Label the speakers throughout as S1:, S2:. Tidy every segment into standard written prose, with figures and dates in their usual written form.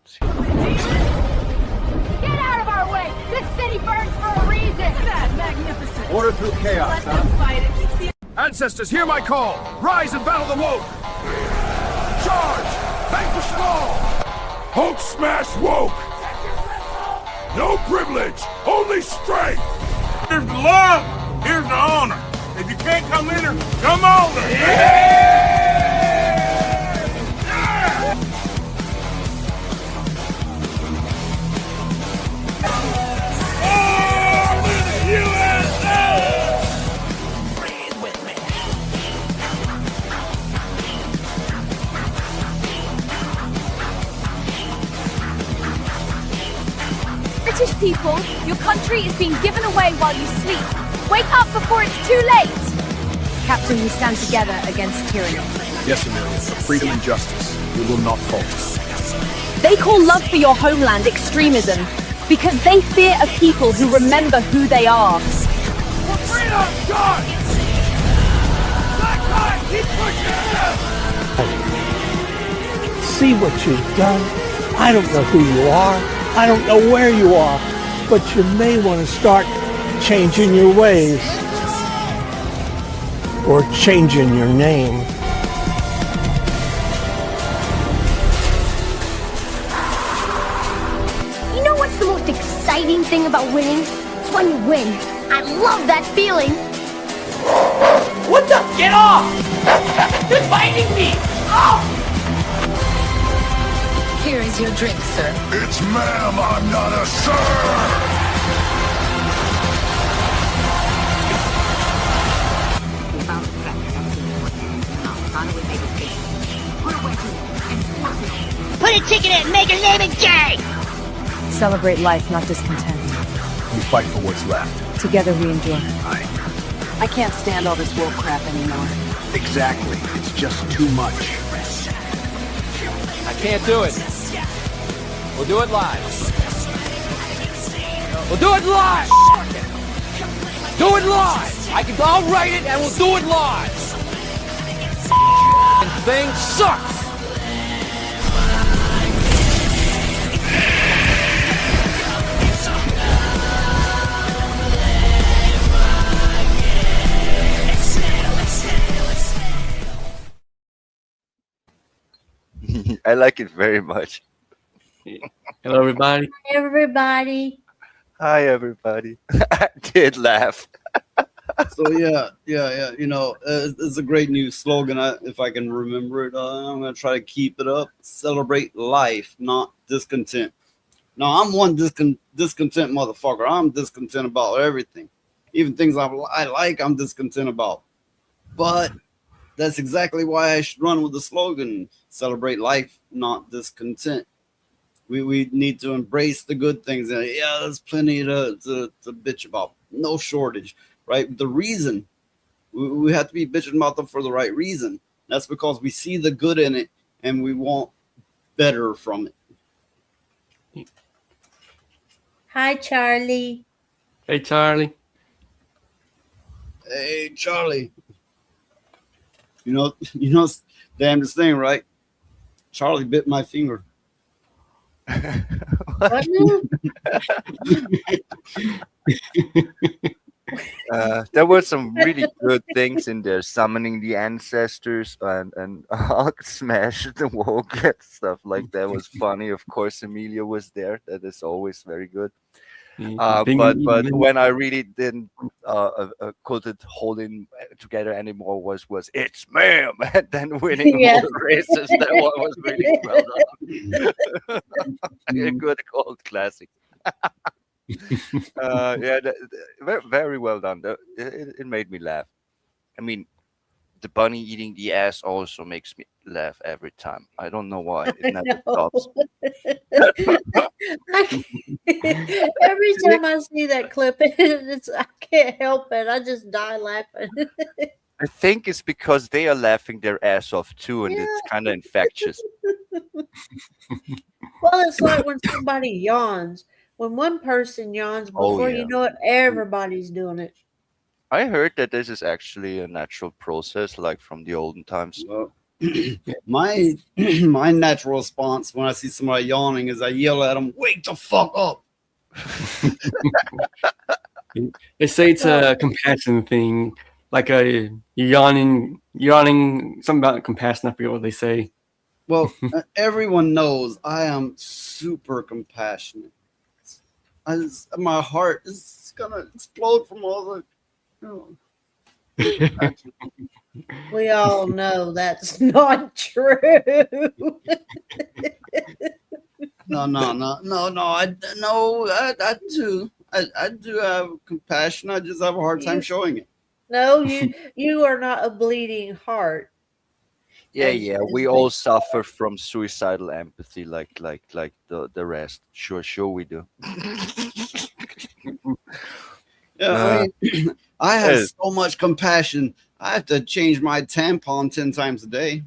S1: Get out of our way! This city burns for a reason! That magnificent!
S2: Order through chaos,
S1: Let them fight. It keeps the...
S3: Ancestors, hear my call! Rise and battle the woke! Charge! Vanquish them all! Hulk smash woke! No privilege, only strength! Here's the love, here's the honor. If you can't come in here, come over!
S4: British people, your country is being given away while you sleep. Wake up before it's too late!
S5: Captain, we stand together against tyranny.
S3: Yes, Amelia, for freedom and justice, we will not falter.
S5: They call love for your homeland extremism because they fear a people who remember who they are.
S3: For freedom, God! Black Knight, keep pushing!
S6: See what you've done. I don't know who you are. I don't know where you are, but you may want to start changing your ways or changing your name.
S4: You know what's the most exciting thing about winning? It's when you win. I love that feeling.
S7: What the? Get off! You're biting me! Off!
S5: Here is your drink, sir.
S3: It's ma'am, I'm not a sir!
S5: We found the threat. Now, how do we make it big? Put a wedge in and force it.
S7: Put a ticket in, make your name a J!
S5: Celebrate life, not discontent.
S3: We fight for what's left.
S5: Together we endure.
S8: I can't stand all this woke crap anymore.
S2: Exactly. It's just too much.
S9: I can't do it. We'll do it live. We'll do it live! Do it live! I'll write it and we'll do it live! Thing sucks!
S10: I like it very much.
S11: Hello, everybody.
S4: Hi, everybody.
S10: Hi, everybody. I did laugh.
S12: So yeah. You know, it's a great new slogan. If I can remember it, I'm gonna try to keep it up. Celebrate life, not discontent. Now I'm one discontent motherfucker. I'm discontent about everything, even things I like. I'm discontent about, but that's exactly why I should run with the slogan: celebrate life, not discontent. We need to embrace the good things. And yeah, there's plenty to bitch about. No shortage, right? The reason we have to be bitching about them for the right reason. That's because we see the good in it and we want better from it.
S4: Hi, Charlie.
S11: Hey, Charlie.
S12: Hey, Charlie. You know, damnedest thing, right? Charlie bit my finger.
S10: There were some really good things in there, summoning the ancestors and Hulk smash the woke and stuff like that was funny. Of course, Emilia was there. That is always very good. But when I really didn't couldn't hold it together anymore was it's ma'am and then winning all the races. That one was really well done. A good old classic. Very well done. It made me laugh. I mean, the bunny eating the ass also makes me laugh every time. I don't know why. It never stops.
S4: Every time I see that clip, I can't help it. I just die laughing.
S10: I think it's because they are laughing their ass off too, and it's kind of infectious.
S4: Well, it's like when somebody yawns. When one person yawns, before you know it, everybody's doing it.
S10: I heard that this is actually a natural process, like from the olden times.
S12: my my natural response when I see somebody yawning is I yell at them, "Wake the fuck up!"
S11: They say it's a compassion thing, like a yawning, something about compassion. I forget what they say.
S12: Well, everyone knows I am super compassionate. My heart is gonna explode from all the.
S4: We all know that's not true.
S12: No. I do. I do have compassion. I just have a hard time showing it.
S4: No, you are not a bleeding heart.
S10: Yeah. We all suffer from suicidal empathy, like the rest. Sure, we do.
S12: Yeah, I mean, I have so much compassion. I have to change my tampon 10 times a day.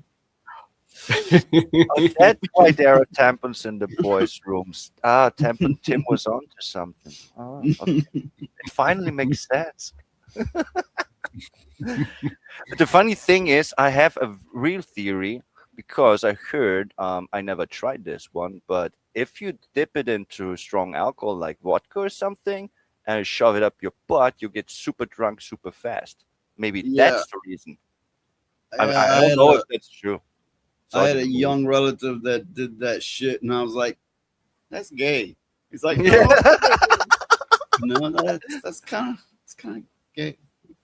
S10: That's why there are tampons in the boys' rooms. Tampon Tim was on to something. Okay. It finally makes sense. The funny thing is, I have a real theory because I heard, I never tried this one, but if you dip it into strong alcohol like vodka or something and shove it up your butt, you get super drunk super fast. Maybe that's the reason. I don't know if that's true.
S12: I had a young relative that did that shit, and I was like, "That's gay." He's like, "No, that's kind of gay."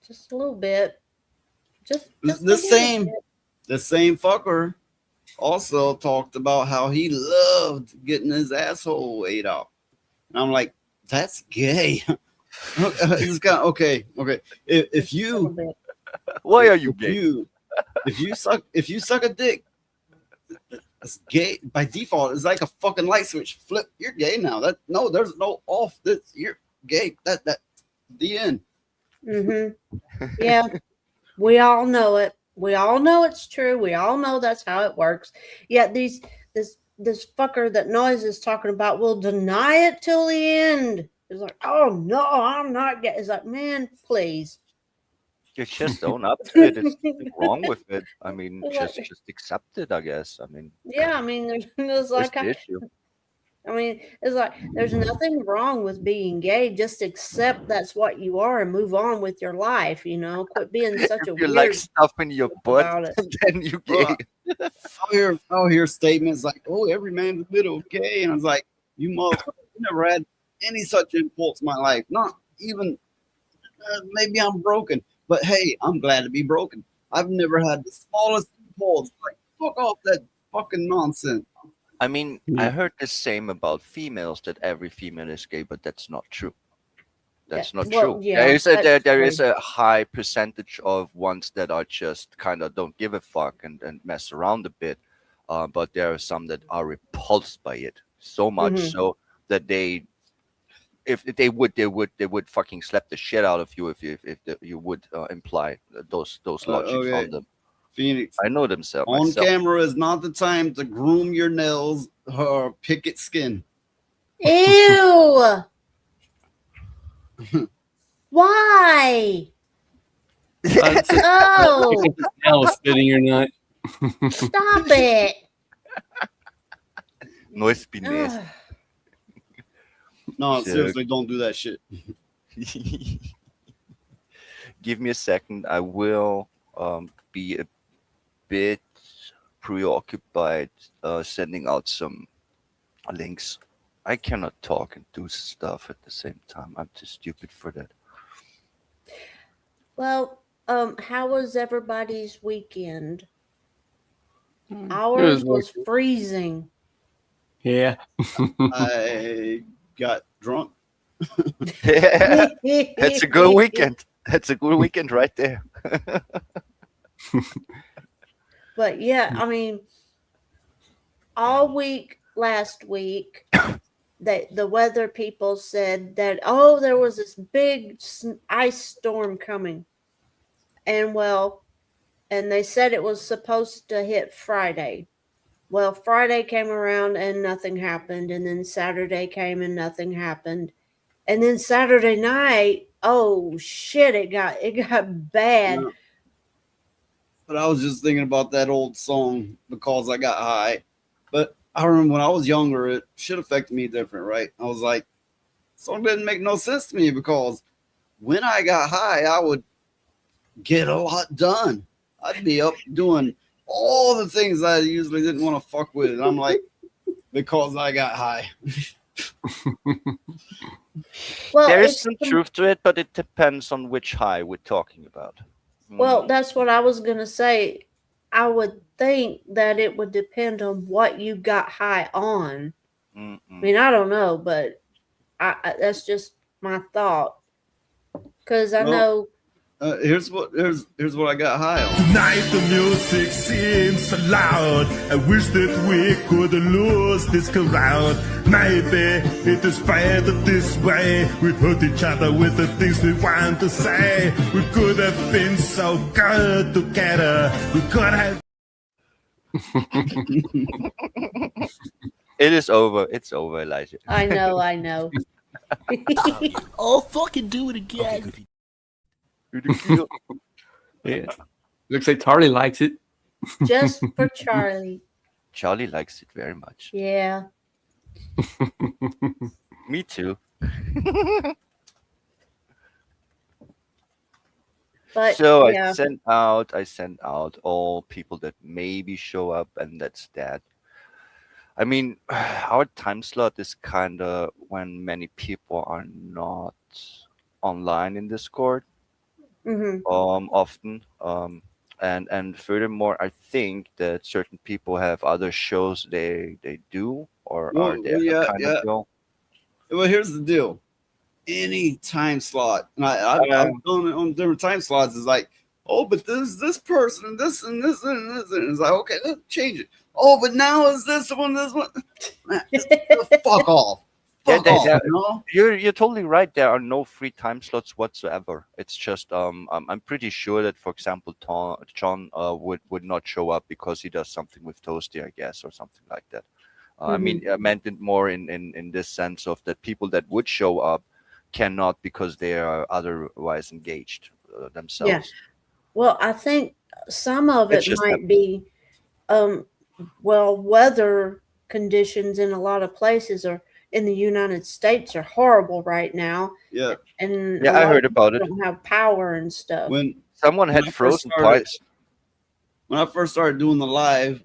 S4: Just a little bit. Just
S12: the same fucker also talked about how he loved getting his asshole ate out, and I'm like, "That's gay." He's got okay. If you,
S10: why are you gay?
S12: If you suck a dick. It's gay by default. It's like a fucking light switch. Flip, you're gay now. There's no off. This you're gay. That the end.
S4: Yeah, we all know it. We all know it's true. We all know that's how it works. Yet this fucker that Noise is talking about will deny it till the end. It's like, oh no, I'm not gay. It's like, man, please.
S10: You just own up to it. There's nothing wrong with it. I mean, just accept it, I guess. I mean,
S4: yeah, I mean, there's like,
S10: the issue?
S4: I mean, it's like there's nothing wrong with being gay. Just accept that's what you are and move on with your life. Quit being such
S10: if
S4: a
S10: you
S4: weird
S10: like stuff in your butt, then you gay.
S12: I'll hear statements like, "Oh, every man's a bit okay," and I was like, "You motherfucker, never had any such impulse in my life. Not even. Maybe I'm broken." But hey, I'm glad to be broken. I've never had the smallest impulse. Like, fuck off that fucking nonsense.
S10: I mean, I heard the same about females, that every female is gay, but that's not true. That's not true.
S4: Yeah,
S10: there is a high percentage of ones that are just kind of don't give a fuck and mess around a bit. But there are some that are repulsed by it so much so that if they would fucking slap the shit out of you if you would imply those logics on them.
S12: Phoenix,
S10: I know them myself.
S12: Camera is not the time to groom your nails or pick at skin.
S4: Ew. Why?
S11: Oh, now spitting or not?
S4: Stop it.
S10: Noise be nasty.
S12: No, seriously, don't do that shit.
S10: Give me a second. I will be a bit preoccupied sending out some links. I cannot talk and do stuff at the same time. I'm too stupid for that.
S4: Well, how was everybody's weekend? Ours was freezing.
S11: Yeah.
S12: I got drunk.
S10: Yeah. That's a good weekend. That's a good weekend right there.
S4: But yeah, I mean, all week last week, the weather people said that, oh, there was this big ice storm coming. And they said it was supposed to hit Friday. Well, Friday came around and nothing happened. And then Saturday came and nothing happened. And then Saturday night, oh shit, it got bad.
S12: But I was just thinking about that old song, Because I Got High. But I remember when I was younger, it should affect me different, right? I was like, song didn't make no sense to me because when I got high, I would get a lot done. I'd be up doing all the things I usually didn't want to fuck with. And I'm like, because I got high.
S4: Well,
S10: There is
S4: it's
S10: some truth to it, but it depends on which high we're talking about.
S4: well, that's what I was gonna say. I would think that it would depend on what you got high on. I mean, I don't know, but that's just my thought. Because I know.
S12: Here's what I got high on.
S3: Tonight the music seems so loud. I wish that we could lose this crowd. Maybe it is better this way. We hurt each other with the things we want to say. We could have been so good together. We could have.
S10: It is over. It's over, Elijah.
S4: I know.
S6: Oh, fucking do it again.
S11: Yeah. Looks like Charlie likes it.
S4: Just for Charlie.
S10: Charlie likes it very much.
S4: Yeah.
S10: Me too.
S4: But
S10: so
S4: yeah.
S10: I sent out all people that maybe show up, and that's that. I mean, our time slot is kind of when many people are not online in Discord. Often. And furthermore, I think that certain people have other shows they do or are there kind of go.
S12: Well, here's the deal. Any time slot, and I've done it on different time slots, is like, oh, but this person and this and this and this, and it's like, okay, let's change it. Oh, but now is this one? Fuck off.
S10: You're totally right. There are no free time slots whatsoever. It's just I'm pretty sure that, for example, John would not show up because he does something with Toasty, I guess, or something like that. I mean, I meant it more in this sense of that people that would show up cannot because they are otherwise engaged themselves.
S4: Yeah. Well, I think some of it might be, weather conditions in a lot of places are. In the United States are horrible right now.
S12: Yeah.
S4: And
S10: I heard about it.
S4: Don't have power and stuff.
S12: When
S10: someone had frozen pipes.
S12: When I first started doing the live,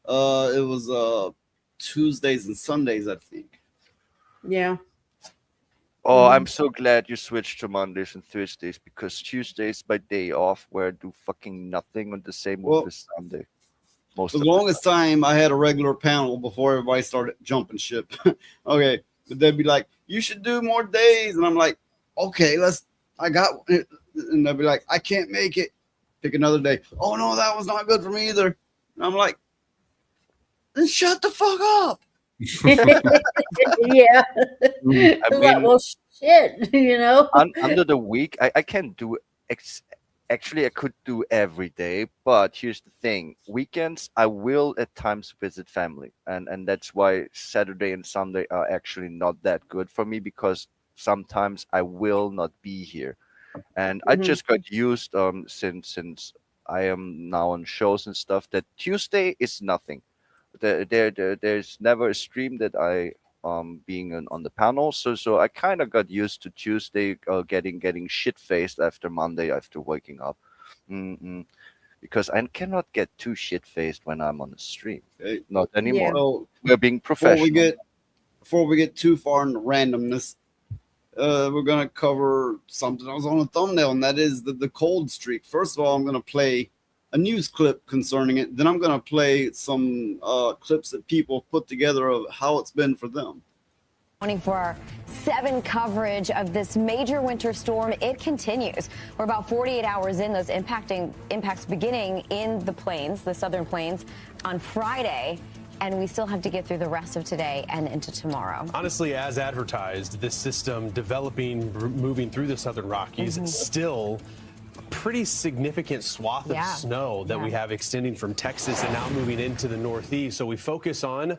S12: it was Tuesdays and Sundays, I think.
S4: Yeah.
S10: Oh, I'm so glad you switched to Mondays and Thursdays because Tuesdays my day off where I do fucking nothing on the same with this Sunday.
S12: The longest time I had a regular panel before everybody started jumping ship. Okay, but they'd be like, "You should do more days," and I'm like, "Okay, I got it." And they'd be like, "I can't make it. Pick another day." Oh no, that was not good for me either. And I'm like, "Then shut the fuck up."
S4: Yeah.
S10: I mean,
S4: well, shit,
S10: under the week, I can't do Actually, I could do every day, but here's the thing. Weekends, I will at times visit family. And that's why Saturday and Sunday are actually not that good for me because sometimes I will not be here. And I just got used, since I am now on shows and stuff, that Tuesday is nothing. There's never a stream that I being on the panel, so I kind of got used to Tuesday getting shit faced after Monday after waking up, because I cannot get too shit faced when I'm on the stream. Not anymore.
S12: Yeah. So
S10: we're being professional.
S12: Before we get too far in the randomness, we're gonna cover something that was on the thumbnail, and that is the cold streak. First of all, I'm gonna play a news clip concerning it. Then I'm going to play some clips that people put together of how it's been for them.
S13: For our 7 coverage of this major winter storm, it continues. We're about 48 hours in, those impacts beginning in the plains, the southern plains, on Friday. And we still have to get through the rest of today and into tomorrow.
S14: Honestly, as advertised, this system developing, moving through the southern Rockies, still pretty significant swath of snow that we have extending from Texas and now moving into the Northeast. So we focus on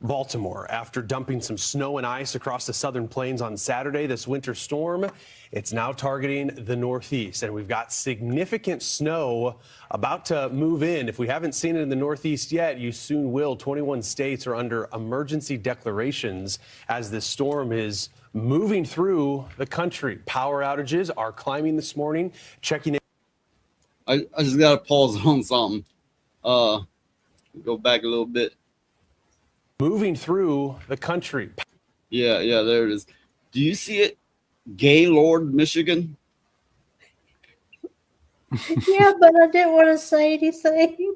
S14: Baltimore, after dumping some snow and ice across the southern plains on Saturday, this winter storm, it's now targeting the Northeast. And we've got significant snow about to move in. If we haven't seen it in the Northeast yet, you soon will. 21 states are under emergency declarations as this storm is moving through the country. Power outages are climbing this morning. Checking in.
S12: I just got to pause on something. Go back a little bit.
S14: Moving through the country.
S12: Yeah, there it is. Do you see it? Gaylord, Michigan.
S4: Yeah, but I didn't want to say anything.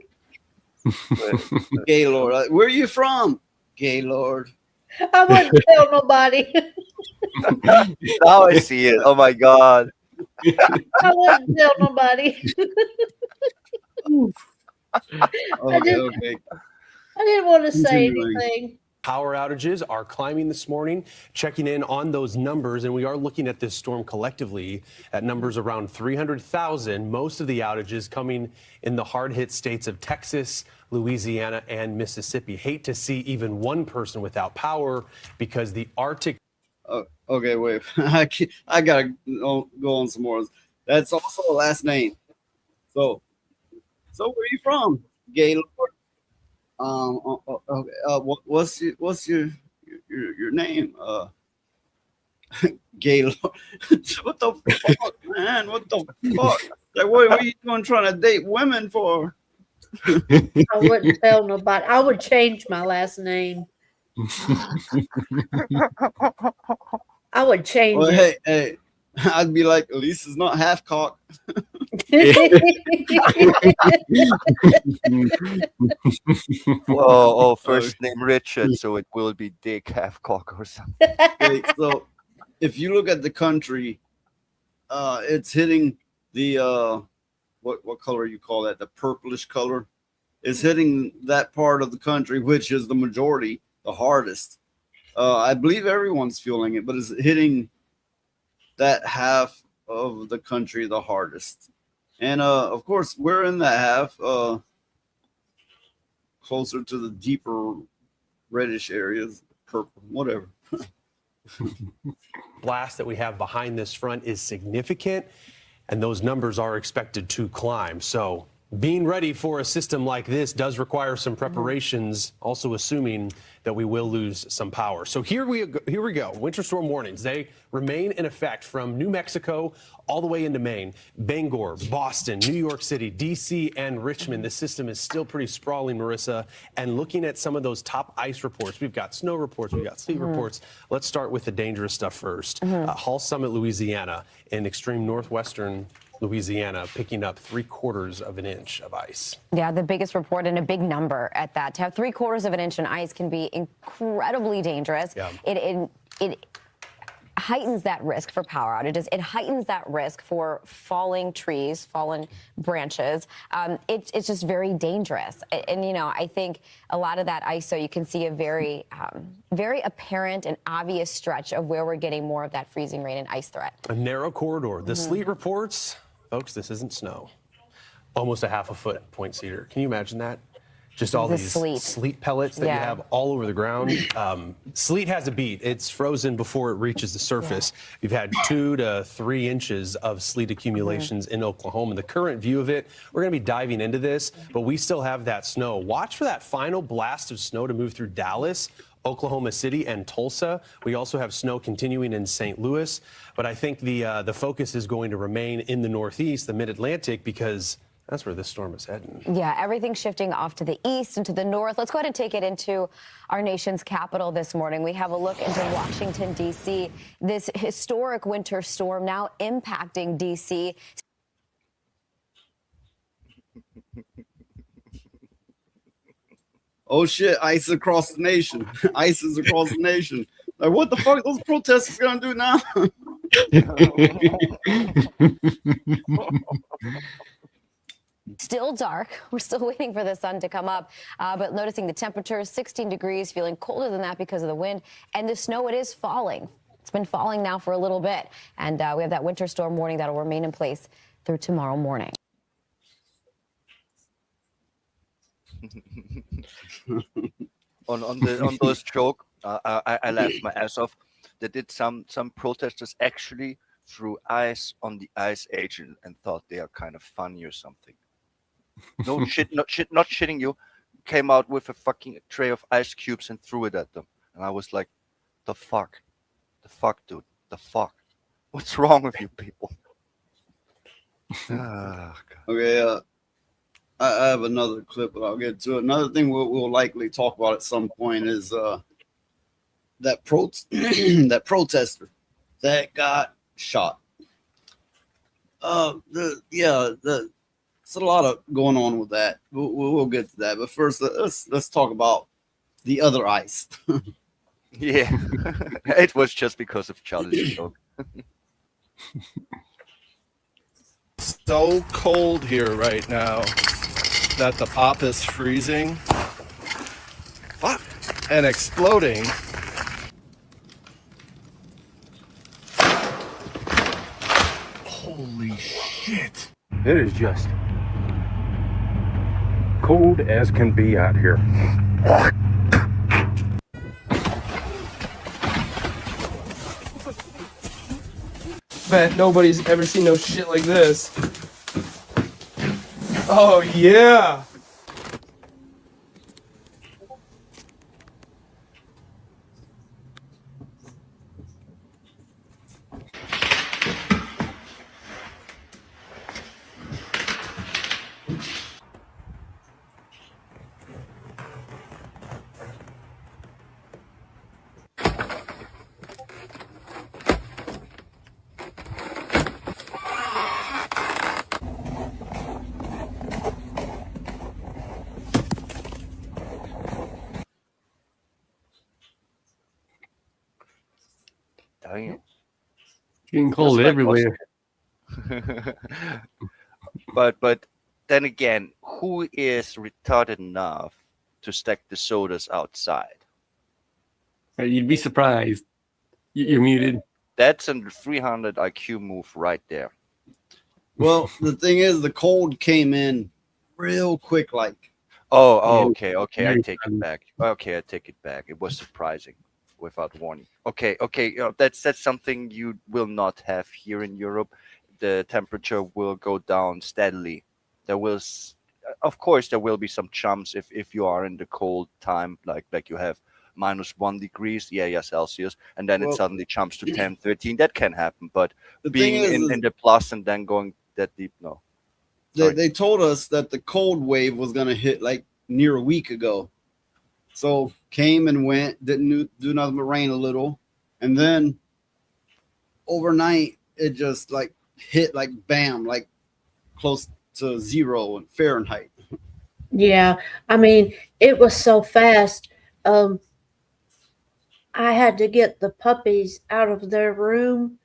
S12: Gaylord. Where are you from? Gaylord.
S4: I wouldn't tell nobody.
S10: Now I see it. Oh my God.
S4: I wouldn't tell nobody.
S12: Okay.
S4: I didn't want to say anything.
S14: Power outages are climbing this morning, checking in on those numbers, and we are looking at this storm collectively at numbers around 300,000. Most of the outages coming in the hard-hit states of Texas, Louisiana, and Mississippi. Hate to see even one person without power because the Arctic.
S12: Okay, wait. I gotta go on some more. That's also a last name. So where are you from, Gaylord? Okay. What's your name? Gaylord. What the fuck, man? What the fuck? Like, what are you doing trying to date women for?
S4: I wouldn't tell nobody. I would change my last name. I would change it.
S12: Hey, I'd be like, at least it's not half cock.
S10: Well, first name Richard, so it will be Dick Halfcock or something.
S12: Okay, so if you look at the country, it's hitting the what color you call that? The purplish color. It's hitting that part of the country, which is the majority, the hardest. I believe everyone's feeling it, but it's hitting that half of the country the hardest. And of course, we're in that half, closer to the deeper reddish areas, purple, whatever.
S14: Blast that we have behind this front is significant, and those numbers are expected to climb. So being ready for a system like this does require some preparations, also assuming that we will lose some power. So here we go. Winter storm warnings. They remain in effect from New Mexico all the way into Maine, Bangor, Boston, New York City, D.C., and Richmond. The system is still pretty sprawling, Marissa. And looking at some of those top ice reports, we've got snow reports, we've got sleet reports. Let's start with the dangerous stuff first. Hall Summit, Louisiana, in extreme northwestern Louisiana, picking up 3/4 of an inch of ice.
S13: Yeah, the biggest report and a big number at that. To have 3/4 of an inch in ice can be incredibly dangerous. Yeah. It heightens that risk for power outages. It heightens that risk for falling trees, fallen branches. It's just very dangerous. And, you know, I think a lot of that ice, so you can see a very apparent and obvious stretch of where we're getting more of that freezing rain and ice threat.
S14: A narrow corridor. The sleet reports, folks, this isn't snow. Almost a half a foot Point Cedar. Can you imagine that? Just all these sleet pellets that you have all over the ground. Sleet has a beat. It's frozen before it reaches the surface. We've had 2 to 3 inches of sleet accumulations in Oklahoma. The current view of it, we're going to be diving into this, but we still have that snow. Watch for that final blast of snow to move through Dallas, Oklahoma City, and Tulsa. We also have snow continuing in St. Louis, but I think the focus is going to remain in the Northeast, the Mid-Atlantic, because that's where this storm is heading.
S13: Yeah, everything's shifting off to the east and to the north. Let's go ahead and take it into our nation's capital this morning. We have a look into Washington, D.C. This historic winter storm now impacting D.C.
S12: Oh, shit, ice across the nation. Ice is across the nation. Like, what the fuck are those protesters going to do now?
S13: Still dark. We're still waiting for the sun to come up, but noticing the temperature, 16 degrees, feeling colder than that because of the wind. And the snow, it is falling. It's been falling now for a little bit. And we have that winter storm warning that will remain in place through tomorrow morning.
S10: on those joke. I laughed my ass off. They did some protesters actually threw ice on the ICE agent and thought they are kind of funny or something. No shit, not shitting you. Came out with a fucking tray of ice cubes and threw it at them, and I was like, the fuck, dude, the fuck. What's wrong with you people?
S12: Okay, I have another clip, but I'll get to it. Another thing we'll likely talk about at some point is that that protester that got shot. It's a lot of going on with that. We'll get to that, but first let's talk about the other ice.
S10: Yeah, it was just because of Charlie's joke.
S15: So cold here right now that the pop is freezing. Fuck. And exploding.
S3: Holy shit.
S16: It is just cold as can be out here.
S17: Bet nobody's ever seen no shit like this. Oh yeah.
S10: Damn.
S11: Getting cold everywhere.
S10: But then again, who is retarded enough to stack the sodas outside?
S11: You'd be surprised. You're muted.
S10: That's a 300 IQ move right there.
S12: Well, the thing is, the cold came in real quick, like.
S10: Okay. I take it back. Okay, I take it back. It was surprising, without warning. Okay. That's something you will not have here in Europe. The temperature will go down steadily. Of course, there will be some jumps if you are in the cold time, like you have -1 degrees, Celsius, and then it suddenly jumps to 10, 13. That can happen, but being in the plus and then going that deep, no.
S12: They told us that the cold wave was going to hit like near a week ago. So came and went, didn't do nothing but rain a little. And then overnight, it just like hit like bam, like close to 0 in Fahrenheit.
S4: Yeah, I mean, it was so fast. I had to get the puppies out of their room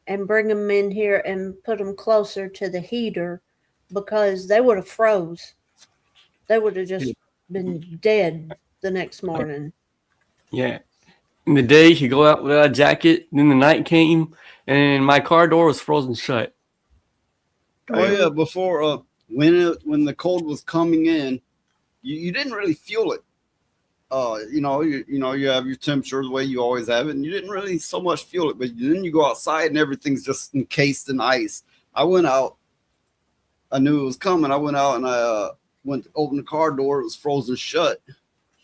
S4: and bring them in here and put them closer to the heater because they would have froze. They would have just been dead the next morning.
S11: Yeah. In the day, you go out without a jacket. Then the night came, and my car door was frozen shut.
S12: Oh yeah, before when the cold was coming in, you didn't really feel it. You have your temperature the way you always have it, and you didn't really so much feel it. But then you go outside and everything's just encased in ice. I went out. I knew it was coming. I went out and I went to open the car door. It was frozen shut.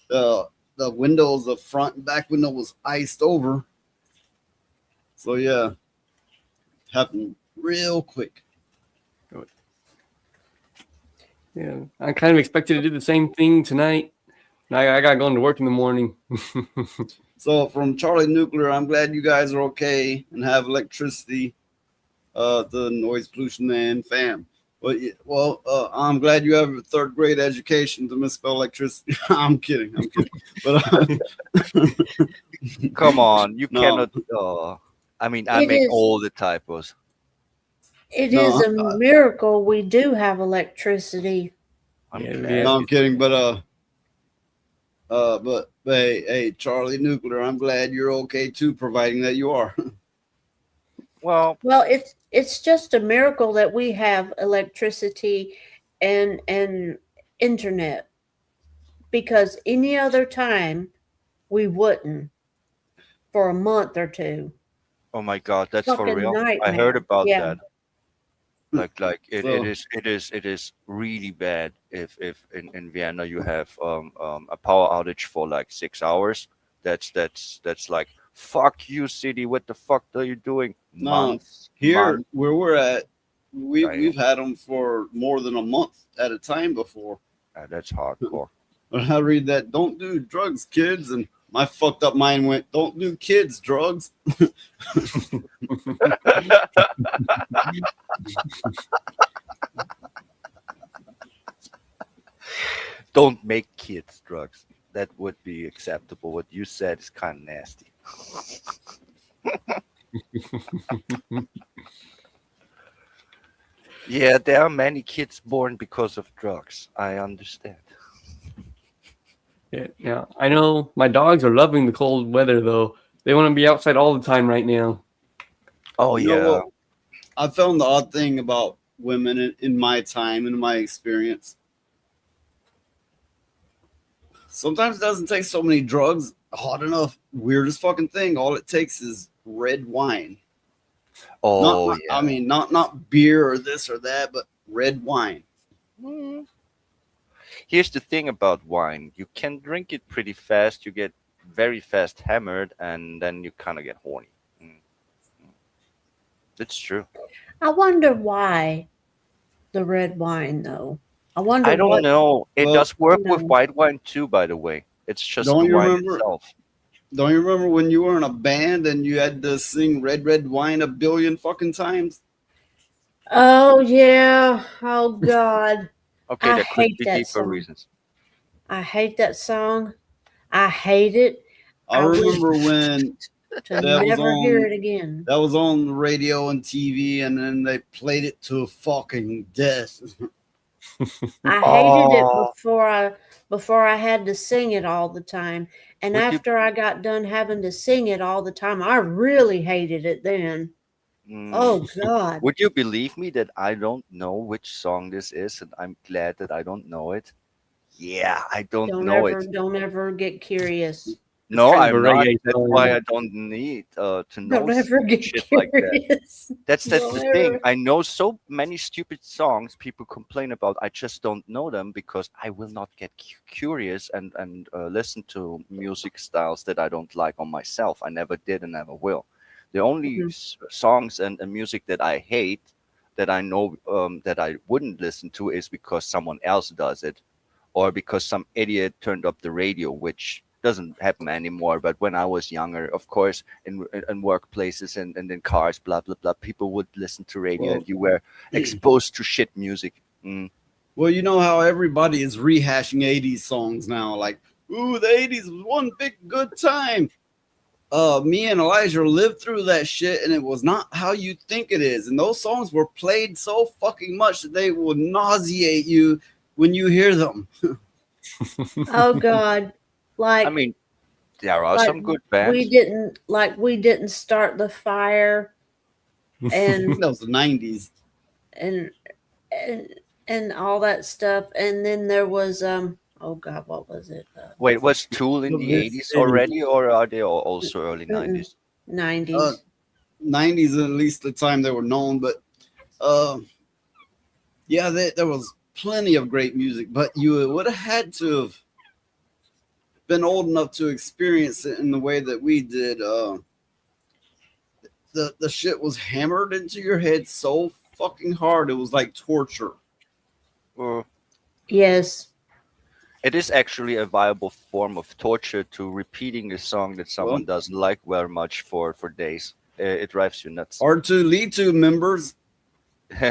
S12: The windows, the front and back window was iced over. So yeah, happened real quick.
S11: Yeah, I kind of expected to do the same thing tonight. I got going to work in the morning.
S12: So from Charlie Nuclear, I'm glad you guys are okay and have electricity. The noise pollution man fam. Well, I'm glad you have a 3rd grade education to misspell electricity. I'm kidding. But
S10: come on, you cannot. I make all the typos.
S4: It is a miracle we do have electricity.
S12: No, I'm kidding, but hey, Charlie Nuclear, I'm glad you're okay too, providing that you are.
S10: Well,
S4: it's just a miracle that we have electricity and internet. because any other time we wouldn't for a month or two.
S10: Oh my God, that's for
S4: Fucking
S10: real. I heard
S4: nightmare.
S10: about
S4: Yeah.
S10: that. Like it,
S12: So
S10: it is really bad if in Vienna you have a power outage for like 6 hours. That's like fuck you city. What the fuck are you doing?
S12: no,
S10: Months,
S12: here
S10: months.
S12: where we're at, we've
S10: Damn,
S12: had them for more than a month at a time before.
S10: that's hardcore.
S12: When I read that, don't do drugs, kids, and my fucked up mind went, don't do kids drugs.
S10: Don't make kids drugs. That would be acceptable. What you said is kind of nasty. Yeah, there are many kids born because of drugs. I understand.
S11: Yeah. I know my dogs are loving the cold weather though. They want to be outside all the time right now.
S10: Oh
S12: You know
S10: yeah.
S12: what? I found the odd thing about women in my time, in my experience. Sometimes it doesn't take so many drugs. Hot enough, weirdest fucking thing. All it takes is red wine.
S10: Oh
S12: I
S10: yeah.
S12: mean, not beer or this or that, but red wine.
S10: Here's the thing about wine. You can drink it pretty fast. You get very fast hammered, and then you kind of get horny. Mm. It's true.
S4: I wonder why the red wine though. I wonder
S10: I don't
S4: what
S10: know. It
S12: Well,
S10: does work
S4: you
S10: with
S4: know.
S10: white wine too, by the way. It's just the
S12: Don't you
S10: wine
S12: remember?
S10: itself.
S12: Don't you remember when you were in a band and you had to sing "Red Red Wine" a billion fucking times?
S4: Oh yeah. Oh God.
S10: Okay,
S4: I
S10: there could
S4: hate
S10: be
S4: that
S10: deeper
S4: song.
S10: reasons.
S4: I hate that song. I hate it.
S12: I
S4: I wish
S12: remember when
S4: to
S12: that was
S4: never hear
S12: on
S4: it again.
S12: that was on the radio and TV, and then they played it to fucking death.
S4: I hated it
S10: Oh,
S4: before I had to sing it all the time. And
S10: would you?
S4: after I got done having to sing it all the time, I really hated it then.
S10: Mm,
S4: Oh God.
S10: would you believe me that I don't know which song this is, and I'm glad that I don't know it. Yeah, I don't know it.
S4: Don't ever get curious.
S11: It's
S10: No,
S11: kind of a
S10: I'm not.
S11: reggae
S10: That's why
S11: song.
S10: I don't need to know
S4: Don't ever get
S10: shit like that.
S4: curious.
S10: That's
S4: Don't
S10: the thing.
S4: ever.
S10: I know so many stupid songs people complain about. I just don't know them because I will not get curious and listen to music styles that I don't like on myself. I never did and never will. The only
S4: Mhm.
S10: songs and music that I hate, that I know that I wouldn't listen to, is because someone else does it, or because some idiot turned up the radio, which doesn't happen anymore. But when I was younger, of course, in workplaces and in cars, blah blah blah, people would listen to radio,
S12: Well,
S10: and you were exposed to shit music. Mm.
S12: well, you know how everybody is rehashing '80s songs now, like, "Ooh, the '80s was one big good time." Me and Elijah lived through that shit, and it was not how you think it is. And those songs were played so fucking much that they will nauseate you when you hear them.
S4: Oh God.
S10: I
S4: Like
S10: mean, there are
S4: like
S10: some good bands.
S4: we didn't start the fire and
S12: That was the '90s.
S4: and and and all that stuff. And then there was oh God, what was it?
S10: Wait, was Tool in the
S12: This
S10: 80s
S12: city.
S10: already, or are they also early 90s?
S4: 90s.
S12: 90s, at least the time they were known. But yeah, there was plenty of great music, but you would have had to have been old enough to experience it in the way that we did. The shit was hammered into your head so fucking hard, it was like torture.
S10: Well,
S4: Yes.
S10: it is actually a viable form of torture to repeating a song that someone
S12: Well,
S10: doesn't like very much for days. It drives you nuts.
S12: R2 Lee 2 members.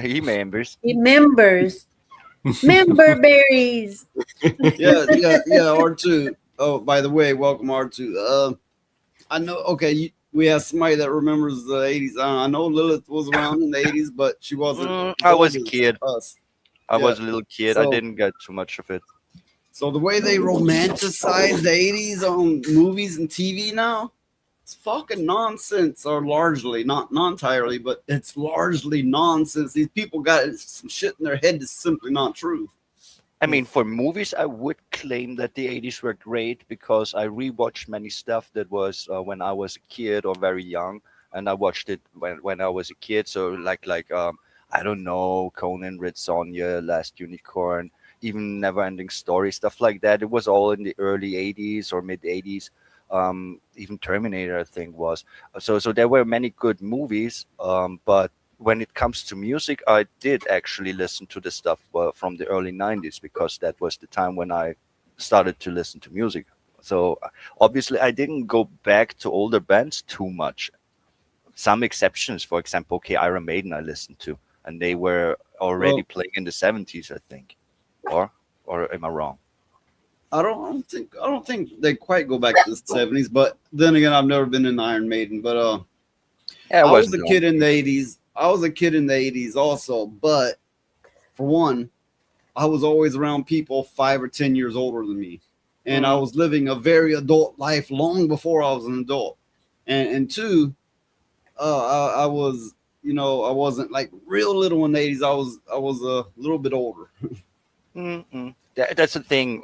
S10: He members.
S4: Members. Member berries.
S12: Yeah, R2. Oh, by the way, welcome R2. I know. Okay, we have somebody that remembers the '80s. I know Lilith was around in the '80s, but she wasn't.
S10: I was a
S12: old as
S10: kid.
S12: Us.
S10: I
S12: Yeah.
S10: was a little kid. I
S12: So,
S10: didn't get too much of it.
S12: so the way they romanticize the '80s on movies and TV now, it's fucking nonsense. Or largely, not entirely, but it's largely nonsense. These people got some shit in their head that's simply not true.
S10: I mean, for movies, I would claim that the 80s were great because I rewatched many stuff that was when I was a kid or very young, and I watched it when I was a kid. So I don't know, Conan, Red Sonja, Last Unicorn, even Neverending Story, stuff like that. It was all in the early 80s or mid 80s. Even Terminator, I think, was. So there were many good movies, but when it comes to music, I did actually listen to the stuff from the early 90s because that was the time when I started to listen to music. So obviously, I didn't go back to older bands too much. Some exceptions, for example, okay, Iron Maiden I listened to, and they were already
S12: Well,
S10: playing in the 70s, I think. Or am I wrong?
S12: I don't think they quite go back to the 70s, but then again, I've never been in Iron Maiden. But
S10: Yeah, it
S12: I was
S10: wasn't
S12: a
S10: long.
S12: kid in the 80s. I was a kid in the 80s also, but for one, I was always around people 5 or 10 years older than me. And I
S10: Mhm.
S12: was living a very adult life long before I was an adult. And two, I was, I wasn't like real little in the 80s. I was a little bit older.
S10: Mm-mm. That's the thing.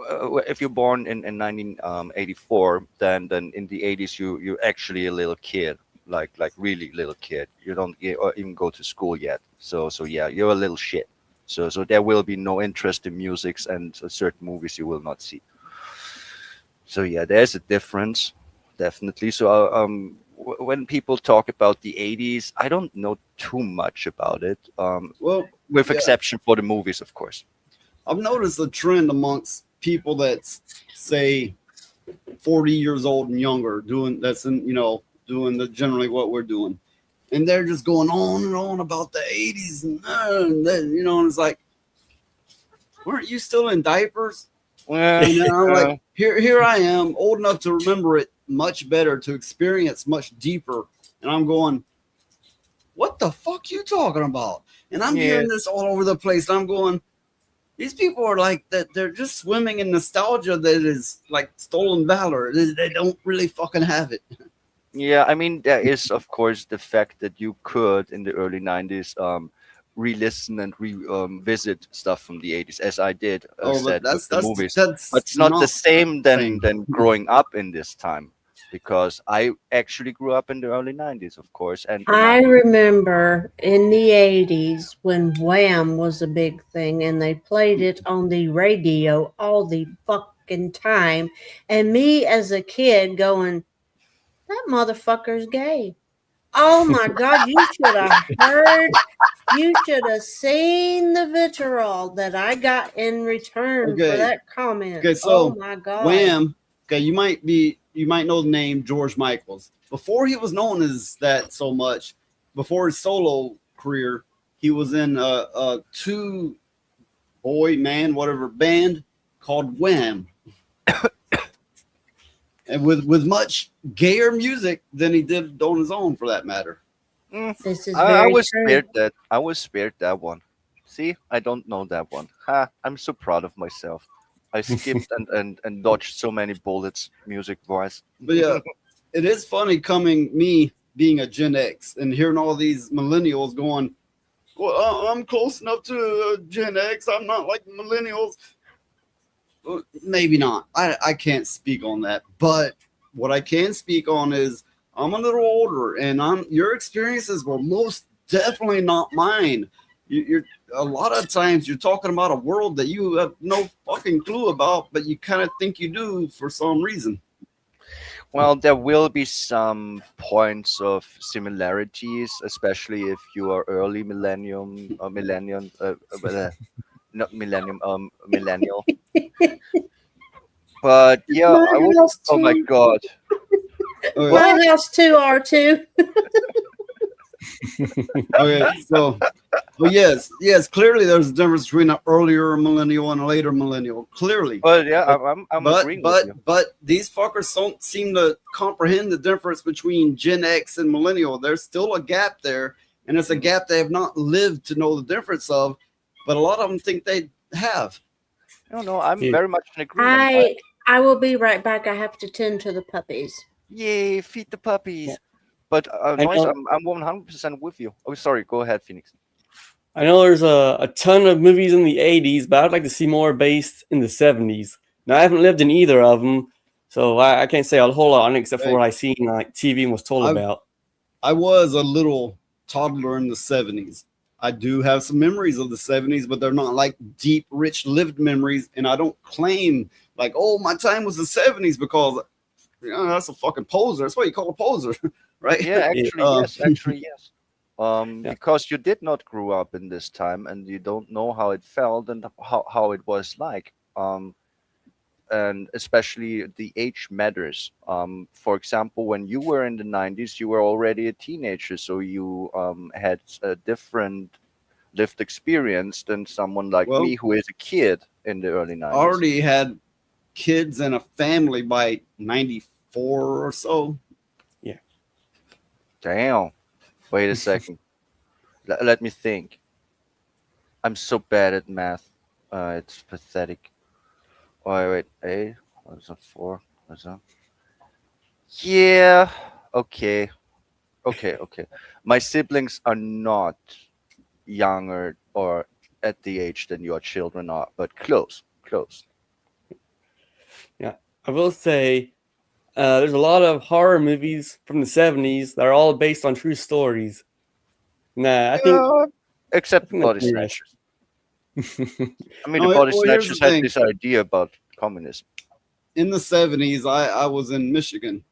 S10: If you're born in 1984, then in the 80s you're actually a little kid, like really little kid. You don't or even go to school yet. So yeah, you're a little shit. So there will be no interest in musics and certain movies you will not see. So yeah, there's a difference, definitely. So when people talk about the 80s, I don't know too much about it.
S12: Well,
S10: With
S12: yeah,
S10: exception for the movies, of course.
S12: I've noticed a trend amongst people that's say 40 years old and younger doing that's in, doing the generally what we're doing. And they're just going on and on about the 80s and then, and it's like, weren't you still in diapers?
S10: Yeah,
S12: And I'm like, here I am, old enough to remember it much better, to experience much deeper. And I'm going, what the fuck you talking about? And I'm
S10: yeah.
S12: hearing this all over the place. I'm going, these people are like that. They're just swimming in nostalgia that is like stolen valor. They don't really fucking have it.
S10: Yeah, I mean, there is, of course, the fact that you could, in the early 90s, re-listen and visit stuff from the 80s, as I did,
S12: Oh, but
S10: said, with
S12: that's
S10: the
S12: that's
S10: movies. But
S12: that's
S10: it's not the
S12: not
S10: same
S12: the same.
S10: than growing up in this time, because I actually grew up in the early 90s, of course, and the
S4: I
S10: 90s.
S4: remember in the 80s when Wham was a big thing and they played it on the radio all the fucking time. And me as a kid going, that motherfucker's gay. Oh my God, you should have seen the vitriol that I got in return for
S12: Okay,
S4: that comment.
S12: okay.
S4: Oh
S12: So
S4: my God.
S12: Wham. Okay, you might know the name George Michaels. Before he was known as that so much, before his solo career, he was in a two boy man whatever band called Wham, and with much gayer music than he did on his own, for that matter.
S10: Mm,
S4: This is
S10: I
S4: very
S10: was
S4: true.
S10: spared that. I was spared that one. See, I don't know that one. Ha! I'm so proud of myself. I skipped and dodged so many bullets, music wise.
S12: But yeah, it is funny coming me being a Gen X and hearing all these millennials going, "Well, I'm close enough to Gen X. I'm not like millennials." Well, maybe not. I can't speak on that. But what I can speak on is I'm a little older, and your experiences were most definitely not mine. You're a lot of times you're talking about a world that you have no fucking clue about, but you kind of think you do for some reason.
S10: Well, there will be some points of similarities, especially if you are early millennium or millennium, not millennium, millennial. But yeah, I
S4: My
S10: would.
S4: house
S10: Oh my
S4: too.
S10: God!
S4: My house too, R2.
S12: Okay, so, but yes, clearly there's a difference between an earlier millennial and a later millennial. Clearly,
S10: Well, yeah,
S12: but
S10: I'm
S12: but
S10: agreeing with
S12: but
S10: you.
S12: but these fuckers don't seem to comprehend the difference between Gen X and millennial. There's still a gap there, and it's a gap they have not lived to know the difference of. But a lot of them think they have.
S10: No, I'm
S11: Yeah.
S10: very much in agreement.
S4: I will be right back. I have to tend to the puppies.
S10: Yay, feed the puppies. But
S11: I
S10: noise,
S11: know.
S10: I'm 100% with you. Oh, sorry. Go ahead, Phoenix.
S11: I know there's a ton of movies in the 80s, but I'd like to see more based in the 70s. Now, I haven't lived in either of them, so I can't say a whole lot on it except for what I seen like TV and was told about.
S12: I was a little toddler in the 70s. I do have some memories of the 70s, but they're not like deep, rich, lived memories. And I don't claim like, oh, my time was the 70s because that's a fucking poser. That's what you call a poser, right?
S10: Yeah, actually, yes. Because you did not grow up in this time and you don't know how it felt and how it was like. And especially the age matters. For example, when you were in the 90s, you were already a teenager, so you had a different lived experience than someone like me who is a kid in the early 90s.
S12: Already had kids and a family by 94 or so.
S11: Yeah.
S10: Damn. Wait a second. Let me think. I'm so bad at math. It's pathetic. Wait. 8? What's that? 4? What's that? Yeah. Okay. My siblings are not younger or at the age than your children are, but close.
S11: Yeah, I will say there's a lot of horror movies from the 70s that are all based on true stories. Nah, I think
S10: except Body Snatchers. I mean, the Body Snatchers had this idea about communism.
S12: In the 70s, I was in Michigan.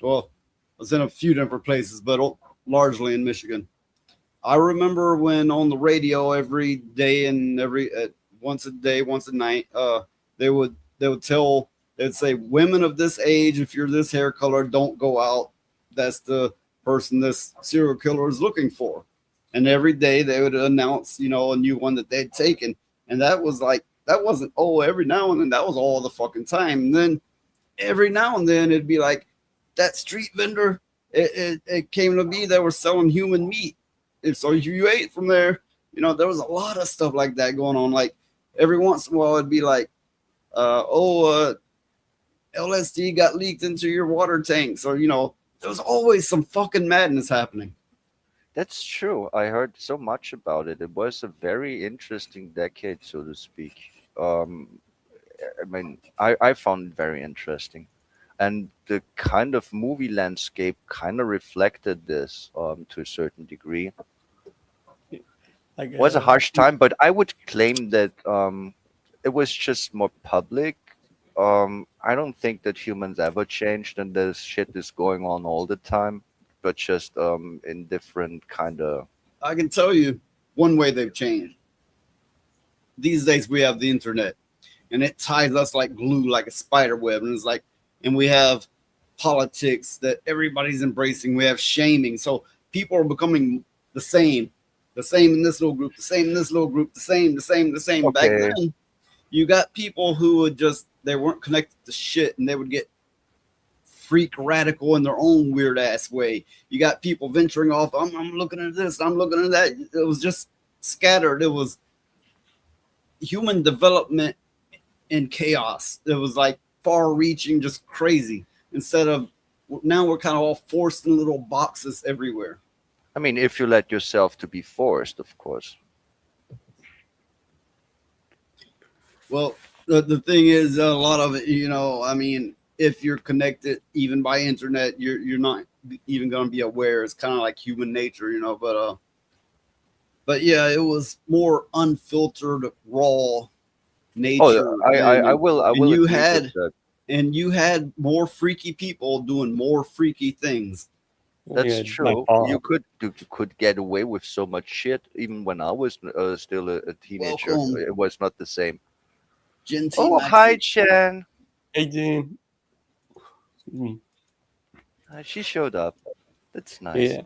S12: Well, I was in a few different places, but largely in Michigan. I remember when on the radio every day and once a day, once a night, they would they'd say, women of this age, if you're this hair color, don't go out. That's the person this serial killer is looking for. And every day they would announce, a new one that they'd taken. And that wasn't, every now and then, that was all the fucking time. And then every now and then it'd be like that street vendor, it came to be, they were selling human meat. And so you ate from there, there was a lot of stuff like that going on. Like every once in a while it'd be like, LSD got leaked into your water tanks, or there was always some fucking madness happening.
S10: That's true. I heard so much about it. It was a very interesting decade, so to speak. I mean, I found it very interesting, and the kind of movie landscape kind of reflected this to a certain degree. It was a harsh time, but I would claim that it was just more public. I don't think that humans ever changed, and this shit is going on all the time, but just in different kind of.
S12: I can tell you one way they've changed. These days we have the internet, and it ties us like glue, like a spider web, and and we have politics that everybody's embracing. We have shaming, so people are becoming the same in this little group, the same in this little group, the same.
S10: Okay.
S12: Back then, you got people who would they weren't connected to shit, and they would get freak radical in their own weird ass way. You got people venturing off. I'm looking at this. I'm looking at that. It was just scattered. It was human development in chaos. It was like far reaching, just crazy. Instead of now we're kind of all forced in little boxes everywhere.
S10: I mean, if you let yourself to be forced, of course.
S12: Well, the thing is, a lot of it, I mean, if you're connected even by internet, you're not even going to be aware. It's kind of like human nature, but yeah, it was more unfiltered, raw nature.
S10: Oh, I will.
S12: And you had more freaky people doing more freaky things.
S10: That's true. You could get away with so much shit even when I was still a teenager.
S12: Welcome.
S10: It was not the same.
S12: Hi,
S10: Chen.
S11: Hey, Jen.
S10: She showed up. That's nice.
S11: Yeah.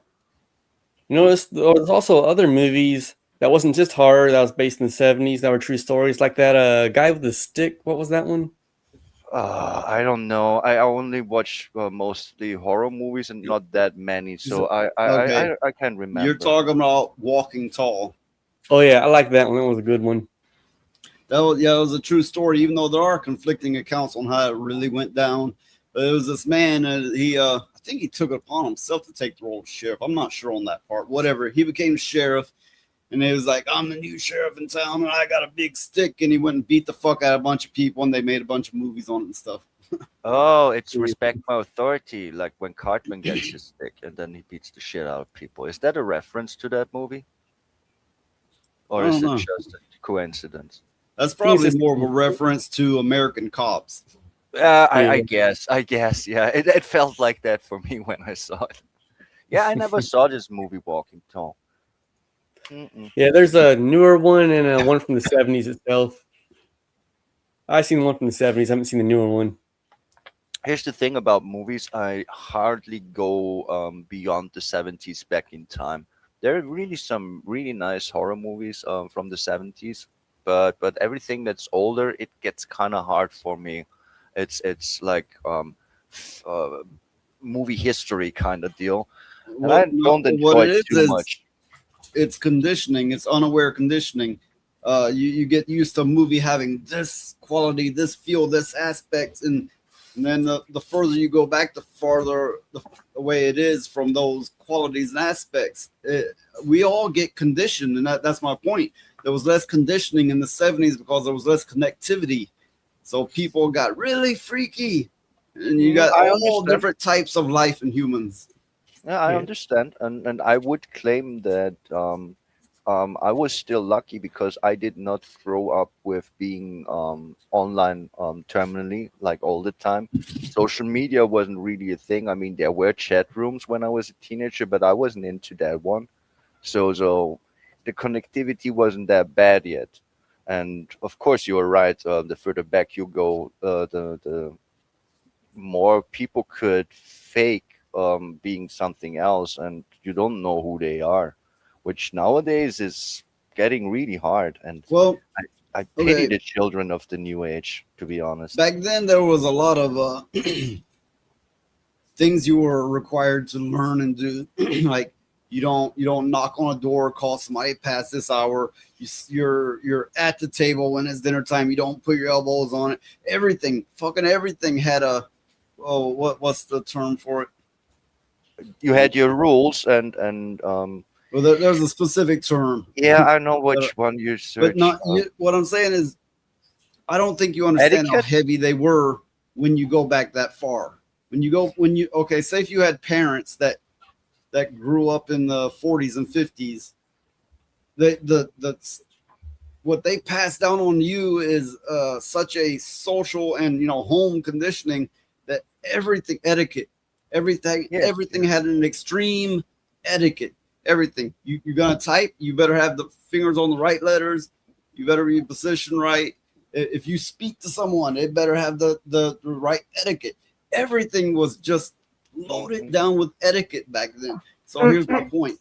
S11: There's also other movies that wasn't just horror that was based in the 70s that were true stories, like that guy with the stick. What was that one?
S10: I don't know. I only watch mostly horror movies and not that many, so I can't remember.
S12: You're talking about Walking Tall.
S11: Oh yeah, I like that one. That was a good one.
S12: It was a true story, even though there are conflicting accounts on how it really went down. But it was this man, I think he took it upon himself to take the role of sheriff. I'm not sure on that part. Whatever. He became sheriff, And it was like, I'm the new sheriff in town and I got a big stick. And he went and beat the fuck out of a bunch of people and they made a bunch of movies on it and stuff.
S10: Oh, it's Respect My Authority, like when Cartman gets his stick and then he beats the shit out of people. Is that a reference to that movie? Or
S12: I
S10: is
S12: don't
S10: it
S12: know.
S10: just a coincidence?
S12: That's probably more of a reference to American Cops.
S10: I guess, yeah. It felt like that for me when I saw it. Yeah, I never saw this movie, Walking Tall.
S11: Yeah, there's a newer one and one from the 70s itself. I've seen one from the 70s. I haven't seen the newer one.
S10: Here's the thing about movies. I hardly go beyond the 70s back in time. There are really some really nice horror movies from the 70s, but everything that's older, it gets kind of hard for me. It's like movie history kind of deal, and I don't enjoy it too much.
S12: It's conditioning. It's unaware conditioning. You get used to a movie having this quality, this feel, this aspect, and then the further you go back, the farther the way it is from those qualities and aspects. We all get conditioned, and that's my point. There was less conditioning in the 70s because there was less connectivity. So people got really freaky, and you got all different types of life in humans.
S10: Yeah, I understand, and I would claim that I was still lucky because I did not grow up with being online terminally like all the time. Social media wasn't really a thing. I mean, there were chat rooms when I was a teenager, but I wasn't into that one. So the connectivity wasn't that bad yet. And of course, you are right. The further back you go, the more people could fake being something else, and you don't know who they are, which nowadays is getting really hard. And
S12: well,
S10: I pity the children of the new age, to be honest.
S12: Back then, there was a lot of things you were required to learn and do. Like you don't knock on a door, call somebody past this hour. You're at the table when it's dinner time. You don't put your elbows on it. Fucking everything had a what's the term for it?
S10: You had your rules and
S12: well, there's a specific term.
S10: Yeah, I know which one you search.
S12: But not what I'm saying is, I don't think you understand how heavy they were when you go back that far. Say if you had parents that grew up in the 40s and 50s, what they pass down on you is such a social and home conditioning that everything had an extreme etiquette. Everything you're gonna type, you better have the fingers on the right letters. You better be positioned right. If you speak to someone, they better have the right etiquette. Everything was just loaded down with etiquette back then. So here's my point.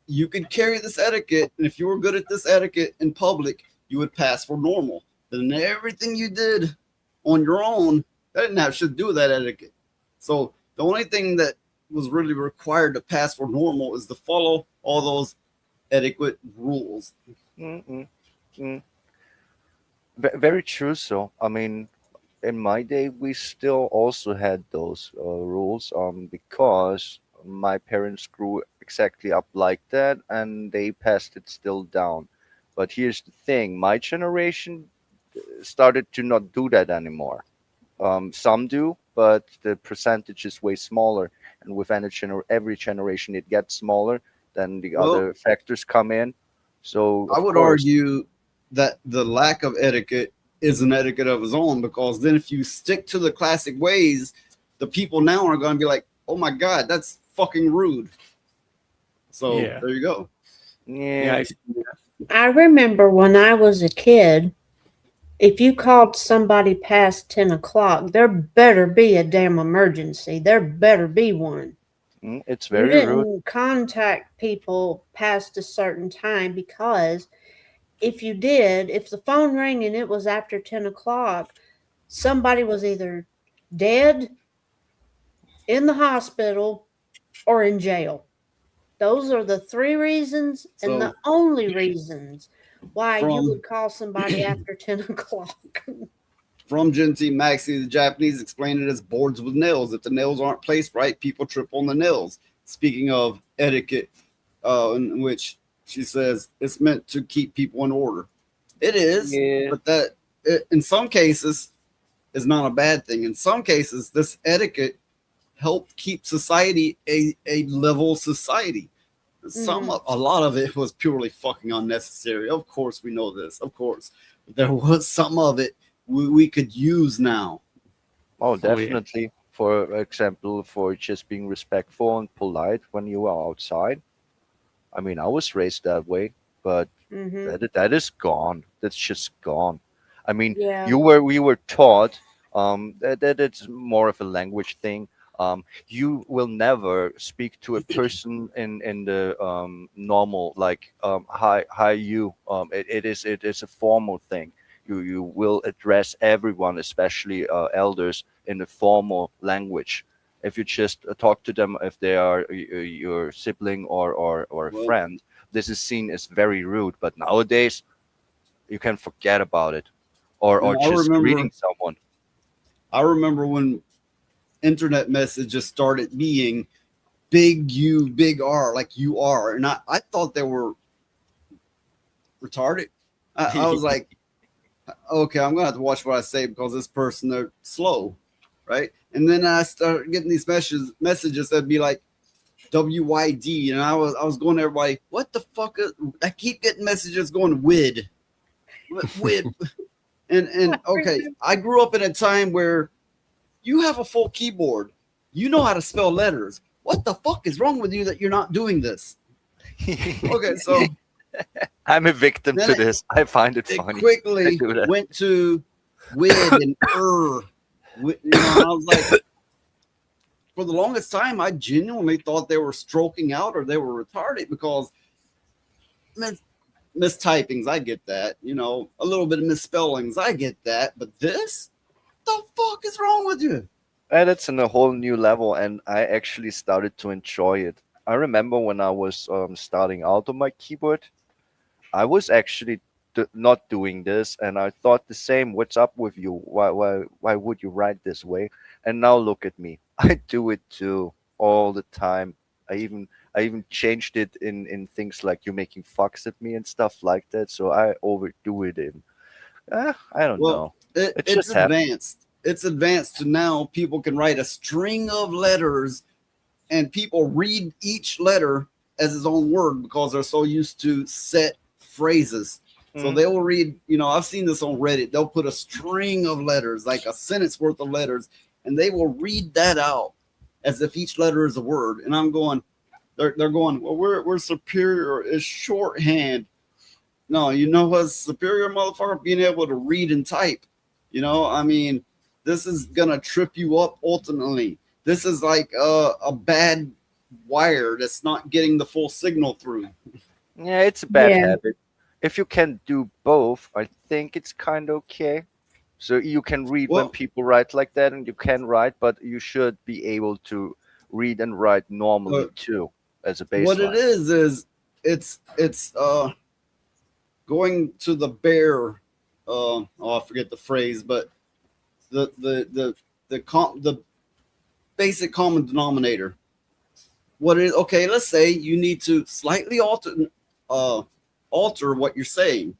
S12: You could carry this etiquette, and if you were good at this etiquette in public, you would pass for normal. Then everything you did on your own, that didn't have shit to do with that etiquette. So the only thing that was really required to pass for normal is to follow all those etiquette rules.
S10: Very true. So, I mean, in my day, we still also had those rules because my parents grew exactly up like that and they passed it still down. But here's the thing, my generation started to not do that anymore. Some do, but the percentage is way smaller. And with every generation, it gets smaller. Then the other factors come in. So
S12: I would argue that the lack of etiquette is an etiquette of its own, because then if you stick to the classic ways, the people now are going to be like, oh my God, that's fucking rude. So there you go.
S10: Yeah.
S4: I remember when I was a kid, if you called somebody past 10 o'clock, there better be a damn emergency. There better be one.
S10: It's very
S4: you didn't
S10: rude.
S4: contact people past a certain time, because if you did, if the phone rang and it was after 10 o'clock, somebody was either dead, in the hospital, or in jail. Those are the three reasons and the only reasons why you would call somebody after 10 o'clock.
S12: From Genty Maxi, the Japanese explain it as boards with nails. If the nails aren't placed right, people trip on the nails. Speaking of etiquette, in which She says it's meant to keep people in order. It is,
S10: Yeah.
S12: but in some cases is not a bad thing. In some cases, this etiquette helped keep society a level society. A lot of it was purely fucking unnecessary. Of course, we know this. Of course, but there was some of it we could use now.
S10: Oh, definitely. For example, for just being respectful and polite when you are outside. I mean, I was raised that way, but that is gone. That's just gone. I mean,
S4: Yeah.
S10: we were taught that it's more of a language thing. You will never speak to a person in the normal like hi you. It is a formal thing. You will address everyone, especially elders, in a formal language. If you just talk to them, if they are your sibling or a
S12: Well,
S10: friend, this is seen as very rude. But nowadays, you can forget about it, or
S12: and
S10: just greeting someone.
S12: I remember when internet messages started being big U, big R, like you are, and I thought they were retarded. I was like, okay, I'm gonna have to watch what I say because this person they're slow, right? And then I started getting these messages that'd be like WYD, and I was going to everybody, what the fuck? I keep getting messages going WID, and okay, I grew up in a time where you have a full keyboard, you know how to spell letters. What the fuck is wrong with you that you're not doing this? Okay, so
S10: I'm a victim to this. I find it funny.
S12: Quickly
S10: I do that.
S12: went to WID and you know, and I was like, for the longest time, I genuinely thought they were stroking out or they were retarded because mistypings, I get that. You know, a little bit of misspellings, I get that. But this, the fuck is wrong with you?
S10: And it's in a whole new level, and I actually started to enjoy it. I remember when I was starting out on my keyboard, I was actually not doing this, and I thought the same. What's up with you? Why would you write this way? And now look at me. I do it too all the time. I even changed it in things like you making fucks at me and stuff like that. So I overdo it in. I don't know. It
S12: It's
S10: just happens.
S12: advanced. It's advanced to now people can write a string of letters and people read each letter as its own word because they're so used to set phrases. So they will read, you know, I've seen this on Reddit. They'll put a string of letters, like a sentence worth of letters, and they will read that out as if each letter is a word. And I'm going, they're going, well, we're superior. It's shorthand. No, you know what's superior, motherfucker? Being able to read and type. You know, I mean, this is gonna trip you up ultimately. This is like a bad wire that's not getting the full signal through.
S10: Yeah, it's a bad habit. If you can do both, I think it's kind of okay. So you can read when people write like that, and you can write, but you should be able to read and write normally too, as a baseline.
S12: What it is it's going to the bare. I forget the phrase, but the basic common denominator. What is okay? Let's say you need to slightly alter what you're saying.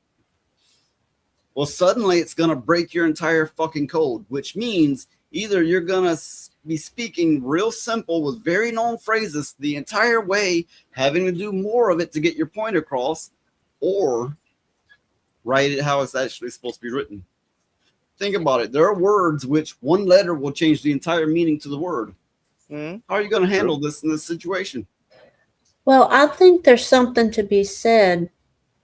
S12: Well, suddenly it's going to break your entire fucking code, which means either you're going to be speaking real simple with very known phrases the entire way, having to do more of it to get your point across, or write it how it's actually supposed to be written. Think about it. There are words which one letter will change the entire meaning to the word. How are you going to handle this in this situation?
S4: Well, I think there's something to be said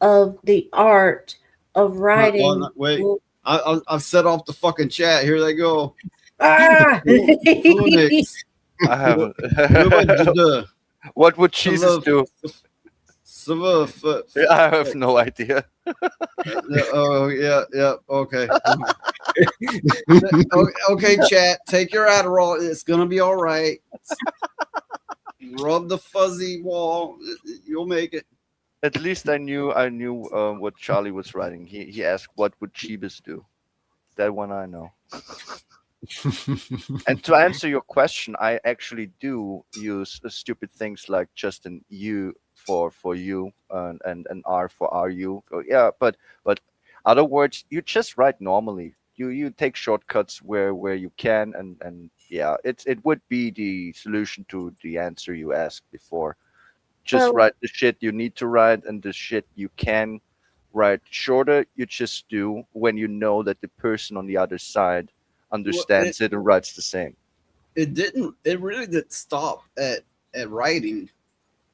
S4: of the art of writing.
S12: Wait, I've set off the fucking chat. Here they go.
S4: Ah!
S12: Phoenix.
S10: I haven't. What would Jesus do? I have no idea.
S12: Oh yeah, okay. Okay, chat. Take your Adderall. It's gonna be all right. Rub the fuzzy wall. You'll make it.
S10: At least I knew what Charlie was writing. He asked, "What would Jeebus do?" That one I know. And to answer your question, I actually do use stupid things like just an U for you and an R for RU. Oh, yeah, but other words you just write normally. You take shortcuts where you can, and yeah, it would be the solution to the answer you asked before. Just
S4: Well,
S10: write the shit you need to write, and the shit you can write shorter, you just do when you know that the person on the other side
S12: Well,
S10: understands it and writes the same.
S12: it really didn't stop at writing.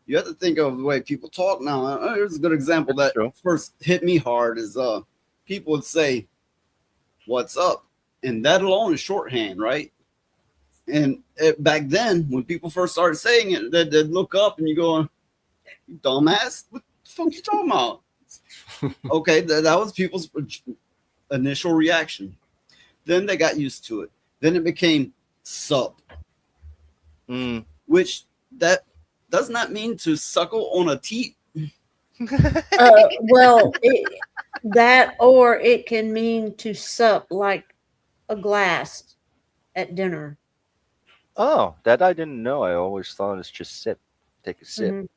S12: You have to think of the way people talk now. Here's a good example
S10: That's
S12: that
S10: true.
S12: first hit me hard is people would say, "What's up?" And that alone is shorthand, right? And back then, when people first started saying it, they'd look up and you go, "You dumbass, what the fuck you talking about?" Okay, that was people's initial reaction. Then they got used to it. Then it became sup,
S10: Mm.
S12: which that does not mean to suckle on a teat.
S4: well, that or it can mean to sup like a glass at dinner.
S10: Oh, that I didn't know. I always thought it's just sip. Take a sip.
S4: Mhm.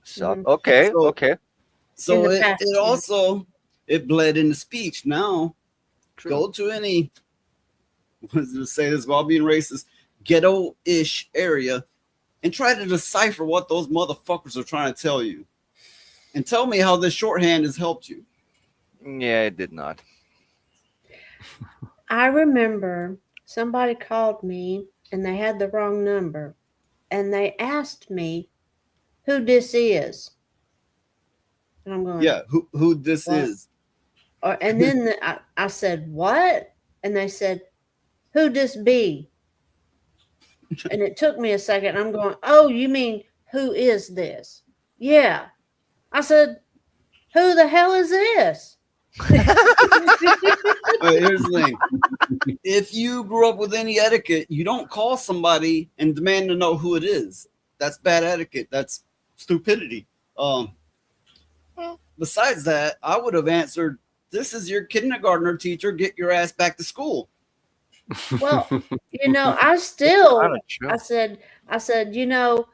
S10: Sup.
S4: Mhm.
S10: Okay,
S12: So,
S10: okay.
S12: so
S4: In the
S12: it,
S4: past
S12: it
S4: tense.
S12: also it bled into speech. Now
S10: True.
S12: go to any let's say this while being racist, ghetto-ish area and try to decipher what those motherfuckers are trying to tell you. And tell me how this shorthand has helped you.
S10: Yeah, it did not.
S4: I remember somebody called me and they had the wrong number and they asked me who this is. And I'm going,
S12: Yeah, who this
S4: what?
S12: is.
S4: And then I said, what? And they said, who this be? And it took me a second. I'm going, oh, you mean who is this? Yeah. I said, who the hell is this?
S12: Here's the thing. If you grew up with any etiquette, you don't call somebody and demand to know who it is. That's bad etiquette. That's stupidity. Besides that, I would have answered, "This is your kindergartner teacher. Get your ass back to school."
S4: Well, you know, I said, you know,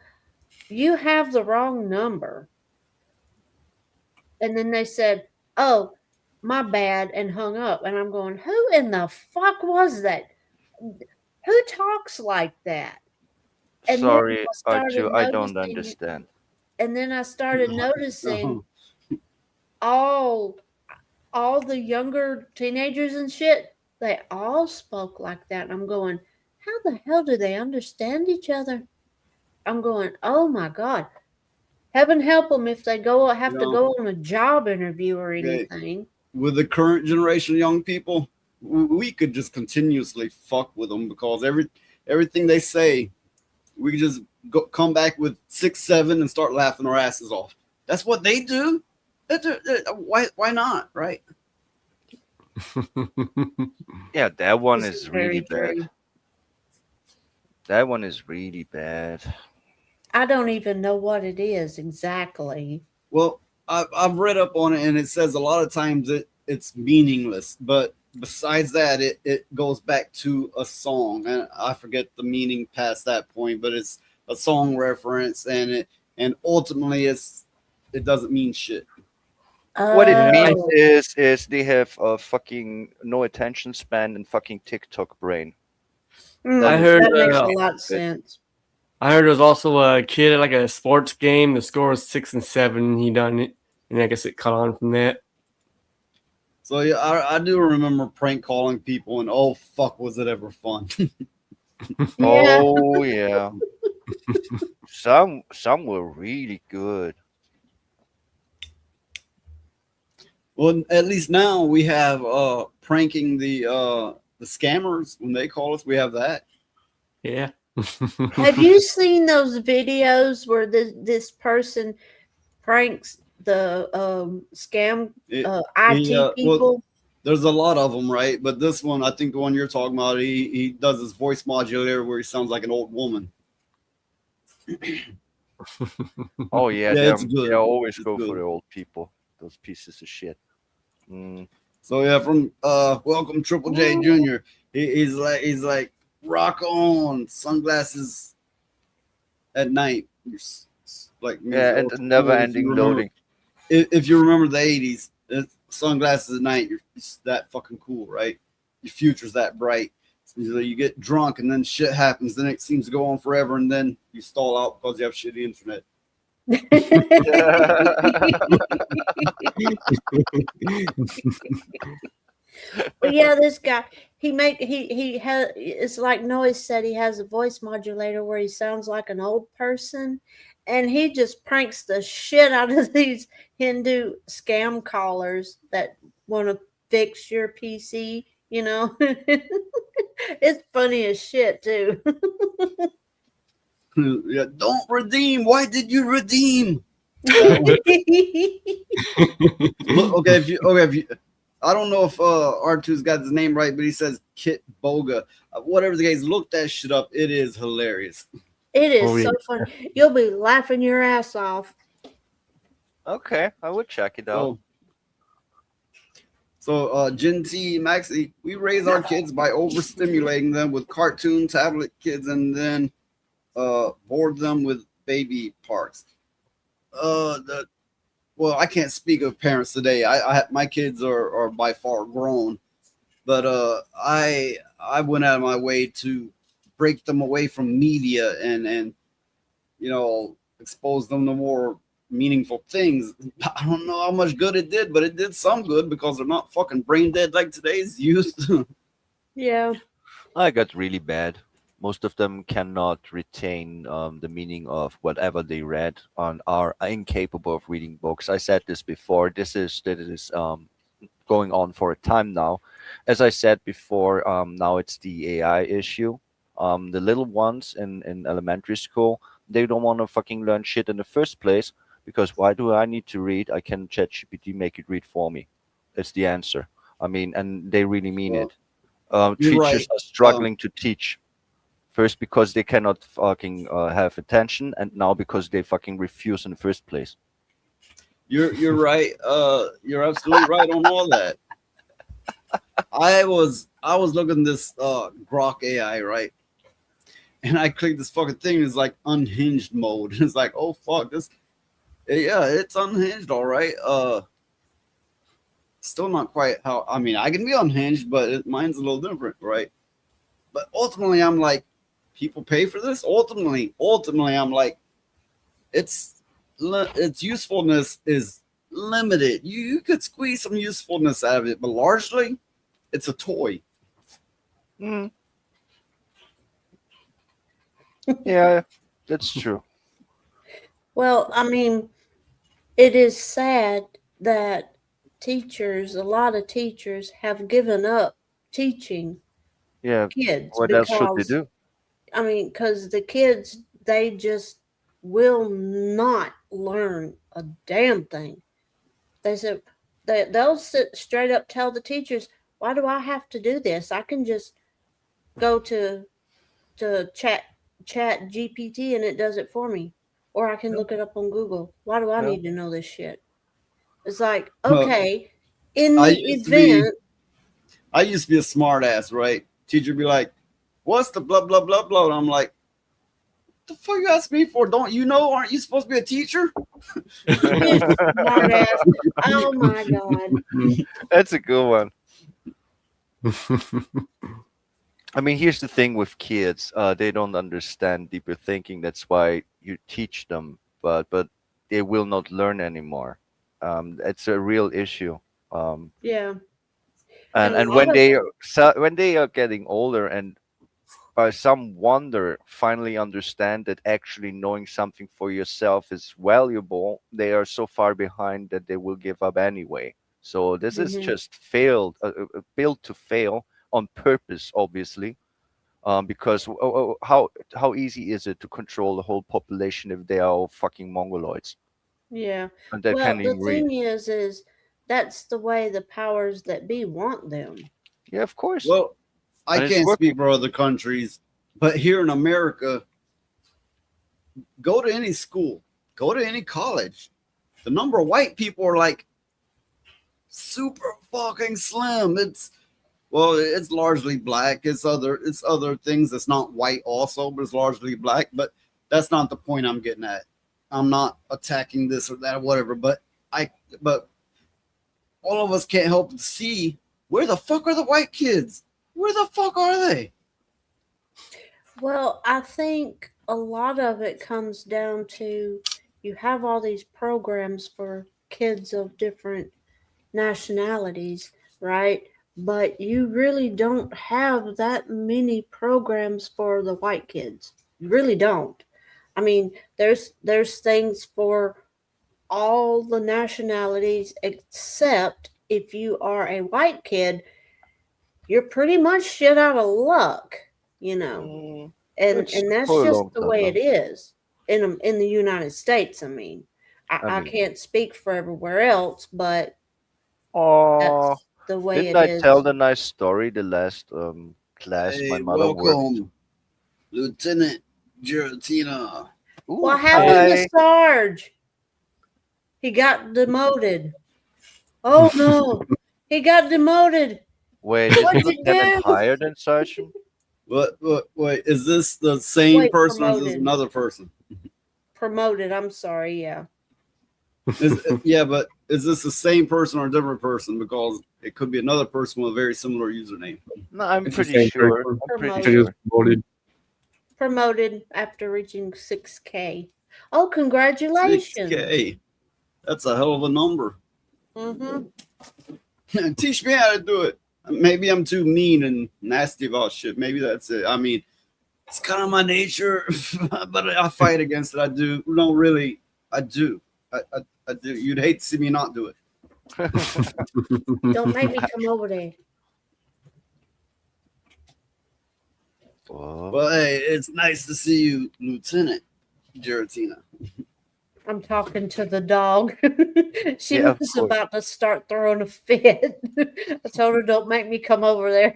S4: you have the wrong number. And then they said, oh, my bad, and hung up. And I'm going, who in the fuck was that? Who talks like that? And then
S10: Sorry,
S4: I started
S10: Arju, I don't
S4: noticing,
S10: understand.
S4: and then I started noticing all the younger teenagers and shit, they all spoke like that. And I'm going, how the hell do they understand each other? I'm going, oh my God. Heaven help them if they have to go on a job interview or anything.
S12: With the current generation of young people, we could just continuously fuck with them because everything they say, we could just come back with 6, 7 and start laughing our asses off. That's what they do. Why not, right?
S10: Yeah, that one
S4: This
S10: is really
S4: very
S10: bad.
S4: true.
S10: That one is really bad.
S4: I don't even know what it is exactly.
S12: Well, I've read up on it, and it says a lot of times it's meaningless. But besides that, it goes back to a song, and I forget the meaning past that point. But it's a song reference, and ultimately it doesn't mean shit.
S10: What it means
S4: Oh,
S10: is they have a fucking no attention span and fucking TikTok brain.
S11: I
S10: That is
S11: heard
S4: that makes a
S10: it.
S4: lot of sense.
S11: I heard there was also a kid at like a sports game. The score was 6 and 7. He done it, and I guess it caught on from that.
S12: So yeah, I do remember prank calling people, and oh fuck, was it ever fun?
S4: Yeah.
S10: Oh yeah. Some were really good.
S12: Well, at least now we have pranking the scammers when they call us. We have that.
S11: Yeah.
S4: Have you seen those videos where this person pranks the scam IT people?
S12: Well, there's a lot of them, right? But this one, I think the one you're talking about, he does his voice modulator where he sounds like an old woman.
S10: Oh yeah,
S12: Yeah, it's good.
S10: they always
S12: It's
S10: go
S12: good.
S10: for the old people. Those pieces of shit. Mm.
S12: So yeah, from welcome Triple J Jr. He's like rock on, sunglasses at night. Like
S10: Yeah, and never-ending loading.
S12: If you remember the 80s, sunglasses at night, you're that fucking cool, right? Your future's that bright. So you get drunk and then shit happens. Then it seems to go on forever, and then you stall out because you have shitty internet.
S4: But yeah, this guy, he has, it's like Noise said, he has a voice modulator where he sounds like an old person, and he just pranks the shit out of these Hindu scam callers that want to fix your PC, you know. It's funny as shit too.
S12: Yeah, don't redeem. Why did you redeem?
S4: Yeah.
S12: Look, if you, I don't know if R2's got his name right, but he says Kit Boga. Whatever the case, look that shit up. It is hilarious.
S4: It is so funny. You'll be laughing your ass off.
S10: Okay, I would check it out.
S12: So Gen T, Maxie, we raise our kids by overstimulating them with cartoon tablet kids and then board them with baby parks. Well, I can't speak of parents today. My kids are by far grown, but I went out of my way to break them away from media and you know, expose them to more meaningful things. I don't know how much good it did, but it did some good because they're not fucking brain dead like today's youth.
S4: Yeah.
S10: I got really bad. Most of them cannot retain the meaning of whatever they read and are incapable of reading books. I said this before. This is going on for a time now. As I said before, now it's the AI issue. The little ones in elementary school, they don't want to fucking learn shit in the first place because why do I need to read? I can ChatGPT make it read for me. It's the answer. I mean, and they really mean it. Teachers
S12: right.
S10: are struggling to teach. First because they cannot fucking have attention, and now because they fucking refuse in the first place.
S12: You're right. You're absolutely right on all that. I was looking at this Grok AI, right? And I clicked this fucking thing. It's like unhinged mode. It's like, oh fuck, this. Yeah, it's unhinged, all right. Still not quite how. I mean, I can be unhinged, but mine's a little different, right? But ultimately, I'm like, people pay for this. Ultimately, I'm like, its usefulness is limited. You could squeeze some usefulness out of it, but largely, it's a toy.
S10: Yeah, that's true.
S4: Well, I mean, it is sad that a lot of teachers have given up teaching kids.
S10: What else should they do?
S4: I mean, because the kids, they just will not learn a damn thing. They said they'll sit straight up tell the teachers, why do I have to do this? I can just go to chat GPT and it does it for me. Or I can look it up on Google. Why do I need to know this shit? It's like, okay, in the event.
S12: I used to be a smart ass, right? Teacher be like, what's the blah, blah, blah, blah? And I'm like, what the fuck you ask me for? Don't you know? Aren't you supposed to be a teacher?
S4: Smart ass. Oh my God.
S10: That's a good one. I mean, here's the thing with kids. They don't understand deeper thinking. That's why you teach them, but they will not learn anymore. It's a real issue.
S4: Yeah.
S10: And when they are getting older and by some wonder finally understand that actually knowing something for yourself is valuable, they are so far behind that they will give up anyway. So this is just built to fail on purpose, obviously, because how easy is it to control the whole population if they are all fucking mongoloids?
S4: Yeah.
S10: And they
S4: Well,
S10: can't
S4: the
S10: even read.
S4: thing is that's the way the powers that be want them.
S10: Yeah, of course.
S12: Well, I can't speak for other countries, but here in America, go to any school, go to any college. The number of white people are like super fucking slim. Well, it's largely black. It's other things that's not white also, but it's largely black. But that's not the point I'm getting at. I'm not attacking this or that or whatever. But all of us can't help but see, where the fuck are the white kids? Where the fuck are they?
S4: Well, I think a lot of it comes down to you have all these programs for kids of different nationalities, right? But you really don't have that many programs for the white kids. You really don't. I mean, there's things for all the nationalities except if you are a white kid, you're pretty much shit out of luck, you know. And that's
S10: for a
S4: just
S10: long
S4: the
S10: time
S4: way
S10: now.
S4: it is in the United States. I mean, I
S10: mean,
S4: can't speak for everywhere else, but
S10: oh,
S4: that's the way
S10: didn't
S4: it
S10: I tell
S4: is.
S10: the nice story the last class my
S12: Hey,
S10: mother worked?
S12: welcome, Lieutenant Giratina.
S4: What happened to Sarge? He got demoted. Oh no, he got demoted.
S10: Wait, is
S4: What'd you
S10: lieutenant
S4: do?
S10: higher than sergeant?
S12: Wait, is this the same
S4: Wait,
S12: person or is this
S4: promoted.
S12: another person?
S4: Promoted. I'm sorry. Yeah.
S12: Yeah, but is this the same person or a different person? Because it could be another person with a very similar username.
S10: No, I'm
S17: It's the
S10: pretty
S17: same
S10: sure.
S17: person.
S10: I'm pretty
S4: Promoted.
S10: sure.
S17: Promoted.
S4: Promoted after reaching 6K. Oh, congratulations.
S12: 6K. That's a hell of a number.
S4: Mm-hmm.
S12: Teach me how to do it. Maybe I'm too mean and nasty about shit. Maybe that's it. I mean, it's kind of my nature, but I fight against it. I do. No, really, I do. I do. You'd hate to see me not do it.
S4: Don't make me come over there.
S12: Well, hey, it's nice to see you, Lieutenant Giratina.
S4: I'm talking to the dog. She
S12: Yeah, of
S4: was
S12: course.
S4: about to start throwing a fit. I told her, don't make me come over there.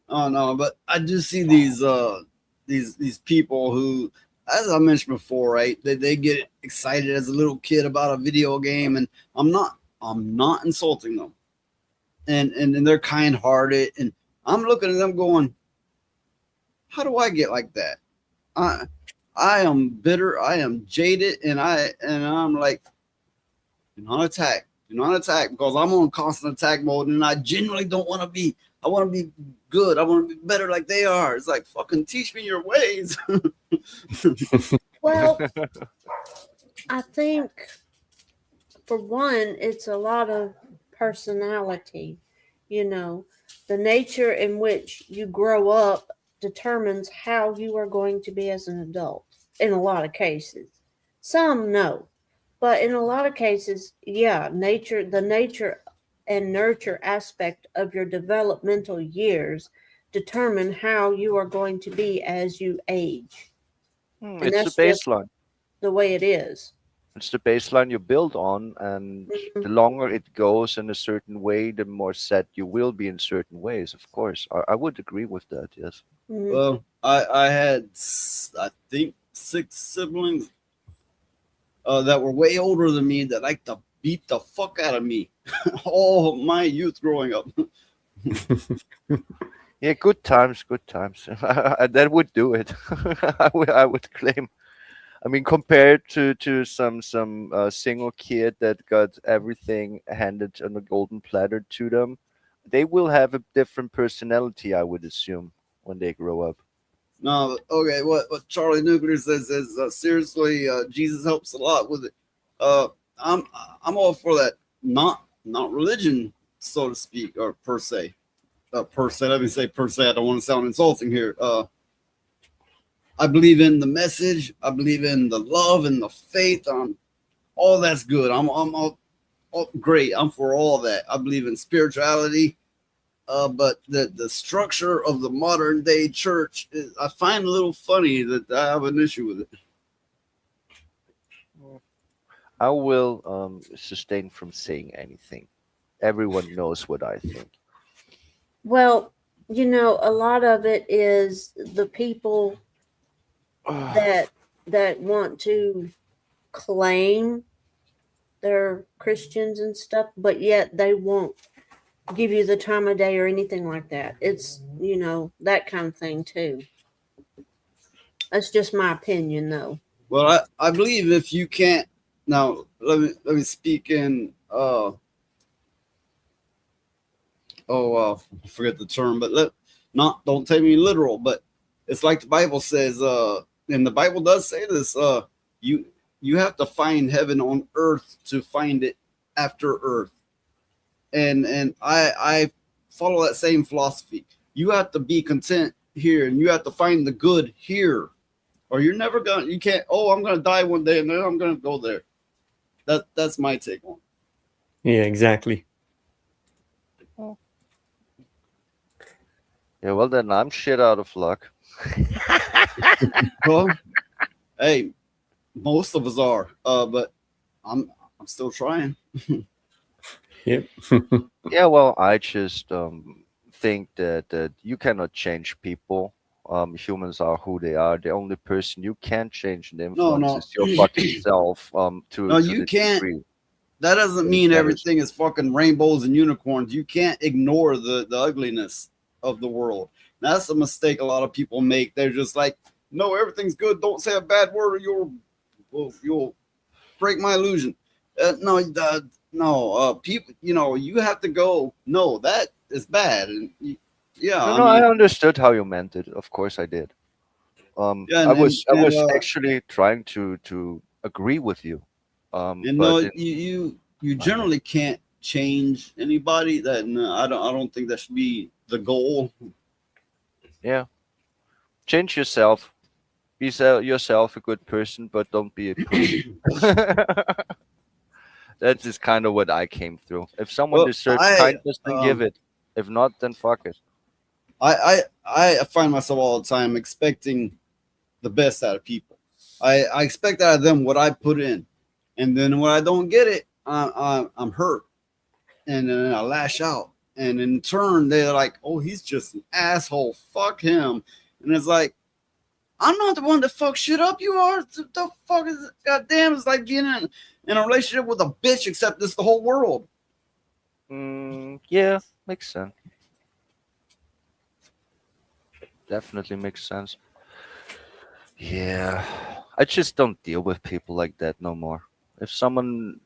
S12: Oh no, but I do see these people who, as I mentioned before, right? They get excited as a little kid about a video game, and I'm not insulting them. And they're kind hearted, and I'm looking at them going, how do I get like that? I am bitter, I am jaded, and I'm like, do not attack. Do not attack, because I'm on constant attack mode, and I genuinely don't want to be. I want to be good. I want to be better like they are. It's like, fucking teach me your ways.
S4: Well, I think for one, it's a lot of personality. You know, the nature in which you grow up determines how you are going to be as an adult in a lot of cases. Some no, but in a lot of cases, yeah, the nature and nurture aspect of your developmental years determine how you are going to be as you age. And
S10: It's the
S4: that's just
S10: baseline.
S4: the way it is.
S10: It's the baseline you build on, and the longer it goes in a certain way, the more set you will be in certain ways. Of course, I would agree with that. Yes.
S12: Well, I had, I think, 6 siblings that were way older than me that liked to beat the fuck out of me all my youth growing up.
S10: Yeah, good times, good times. That would do it. I would claim. I mean, compared to some single kid that got everything handed on a golden platter to them, they will have a different personality, I would assume, when they grow up.
S12: No, okay. What Charlie Nuclear says is seriously, Jesus helps a lot with it. I'm all for that. Not religion, so to speak, or per se. Per se. Let me say per se. I don't want to sound insulting here. I believe in the message. I believe in the love and the faith. All that's good. I'm all great. I'm for all that. I believe in spirituality. But the structure of the modern day church is, I find a little funny that I have an issue with it.
S10: I will sustain from saying anything. Everyone knows what I think.
S4: Well, you know, a lot of it is the people that want to claim they're Christians and stuff, but yet they won't give you the time of day or anything like that. It's, you know, that kind of thing too. That's just my opinion, though.
S12: Well, I believe if you can't now, let me speak in I forget the term, but don't take me literal, but it's like the Bible says, and the Bible does say this, you you have to find heaven on earth to find it after earth. And I follow that same philosophy. You have to be content here and you have to find the good here. Or you're never gonna you can't, oh, I'm gonna die one day and then I'm gonna go there. That's my take on it.
S11: Yeah, exactly.
S10: Yeah, well then I'm shit out of luck.
S12: Well, hey, most of us are, but I'm still trying.
S11: Yep.
S10: Yeah, well, I just think that you cannot change people. Humans are who they are. The only person you can change and influence
S12: No.
S10: is your fucking self. To
S12: You
S10: the
S12: can't.
S10: degree
S12: That doesn't mean
S10: that is.
S12: everything is fucking rainbows and unicorns. You can't ignore the ugliness of the world. That's a mistake a lot of people make. They're just like, no, everything's good. Don't say a bad word or you'll break my illusion. No, people, you have to go. No, that is bad. And yeah,
S10: No,
S12: I
S10: no, I
S12: mean,
S10: understood how you meant it. Of course, I did.
S12: yeah,
S10: I was actually trying to agree with you.
S12: and
S10: But
S12: no, you generally can't change anybody. That no, I don't think that should be the goal.
S10: yeah, change yourself. Be yourself a good person, but don't be a pussy. That is kind of what I came through. If someone
S12: Well,
S10: deserves kindness, then give it. If not, then fuck it.
S12: I find myself all the time expecting the best out of people. I expect out of them what I put in, and then when I don't get it, I'm hurt, and then I lash out, and in turn they're like, "Oh, he's just an asshole. Fuck him," and it's like, I'm not the one that fucks shit up. You are. The fuck is it? Goddamn, it's like being in a relationship with a bitch, except it's the whole world.
S10: Yeah, makes sense. Definitely makes sense. Yeah, I just don't deal with people like that no more. If someone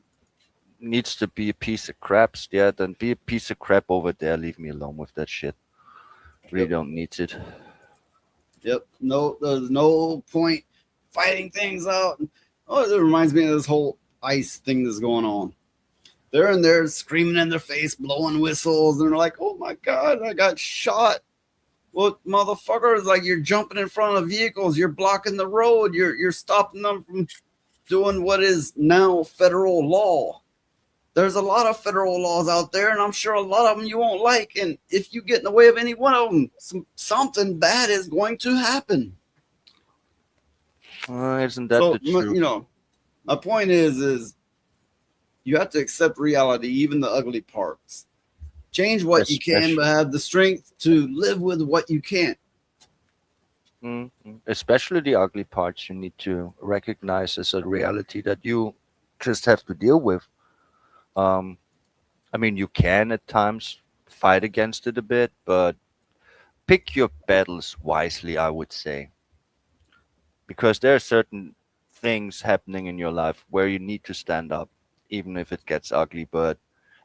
S10: needs to be a piece of crap, yeah, then be a piece of crap over there. Leave me alone with that shit. Really don't need it.
S12: Yep. No, there's no point fighting things out. Oh, it reminds me of this whole ICE thing that's going on. They're in there screaming in their face, blowing whistles, and they're like, "Oh my god, I got shot." Well, motherfuckers, like you're jumping in front of vehicles, you're blocking the road, you're stopping them from doing what is now federal law. There's a lot of federal laws out there, and I'm sure a lot of them you won't like. And if you get in the way of any one of them, something bad is going to happen.
S10: Isn't that the truth?
S12: My point is you have to accept reality, even the ugly parts. Change what you can, but have the strength to live with what you can't.
S10: Especially the ugly parts, you need to recognize as a reality that you just have to deal with. I mean, you can at times fight against it a bit, but pick your battles wisely, I would say. Because there are certain things happening in your life where you need to stand up, even if it gets ugly. But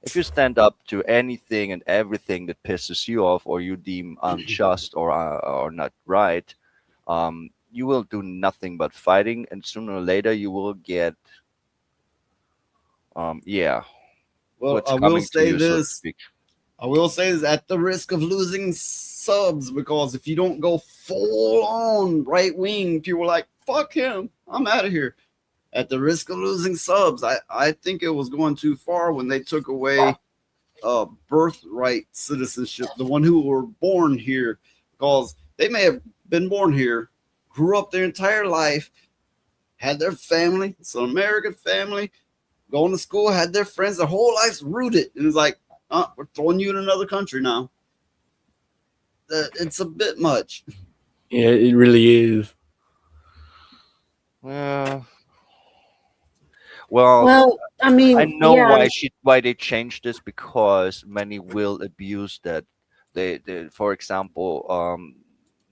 S10: if you stand up to anything and everything that pisses you off or you deem unjust or not right, you will do nothing but fighting, and sooner or later you will get, yeah,
S12: Well,
S10: what's
S12: I will
S10: coming to
S12: say
S10: you, so to
S12: this.
S10: speak.
S12: I will say this at the risk of losing subs, because if you don't go full on right wing, people are like, fuck him, I'm out of here. At the risk of losing subs, I think it was going too far when they took away birthright citizenship, the one who were born here, because they may have been born here, grew up their entire life, had their family, it's an American family, going to school, had their friends, their whole life's rooted. And it's like, we're throwing you in another country now. It's a bit much.
S11: Yeah, it really is.
S10: Yeah. Well,
S4: I mean,
S10: I know
S4: yeah,
S10: why they changed this, because many will abuse that. They for example,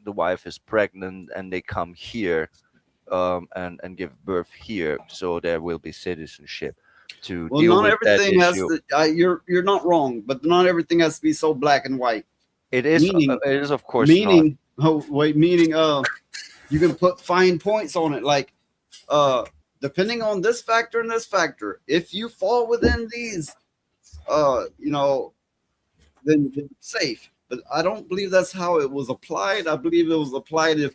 S10: the wife is pregnant and they come here, and give birth here, so there will be citizenship to
S12: Well,
S10: deal
S12: not
S10: with that
S12: everything has
S10: issue.
S12: to. You're not wrong, but not everything has to be so black and white. Meaning,
S10: It is of course not.
S12: meaning. Oh wait, meaning. You can put fine points on it, like uh, depending on this factor and this factor. If you fall within these, you know, then it's safe. But I don't believe that's how it was applied. I believe it was applied if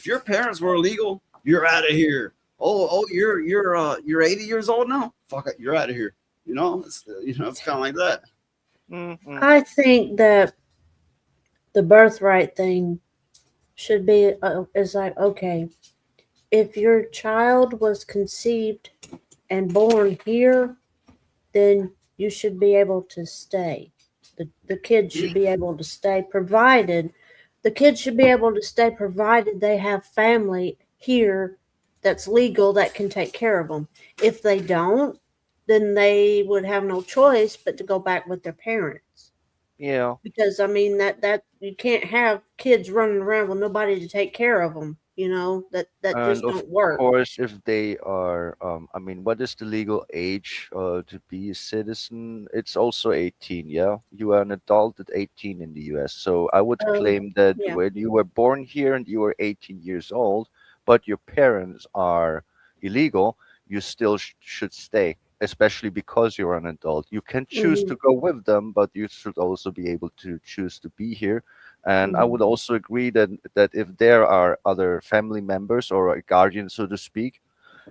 S12: your parents were illegal, you're out of here. Oh, you're 80 years old now. Fuck it, you're out of here. It's kind of like that.
S4: I think that the birthright thing should be is like, okay, if your child was conceived and born here, then you should be able to stay. The kids should be able to stay, provided the kids should be able to stay provided they have family here that's legal that can take care of them. If they don't, then they would have no choice but to go back with their parents.
S10: Yeah.
S4: Because I mean that you can't have kids running around with nobody to take care of them. That
S10: And
S4: just
S10: of
S4: don't work.
S10: course, if they are, I mean, what is the legal age to be a citizen? It's also 18, yeah? You are an adult at 18 in the US. So I would claim that
S4: Yeah.
S10: when you were born here and you were 18 years old, but your parents are illegal, you still should stay, especially because you're an adult. You can choose to
S4: Mhm.
S10: go with them, but you should also be able to choose to be here. And I
S4: Mhm.
S10: would also agree that if there are other family members or a guardian, so to speak,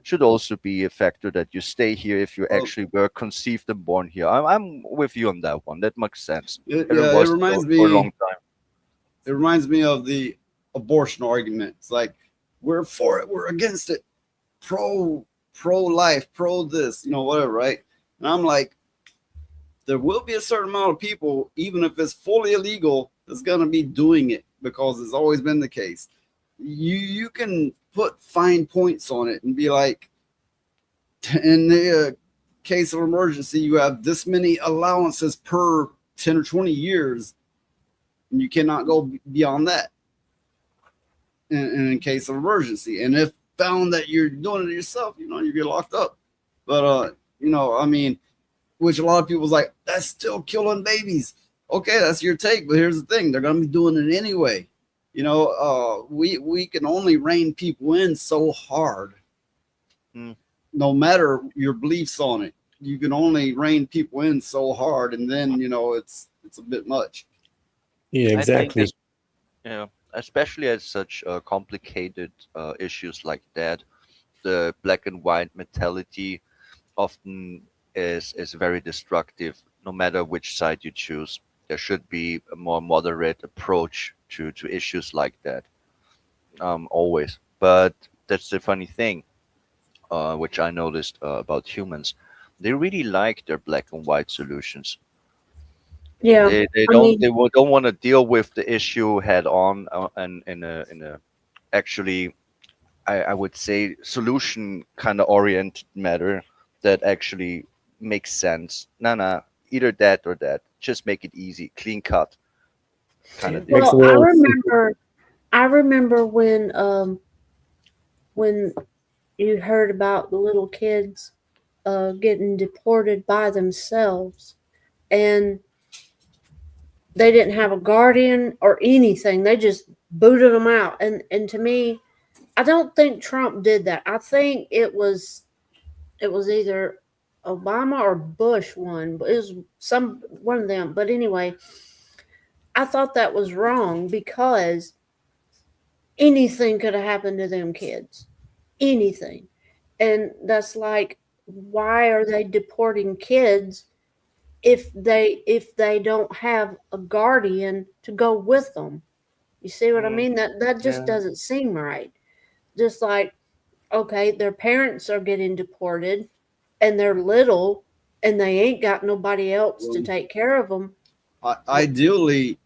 S10: should also be a factor that you stay here if you
S12: Well,
S10: actually were conceived and born here. I'm with you on that one. That makes sense. And it
S12: yeah, it
S10: was
S12: reminds
S10: for a
S12: me.
S10: long time.
S12: It reminds me of the abortion argument. It's like we're for it, we're against it, pro life, pro this, whatever, right? And I'm like, there will be a certain amount of people, even if it's fully illegal, that's gonna be doing it because it's always been the case. You can put fine points on it and be like, in the case of emergency, you have this many allowances per 10 or 20 years, and you cannot go beyond that in case of emergency. And if found that you're doing it yourself, you get locked up. But I mean, which a lot of people's like, that's still killing babies. Okay, that's your take, but here's the thing: they're gonna be doing it anyway. We can only rein people in so hard, no matter your beliefs on it. You can only rein people in so hard, and then it's a bit much.
S11: Yeah,
S10: I think
S11: exactly.
S10: this, especially as such complicated issues like that, the black and white mentality often is very destructive. No matter which side you choose, there should be a more moderate approach to issues like that. Always. But that's the funny thing, which I noticed about humans. They really like their black and white solutions.
S4: Yeah.
S10: They
S4: I
S10: don't
S4: mean,
S10: don't want to deal with the issue head on, and in a actually, I would say, solution kind of oriented matter that actually makes sense. Nah, either that or that. Just make it easy, clean cut kind of deal.
S11: Makes the
S4: well, I
S11: world simple.
S4: remember I remember when you heard about the little kids getting deported by themselves, and they didn't have a guardian or anything. They just booted them out. And to me, I don't think Trump did that. I think it was either Obama or Bush one, but it was some one of them. But anyway, I thought that was wrong because anything could have happened to them kids. Anything. And that's like, why are they deporting kids if they don't have a guardian to go with them? You see what I mean? That just
S10: Yeah.
S4: doesn't seem right. Just like, okay, their parents are getting deported and they're little and they ain't got nobody else to take care of them.
S12: Ideally,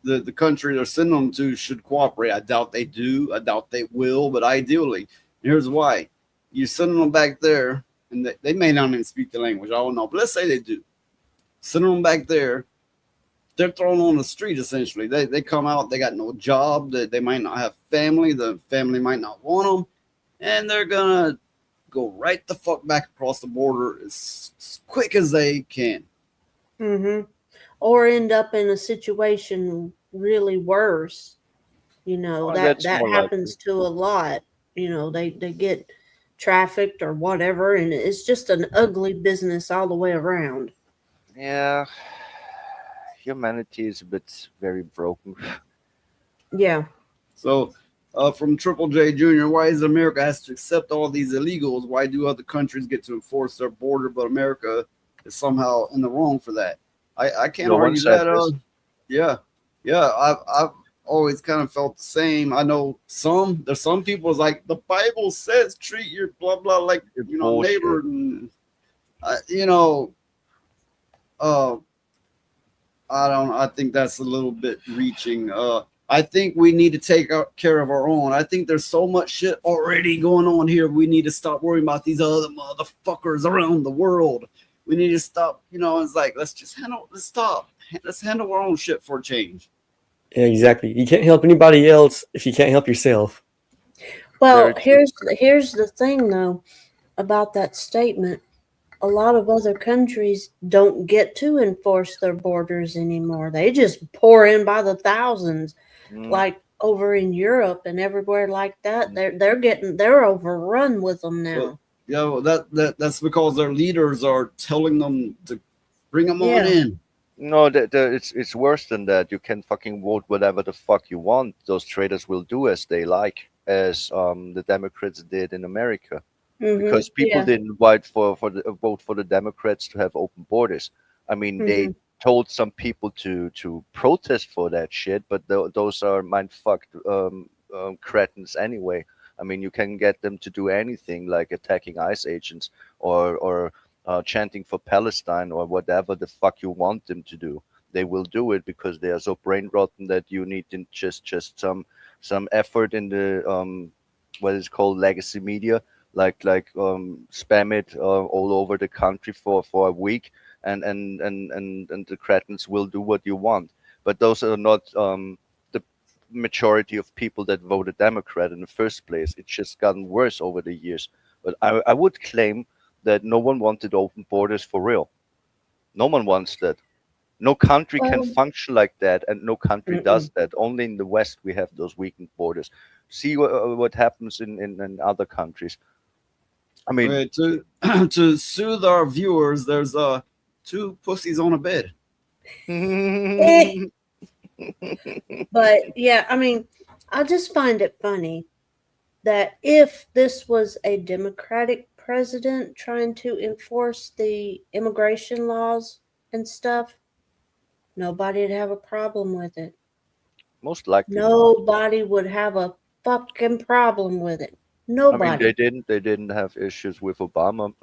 S12: the country they're sending them to should cooperate. I doubt they do. I doubt they will. But ideally, here's why: you send them back there. and they may not even speak the language. I don't know, but let's say they do. Send them back there. They're thrown on the street essentially. They come out. They got no job. They might not have family. The family might not want them, and they're gonna go right the fuck back across the border as quick as they can.
S4: Mm-hmm. Or end up in a situation really worse. You know,
S10: Oh,
S4: that
S10: that's
S4: that
S10: more likely.
S4: happens to a lot. You know, they get trafficked or whatever, and it's just an ugly business all the way around.
S10: Yeah, humanity is a bit very broken.
S4: Yeah.
S12: So, from Triple J Jr., why is America has to accept all these illegals? Why do other countries get to enforce their border, but America is somehow in the wrong for that? I can't
S10: No one
S12: argue
S10: said
S12: that.
S10: this.
S12: Yeah. I've always kind of felt the same. I know there's some people is like the Bible says treat your blah blah like
S10: Bullshit.
S12: neighbor, and you know, uh, I think that's a little bit reaching. I think we need to take care of our own. I think there's so much shit already going on here. We need to stop worrying about these other motherfuckers around the world. We need to stop. It's like let's stop. Let's handle our own shit for a change.
S11: Yeah, exactly. You can't help anybody else if you can't help yourself.
S4: Well, here's the thing though about that statement. A lot of other countries don't get to enforce their borders anymore. They just pour in by the thousands, like over in Europe and everywhere like that. They're overrun with them now.
S12: Well, that's because their leaders are telling them to bring them on
S4: Yeah.
S12: in.
S10: No, it's worse than that. You can fucking vote whatever the fuck you want. Those traitors will do as they like, as the Democrats did in America, because people
S4: Yeah.
S10: didn't vote vote for the Democrats to have open borders. I mean, they told some people to protest for that shit, but those are mind fucked cretins anyway. I mean, you can get them to do anything like attacking ICE agents or chanting for Palestine or whatever the fuck you want them to do. They will do it because they are so brain rotten that you need just some effort in the what is called legacy media, like spam it all over the country for a week, and the cretins will do what you want. But those are not the majority of people that voted Democrat in the first place. It's just gotten worse over the years. But I would claim that no one wanted open borders for real. No one wants that. No country can
S4: Well,
S10: function like that, and no country does that. Only in the West we have those weakened borders. See what happens in other countries. I mean,
S12: Okay, to soothe our viewers, there's two pussies on a bed.
S4: But yeah, I mean, I just find it funny that if this was a Democratic president trying to enforce the immigration laws and stuff, nobody'd have a problem with it.
S10: most likely not.
S4: Nobody would have a fucking problem with it.
S10: I mean,
S4: Nobody.
S10: they didn't have issues with Obama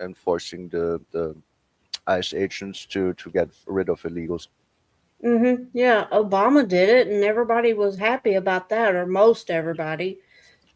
S10: enforcing the ICE agents to get rid of illegals.
S4: Yeah, Obama did it, and everybody was happy about that, or most everybody.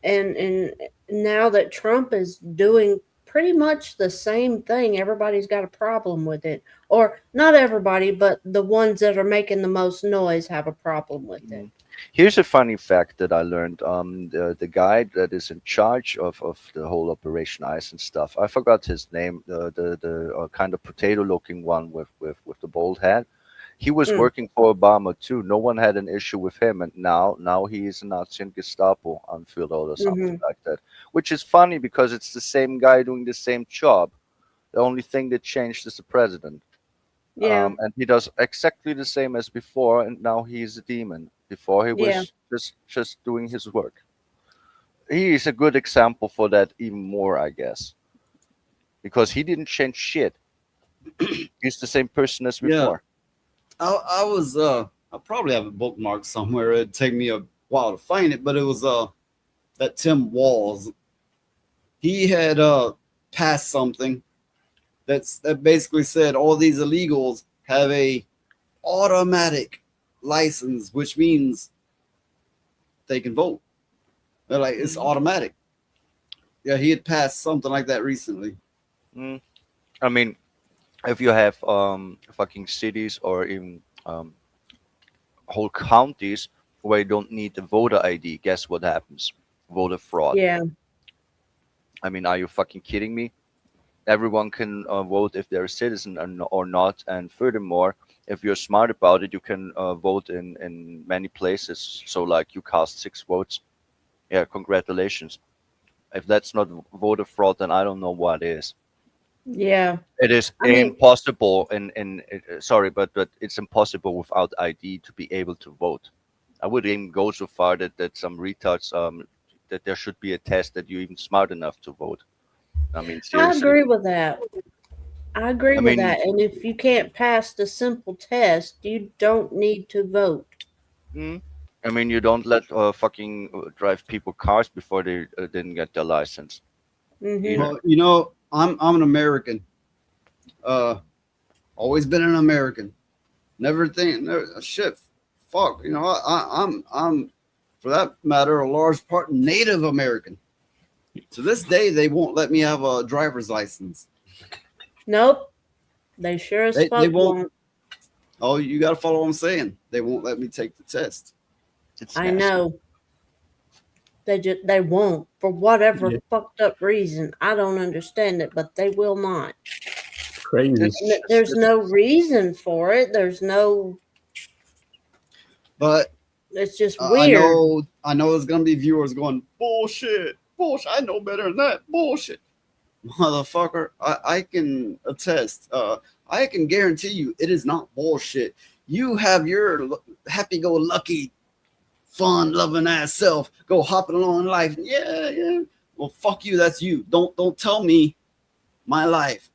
S4: And now that Trump is doing pretty much the same thing, everybody's got a problem with it. Or not everybody, but the ones that are making the most noise have a problem with it.
S10: Here's a funny fact that I learned. The guy that is in charge of the whole Operation Ice and stuff. I forgot his name. The kind of potato-looking one with the bald head. He was working for Obama too. No one had an issue with him, and now he is a Nazi and Gestapo unfilled or something like that. Which is funny because it's the same guy doing the same job. The only thing that changed is the president.
S4: Yeah.
S10: And he does exactly the same as before, and now he's a demon. Before he
S4: Yeah.
S10: was just doing his work. He is a good example for that even more, I guess, because he didn't change shit. He's the same person as before.
S12: I was I probably have it bookmarked somewhere. It'd take me a while to find it, but it was that Tim Walz. He had passed something that basically said all these illegals have a automatic license, which means they can vote. They're like it's automatic. Yeah, he had passed something like that recently.
S10: I mean, if you have fucking cities or even whole counties where you don't need the voter ID, guess what happens? Voter fraud.
S4: Yeah.
S10: I mean, are you fucking kidding me? Everyone can vote if they're a citizen or not. And furthermore, if you're smart about it, you can vote in many places. So, like, you cast 6 votes. Yeah, congratulations. If that's not voter fraud, then I don't know what is.
S4: Yeah.
S10: It is
S4: I mean,
S10: impossible, sorry, but it's impossible without ID to be able to vote. I would even go so far that some retards that there should be a test that you're even smart enough to vote. I mean,
S4: I
S10: seriously.
S4: agree with that. I agree
S10: I
S4: with
S10: mean,
S4: that. And if you can't pass the simple test, you don't need to vote.
S10: I mean, you don't let fucking drive people cars before they didn't get their license.
S4: Mm-hmm.
S12: Well, I'm an American. Always been an American. Never think, never, shit, fuck. I'm for that matter a large part Native American. To this day, they won't let me have a driver's license.
S4: Nope. They sure as
S12: They
S4: fuck
S12: won't.
S4: won't.
S12: Oh, you got to follow what I'm saying. They won't let me take the test.
S10: It's
S4: I
S10: nasty.
S4: know. They won't for whatever fucked up reason. I don't understand it, but they will not.
S11: Crazy.
S4: There's no reason for it. There's no.
S12: But
S4: it's just
S12: I
S4: weird.
S12: know there's gonna be viewers going bullshit. I know better than that. Bullshit, motherfucker. I can attest. I can guarantee you, it is not bullshit. You have your happy-go-lucky, fun-loving ass self go hopping along in life. Yeah. Well, fuck you. That's you. Don't tell me my life.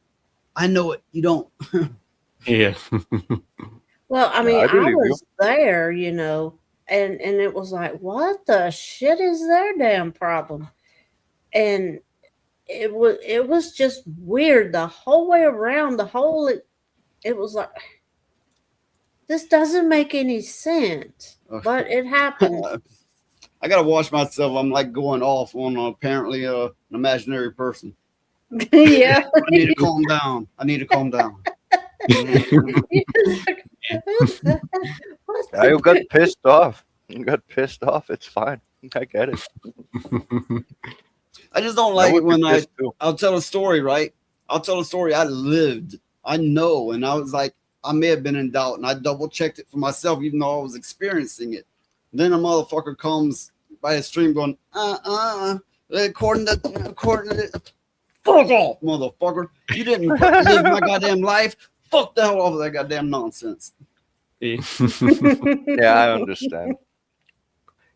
S12: I know it. You don't.
S11: Yeah.
S4: Well, I mean,
S10: I
S4: I
S10: believe you.
S4: was there, and it was like, what the shit is their damn problem? And it was just weird the whole way around. It was like, this doesn't make any sense, but it happened.
S12: I gotta watch myself. I'm like going off on apparently an imaginary person.
S4: Yeah.
S12: I need to calm down.
S10: You got pissed off. It's fine. I get it.
S12: I just don't like it when I'll tell a story, right? I'll tell a story I lived. I know. And I was like, I may have been in doubt and I double checked it for myself, even though I was experiencing it. Then a motherfucker comes by a stream going, according to fuck off, motherfucker. You didn't live my goddamn life. Fuck the hell off of that goddamn nonsense.
S10: Yeah, I understand.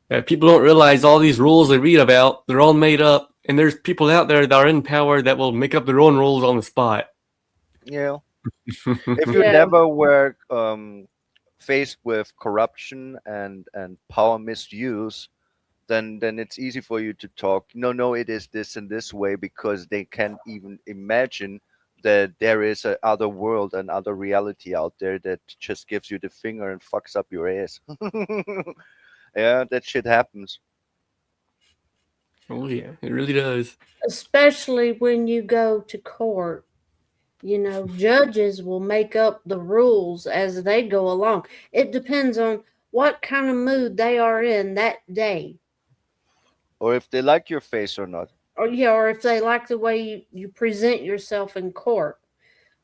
S11: Yeah, people don't realize all these rules they read about, they're all made up. And there's people out there that are in power that will make up their own rules on the spot.
S10: Yeah. If you never were faced with corruption and power misuse, then it's easy for you to talk. No, it is this and this way, because they can't even imagine that there is a other world and other reality out there that just gives you the finger and fucks up your ass. Yeah, that shit happens.
S11: Oh yeah, it really does.
S4: Especially when you go to court. Judges will make up the rules as they go along. It depends on what kind of mood they are in that day.
S10: Or if they like your face or not.
S4: Or if they like the way you present yourself in court.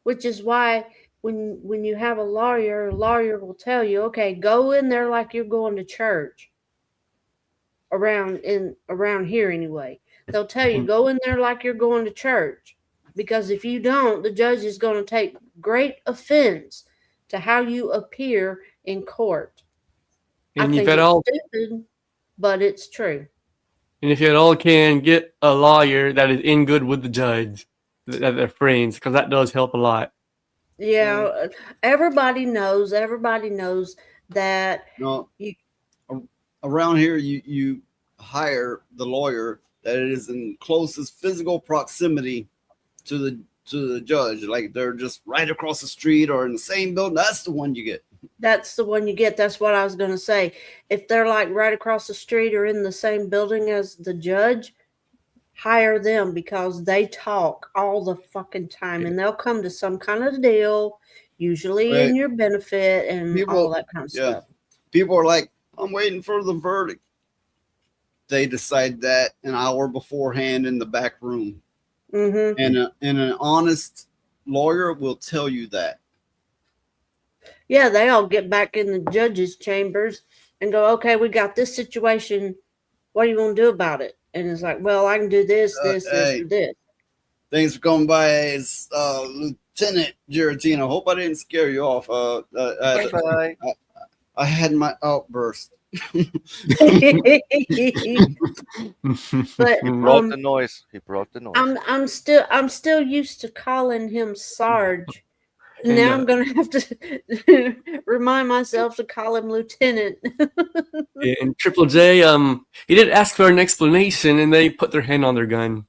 S4: Which is why when you have a lawyer will tell you, okay, go in there like you're going to church. Around here anyway. They'll tell you, go in there like you're going to church. Because if you don't, the judge is going to take great offense to how you appear in court.
S11: And
S4: I think it's stupid, but it's true.
S11: And if you at all can, get a lawyer that is in good with the judge, that they're friends, because that does help a lot.
S4: Yeah, everybody knows that.
S12: No, around here, you hire the lawyer that is in closest physical proximity to the judge. Like they're just right across the street or in the same building. That's the one you get.
S4: That's the one you get. That's what I was going to say. If they're like right across the street or in the same building as the judge, hire them because they talk all the fucking time and they'll come to some kind of deal, usually in
S12: Right.
S4: your benefit and all that kind of stuff.
S12: People are like, I'm waiting for the verdict. They decide that an hour beforehand in the back room.
S4: Mm-hmm.
S12: And an honest lawyer will tell you that.
S4: Yeah, they all get back in the judge's chambers and go, okay, we got this situation. What do you want to do about it? And it's like, well, I can do this, this,
S12: Hey,
S4: and this.
S12: Thanks for coming by, Lieutenant Giratino. Hope I didn't scare you off.
S10: Bye-bye.
S12: I had my outburst.
S4: But
S10: He brought the noise. He brought the noise.
S4: I'm still used to calling him Sarge.
S11: And,
S4: Now I'm gonna have to remind myself to call him Lieutenant.
S11: And Triple J, he did ask for an explanation, and they put their hand on their gun.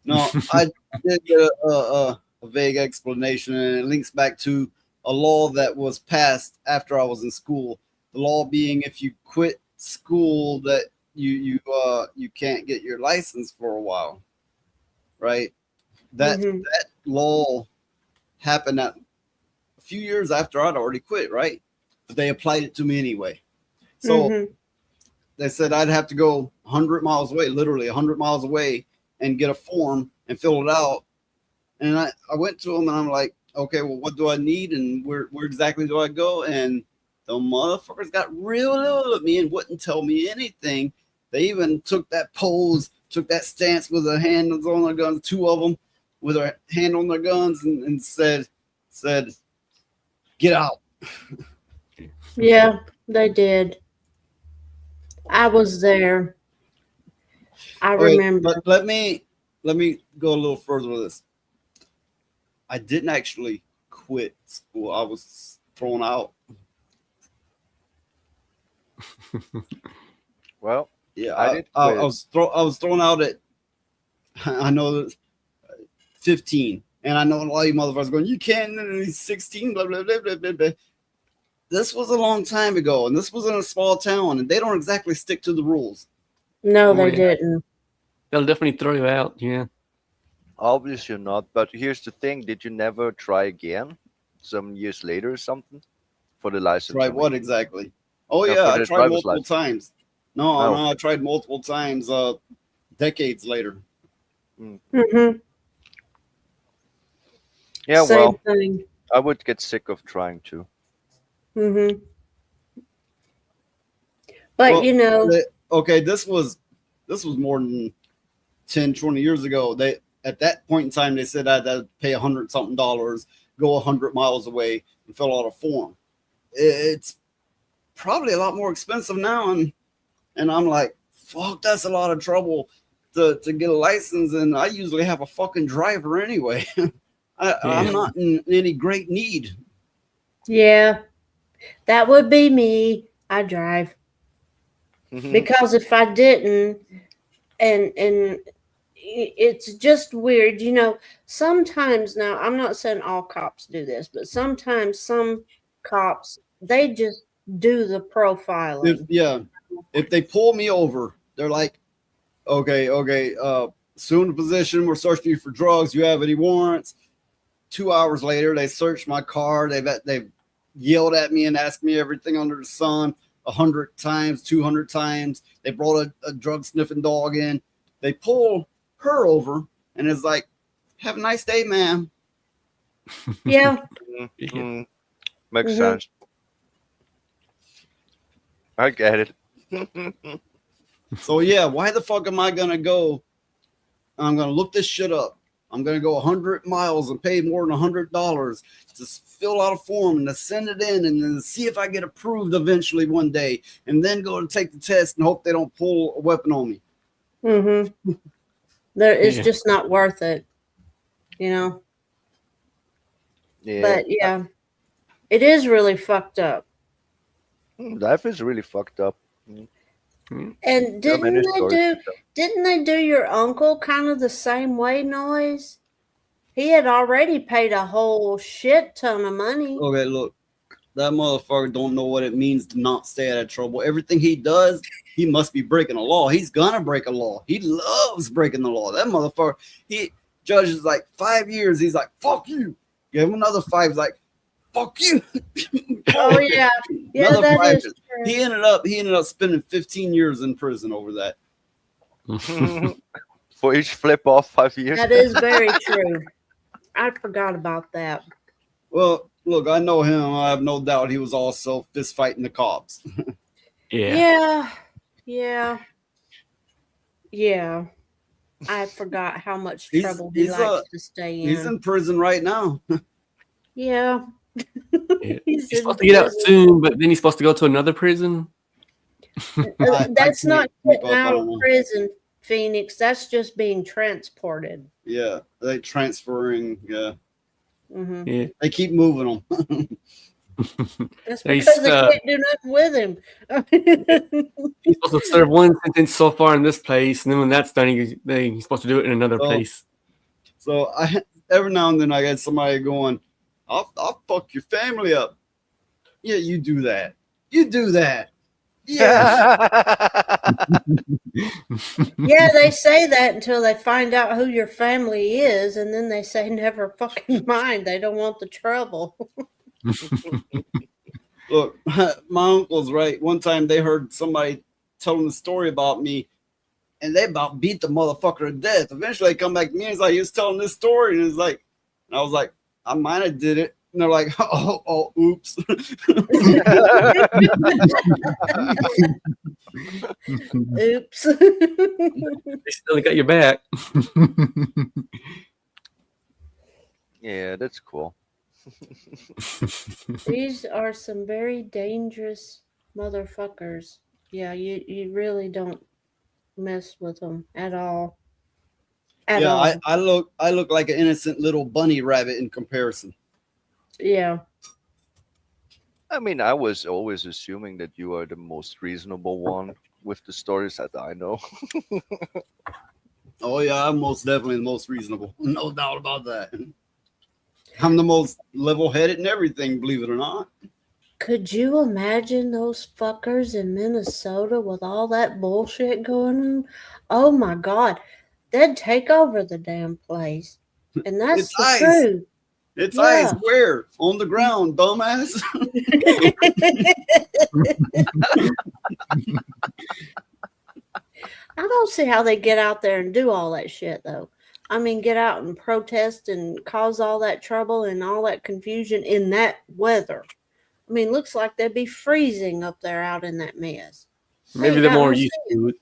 S12: No, I did get a vague explanation, and it links back to a law that was passed after I was in school. The law being, if you quit school, that you can't get your license for a while, right? That law happened a few years after I'd already quit, right? But they applied it to me anyway. So they said I'd have to go 100 miles away, literally 100 miles away, and get a form and fill it out. And I went to them and I'm like, okay, well, what do I need? And where exactly do I go? And the motherfuckers got real little at me and wouldn't tell me anything. They even took that pose, took that stance with their hands on their guns, two of them with their hand on their guns, and said, get out.
S4: Yeah, they did. I was there. I remember.
S12: But let me go a little further with this. I didn't actually quit school. I was thrown out.
S10: Well,
S12: yeah,
S10: I
S12: was thrown out at, I know, 15, and I know a lot of you motherfuckers going, you can't. And he's 16. Blah blah blah blah blah blah. This was a long time ago, and this was in a small town, and they don't exactly stick to the rules.
S4: No, they didn't.
S11: They'll definitely throw you out. Yeah.
S10: Obviously not. But here's the thing: did you never try again, some years later or something, for the license?
S12: Try what exactly? Oh
S10: No,
S12: yeah,
S10: for
S12: I
S10: the
S12: tried
S10: driver's
S12: multiple
S10: license.
S12: times. No, I tried multiple times. Decades later.
S4: Mm-hmm.
S10: Yeah,
S4: Same
S10: well,
S4: thing.
S10: I would get sick of trying to.
S4: Mm-hmm. But
S12: Well,
S4: you know,
S12: okay, this was more than 10, 20 years ago. They at that point in time they said I'd have to pay $100-something, go 100 miles away and fill out a form. It's probably a lot more expensive now, and I'm like, fuck, that's a lot of trouble to get a license, and I usually have a fucking driver anyway. I'm not in any great need.
S4: yeah, that would be me. I drive. Because if I didn't, and it's just weird, you know, sometimes, now I'm not saying all cops do this, but sometimes some cops, they just do the profiling.
S12: If they pull me over, they're like, okay, assume the position, we're searching you for drugs, you have any warrants? 2 hours later, they searched my car, they've yelled at me and asked me everything under the sun 100 times, 200 times. They brought a drug sniffing dog in. They pull her over and it's like, have a nice day, ma'am.
S4: Yeah.
S10: Makes sense. I get it.
S12: So yeah, why the fuck am I gonna go? I'm gonna look this shit up. I'm gonna go 100 miles and pay more than $100 to fill out a form and to send it in and then see if I get approved eventually one day, and then go and take the test and hope they don't pull a weapon on me.
S4: Mm-hmm. It's just not worth it, you know.
S10: Yeah.
S4: But yeah, it is really fucked up.
S10: Life is really fucked up.
S4: And didn't they do your uncle kind of the same way, Noise? He had already paid a whole shit ton of money.
S12: Okay, look, That motherfucker don't know what it means to not stay out of trouble. Everything he does, he must be breaking a law. He's gonna break a law. He loves breaking the law. That motherfucker, judge is like 5 years. He's like, fuck you. Give him another 5. He's like, fuck you.
S4: Oh yeah. Yeah,
S12: Another
S4: that
S12: 5
S4: is
S12: years.
S4: true.
S12: He ended up spending 15 years in prison over that.
S10: For each flip off 5 years.
S4: That is very true. I forgot about that.
S12: Well, look, I know him. I have no doubt he was also fist fighting the cops.
S4: Yeah. I forgot how much trouble he likes to stay in.
S12: He's in prison right now.
S4: Yeah.
S11: He's supposed to get out soon, but then he's supposed to go to another prison.
S4: That's not getting out of prison, Phoenix. That's just being transported.
S12: Yeah, they transferring. Yeah.
S4: Mm-hmm.
S11: Yeah.
S12: They keep moving them.
S4: That's because they can't do nothing with him.
S11: He's supposed to serve one sentence so far in this place, and then when that's done, he's supposed to do it in another place.
S12: So every now and then I get somebody going, I'll fuck your family up. Yeah, you do that. You do that. Yeah.
S4: Yeah, they say that until they find out who your family is, and then they say never fucking mind. They don't want the trouble.
S12: Look, my uncle's right. One time they heard somebody telling the story about me, and they about beat the motherfucker to death. Eventually, they come back to me and it's like, he was telling this story, and it's like, and I was like, I might have did it. And they're like, oh, oops.
S4: Oops.
S11: They still got your back.
S10: Yeah, that's cool.
S4: These are some very dangerous motherfuckers. Yeah, you really don't mess with them at all. At all.
S12: I look like an innocent little bunny rabbit in comparison.
S4: Yeah.
S10: I mean, I was always assuming that you are the most reasonable one with the stories that I know.
S12: Oh yeah, I'm most definitely the most reasonable. No doubt about that. I'm the most level-headed and everything, believe it or not.
S4: Could you imagine those fuckers in Minnesota with all that bullshit going on? Oh my God. They'd take over the damn place. And that's
S12: It's
S4: the
S12: ice.
S4: truth.
S12: It's
S4: Yeah.
S12: ice. Where? On the ground, dumbass.
S4: I don't see how they get out there and do all that shit, though. I mean, get out and protest and cause all that trouble and all that confusion in that weather. I mean, looks like they'd be freezing up there out in that mess.
S11: Maybe they're more used to it.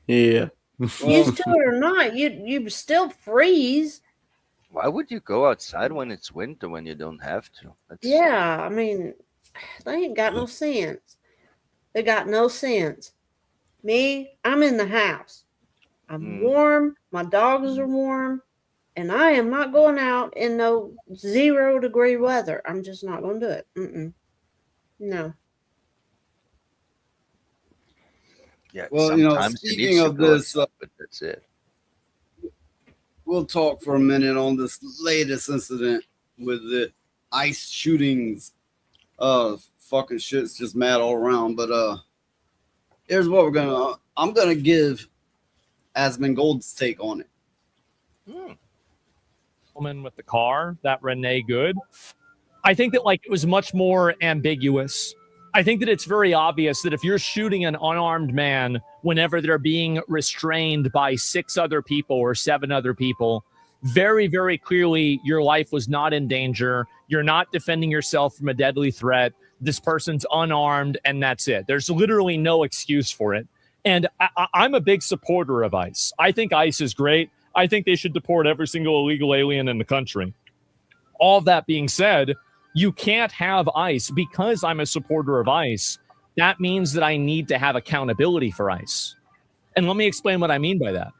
S11: Yeah.
S4: Used to it or not, you still freeze.
S10: Why would you go outside when it's winter when you don't have to?
S4: Yeah, I mean, they ain't got no sense. They got no sense. Me, I'm in the house. I'm warm. My dogs are warm. And I am not going out in no 0 degree weather. I'm just not going to do it. No.
S10: Yeah,
S12: Well, you know,
S10: sometimes you need
S12: speaking
S10: to
S12: of
S10: go
S12: this,
S10: outside, but that's it.
S12: we'll talk for a minute on this latest incident with the ICE shootings. Fucking shit's just mad all around. But here's what I'm gonna give Asmongold's take on it.
S18: Woman with the car, that Renee Good. I think that it was much more ambiguous. I think that it's very obvious that if you're shooting an unarmed man whenever they're being restrained by 6 other people or 7 other people, very, very clearly your life was not in danger. You're not defending yourself from a deadly threat. This person's unarmed, and that's it. There's literally no excuse for it. And I'm a big supporter of ICE. I think ICE is great. I think they should deport every single illegal alien in the country. All that being said, you can't have ICE. Because I'm a supporter of ICE, that means that I need to have accountability for ICE. And let me explain what I mean by that.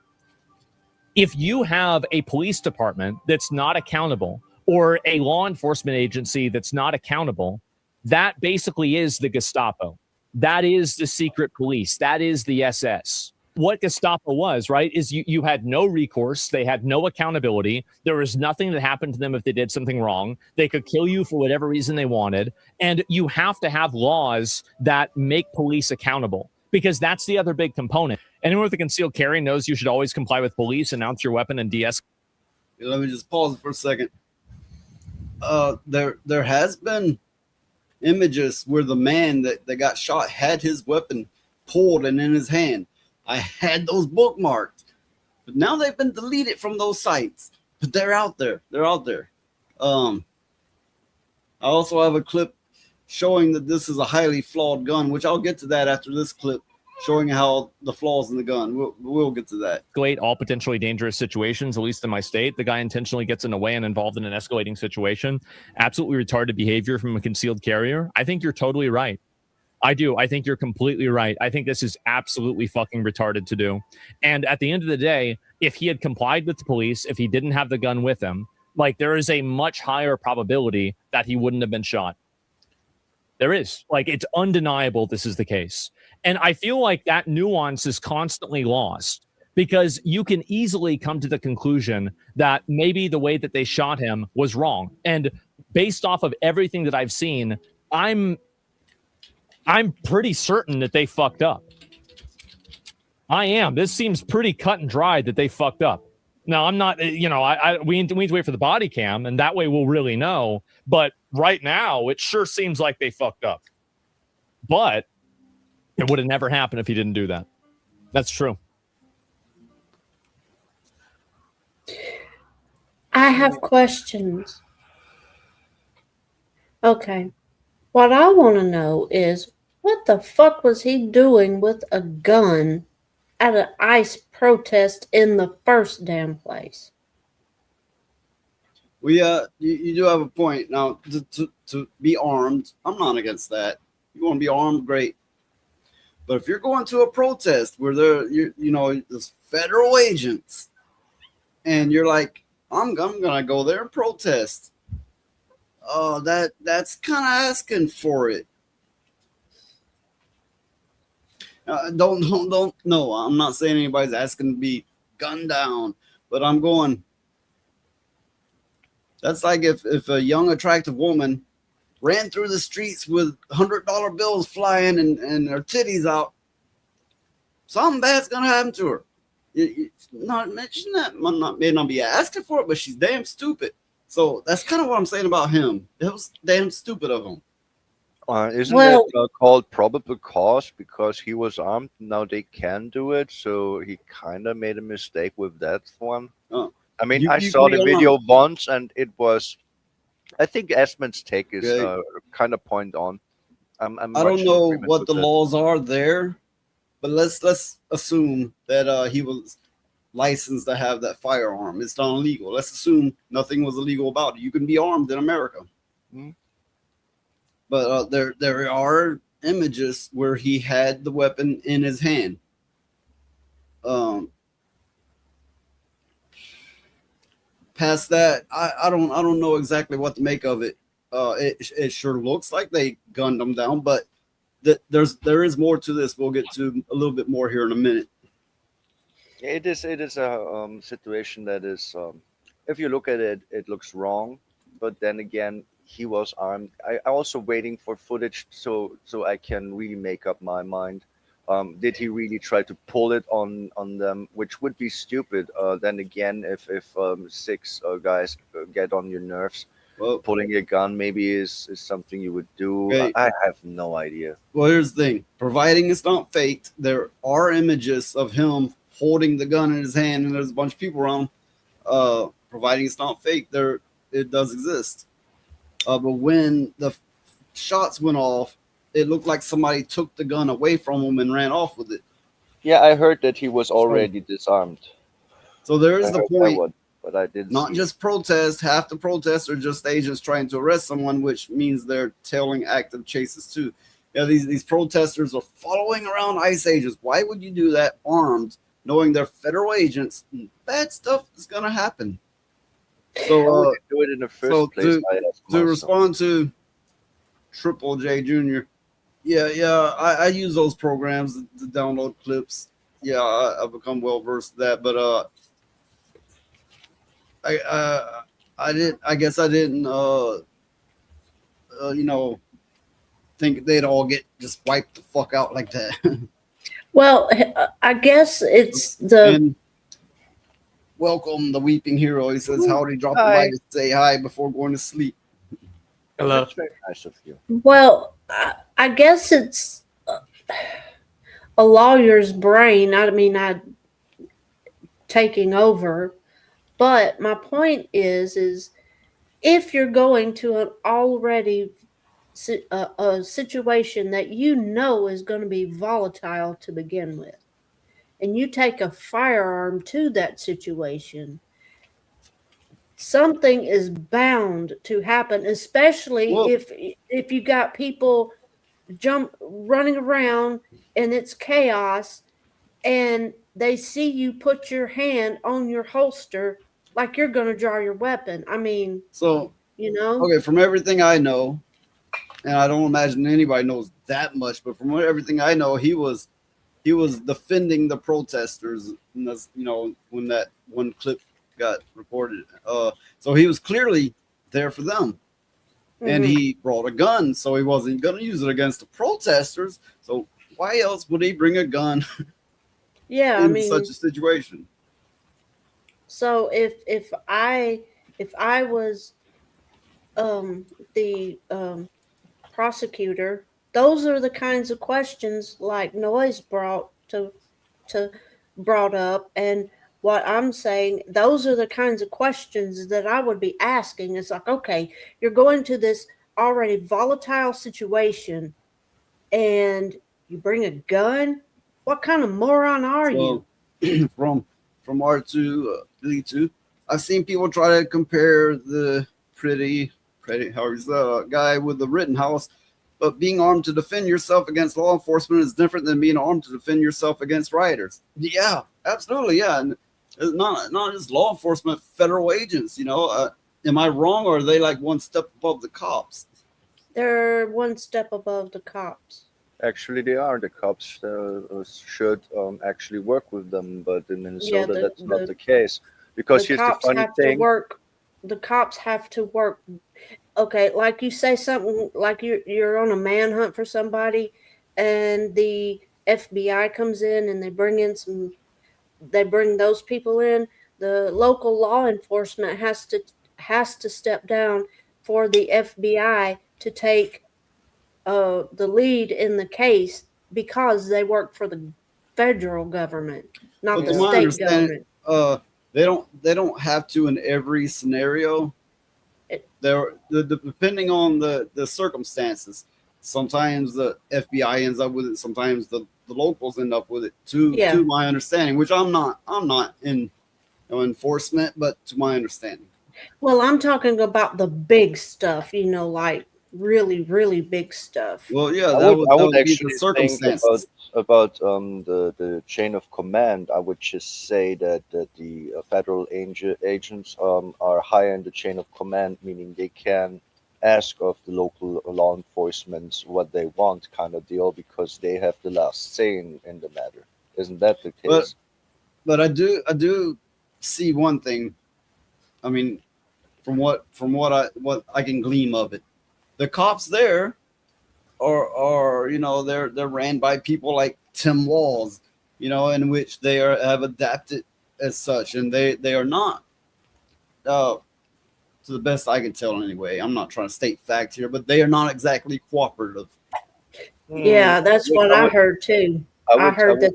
S18: If you have a police department that's not accountable or a law enforcement agency that's not accountable, that basically is the Gestapo. That is the secret police. That is the SS. what Gestapo was, right, is you had no recourse. They had no accountability. There was nothing that happened to them if they did something wrong. They could kill you for whatever reason they wanted. And you have to have laws that make police accountable, because that's the other big component. Anyone with a concealed carry knows you should always comply with police, announce your weapon, and de-escalate.
S12: Let me just pause for a second. There has been images where the man that got shot had his weapon pulled and in his hand. I had those bookmarked, but now they've been deleted from those sites. But they're out there. They're out there. I also have a clip showing that this is a highly flawed gun, which I'll get to that after this clip, showing how the flaws in the gun. We'll get to that.
S18: Escalate all potentially dangerous situations, at least in my state. The guy intentionally gets in the way and involved in an escalating situation. Absolutely retarded behavior from a concealed carrier. I think you're totally right. I do. I think you're completely right. I think this is absolutely fucking retarded to do. And at the end of the day, if he had complied with the police, if he didn't have the gun with him, like, there is a much higher probability that he wouldn't have been shot. There is. Like, it's undeniable this is the case. And I feel like that nuance is constantly lost, because you can easily come to the conclusion that maybe the way that they shot him was wrong. And based off of everything that I've seen, I'm pretty certain that they fucked up. I am. This seems pretty cut and dried that they fucked up. Now, I'm not, we need to wait for the body cam, and that way we'll really know. But right now, it sure seems like they fucked up. But it would have never happened if he didn't do that. That's true.
S4: I have questions. Okay. What I want to know is, what the fuck was he doing with a gun at an ICE protest in the first damn place?
S12: You do have a point. Now, to be armed, I'm not against that. You want to be armed, great. But if you're going to a protest where there's federal agents, and you're like, I'm gonna go there and protest, that's kind of asking for it. Don't. No, I'm not saying anybody's asking to be gunned down, but I'm going. That's like if a young, attractive woman ran through the streets with $100 bills flying and her titties out. Something bad's gonna happen to her. Not mention that may not be asking for it, but she's damn stupid. So that's kind of what I'm saying about him. It was damn stupid of him.
S10: Isn't that called probable cause because he was armed? Now they can do it, so he kind of made a mistake with that one. I mean, I saw the video once, and it was. I think Esmond's take is kind of point on. I
S12: don't know what the laws are there, but let's assume that he was licensed to have that firearm. It's not illegal. Let's assume nothing was illegal about it. You can be armed in America. Mm-hmm. But there are images where he had the weapon in his hand. Past that, I don't know exactly what to make of it. It sure looks like they gunned him down, but there is more to this. We'll get to a little bit more here in a minute.
S10: It is a situation that is, if you look at it, it looks wrong. But then again, he was armed. I also waiting for footage so I can really make up my mind. Did he really try to pull it on them, which would be stupid. Then again, if six guys get on your nerves, pulling a gun maybe is something you would do. Okay. I have no idea.
S12: Well, here's the thing. Providing it's not faked, there are images of him holding the gun in his hand, and there's a bunch of people around. Providing it's not fake, it does exist. But when the shots went off, it looked like somebody took the gun away from him and ran off with it.
S10: Yeah, I heard that he was already disarmed.
S12: So there is the point.
S10: But I didn't.
S12: Not just protest. Half the protests are just agents trying to arrest someone, which means they're tailing active chases too. Yeah, these protesters are following around ICE agents. Why would you do that armed, knowing they're federal agents? Bad stuff is gonna happen. So
S10: do it in the first place.
S12: To respond to Triple J Jr. Yeah, I use those programs to download clips. I've become well versed in that. But I guess I didn't you know, think they'd all get just wiped the fuck out like that.
S4: Well, I guess it's the
S12: And welcome the weeping hero. He says, "Howdy, drop by
S4: Hi.
S12: to say hi before going to sleep."
S11: Hello.
S10: That's very nice of you.
S4: well, I guess it's a lawyer's brain. I mean, I taking over. But my point is if you're going to an already a situation that you know is going to be volatile to begin with, and you take a firearm to that situation, something is bound to happen, especially
S12: Well-
S4: if you got people running around and it's chaos and they see you put your hand on your holster like you're going to draw your weapon. I mean,
S12: So,
S4: you know,
S12: okay, from everything I know, and I don't imagine anybody knows that much, but from everything I know, he was defending the protesters. And that's, when that one clip got reported. So he was clearly there for them, and
S4: Mhm.
S12: he brought a gun, so he wasn't going to use it against the protesters. So why else would he bring a gun
S4: yeah, I
S12: in
S4: mean,
S12: such a situation?
S4: so if I was the prosecutor, those are the kinds of questions like Noise to brought up, and what I'm saying, those are the kinds of questions that I would be asking. It's like, okay, you're going to this already volatile situation and you bring a gun? What kind of moron are you?
S12: So from R2 D2, I've seen people try to compare the pretty however he's guy with the Rittenhouse, but being armed to defend yourself against law enforcement is different than being armed to defend yourself against rioters. Yeah, absolutely, yeah, and it's not just law enforcement, federal agents. Am I wrong, or are they like one step above the cops?
S4: They're one step above the cops.
S10: Actually, they are. The cops should actually work with them, but in
S4: Yeah,
S10: Minnesota, that's not the case. Because
S4: the
S10: here's the
S4: cops
S10: funny
S4: have to
S10: thing.
S4: work. The cops have to work. Okay, like you say something like you're on a manhunt for somebody, and the FBI comes in and they bring those people in. The local law enforcement has to step down for the FBI to take the lead in the case because they work for the federal government, not
S12: But
S4: the
S12: to my
S4: state
S12: understanding,
S4: government.
S12: they don't have to in every scenario. Depending on the circumstances. Sometimes the FBI ends up with it. Sometimes the locals end up with it. To my understanding, which I'm not in enforcement, but to my understanding.
S4: Well, I'm talking about the big stuff, like really, really big stuff.
S12: Well, yeah,
S10: I would
S12: that would be
S10: actually
S12: the
S10: think
S12: circumstances.
S10: about the chain of command. I would just say that the federal agents are higher in the chain of command, meaning they can ask of the local law enforcement what they want, kind of deal, because they have the last say in the matter. Isn't that the case?
S12: But I do see one thing. I mean, from what I can glean of it, the cops there are they're ran by people like Tim Walz, in which they have adapted as such, and they are not, to the best I can tell anyway. I'm not trying to state facts here, but they are not exactly cooperative.
S4: Yeah, that's what I heard too. I heard that.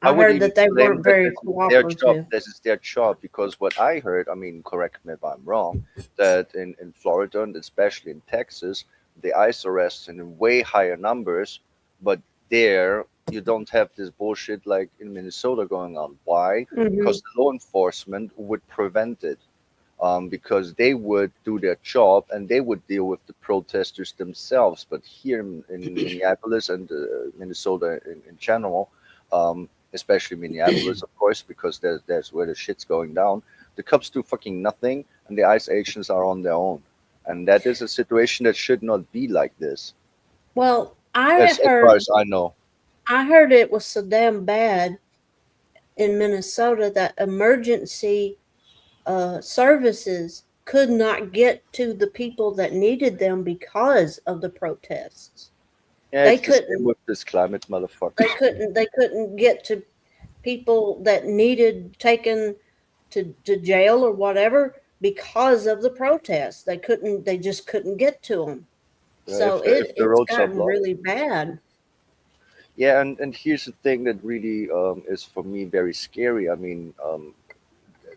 S4: I heard that they weren't very cooperative.
S10: This is their job, because what I heard, I mean, correct me if I'm wrong, that in Florida and especially in Texas, the ICE arrests in way higher numbers, but there you don't have this bullshit like in Minnesota going on. Why? Because the law enforcement would prevent it. Because they would do their job and they would deal with the protesters themselves. But here in Minneapolis and Minnesota in general, especially Minneapolis, of course, because there's where the shit's going down. The cops do fucking nothing, and the ICE agents are on their own, and that is a situation that should not be like this.
S4: Well,
S10: As far as I know.
S4: I heard it was so damn bad in Minnesota that emergency services could not get to the people that needed them because of the protests.
S10: Yeah,
S4: They
S10: it's the same
S4: couldn't.
S10: with this climate, motherfucker.
S4: They couldn't get to people that needed taken to jail or whatever because of the protests. They just couldn't get to them. So
S10: If the
S4: it's
S10: roads are
S4: gotten
S10: blocked.
S4: really bad.
S10: Yeah, and here's the thing that really is for me very scary. I mean,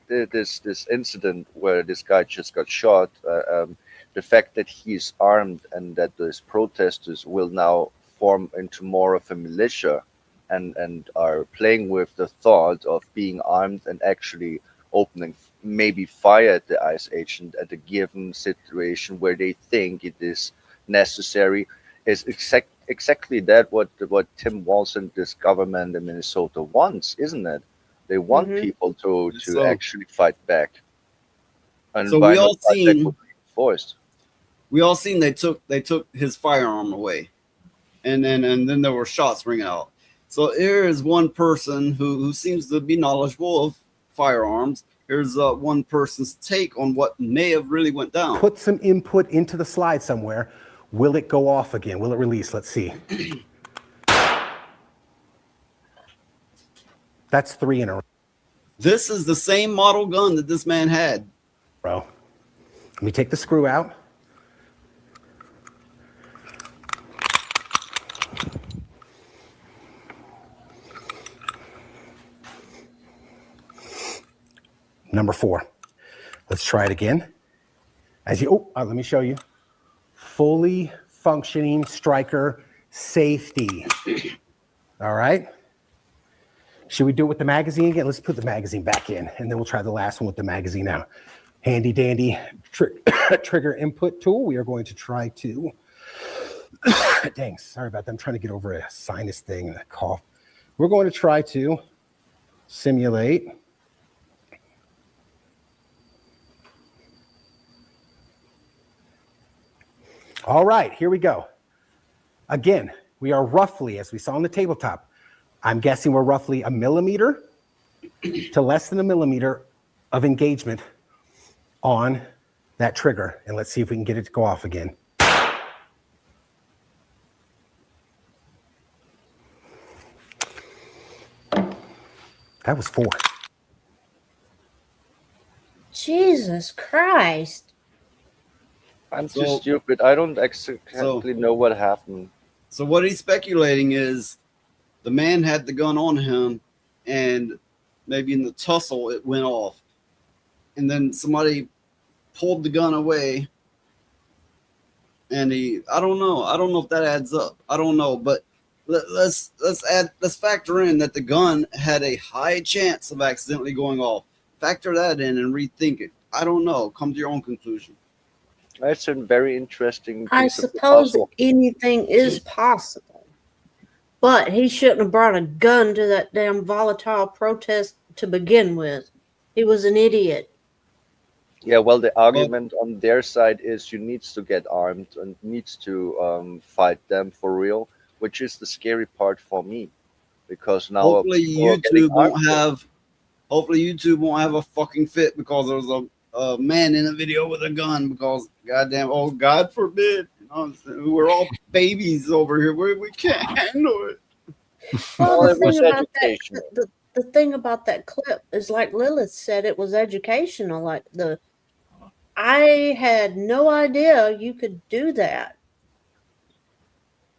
S10: this incident where this guy just got shot, the fact that he's armed and that those protesters will now form into more of a militia and are playing with the thought of being armed and actually opening maybe fire at the ICE agent at a given situation where they think it is necessary is exactly that what Tim Walz and this government in Minnesota wants, isn't it? They want
S4: Mhm.
S10: people to
S12: So-
S10: actually fight back. And
S12: So
S10: by
S12: we
S10: not
S12: all
S10: fight back
S12: seen-
S10: would be forced.
S12: We all seen they took his firearm away, and then there were shots ringing out. So here is one person who seems to be knowledgeable of firearms. Here's one person's take on what may have really went down.
S19: Put some input into the slide somewhere. Will it go off again? Will it release? Let's see. That's 3 in a row.
S12: This is the same model gun that this man had.
S19: Bro, let me take the screw out. Number 4. Let's try it again. Let me show you. Fully functioning striker safety. All right. Should we do it with the magazine again? Let's put the magazine back in, and then we'll try the last one with the magazine out. Handy dandy trigger input tool. We are going to try to, dang, sorry about that. I'm trying to get over a sinus thing and a cough. We're going to try to simulate all right, here we go. Again, we are roughly, as we saw on the tabletop, I'm guessing we're roughly a millimeter to less than a millimeter of engagement on that trigger. And let's see if we can get it to go off again. That was 4.
S4: Jesus Christ.
S10: I'm too stupid. I don't exactly know what happened.
S12: So what he's speculating is the man had the gun on him, and maybe in the tussle it went off, and then somebody pulled the gun away, and I don't know if that adds up. I don't know, but let's factor in that the gun had a high chance of accidentally going off. Factor that in and rethink it. I don't know. Come to your own conclusion.
S10: That's a very interesting
S4: I
S10: piece of the
S4: suppose
S10: puzzle.
S4: anything is possible, but he shouldn't have brought a gun to that damn volatile protest to begin with. He was an idiot.
S10: Yeah, well, the argument on their side is you needs to get armed and needs to fight them for real, which is the scary part for me, because now
S12: Hopefully
S10: people are getting
S12: YouTube won't
S10: armed.
S12: have. Hopefully YouTube won't have a fucking fit because there was a man in a video with a gun. Because goddamn, oh God forbid, you know what I'm saying? We're all babies over here. We can't handle it.
S4: Well,
S10: it was educational.
S4: The thing about that clip is, like Lilith said, it was educational. I had no idea you could do that.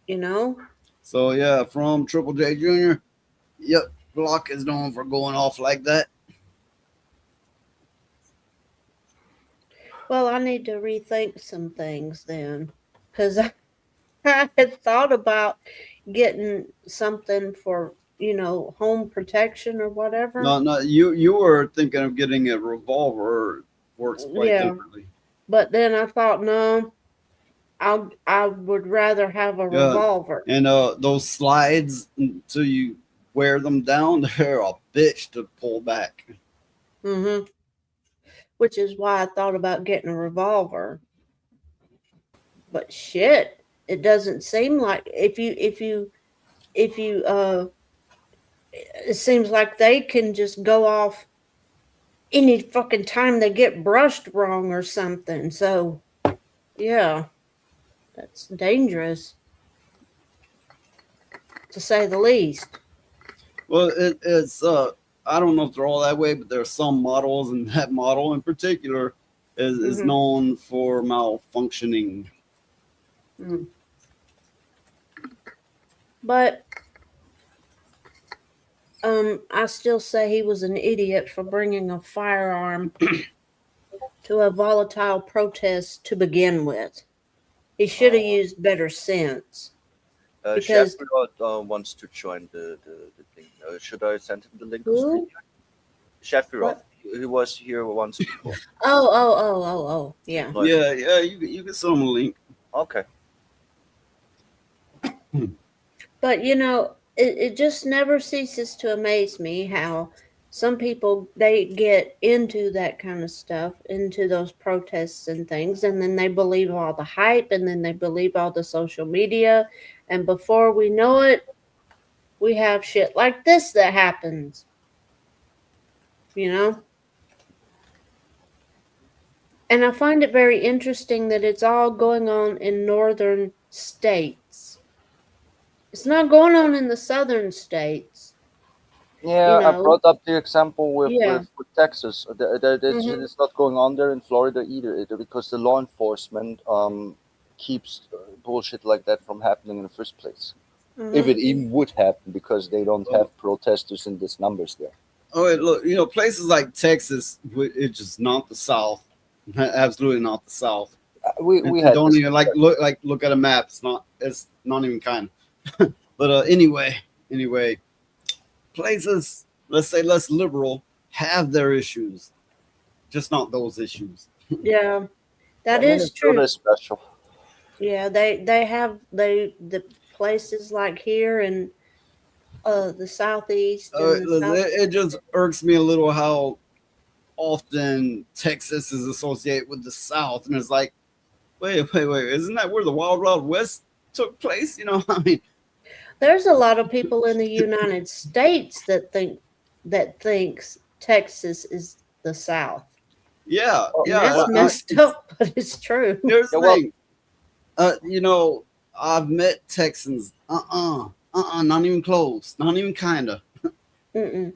S4: You know?
S12: So yeah, from Triple J Jr. Yep, Glock is known for going off like that.
S4: Well, I need to rethink some things then, because I had thought about getting something for, home protection or whatever.
S12: No, you were thinking of getting a revolver. Works quite differently.
S4: But then I thought, no, I would rather have a revolver.
S12: And those slides until you wear them down, they're a bitch to pull back.
S4: Mm-hmm. Which is why I thought about getting a revolver. But shit, it doesn't seem like if you if you it seems like they can just go off any fucking time they get brushed wrong or something. So yeah, that's dangerous, to say the least.
S12: Well, it's I don't know if they're all that way, but there are some models, and that model in particular is
S4: Mhm.
S12: known for malfunctioning.
S4: Mm. But I still say he was an idiot for bringing a firearm to a volatile protest to begin with. He should have used better sense. Because
S10: Sheffield wants to join the thing. Should I send him the link on screen?
S4: who?
S10: Sheffield,
S4: What?
S10: he was here once before.
S4: Oh. Yeah.
S10: Like,
S12: Yeah. You can send them a link.
S10: okay.
S4: But you know, it just never ceases to amaze me how some people they get into that kind of stuff, into those protests and things, and then they believe all the hype, and then they believe all the social media, and before we know it, we have shit like this that happens. You know? And I find it very interesting that it's all going on in northern states. It's not going on in the southern states.
S10: Yeah,
S4: You
S10: I
S4: know?
S10: brought up the example with,
S4: Yeah.
S10: with Texas.
S4: Mhm.
S10: It's not going on there in Florida either, because the law enforcement keeps bullshit like that from happening in the first place. If
S4: Mhm.
S10: it even would happen, because they don't have protesters in these numbers there.
S12: Oh, wait, look, places like Texas, it's just not the South. Absolutely not the South.
S10: We
S12: And
S10: had
S12: don't
S10: this.
S12: even look at a map. It's not. It's not even kind. But anyway, places, let's say less liberal, have their issues, just not those issues.
S4: Yeah. That is
S10: Minnesota
S4: true.
S10: is special.
S4: Yeah, they have the places like here in the southeast and the south.
S12: It just irks me a little how often Texas is associated with the South, and it's like, wait, isn't that where the Wild Wild West took place? I mean,
S4: There's a lot of people in the United States that thinks Texas is the South.
S12: yeah,
S4: And that's messed up, but it's true.
S12: Here's the thing. I've met Texans. Not even close. Not even kinda.
S4: Mm-mm.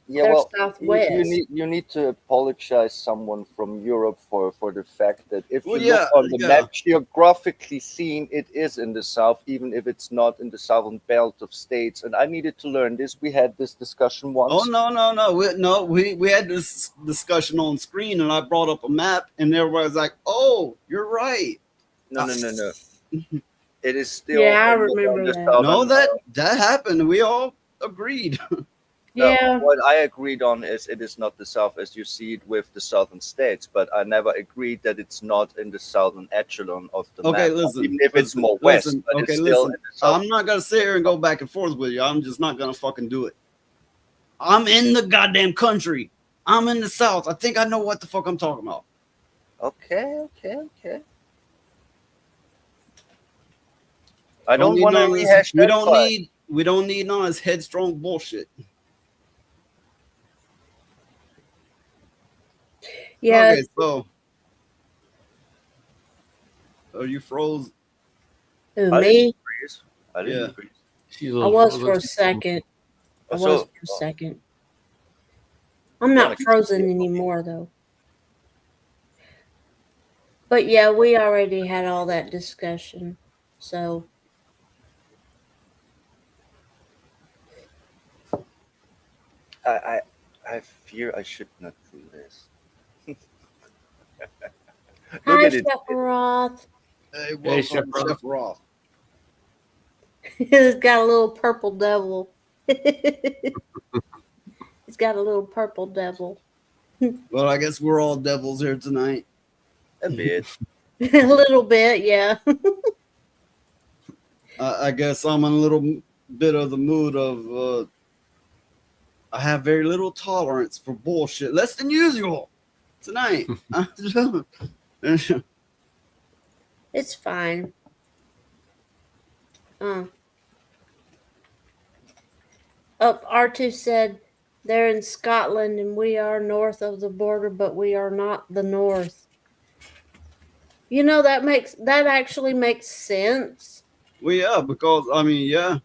S10: Yeah,
S4: They're
S10: well,
S4: Southwest.
S10: you need to apologize someone from Europe for the fact that if you
S12: Well,
S10: look on the
S12: yeah.
S10: map, geographically seen, it is in the south, even if it's not in the southern belt of states. And I needed to learn this. We had this discussion once.
S12: Oh no. We had this discussion on screen, and I brought up a map, and everybody's like, "Oh, you're right."
S10: No. It is still
S4: Yeah, I
S10: on
S4: remember
S10: the
S4: that.
S10: southern.
S12: No, that happened. We all agreed.
S4: Yeah.
S10: What I agreed on is it is not the south as you see it with the southern states, but I never agreed that it's not in the southern echelon of the
S12: Okay,
S10: map,
S12: listen.
S10: even if it's more west. But
S12: Okay,
S10: it's still
S12: listen.
S10: in the south.
S12: I'm not gonna sit here and go back and forth with you. I'm just not gonna fucking do it. I'm in the goddamn country. I'm in the South. I think I know what the fuck I'm talking about.
S10: Okay. I don't want to rehash that.
S12: We don't need none of this headstrong bullshit.
S4: Yeah.
S12: Okay, so are you froze?
S4: Who,
S10: I
S4: me?
S10: didn't freeze. I didn't freeze.
S4: I was for a second. I was for a second. I'm not frozen anymore though. But yeah, we already had all that discussion. So
S10: I fear I should not do this.
S4: hi, Chef Roth.
S12: Hey, welcome, Chef Roth.
S4: He's got a little purple devil. He's got a little purple devil.
S12: Well, I guess we're all devils here tonight.
S10: A bit.
S4: A little bit, yeah.
S12: I guess I'm in a little bit of the mood of I have very little tolerance for bullshit, less than usual tonight.
S4: It's fine. R2 said they're in Scotland and we are north of the border, but we are not the north. You know, that actually makes sense.
S12: Well, yeah, because I mean, yeah,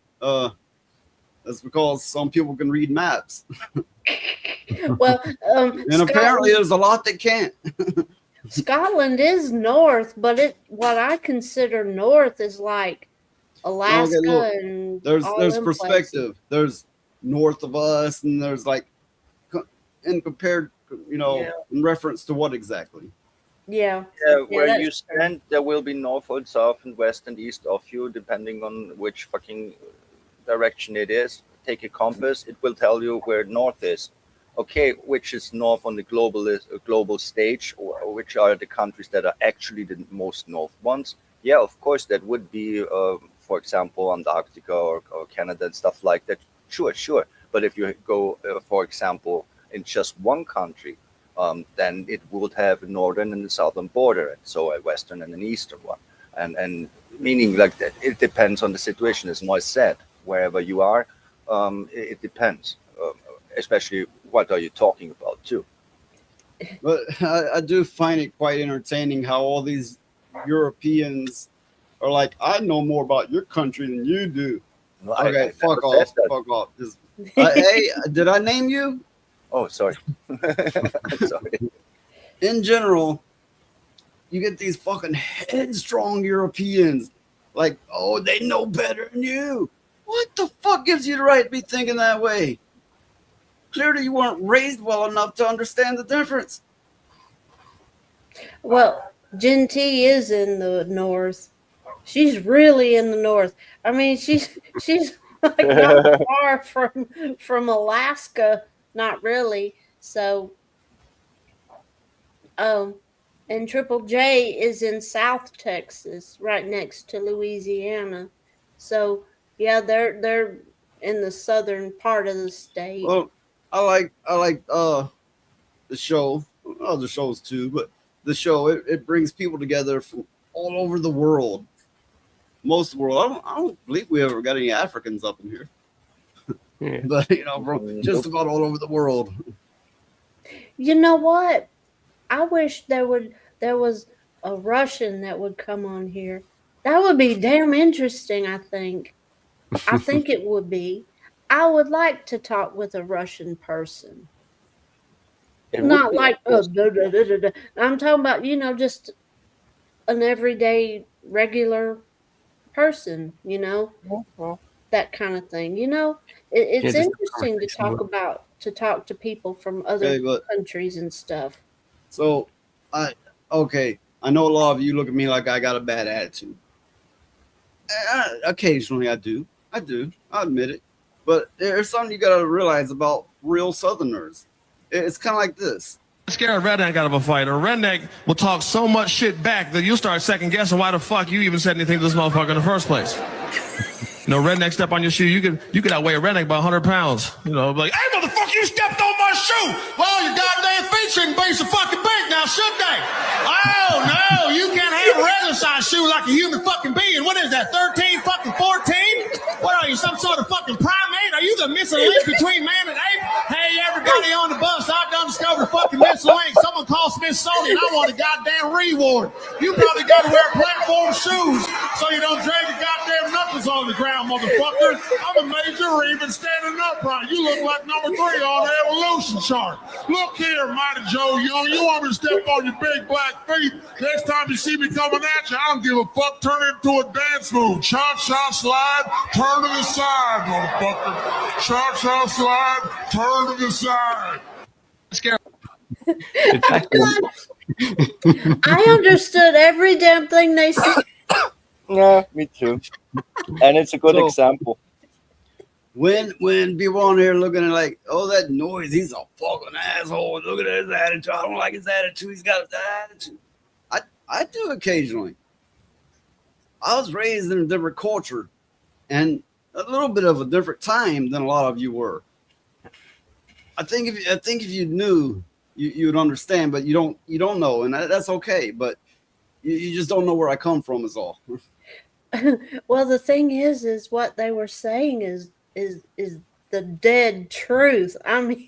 S12: that's because some people can read maps.
S4: Well,
S12: and apparently there's a lot that can't.
S4: Scotland is north, but what I consider north is like Alaska
S12: Okay, look,
S4: and
S12: there's
S4: all
S12: there's
S4: them
S12: perspective.
S4: places.
S12: There's north of us, and there's like in compared,
S4: Yeah.
S12: in reference to what exactly?
S4: Yeah.
S10: Where
S4: that's
S10: you
S4: true.
S10: stand, there will be north and south and west and east of you, depending on which fucking direction it is. Take a compass; it will tell you where north is. Okay, which is north on the global stage, or which are the countries that are actually the most north ones? Yeah, of course, that would be, for example, Antarctica or Canada and stuff like that. Sure. But if you go, for example, in just one country, then it would have a northern and a southern border, and so a western and an eastern one. And meaning like that, it depends on the situation. As Moise said, wherever you are, it depends. Especially, what are you talking about too?
S12: But I do find it quite entertaining how all these Europeans are like, I know more about your country than you do. Okay, fuck off. Fuck off. Hey, did I name you?
S10: Oh, sorry. Sorry.
S12: In general, you get these fucking headstrong Europeans like, oh, they know better than you. What the fuck gives you the right to be thinking that way? Clearly, you weren't raised well enough to understand the difference.
S4: Well, Jen T is in the north. She's really in the north. I mean, she's like not far from Alaska, not really. So, and Triple J is in South Texas, right next to Louisiana. So, yeah, they're in the southern part of the state.
S12: Well, I like the show, other shows too, but the show it brings people together from all over the world. Most of the world. I don't believe we ever got any Africans up in here.
S11: Yeah.
S12: But bro, just about all over the world.
S4: You know what? I wish there was a Russian that would come on here. That would be damn interesting, I think. I think it would be. I would like to talk with a Russian person. Not like I'm talking about, just an everyday regular person, that kind of thing. It's
S11: just
S4: interesting to talk to people from other countries and stuff.
S12: So, I know a lot of you look at me like I got a bad attitude. Occasionally, I do. I admit it. But there's something you got to realize about real Southerners. It's kind of like this.
S20: Scare a redneck out of a fight. A redneck will talk so much shit back that you'll start second guessing why the fuck you even said anything to this motherfucker in the first place. Redneck step on your shoe, you could outweigh a redneck by 100 pounds. Like, hey motherfucker, you stepped on my shoe. Well, your goddamn feet shouldn't be so fucking big now, should they? Oh no, you can't have a regular size shoe like a human fucking being. What is that, 13 fucking 14? What are you, some sort of fucking primate? Are you the missing link between man and ape? Hey, everybody on the bus, I done discovered fucking missing link. Someone called Smithsonian. I want a goddamn reward. You probably got to wear platform shoes so you don't drag your goddamn knuckles on the ground, motherfucker. I'm a major Raven standing upright. You look like number 3 on the evolution chart. Look here, Mighty Joe Young. You want me to step on your big black feet? Next time you see me coming at you, I don't give a fuck. Turn it into a dance move. Cha-cha slide, turn to the side, motherfucker. Cha-cha slide, turn to the side.
S4: God. I understood every damn thing they said.
S10: Yeah, me too. And it's a good example.
S12: When people on here looking at like, oh, that noise, he's a fucking asshole. Look at his attitude. I don't like his attitude. He's got his attitude. I do occasionally. I was raised in a different culture and a little bit of a different time than a lot of you were. I think if you knew, you would understand, but you don't know, and that's okay. But you just don't know where I come from is all.
S4: Well, the thing is what they were saying is the dead truth. I mean,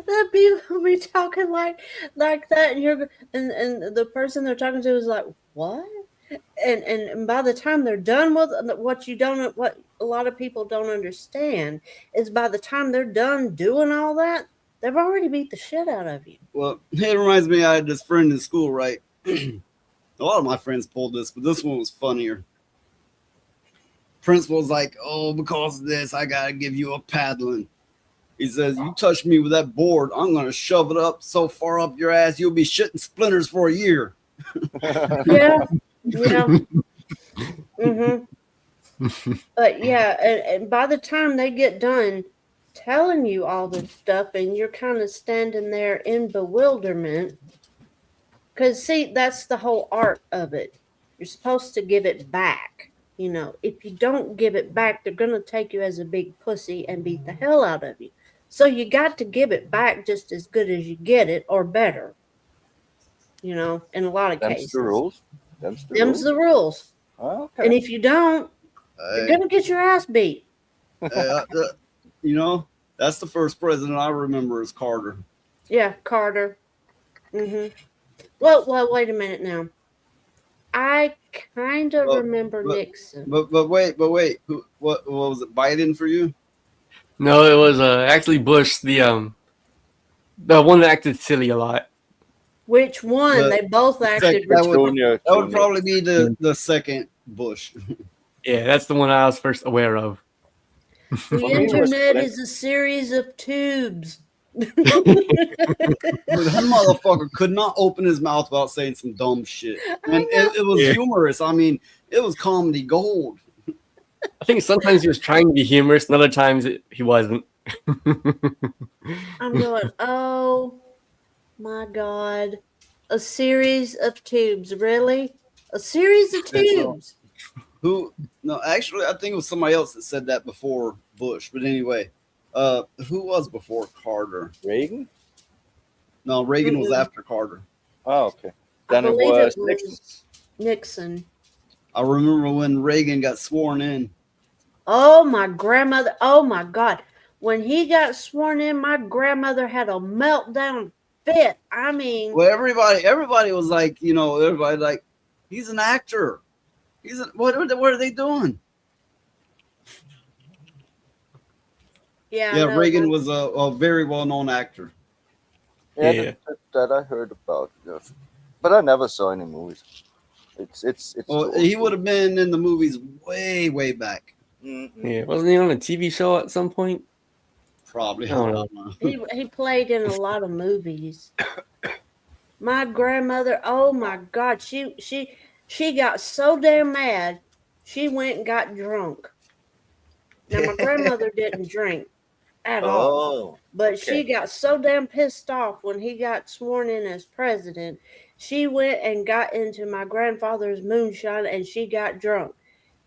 S4: the people be talking like that, and the person they're talking to is like, what? And by the time they're done with what a lot of people don't understand is by the time they're done doing all that, they've already beat the shit out of you.
S12: Well, it reminds me, I had this friend in school, right? A lot of my friends pulled this, but this one was funnier. Principal's like, oh, because of this, I gotta give you a paddling. He says, you touch me with that board, I'm gonna shove it up so far up your ass, you'll be shitting splinters for a year.
S4: Yeah. But yeah, and by the time they get done telling you all this stuff, and you're kind of standing there in bewilderment, because see, that's the whole art of it. You're supposed to give it back. You know, if you don't give it back, they're gonna take you as a big pussy and beat the hell out of you. So you got to give it back just as good as you get it, or better. You know, in a lot of cases.
S10: The rules.
S4: Them's the rules.
S10: Okay.
S4: And if you don't, you're gonna get your ass beat.
S12: You know, that's the first president I remember is Carter.
S4: Yeah, Carter. Well, wait a minute now. I kind of remember Nixon.
S12: But wait. What was it? Biden for you?
S17: No, it was actually Bush, the one that acted silly a lot.
S4: Which one?
S12: But
S4: they both acted.
S12: That would probably be the second Bush.
S17: Yeah, that's the one I was first aware of.
S4: The internet is a series of tubes.
S12: That motherfucker could not open his mouth without saying some dumb shit. And it was humorous. I mean, it was comedy gold.
S17: I think sometimes he was trying to be humorous, and other times he wasn't.
S4: I'm going, oh my God. A series of tubes. Really? A series of tubes.
S12: No, actually, I think it was somebody else that said that before Bush. But anyway, who was before Carter?
S10: Reagan?
S12: No, Reagan was after Carter.
S10: Oh, okay. Then it was
S4: Nixon.
S12: I remember when Reagan got sworn in.
S4: Oh, my grandmother. Oh, my God. When he got sworn in, my grandmother had a meltdown fit. I mean.
S12: Well, everybody was like, you know, everybody like, he's an actor. What are they doing? Yeah, Reagan was a very well-known actor.
S10: Yeah, that I heard about. Yes. But I never saw any movies. It's.
S12: Well, he would have been in the movies way back.
S17: Yeah, wasn't he on a TV show at some point?
S12: Probably.
S17: I don't know.
S4: He played in a lot of movies. My grandmother, oh my God, she got so damn mad, she went and got drunk. Now my grandmother didn't drink at all, but she got so damn pissed off when he got sworn in as president. She went and got into my grandfather's moonshine and she got drunk.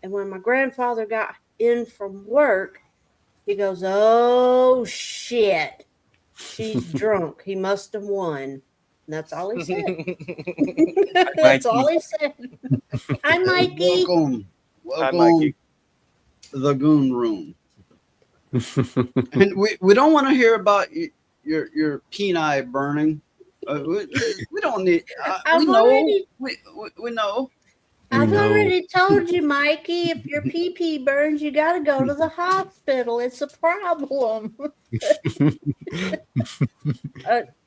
S4: And when my grandfather got in from work, he goes, "Oh shit, she's drunk. He must have won." And that's all he said. That's all he said. Hi, Mikey.
S12: Welcome
S10: Hi, Mikey.
S12: To the goon room. And we don't want to hear about your peni burning. We don't need. We know.
S4: I've already told you, Mikey, if your pee burns, you got to go to the hospital. It's a problem.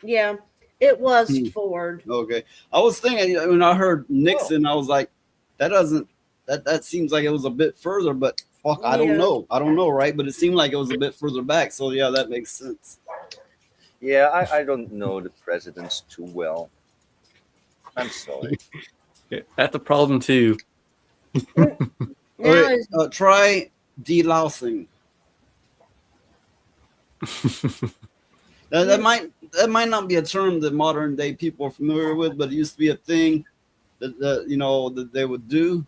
S4: Yeah, it was Ford.
S12: Okay. I was thinking when I heard Nixon, I was like, that seems like it was a bit further, but fuck, I don't know. I don't know, right? But it seemed like it was a bit further back. So yeah, that makes sense.
S10: Yeah, I don't know the presidents too well. I'm sorry.
S17: That's a problem too.
S12: Okay, try delousing. That might not be a term that modern day people are familiar with, but it used to be a thing that they would do,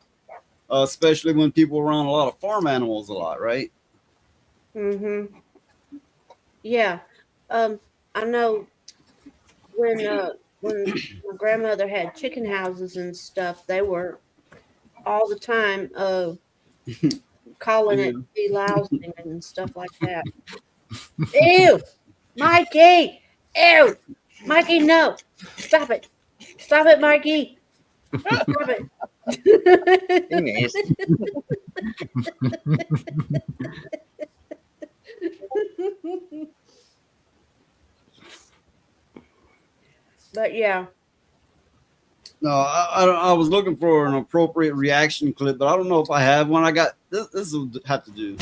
S12: especially when people were around a lot of farm animals a lot, right?
S4: Yeah, I know when my grandmother had chicken houses and stuff, they were all the time calling it delousing and stuff like that. Ew, Mikey! Ew, Mikey, no! Stop it! Stop it, Mikey! Stop it! But yeah.
S12: No, I was looking for an appropriate reaction clip, but I don't know if I have one. I got this will have to do.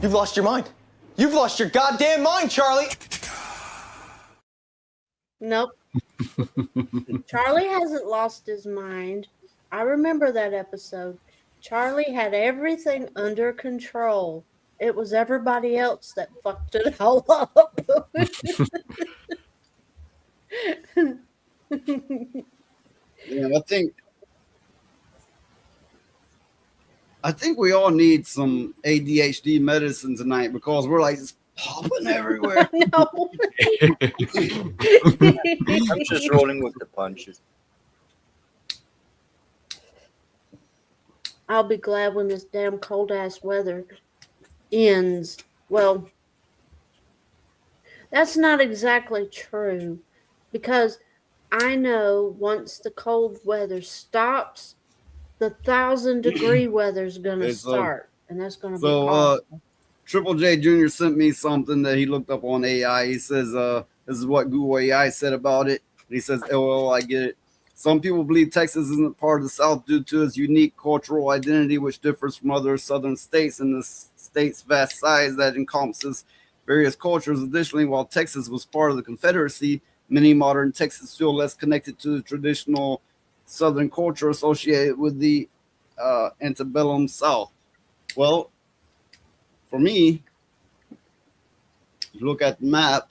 S7: You've lost your mind. You've lost your goddamn mind, Charlie.
S4: Nope. Charlie hasn't lost his mind. I remember that episode. Charlie had everything under control. It was everybody else that fucked it all up.
S12: Yeah, I think we all need some ADHD medicine tonight because we're like just popping everywhere.
S4: No.
S10: I'm just rolling with the punches.
S4: I'll be glad when this damn cold ass weather ends. Well, that's not exactly true because I know once the cold weather stops, the 1,000-degree weather is going to start, and that's going to be awesome.
S12: Triple J Jr. sent me something that he looked up on AI. He says, this is what Google AI said about it. He says, LOL, I get it. Some people believe Texas isn't part of the South due to its unique cultural identity, which differs from other southern states and the state's vast size that encompasses various cultures. Additionally, while Texas was part of the Confederacy, many modern Texans feel less connected to the traditional Southern culture associated with the antebellum South. Well, for me, you look at the map,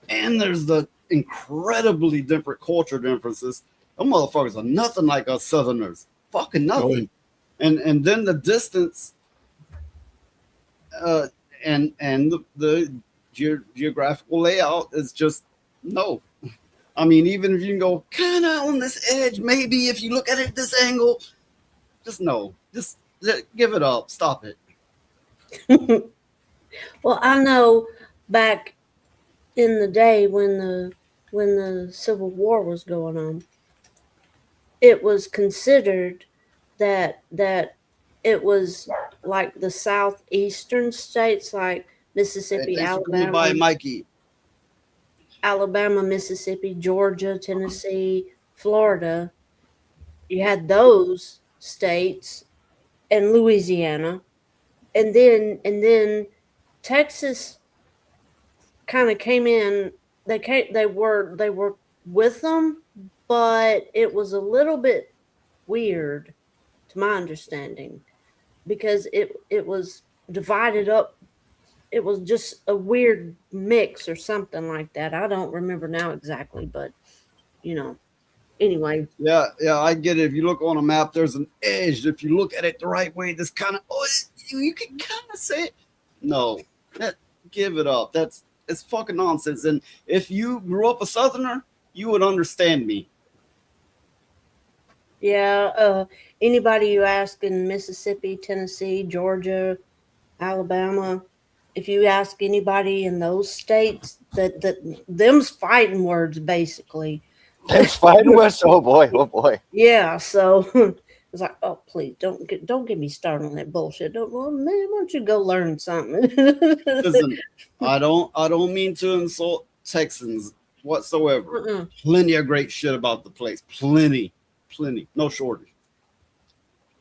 S12: and there's the incredibly different culture differences. Them motherfuckers are nothing like us Southerners. Fucking nothing. And then the distance and the geographical layout is just no. I mean, even if you can go kind of on this edge, maybe if you look at it this angle, just no. Just give it up. Stop it.
S4: Well, I know back in the day when the Civil War was going on, it was considered that it was like the southeastern states, like Mississippi, Alabama,
S12: by Mikey.
S4: Alabama, Mississippi, Georgia, Tennessee, Florida. You had those states and Louisiana, and then Texas kind of came in. They were with them, but it was a little bit weird, to my understanding, because it was divided up. It was just a weird mix or something like that. I don't remember now exactly, but anyway.
S12: Yeah, I get it. If you look on a map, there's an edge. If you look at it the right way, this kind of you can kind of say it. No, give it up. It's fucking nonsense. And if you grew up a Southerner, you would understand me.
S4: Yeah, anybody you ask in Mississippi, Tennessee, Georgia, Alabama, if you ask anybody in those states, that them's fighting words basically.
S10: Them's fighting words. Oh boy.
S4: Yeah, so it's like, oh please don't get me started on that bullshit. Well, man, why don't you go learn something?
S12: Listen, I don't mean to insult Texans whatsoever. Plenty of great shit about the place. Plenty, no shortage.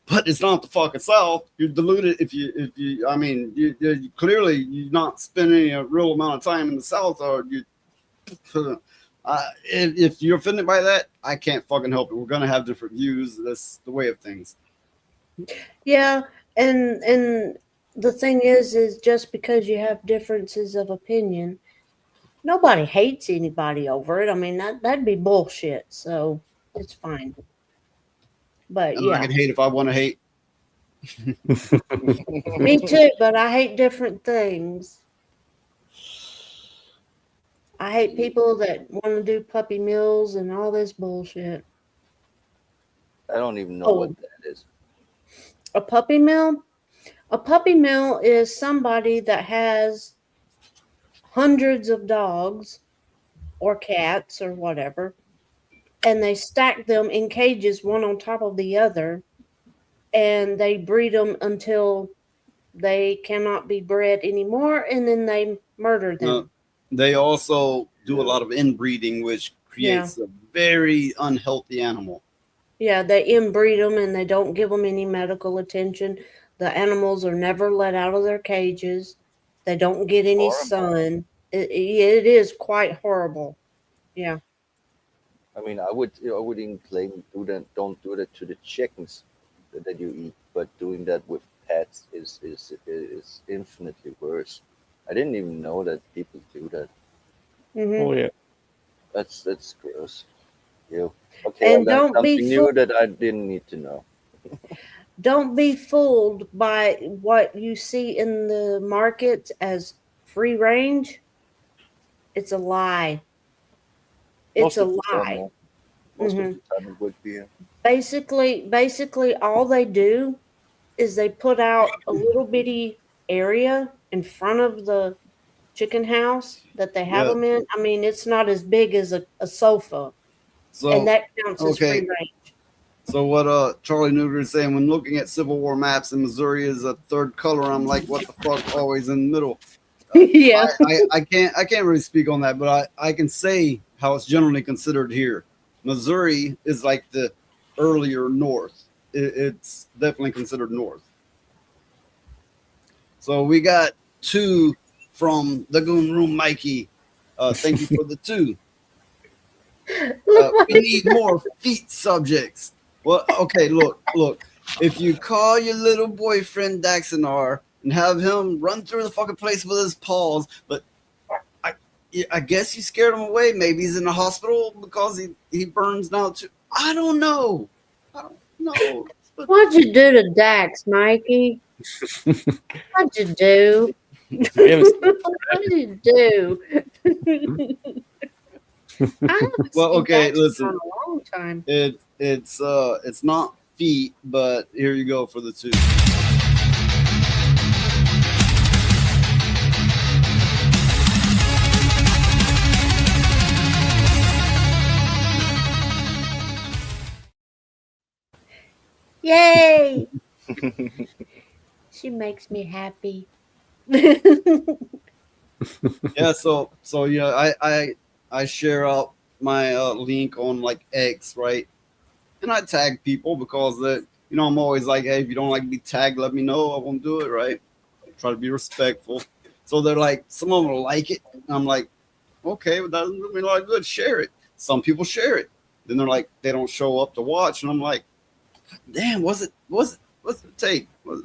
S12: But it's not the fucking South. You're deluded if you. I mean, you clearly you're not spending a real amount of time in the South, or you. If you're offended by that, I can't fucking help it. We're gonna have different views. That's the way of things.
S4: Yeah, and the thing is just because you have differences of opinion, nobody hates anybody over it. I mean, that'd be bullshit. So it's fine. But
S12: yeah, I can hate if I want to hate.
S4: Me too, but I hate different things. I hate people that want to do puppy mills and all this bullshit.
S10: I don't even know what that is.
S4: A puppy mill? A puppy mill is somebody that has hundreds of dogs or cats or whatever, and they stack them in cages one on top of the other, and they breed them until they cannot be bred anymore, and then they murder them.
S12: They also do a lot of inbreeding, which creates a very unhealthy animal.
S4: Yeah, they inbreed them and they don't give them any medical attention. The animals are never let out of their cages. They don't get any sun. It is quite horrible. Yeah.
S10: I mean, I wouldn't claim don't do that to the chickens that you eat, but doing that with pets is infinitely worse. I didn't even know that people do that.
S11: Oh yeah.
S10: That's gross. Ew. Okay,
S4: And
S10: I got
S4: don't be
S10: something new that I didn't need to know.
S4: Don't be fooled by what you see in the market as free range. It's a lie. It's
S10: Most
S4: a
S10: of the time,
S4: lie.
S10: yeah. Most of
S4: Mhm.
S10: the time it would be.
S4: Basically, all they do is they put out a little bitty area in front of the chicken house that they have
S12: Yeah.
S4: them in. I mean, it's not as big as a sofa, and
S12: So
S4: that counts as free range.
S12: So what Charlie Neuter is saying, when looking at Civil War maps in Missouri is a third color, I'm like, what the fuck, always in the middle.
S4: Yeah.
S12: I can't really speak on that, but I can say how it's generally considered here. Missouri is like the earlier north. It's definitely considered north. So we got 2 from the Goon Room, Mikey. Thank you for the 2. We need more feet subjects. Well, okay, look. If you call your little boyfriend Daxonar and have him run through the fucking place with his paws, but I guess you scared him away. Maybe he's in the hospital because he burns now too. I don't know.
S4: What'd you do to Dax, Mikey? What'd you do? What did you do? I haven't
S12: Well,
S4: seen
S12: okay,
S4: Dax
S12: listen.
S4: in a long time.
S12: It's not feet, but here you go for the 2.
S4: Yay! She makes me happy.
S12: Yeah, so yeah, I share out my link on like X, right? And I tag people because I'm always like, hey, if you don't like to be tagged, let me know. I won't do it, right? Try to be respectful. So they're like, some of them will like it. And I'm like, okay, but that doesn't mean a lot of good. Share it. Some people share it. Then they're like, they don't show up to watch, and I'm like, damn, what's it take? But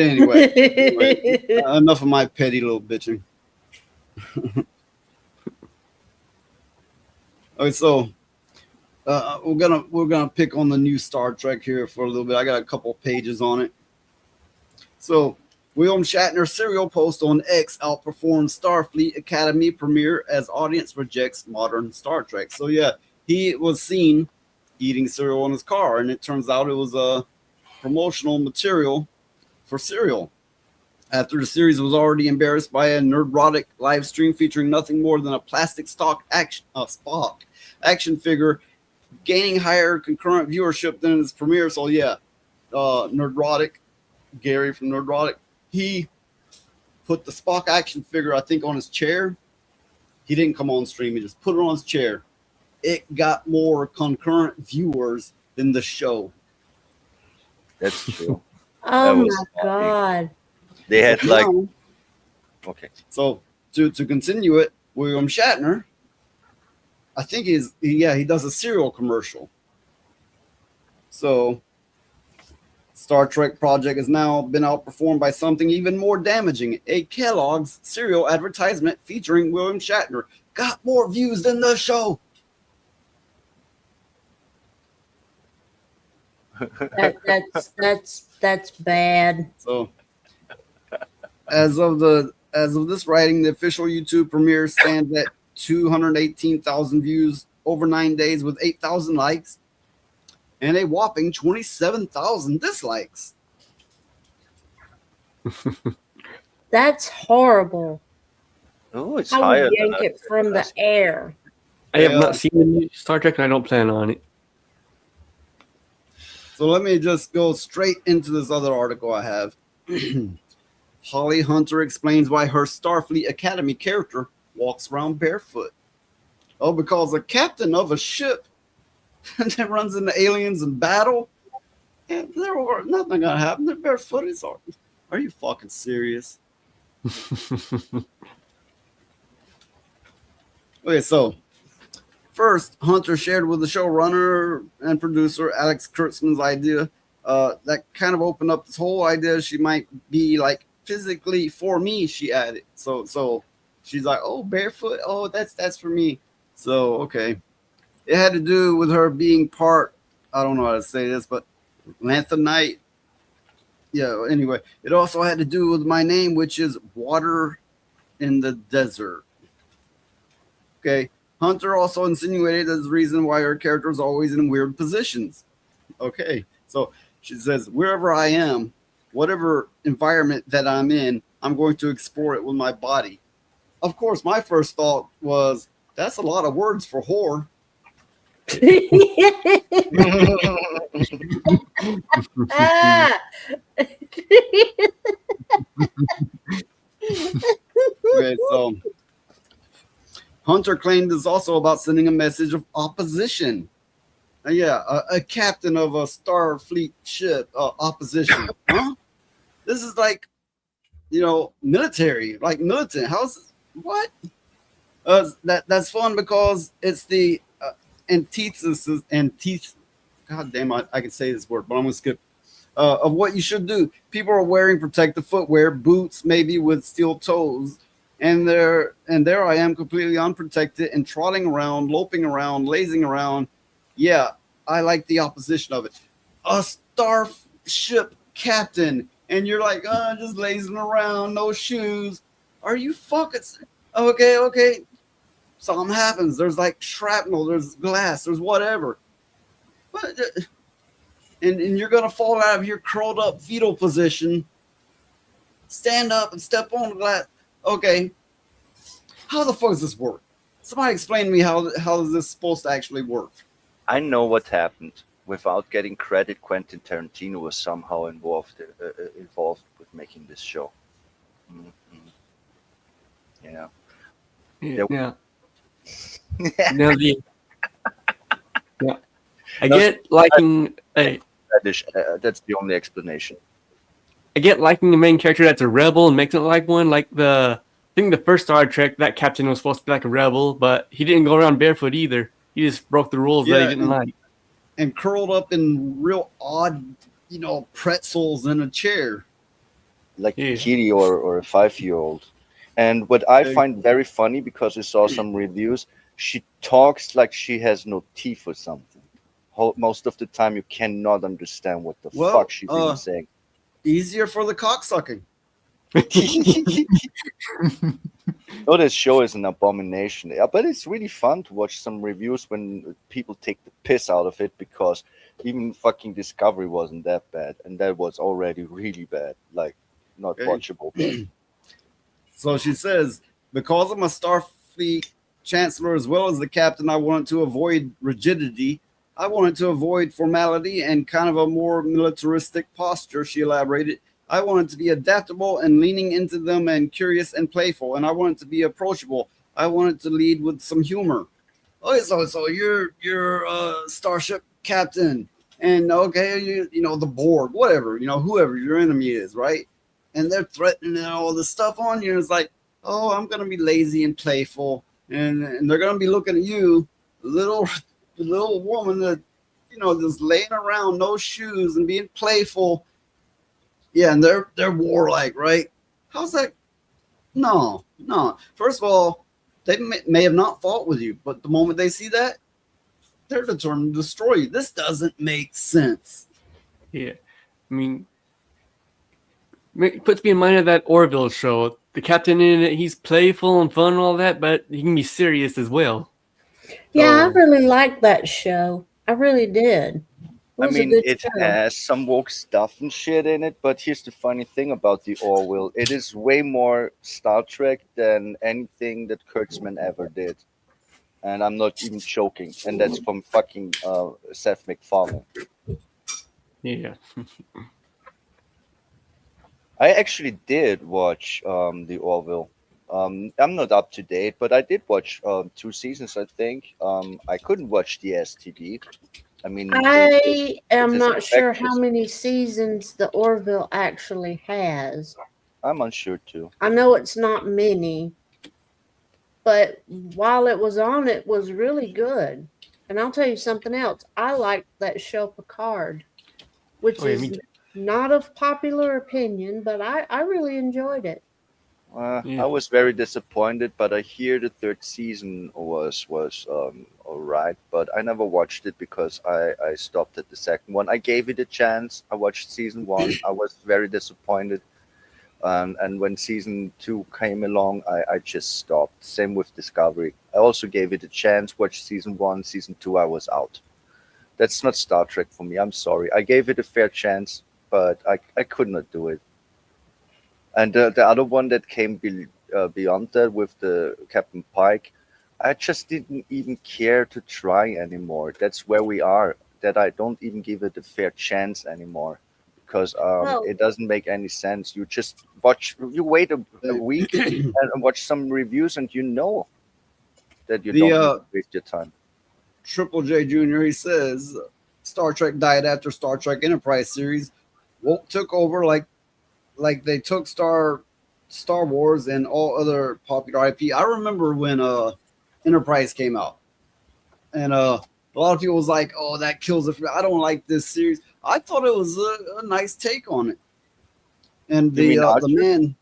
S12: anyway, enough of my petty little bitching. Okay, so we're gonna pick on the new Star Trek here for a little bit. I got a couple pages on it. So William Shatner serial post on X outperforms Starfleet Academy premiere as audience rejects modern Star Trek. So yeah, he was seen eating cereal in his car, and it turns out it was a promotional material for cereal. After the series was already embarrassed by a nerdrotic live stream featuring nothing more than a plastic Spock action figure, gaining higher concurrent viewership than its premiere. So yeah, Nerdrotic, Gary from Nerdrotic, he put the Spock action figure, I think, on his chair. He didn't come on stream; he just put it on his chair. It got more concurrent viewers than the show.
S10: That's true.
S4: Oh my god!
S10: They had
S12: So
S10: like,
S12: now-
S10: okay.
S12: So to continue it, William Shatner, I think he does a cereal commercial. So Star Trek project has now been outperformed by something even more damaging. A Kellogg's cereal advertisement featuring William Shatner got more views than the show.
S4: That's bad.
S12: So as of this writing, the official YouTube premiere stands at 218,000 views over 9 days with 8,000 likes. and a whopping 27,000 dislikes.
S4: That's horrible.
S10: Oh, it's
S4: I would
S10: higher than
S4: yank it from the air.
S11: I have not seen the new Star Trek, and I don't plan on it.
S12: So let me just go straight into this other article I have. Holly Hunter explains why her Starfleet Academy character walks around barefoot. Oh, because the captain of a ship that runs into aliens in battle, and there nothing gonna happen. They're barefoot. Are you fucking serious? Okay, so first, Hunter shared with the showrunner and producer Alex Kurtzman's idea that kind of opened up this whole idea she might be like physically for me, she added. So she's like, oh, barefoot, oh, that's for me. So okay. It had to do with her being part, I don't know how to say this, but lanthanite. Yeah, anyway, it also had to do with my name, which is Water in the Desert. Okay. Hunter also insinuated as the reason why her character is always in weird positions. Okay. So she says, wherever I am, whatever environment that I'm in, I'm going to explore it with my body. Of course, my first thought was, that's a lot of words for whore. Okay, so Hunter claimed it's also about sending a message of opposition. A captain of a Starfleet ship, opposition. Huh? This is like, military, like militant. How's what? That's fun because it's the antithesis. God damn, I can say this word, but I'm gonna skip. Of what you should do. People are wearing protective footwear, boots, maybe with steel toes, and there I am completely unprotected and trotting around, loping around, lazing around. Yeah, I like the opposition of it. A starship captain, and you're like, just lazing around, no shoes. Are you fucking okay? Something happens. There's like shrapnel, there's glass, there's whatever. But and you're gonna fall out of your curled up fetal position, stand up and step on the glass. Okay, how the fuck does this work? Somebody explain to me how is this supposed to actually work?
S10: I know what happened. Without getting credit, Quentin Tarantino was somehow involved with making this show. Mm-hmm. Yeah.
S11: Yeah. Now I get liking
S10: that's the only explanation.
S11: I get liking the main character that's a rebel and makes it like one. Like I think the first Star Trek, that captain was supposed to be like a rebel, but he didn't go around barefoot either. He just broke the rules that he didn't like.
S12: And curled up in real odd, pretzels in a chair.
S10: Like a kitty or a 5-year-old. And what I find very funny, because I saw some reviews, she talks like she has no teeth or something. Most of the time, you cannot understand what the fuck she's even saying.
S12: Easier for the cocksucking.
S10: Oh, this show is an abomination. Yeah, but it's really fun to watch some reviews when people take the piss out of it, because even fucking Discovery wasn't that bad, and that was already really bad, like not watchable.
S12: So she says, because I'm a Starfleet chancellor as well as the captain, I wanted to avoid rigidity. I wanted to avoid formality and kind of a more militaristic posture, she elaborated. I wanted to be adaptable and leaning into them and curious and playful. And I wanted to be approachable. I wanted to lead with some humor. Okay, so you're a starship captain. And okay, you know, the board, whatever, whoever your enemy is, right? And they're threatening all this stuff on you. And it's like, oh, I'm going to be lazy and playful. And they're going to be looking at you, the little woman that, just laying around, no shoes and being playful. Yeah, and they're warlike, right? How's that? No. First of all, they may have not fought with you, but the moment they see that, they're determined to destroy you. This doesn't make sense.
S11: Yeah, I mean, it puts me in mind of that Orville show. The captain in it, he's playful and fun and all that, but he can be serious as well.
S4: Yeah, I really liked that show. I really did.
S10: I
S4: was a
S10: mean,
S4: good
S10: it
S4: show.
S10: has some woke stuff and shit in it, but here's the funny thing about the Orville. It is way more Star Trek than anything that Kurtzman ever did. And I'm not even joking. And that's from fucking Seth MacFarlane.
S17: Yeah.
S10: I actually did watch the Orville. I'm not up to date, but I did watch 2 seasons, I think. I couldn't watch the STD. I mean,
S4: I
S10: it
S4: am
S10: is
S4: not sure how
S10: infectious.
S4: many seasons the Orville actually has.
S10: I'm unsure too.
S4: I know it's not many, but while it was on, it was really good. And I'll tell you something else. I liked that show Picard, which
S17: Oh, yeah, me
S4: is
S17: too.
S4: not of popular opinion, but I really enjoyed it.
S10: I was very disappointed, but I hear the third season was all right. But I never watched it because I stopped at the second one. I gave it a chance. I watched season one. I was very disappointed, and when season two came along, I just stopped. Same with Discovery. I also gave it a chance. Watched season one, season two. I was out. That's not Star Trek for me. I'm sorry. I gave it a fair chance, but I could not do it. And the other one that came beyond that with the Captain Pike, I just didn't even care to try anymore. That's where we are. That I don't even give it a fair chance anymore because
S4: Well,
S10: it doesn't make any sense. You just watch. You wait a week and watch some reviews, and you know that you don't need to waste your time.
S12: Triple J Jr. He says Star Trek died after Star Trek Enterprise series. Woke took over like they took Star Wars and all other popular IP. I remember when Enterprise came out, and a lot of people was like, "Oh, that kills it." I don't like this series. I thought it was a nice take on it, and
S10: You mean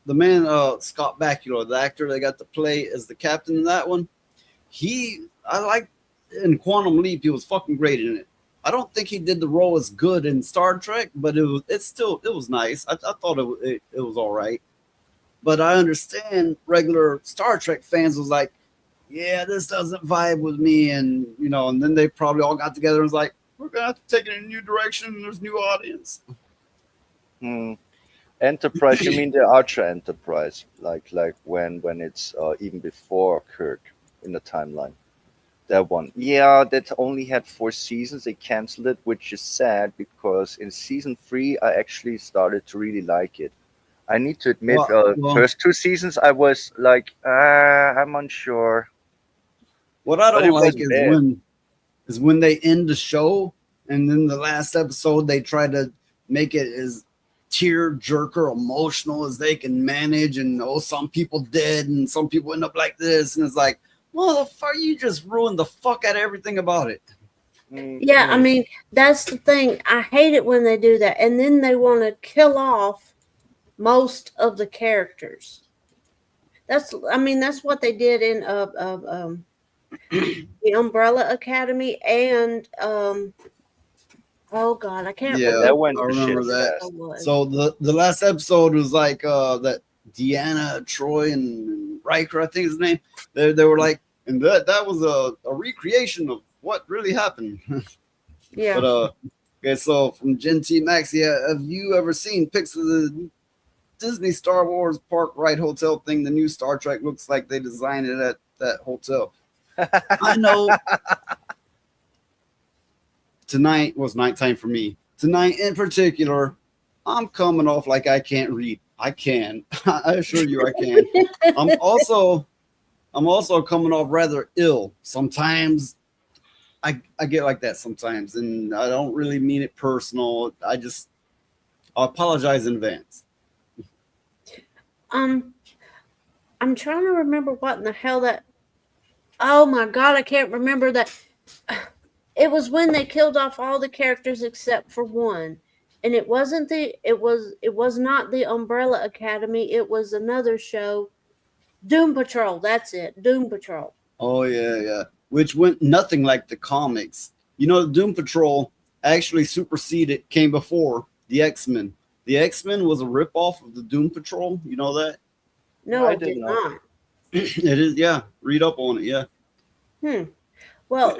S12: the man Scott Bakula, the actor they got to play as the captain in that one. I like in Quantum Leap. He was fucking great in it. I don't think he did the role as good in Star Trek, but it was nice. I thought it was all right. But I understand regular Star Trek fans was like, yeah, this doesn't vibe with me, and and then they probably all got together and was like, we're gonna have to take it in a new direction. There's new audience.
S10: Enterprise, you mean the Archer Enterprise, like when it's even before Kirk in the timeline. That one, yeah, that only had 4 seasons. They canceled it, which is sad because in season three, I actually started to really like it. I need to admit, first 2 seasons, I was like, I'm unsure.
S12: What I
S10: But
S12: don't
S10: it
S12: like
S10: wasn't bad.
S12: is when they end the show and then the last episode they try to make it as tear jerker emotional as they can manage, and some people dead and some people end up like this, and it's like, motherfucker, you just ruined the fuck out of everything about it.
S4: Yeah, I mean, that's the thing. I hate it when they do that. And then they want to kill off most of the characters. That's what they did in the Umbrella Academy and oh god, I can't
S12: Yeah,
S4: remember.
S12: I remember that. So the last episode was like that Deanna Troy and Riker, I think his name. They were like, and that was a recreation of what really happened.
S4: Yeah.
S12: But okay, so from Gen T Max, yeah, have you ever seen pics of the Disney Star Wars Park Ride Hotel thing? The new Star Trek looks like they designed it at that hotel. I know. Tonight was nighttime for me. Tonight in particular, I'm coming off like I can't read. I can. I assure you I can. I'm also coming off rather ill. Sometimes I get like that sometimes, and I don't really mean it personal. I apologize in advance.
S4: I'm trying to remember what in the hell that. Oh my god, I can't remember that. It was when they killed off all the characters except for one, and it was not the Umbrella Academy. It was another show, Doom Patrol. That's it, Doom Patrol.
S12: Oh yeah. Which went nothing like the comics. Doom Patrol actually came before the X-Men. The X-Men was a ripoff of the Doom Patrol. You know that?
S4: No, I did not.
S12: It is, yeah. Read up on it, yeah.
S4: Well,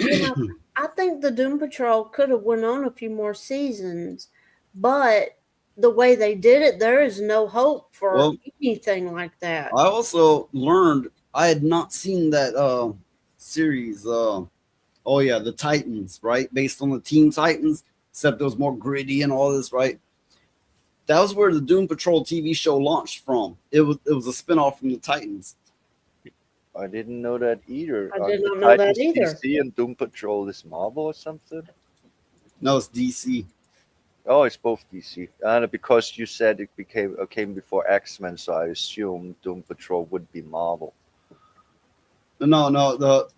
S4: I think the Doom Patrol could have went on a few more seasons, but the way they did it, there is no hope for
S12: Well,
S4: anything like that.
S12: I also learned I had not seen that series. Oh yeah, the Titans, right? Based on the Teen Titans, except it was more gritty and all this, right? That was where the Doom Patrol TV show launched from. It was a spinoff from the Titans.
S10: I didn't know that either.
S4: I did
S10: The
S4: not know that
S10: Titans
S4: either.
S10: DC and Doom Patrol is Marvel or something?
S12: No, it's DC.
S10: Oh, it's both DC. And because you said it came before X-Men, so I assumed Doom Patrol would be Marvel.
S12: No, the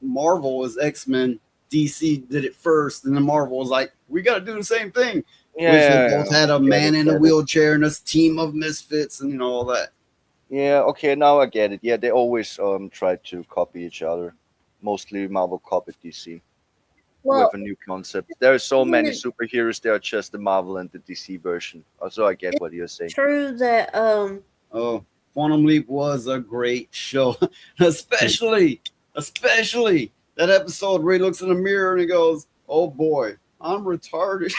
S12: Marvel was X-Men. DC did it first, and then Marvel was like, "We got to do the same thing." Which they both had a man in a wheelchair and a team of misfits, and all that.
S10: Yeah, okay, now I get it. Yeah, they always try to copy each other. Mostly Marvel copied DC
S4: Well,
S10: with a new concept. There are so
S4: isn't
S10: many
S4: it
S10: superheroes. They are just the Marvel and the DC version. Also, I get what you're saying.
S4: true that
S12: Oh, Quantum Leap was a great show, especially that episode where he looks in the mirror and he goes, "Oh boy, I'm retarded."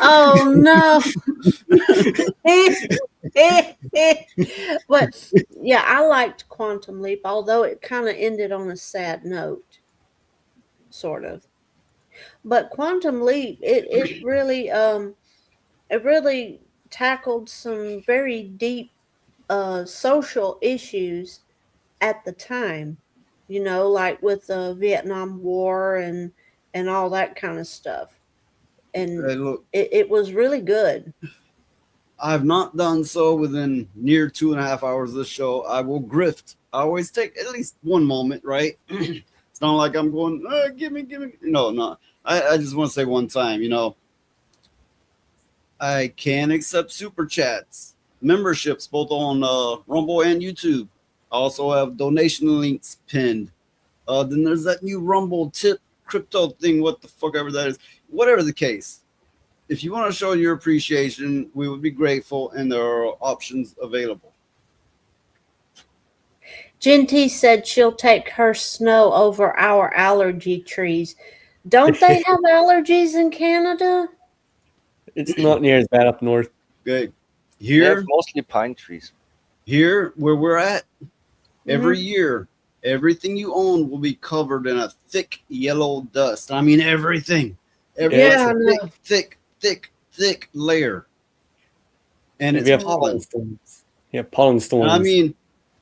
S4: oh no. But yeah, I liked Quantum Leap, although it kind of ended on a sad note, sort of. But Quantum Leap, it really tackled some very deep social issues at the time. Like with the Vietnam War and all that kind of stuff. And
S12: Hey, look,
S4: it was really good.
S12: I've not done so within near 2.5 hours of the show. I will grift. I always take at least one moment, right? It's not like I'm going, give me. No. I just want to say one time, I can accept super chats, memberships, both on Rumble and YouTube. I also have donation links pinned. Then there's that new Rumble tip crypto thing, what the fuck ever that is. Whatever the case. If you want to show your appreciation, we would be grateful, and there are options available.
S4: Genty said she'll take her snow over our allergy trees. Don't they have allergies in Canada?
S11: It's not near as bad up north.
S12: Okay.
S10: They
S12: Here,
S10: have mostly pine trees.
S12: here where we're at, every year, everything you own will be covered in a thick yellow dust. I mean, everything.
S4: Yeah, I know.
S12: Thick layer. And
S11: We have
S12: it's
S11: pollen
S12: pollen.
S11: storms. Yeah, pollen storms.
S12: I mean,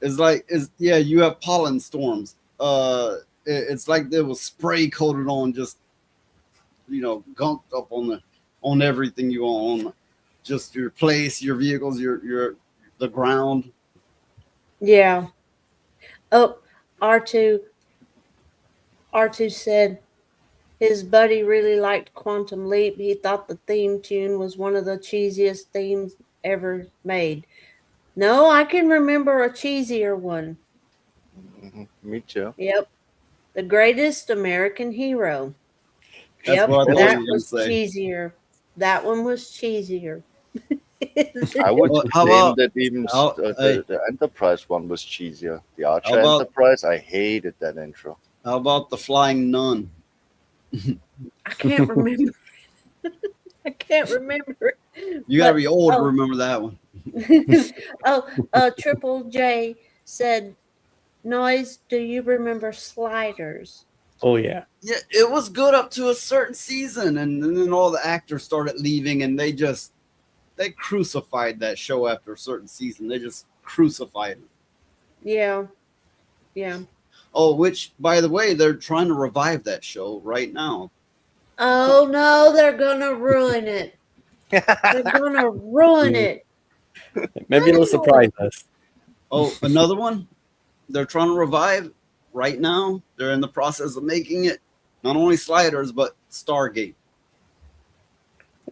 S12: you have pollen storms. It's like they was spray coated on, just gunked up on everything you own, just your place, your vehicles, the ground.
S4: Yeah. Oh, R2 said his buddy really liked Quantum Leap. He thought the theme tune was one of the cheesiest themes ever made. No, I can remember a cheesier one.
S10: Me too.
S4: Yep. The Greatest American Hero.
S12: That's what I thought
S4: that
S12: you were gonna
S4: was
S12: say.
S4: cheesier. That one was cheesier.
S10: I would
S12: Well, how
S10: claim
S12: about-
S10: that even
S12: how- hey.
S10: the Enterprise one was cheesier. The Archer
S12: How about-
S10: Enterprise, I hated that intro.
S12: How about the Flying Nun?
S4: I can't remember. I can't remember it.
S12: You gotta
S4: But-
S12: be old to
S4: oh.
S12: remember that one.
S4: Triple J said, Noise, do you remember Sliders?
S11: Oh yeah.
S12: Yeah, it was good up to a certain season, and then all the actors started leaving, and they crucified that show after a certain season. They just crucified it.
S4: Yeah. Yeah.
S12: Oh, which, by the way, they're trying to revive that show right now.
S4: Oh no, they're gonna ruin it. They're gonna ruin it.
S11: Maybe it'll surprise us.
S12: Oh, another one they're trying to revive right now. They're in the process of making it. Not only Sliders, but Stargate.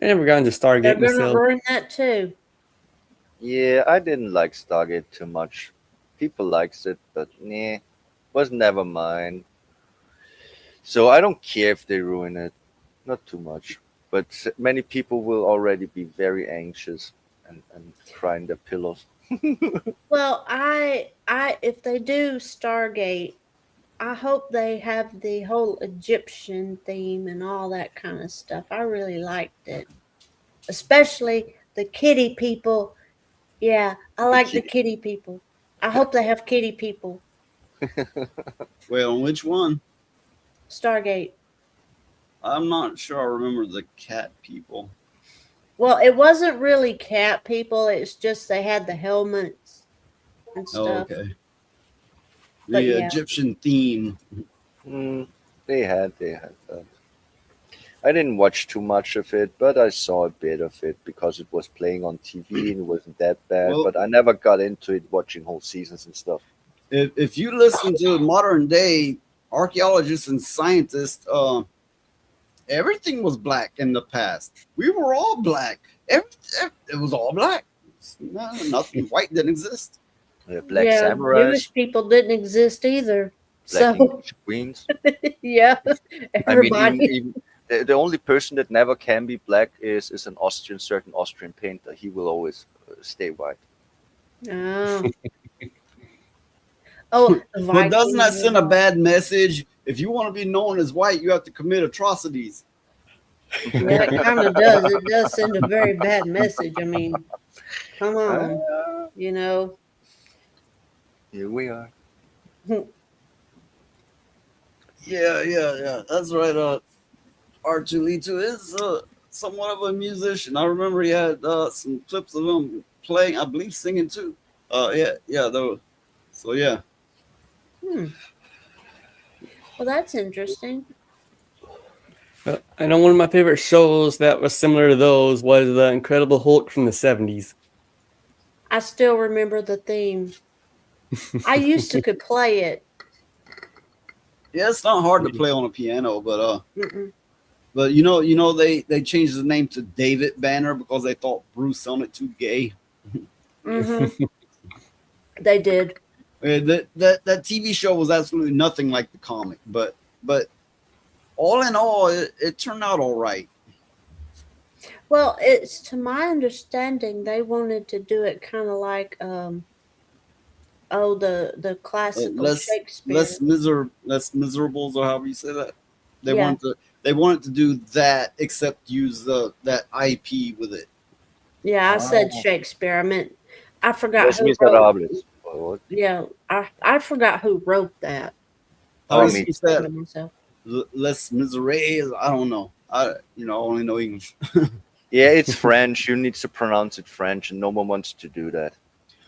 S11: I never got into Stargate
S4: They're gonna
S11: myself.
S4: ruin that too.
S10: Yeah, I didn't like Stargate too much. People likes it, but nah, was never mine. So I don't care if they ruin it, not too much. But many people will already be very anxious and cry in their pillows.
S4: Well, I if they do Stargate, I hope they have the whole Egyptian theme and all that kind of stuff. I really liked it, especially the kitty people. Yeah, I like the kitty people. I hope they have kitty people.
S12: Well, which one?
S4: Stargate.
S12: I'm not sure I remember the cat people.
S4: Well, it wasn't really cat people. It's just they had the helmets and
S12: Oh,
S4: stuff.
S12: okay.
S4: But
S12: The
S4: yeah.
S12: Egyptian theme.
S10: They had that. I didn't watch too much of it, but I saw a bit of it because it was playing on TV and it wasn't that bad.
S12: Well-
S10: but I never got into it watching whole seasons and stuff.
S12: If you listen to modern day archaeologists and scientists, everything was black in the past. We were all black. It was all black. Nothing white didn't exist.
S10: Black
S4: yeah,
S10: samurais,
S4: Jewish people didn't exist either.
S10: black
S4: So
S10: English queens.
S4: yeah,
S10: I mean,
S4: everybody.
S10: even the only person that never can be black is an Austrian, certain Austrian painter. He will always stay white.
S4: Oh. Oh, the
S12: But doesn't that
S4: Vikings
S12: send a
S4: and all.
S12: bad message? If you want to be known as white, you have to commit atrocities.
S4: Yeah, it kind of does. It does send a very bad message. I mean, come on, you know.
S10: Here we are.
S12: Yeah. That's right. R2E2 is somewhat of a musician. I remember he had some clips of him playing, I believe singing too. Though. So yeah.
S4: Well, that's interesting.
S11: I know one of my favorite shows that was similar to those was The Incredible Hulk from the 70s.
S4: I still remember the theme. I used to could play it.
S12: Yeah, it's not hard to play on a piano, but
S4: Mm-mm.
S12: but you know they changed the name to David Banner because they thought Bruce sounded too gay.
S4: Mm-hmm. They did.
S12: That TV show was absolutely nothing like the comic, but all in all, it turned out all right.
S4: Well, it's to my understanding they wanted to do it kind of like the classical Shakespeare.
S12: Less miserables, or however you say that. They
S4: Yeah.
S12: wanted to do that, except use that IP with it.
S4: Yeah, I said Shakespeare. I meant I forgot
S10: Les
S4: who wrote.
S10: Miserables. What?
S4: Yeah, I forgot who wrote that.
S12: How
S10: Oh,
S12: does
S10: me
S12: you say
S4: To
S12: it?
S4: myself.
S12: Les Miserables? I don't know. I only know English.
S10: Yeah, it's French. You need to pronounce it French, and no one wants to do that.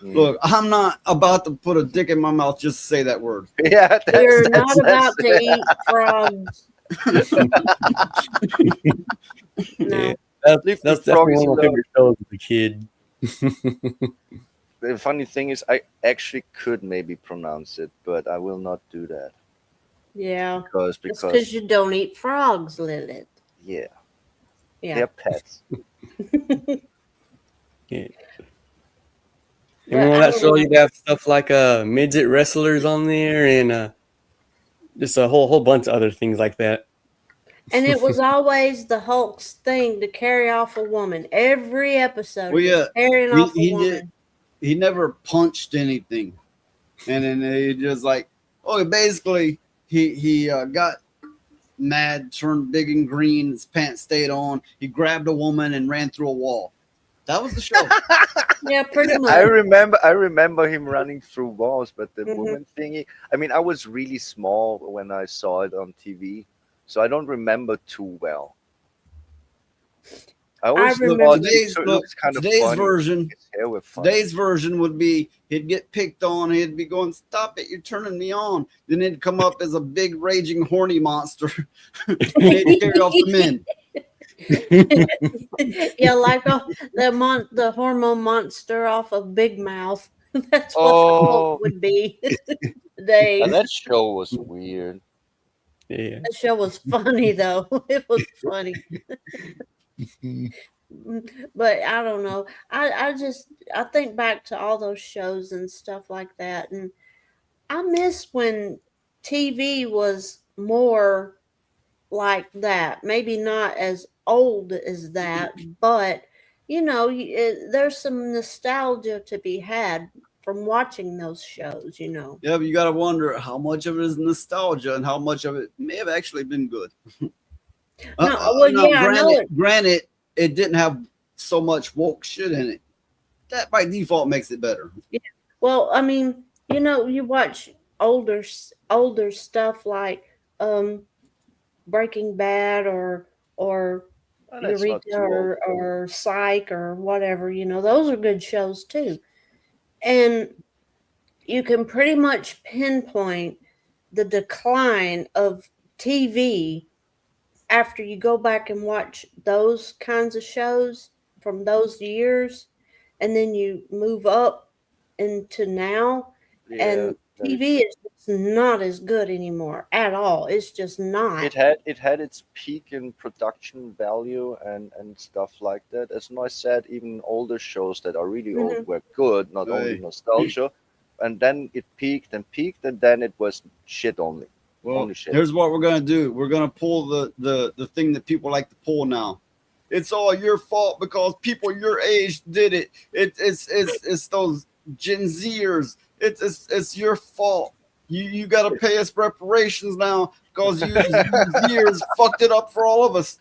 S12: Look, I'm not about to put a dick in my mouth just to say that word.
S10: Yeah,
S4: We're not about to eat frogs. No.
S11: Yeah,
S10: Leave
S11: that's
S10: the
S11: definitely
S10: frogs
S11: one of my
S10: alone.
S11: favorite shows as a kid.
S10: The funny thing is, I actually could maybe pronounce it, but I will not do that
S4: Yeah.
S10: because
S4: It's because you don't eat frogs, Lilith.
S10: yeah,
S4: Yeah.
S10: they're pets.
S11: Yeah.
S4: But
S11: And on
S4: I
S11: that
S4: don't
S11: show,
S4: know.
S11: you have stuff like midget wrestlers on there, and just a whole bunch of other things like that.
S4: And it was always the Hulk's thing to carry off a woman. Every episode,
S12: Well,
S4: he was
S12: yeah,
S4: carrying off a woman.
S12: he never punched anything, and then he just like, basically he got mad, turned big and green, his pants stayed on, he grabbed a woman and ran through a wall. That was the show.
S4: Yeah, pretty much.
S10: I remember him running through walls, but the
S4: Mhm.
S10: woman thingy. I mean, I was really small when I saw it on TV, so I don't remember too well. I always
S4: remember-
S10: thought
S12: Today's,
S10: it looks kind of
S12: today's
S10: funny.
S12: version.
S10: His hair was funny.
S12: Today's version would be he'd get picked on, he'd be going, "Stop it, you're turning me on." Then he'd come up as a big raging horny monster. He'd carry off the men.
S4: Yeah, like the hormone monster off of Big Mouth. That's what the
S10: Oh.
S4: Hulk would be today.
S10: And that show was weird.
S11: Yeah.
S4: That show was funny though. It was funny. But I don't know. I think back to all those shows and stuff like that, and I miss when TV was more like that. Maybe not as old as that, but there's some nostalgia to be had from watching those shows, you know.
S12: Yeah, but you got to wonder how much of it is nostalgia and how much of it may have actually been good. Granted, it didn't have so much woke shit in it. That by default makes it better.
S4: Yeah. Well, I mean, you know, you watch older stuff like Breaking Bad or Eureka or Psych or whatever, you know, those are good shows too. And you can pretty much pinpoint the decline of TV after you go back and watch those kinds of shows from those years, and then you move up into now, and TV is just not as good anymore at all. It's just not.
S10: It had its peak in production value and stuff like that. As I said, even older shows that are really old were good, not only nostalgia. And then it peaked, and then it was shit only.
S12: Well, here's what we're gonna do. We're gonna pull the thing that people like to pull now. It's all your fault because people your age did it. It's those Gen Zers. It's your fault. You got to pay us reparations now because you years fucked it up for all of us.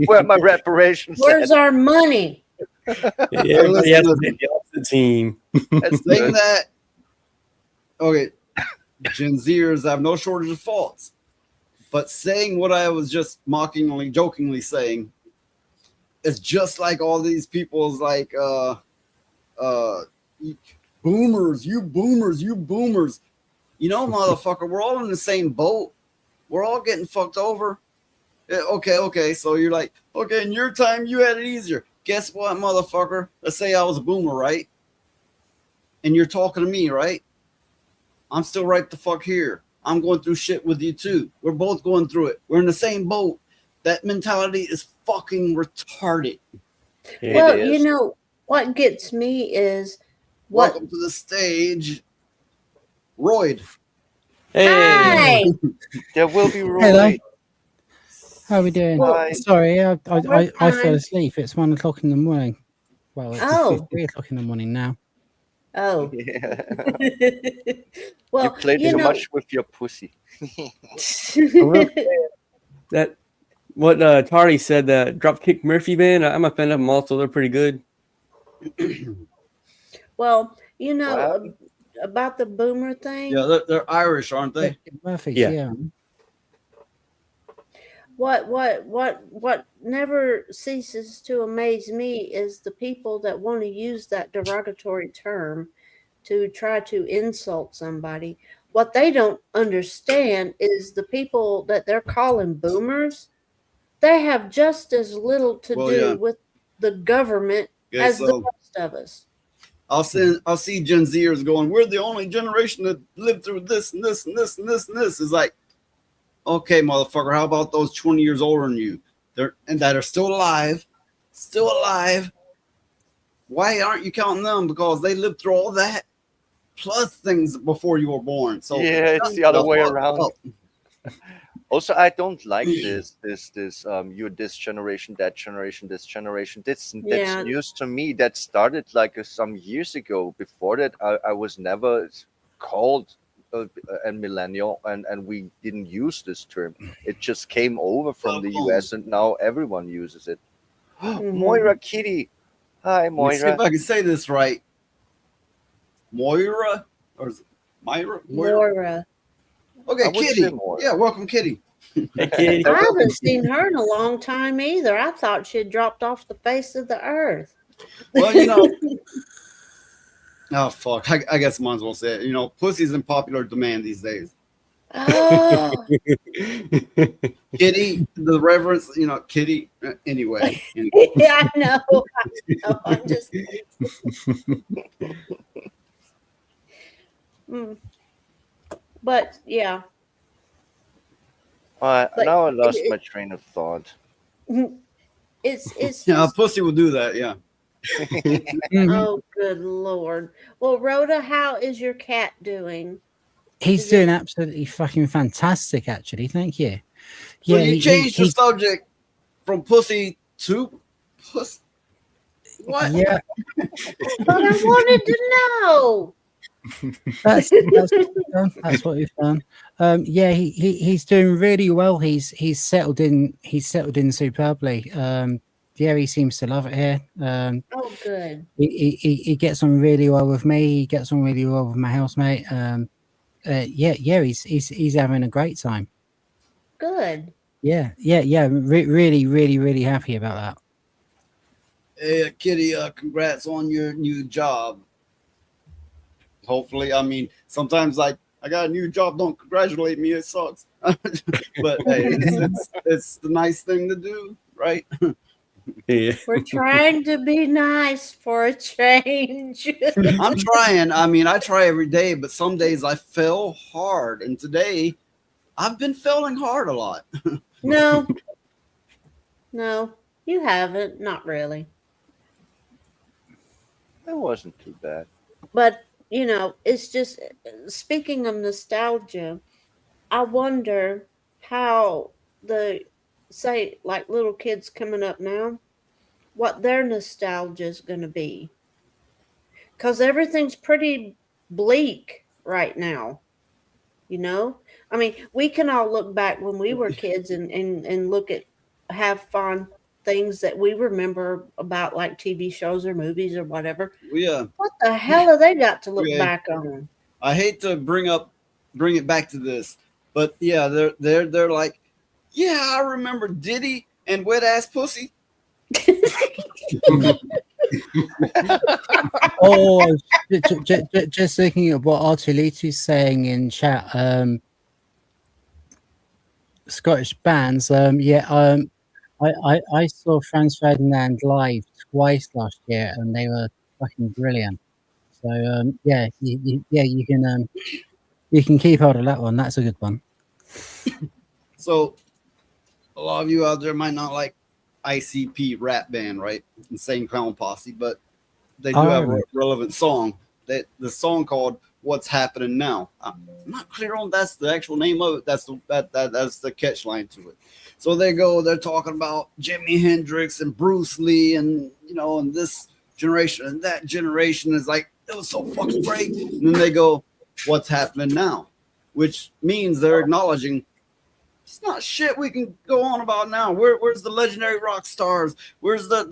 S10: Where are my reparations?
S4: Where's our money?
S11: Everybody has to be the opposite team.
S12: Saying that, okay, Gen Zers have no shortage of faults, but saying what I was just mockingly, jokingly saying is just like all these people's like boomers, you boomers. You know, motherfucker, we're all in the same boat. We're all getting fucked over. Okay. So you're like, okay, in your time, you had it easier. Guess what, motherfucker? Let's say I was a boomer, right? And you're talking to me, right? I'm still right the fuck here. I'm going through shit with you too. We're both going through it. We're in the same boat. That mentality is fucking retarded.
S4: Well, you know, what gets me is
S12: welcome to the stage, Royd.
S11: Hey.
S4: Hi.
S10: There will be Royd.
S21: Hello. How are we doing?
S10: Hi.
S21: Sorry, I fell asleep. It's 1 o'clock in the morning. Well, it's 3 o'clock in the morning now.
S4: Oh.
S10: Yeah.
S4: Well,
S10: you played too much with your pussy.
S11: That what Tardy said, that Dropkick Murphy band, I'm a fan of them also. They're pretty good.
S4: Well, you know, about the boomer thing.
S12: Yeah, they're Irish, aren't they?
S21: Murphy,
S11: yeah.
S4: What never ceases to amaze me is the people that want to use that derogatory term to try to insult somebody. What they don't understand is the people that they're calling boomers, they have just as little to do with the government as the rest of us.
S12: I'll see Gen Zers going, we're the only generation that lived through this and this and this and this and this. It's like, okay, motherfucker, how about those 20 years older than you? That are still alive. Why aren't you counting them? Because they lived through all that plus things before you were born. So
S10: yeah, it's the other way around. Also, I don't like this you're this generation, that generation, this generation. That's news to me. That started like some years ago. Before that, I was never called a millennial, and we didn't use this term. It just came over from the US, and now everyone uses it. Moira Kitty. Hi, Moira.
S12: Let's see if I can say this right. Moira? Or is it Myra?
S4: Moira.
S12: Okay, Kitty. Yeah, welcome, Kitty.
S11: Hey, Kitty.
S4: I haven't seen her in a long time either. I thought she had dropped off the face of the earth.
S12: Well, you know. Oh, fuck. I guess I might as well say it. You know, pussy's in popular demand these days.
S4: Oh.
S12: Kitty, the reverence, you know, Kitty. Anyway.
S4: Yeah, I know. I'm just. But yeah.
S10: Now I lost my train of thought.
S4: It's
S12: yeah, pussy will do that. Yeah.
S4: Oh, good Lord. Well, Rhoda, how is your cat doing?
S21: He's doing absolutely fucking fantastic, actually. Thank you.
S12: So you changed the subject from pussy to pussy. What?
S21: Yeah,
S4: But I wanted to know.
S21: that's what we've done. That's what we've done. Yeah, he's doing really well. He's settled in. He's settled in superbly. Yeah, he seems to love it here.
S4: Oh, good.
S21: He gets on really well with me. He gets on really well with my housemate. Yeah, he's having a great time.
S4: Good.
S21: Yeah. Really happy about that.
S12: Hey, Kitty, congrats on your new job. Hopefully, I mean, sometimes like I got a new job, don't congratulate me, it sucks. But hey, it's the nice thing to do, right?
S11: Yeah.
S4: We're trying to be nice for a change.
S12: I'm trying. I mean, I try every day, but some days I fail hard. And today I've been failing hard a lot.
S4: No, you haven't. Not really.
S10: That wasn't too bad.
S4: But, it's just, speaking of nostalgia, I wonder how say, like little kids coming up now, what their nostalgia is going to be. Because everything's pretty bleak right now. I mean, we can all look back when we were kids and look at, have fun things that we remember about, like TV shows or movies or whatever.
S12: Yeah.
S4: What the hell have they got to look
S12: Okay.
S4: back on?
S12: I hate to bring it back to this, but yeah, they're like, yeah, I remember Diddy and Wet Ass Pussy.
S21: Oh, just looking at what Artulitu's saying in chat. Scottish bands. I saw Franz Ferdinand live twice last year, and they were fucking brilliant. So yeah, you can keep hold of that one. That's a good one.
S12: So a lot of you out there might not like ICP rap band, right? Insane Clown Posse, but they do have a relevant song. The song called "What's Happening Now." I'm not clear on that's the actual name of it. That's the catch line to it. So they're talking about Jimi Hendrix and Bruce Lee, and and this generation and that generation is like, it was so fucking great. And then they go, "What's happening now?" Which means they're acknowledging it's not shit we can go on about now. Where's the legendary rock stars? Where's the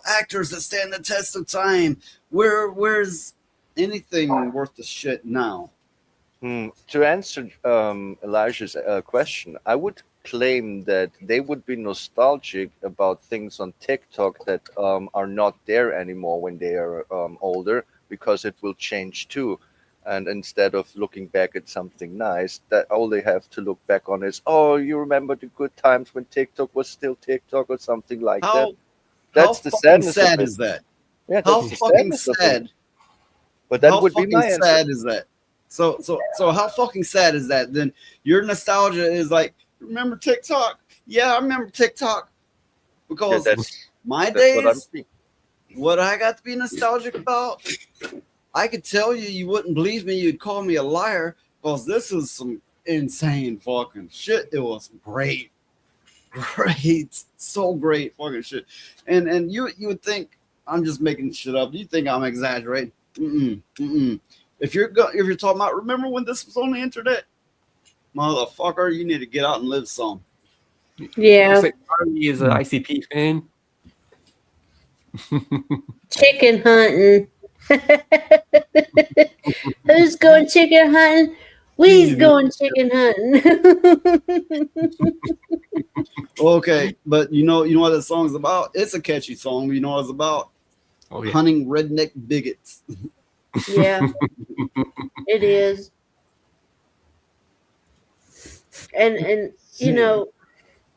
S12: actors that stand the test of time? Where's anything worth the shit now?
S10: To answer Elijah's question, I would claim that they would be nostalgic about things on TikTok that are not there anymore when they are older, because it will change too. And instead of looking back at something nice, that all they have to look back on is, oh, you remember the good times when TikTok was still TikTok or something like that. That's the sadness of it.
S12: How sad is that?
S10: Yeah,
S12: how
S10: that's the
S12: fucking
S10: sadness of it.
S12: sad?
S10: But that
S12: how
S10: would be
S12: fucking
S10: my answer.
S12: sad is that? So how fucking sad is that? Then your nostalgia is like, remember TikTok? Yeah, I remember TikTok, because my days, what I got to be nostalgic about, I could tell you, you wouldn't believe me. You'd call me a liar, because this is some insane fucking shit. It was great, so great fucking shit. And you would think I'm just making shit up. You think I'm exaggerating? If you're talking about, remember when this was on the internet, motherfucker, you need to get out and live some.
S4: Yeah.
S17: Looks like Charlie is an ICP fan.
S4: Chicken hunting. Who's going chicken hunting? We's going chicken hunting.
S12: Okay, but you know what that song's about? It's a catchy song. You know what it's about?
S17: Oh, yeah.
S12: Hunting redneck bigots.
S4: Yeah, it is. And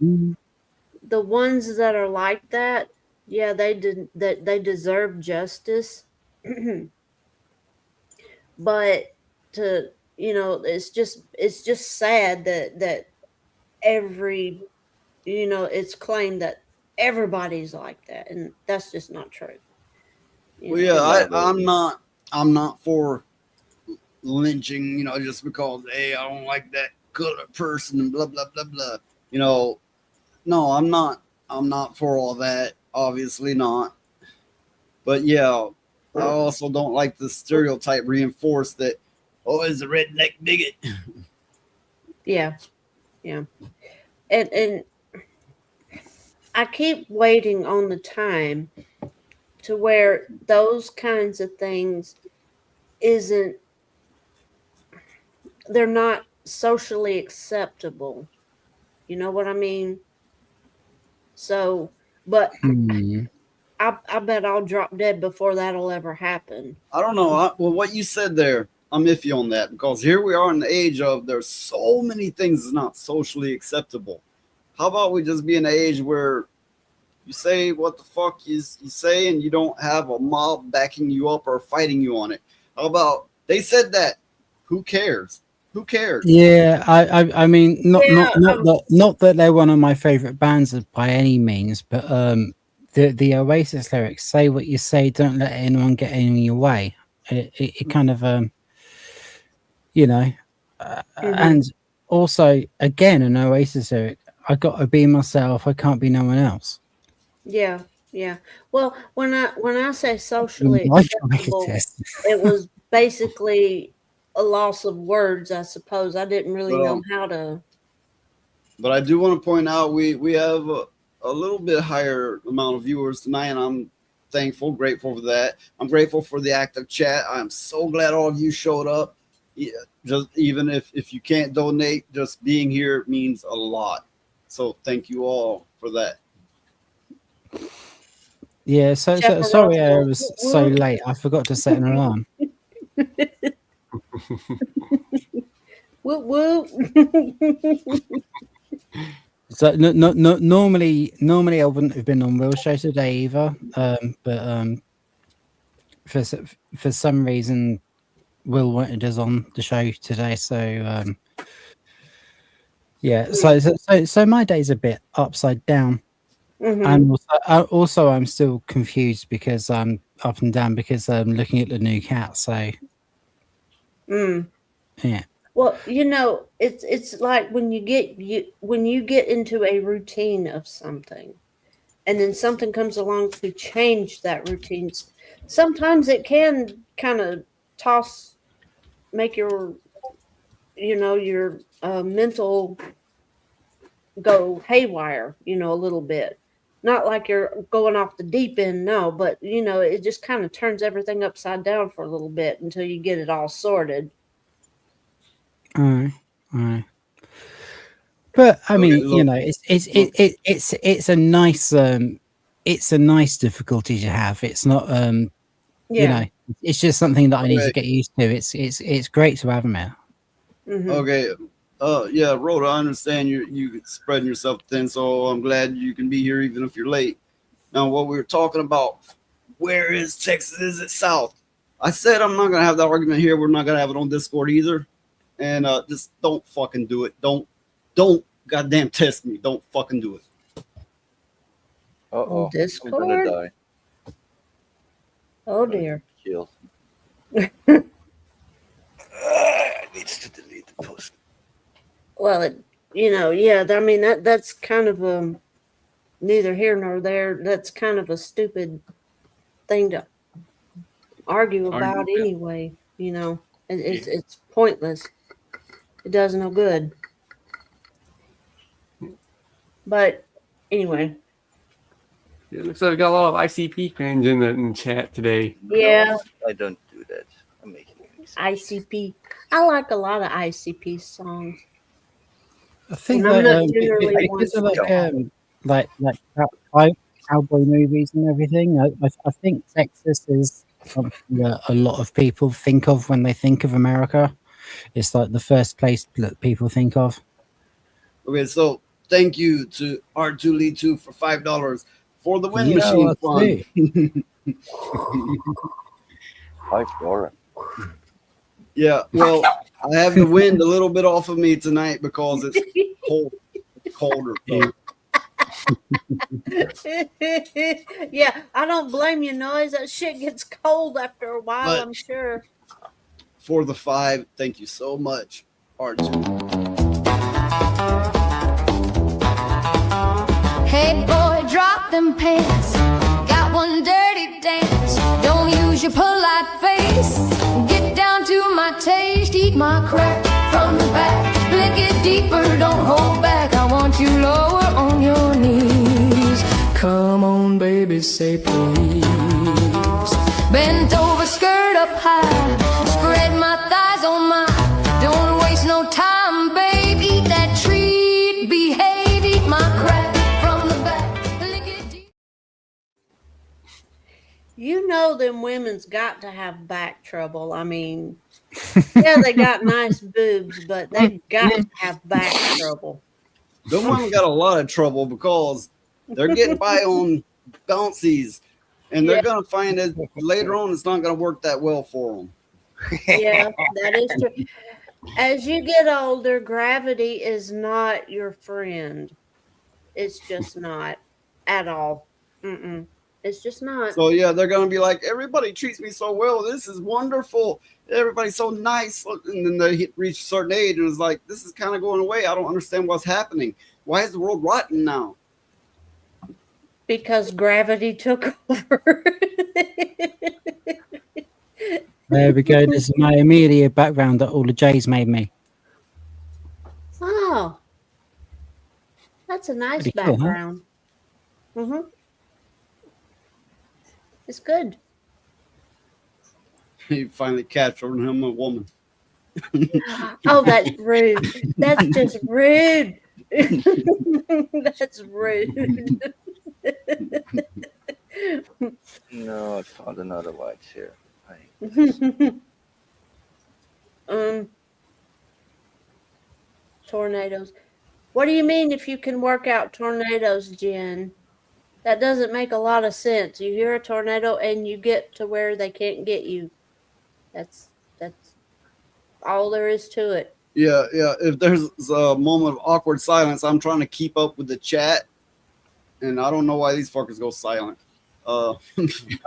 S4: the ones that are like that, yeah, they deserve justice. But it's just sad that every it's claimed that everybody's like that, and that's just not true.
S12: Well, yeah, I'm not for lynching, just because, hey, I don't like that color person and blah blah blah blah. No, I'm not for all that. Obviously not. But yeah, I also don't like the stereotype reinforced that, oh, it's a redneck bigot.
S4: Yeah. Yeah. And I keep waiting on the time to where those kinds of things isn't they're not socially acceptable. You know what I mean? So, but I bet I'll drop dead before that'll ever happen.
S12: I don't know. Well, what you said there, I'm iffy on that because here we are in the age of there's so many things that's not socially acceptable. How about we just be in an age where you say what the fuck you say and you don't have a mob backing you up or fighting you on it? How about they said that? Who cares? Who cares?
S21: Yeah, I mean, not that they're one of my favorite bands by any means, but the Oasis lyrics, "Say what you say, don't let anyone get in your way." It kind of you know, and also again an Oasis lyric, "I got to be myself. I can't be no one else."
S4: Yeah, yeah. Well, when I say socially acceptable, it was basically a loss of words, I suppose. I didn't really know how to.
S12: But I do want to point out we have a little bit higher amount of viewers tonight, and I'm thankful, grateful for that. I'm grateful for the active chat. I'm so glad all of you showed up. Yeah, just even if you can't donate, just being here means a lot. So thank you all for that.
S21: Yeah, so sorry I was so late. I forgot to set an alarm.
S4: Whoop whoop.
S21: So normally I wouldn't have been on Will Show today either. But for some reason Will wanted us on the show today, so yeah. So my day's a bit upside down. And also I'm still confused because I'm up and down because I'm looking at the new cat. So yeah.
S4: Well, it's like when you get into a routine of something, and then something comes along to change that routine. Sometimes it can kind of make your your mental go haywire, a little bit. Not like you're going off the deep end, no, but it just kind of turns everything upside down for a little bit until you get it all sorted.
S21: All right. But I mean, it's a nice difficulty to have. It's not it's just something that I need to get used to. It's great to have them out.
S12: Okay. Yeah, Rhoda, I understand you spreading yourself thin, so I'm glad you can be here even if you're late. Now, what we were talking about, where is Texas? Is it South? I said I'm not gonna have that argument here. We're not gonna have it on Discord either. And just don't fucking do it. Don't goddamn test me. Don't fucking do it.
S10: Uh-oh.
S4: Discord?
S10: I'm gonna die.
S4: Oh dear.
S10: Kill.
S12: I need to delete the post.
S4: Well, I mean that's kind of neither here nor there. That's kind of a stupid thing to argue about anyway. It's pointless. It does no good. But anyway.
S17: It looks like we got a lot of ICP fans in the chat today.
S4: Yeah.
S10: I don't do that. I'm making
S4: ICP. I like a lot of ICP songs.
S21: I think that like cowboy movies and everything. I think Texas is something that a lot of people think of when they think of America. It's like the first place that people think of.
S12: Okay, so thank you to R2Lee2 for $5 for the wind machine fund.
S10: $5.
S12: Yeah, well, I have the wind a little bit off of me tonight because it's cold. It's colder.
S4: Yeah, I don't blame you, Noise. That shit gets cold after a while, I'm sure.
S12: For the 5, thank you so much, R2.
S1: Hey boy, drop drop them pants. Got one dirty dance. Don't use your polite face. Get down to my taste. Eat my crack from the back. Lick it deeper, don't hold back. I want you lower on your knees. Come on, baby, say please. Bent over, skirt up high. Spread my thighs on my. Don't waste no time, babe. Eat that treat. Behave, eat my crack from the back. Lick it deep.
S4: You know them women's got to have back trouble. I mean, yeah, they got nice boobs, but they've got to have back trouble.
S12: Them women got a lot of trouble because they're getting by on bouncies, and they're gonna find that later on it's not gonna work that well for them.
S4: Yeah, that is true. As you get older, gravity is not your friend. It's just not at all. It's just not.
S12: So yeah, they're gonna be like, everybody treats me so well. This is wonderful. Everybody's so nice. And then they reach a certain age, and it's like, this is kind of going away. I don't understand what's happening. Why is the world rotten now?
S4: Because gravity took over.
S21: There we go. This is my immediate background that all the J's made me.
S4: Oh, that's a nice
S21: Pretty cool, huh?
S4: background. It's good.
S12: He finally captured him a woman.
S4: Oh, that's rude. That's just rude. That's rude.
S10: No, I found another white chair.
S4: Tornadoes. What do you mean if you can work out tornadoes, Jen? That doesn't make a lot of sense. You hear a tornado and you get to where they can't get you. That's all there is to it.
S12: Yeah. If there's a moment of awkward silence, I'm trying to keep up with the chat, and I don't know why these fuckers go silent.
S10: I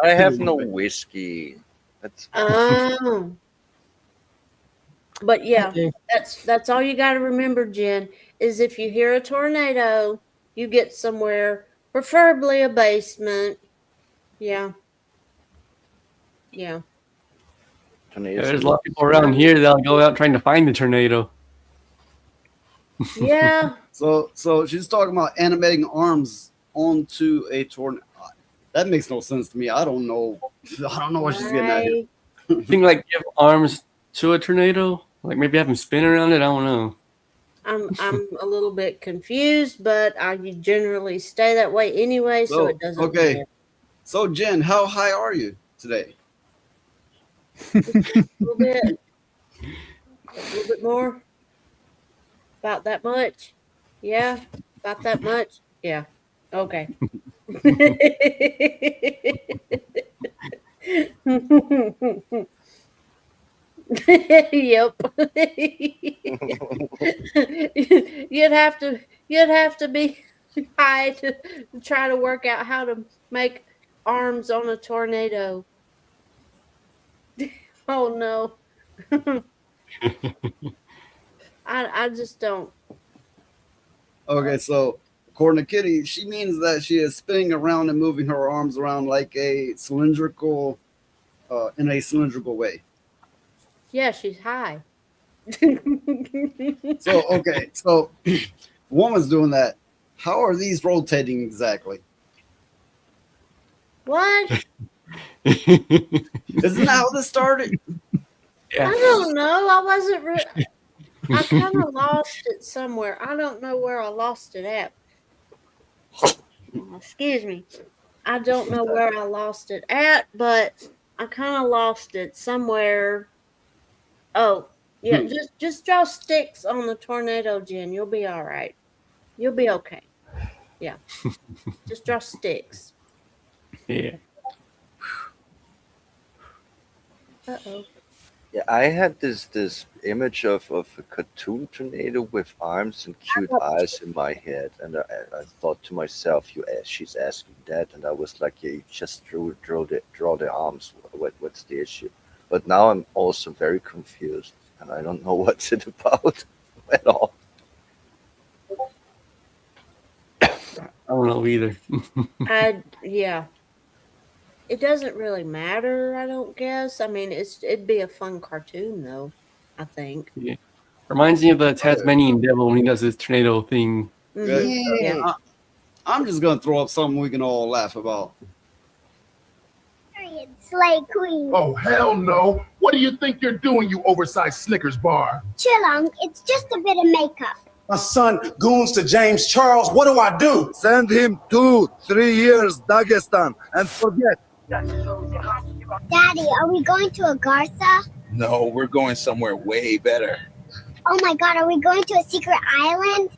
S10: have no whiskey. That's
S4: but yeah, that's all you got to remember, Jen, is if you hear a tornado, you get somewhere, preferably a basement. Yeah.
S17: There's a lot of people around here that'll go out trying to find the tornado.
S4: Yeah.
S12: So she's talking about animating arms onto a tornado. That makes no sense to me. I don't know what she's getting at here.
S17: You think like give arms to a tornado? Like maybe have them spin around it? I don't know.
S4: I'm a little bit confused, but I generally stay that way anyway, so it doesn't
S12: okay.
S4: matter.
S12: So Jen, how high are you today?
S4: A little bit. A little bit more. About that much. Yeah. About that much. Yeah. Okay. Yep. You'd have to be high to try to work out how to make arms on a tornado. Oh no. I just don't.
S12: Okay, so according to Kitty, she means that she is spinning around and moving her arms around like a cylindrical, in a cylindrical way.
S4: Yeah, she's high.
S12: So woman's doing that. How are these rotating exactly?
S4: What?
S12: Isn't that how this started?
S4: I don't know. I wasn't. I kind of lost it somewhere. I don't know where I lost it at. Excuse me. I don't know where I lost it at, but I kind of lost it somewhere. Oh, yeah. Just draw sticks on the tornado, Jen. You'll be all right. You'll be okay. Yeah. Just draw sticks.
S17: Yeah.
S4: Uh-oh.
S10: Yeah, I had this image of a cartoon tornado with arms and cute eyes in my head, and I thought to myself, she's asking that, and I was like, yeah, you just draw the arms. What's the issue? But now I'm also very confused, and I don't know what's it about at all.
S17: don't know either.
S4: Yeah. It doesn't really matter, I don't guess. I mean, it'd be a fun cartoon though, I think.
S17: Yeah. Reminds me of the Tasmanian devil when he does his tornado thing.
S4: Yeah.
S12: I'm just gonna throw up something we can all laugh about.
S3: Slay Queen. Oh, hell no. What do you think you're doing, you oversized Snickers bar?
S5: Chill, it's just a bit of makeup.
S22: My son goons to James Charles. What do I do?
S23: Send him 2-3 years Dagestan and forget.
S5: Daddy, are we going to Agartha?
S2: No, we're going somewhere way better.
S5: Oh my god, are we going to a secret island?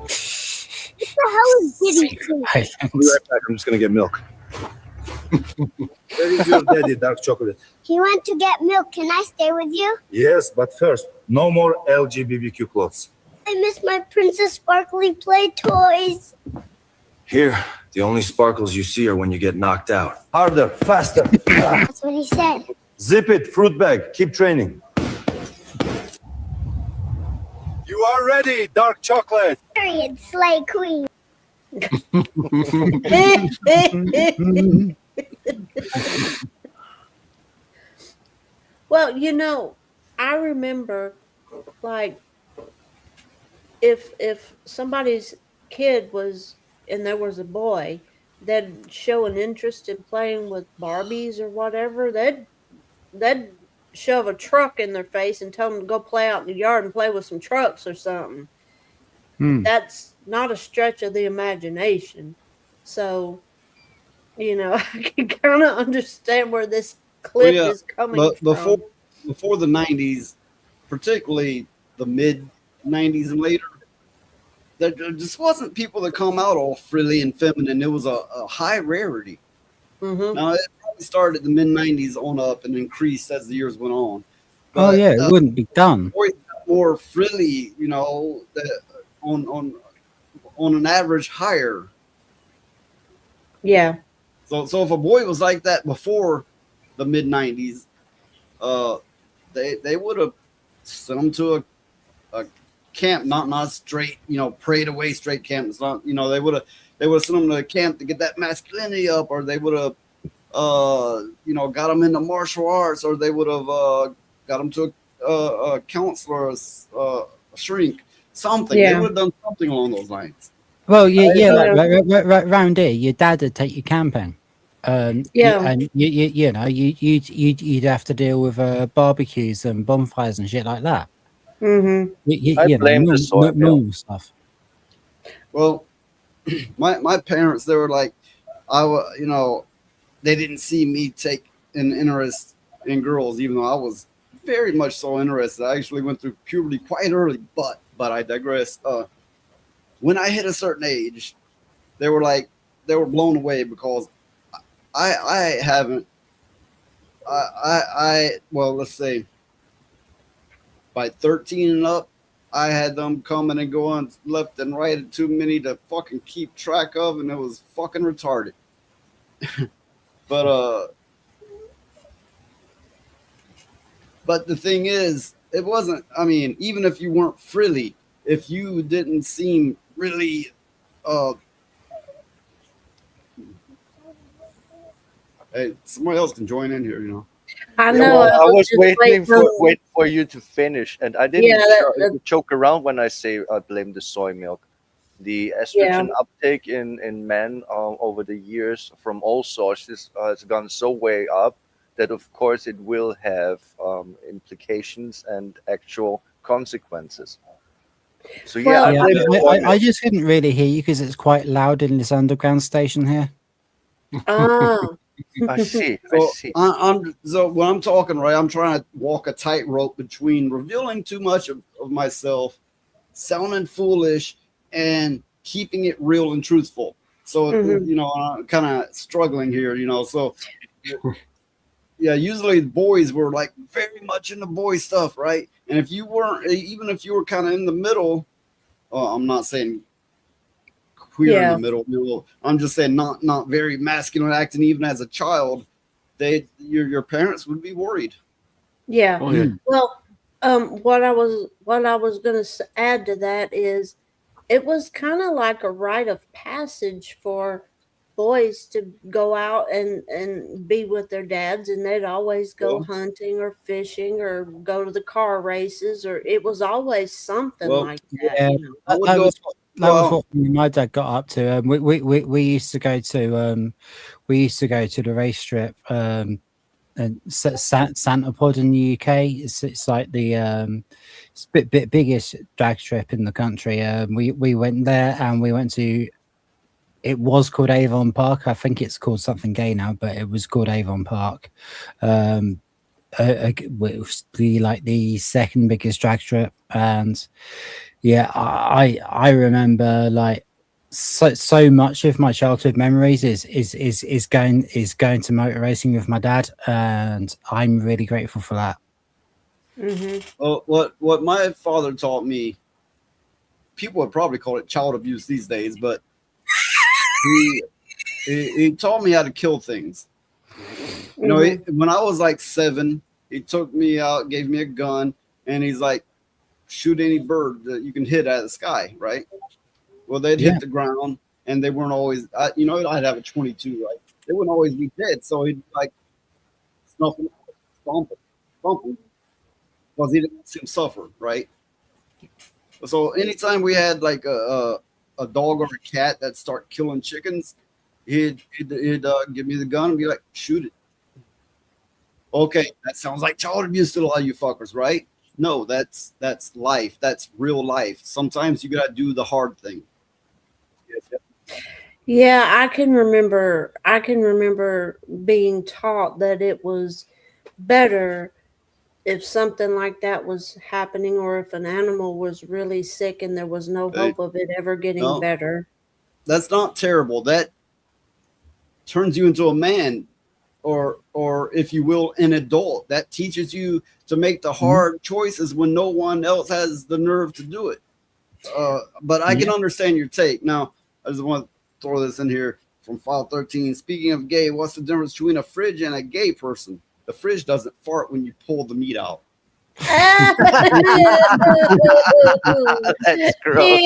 S5: What the hell is Diddy doing?
S22: I'll be right back. I'm just gonna get milk. Where is your daddy, dark chocolate?
S5: He went to get milk. Can I stay with you?
S22: Yes, but first, no more LGBTQ clothes.
S5: I miss my Princess Sparkly play toys.
S22: Here, the only sparkles you see are when you get knocked out. Harder, faster.
S5: That's what he said.
S22: Zip it, fruit bag. Keep training. You are ready, dark chocolate.
S5: Period, Slay Queen.
S4: Well, you know, I remember like if somebody's kid was and there was a boy that'd show an interest in playing with Barbies or whatever, they'd shove a truck in their face and tell them to go play out in the yard and play with some trucks or something. That's not a stretch of the imagination. So, you know, I can kind of understand where this clip is coming from.
S12: Before the 90s, particularly the mid 90s and later, there just wasn't people that come out all frilly and feminine. It was a high rarity. Now, it probably started in the mid 90s on up and increased as the years went on.
S21: Oh yeah, it wouldn't be done.
S12: More frilly, you know, on an average higher.
S4: Yeah.
S12: So if a boy was like that before the mid 90s, they would have sent him to a camp, not straight, you know, prayed away straight camp. It's not, you know, they would have sent him to a camp to get that masculinity up, or they would have you know, got him into martial arts, or they would have got him to a counselor, a shrink, something. They would have done something along those lines.
S21: Well, like round here, your dad would take you camping. And you know, you'd have to deal with barbecues and bonfires and shit like that.
S10: I blame the soy
S21: normal stuff.
S12: Well, my parents, they were like, you know, they didn't see me take an interest in girls, even though I was very much so interested. I actually went through puberty quite early, but I digress. When I hit a certain age, they were blown away because I haven't. Well, let's say by 13 and up, I had them coming and going left and right, too many to fucking keep track of, and it was fucking retarded. But the thing is, it wasn't. I mean, even if you weren't frilly, if you didn't seem really, hey, somebody else can join in here, you know.
S4: I know.
S10: I was waiting for you to finish, and I didn't choke around when I say I blame the soy milk. The estrogen uptake in men over the years from all sources has gone so way up that, of course, it will have implications and actual consequences. So
S21: I just couldn't really hear you because it's quite loud in this underground station here.
S10: I see.
S12: So when I'm talking, right, I'm trying to walk a tightrope between revealing too much of myself, sounding foolish, and keeping it real and truthful. So, you know, I'm kind of struggling here, you know. So, yeah, usually boys were like very much into boy stuff, right? And if you weren't, even if you were kind of in the middle, I'm not saying queer in the middle, you know, I'm just saying not very masculine acting, even as a child, your parents would be worried.
S4: Yeah.
S12: Oh, yeah.
S4: Well, what I was going to add to that is it was kind of like a rite of passage for boys to go out and be with their dads, and they'd always go hunting or fishing or go to the car races, or it was always something like that.
S21: Yeah,
S4: You know,
S21: that was what me and my dad got up to. We used to go to the race strip, and Santa Pod in the UK. It's like the it's bit biggest drag strip in the country. We went there, and we went to. It was called Avon Park. I think it's called something gay now, but it was called Avon Park. It was the second biggest drag strip, and yeah, I remember like so much of my childhood memories is going to motor racing with my dad, and I'm really grateful for that.
S12: Well, what my father taught me, people would probably call it child abuse these days, but he taught me how to kill things. You know, when I was like 7, he took me out, gave me a gun, and he's like, shoot any bird that you can hit out of the sky, right? Well, they'd hit the ground, and they weren't always, I'd have a 22, right? They wouldn't always be dead, so he'd like snuff them, stomp them, because he didn't see them suffer, right? So anytime we had like a dog or a cat that start killing chickens, he'd give me the gun and be like, shoot it. Okay, that sounds like child abuse to a lot of you fuckers, right? No, that's life. That's real life. Sometimes you gotta do the hard thing.
S4: yeah, I can remember being taught that it was better if something like that was happening, or if an animal was really sick and there was no hope of it ever getting better.
S12: That's not terrible. That turns you into a man, or if you will, an adult. That teaches you to make the hard choices when no one else has the nerve to do it. But I can understand your take. Now, I just want to throw this in here from File 13. Speaking of gay, what's the difference between a fridge and a gay person? The fridge doesn't fart when you pull the meat out.
S10: That's gross.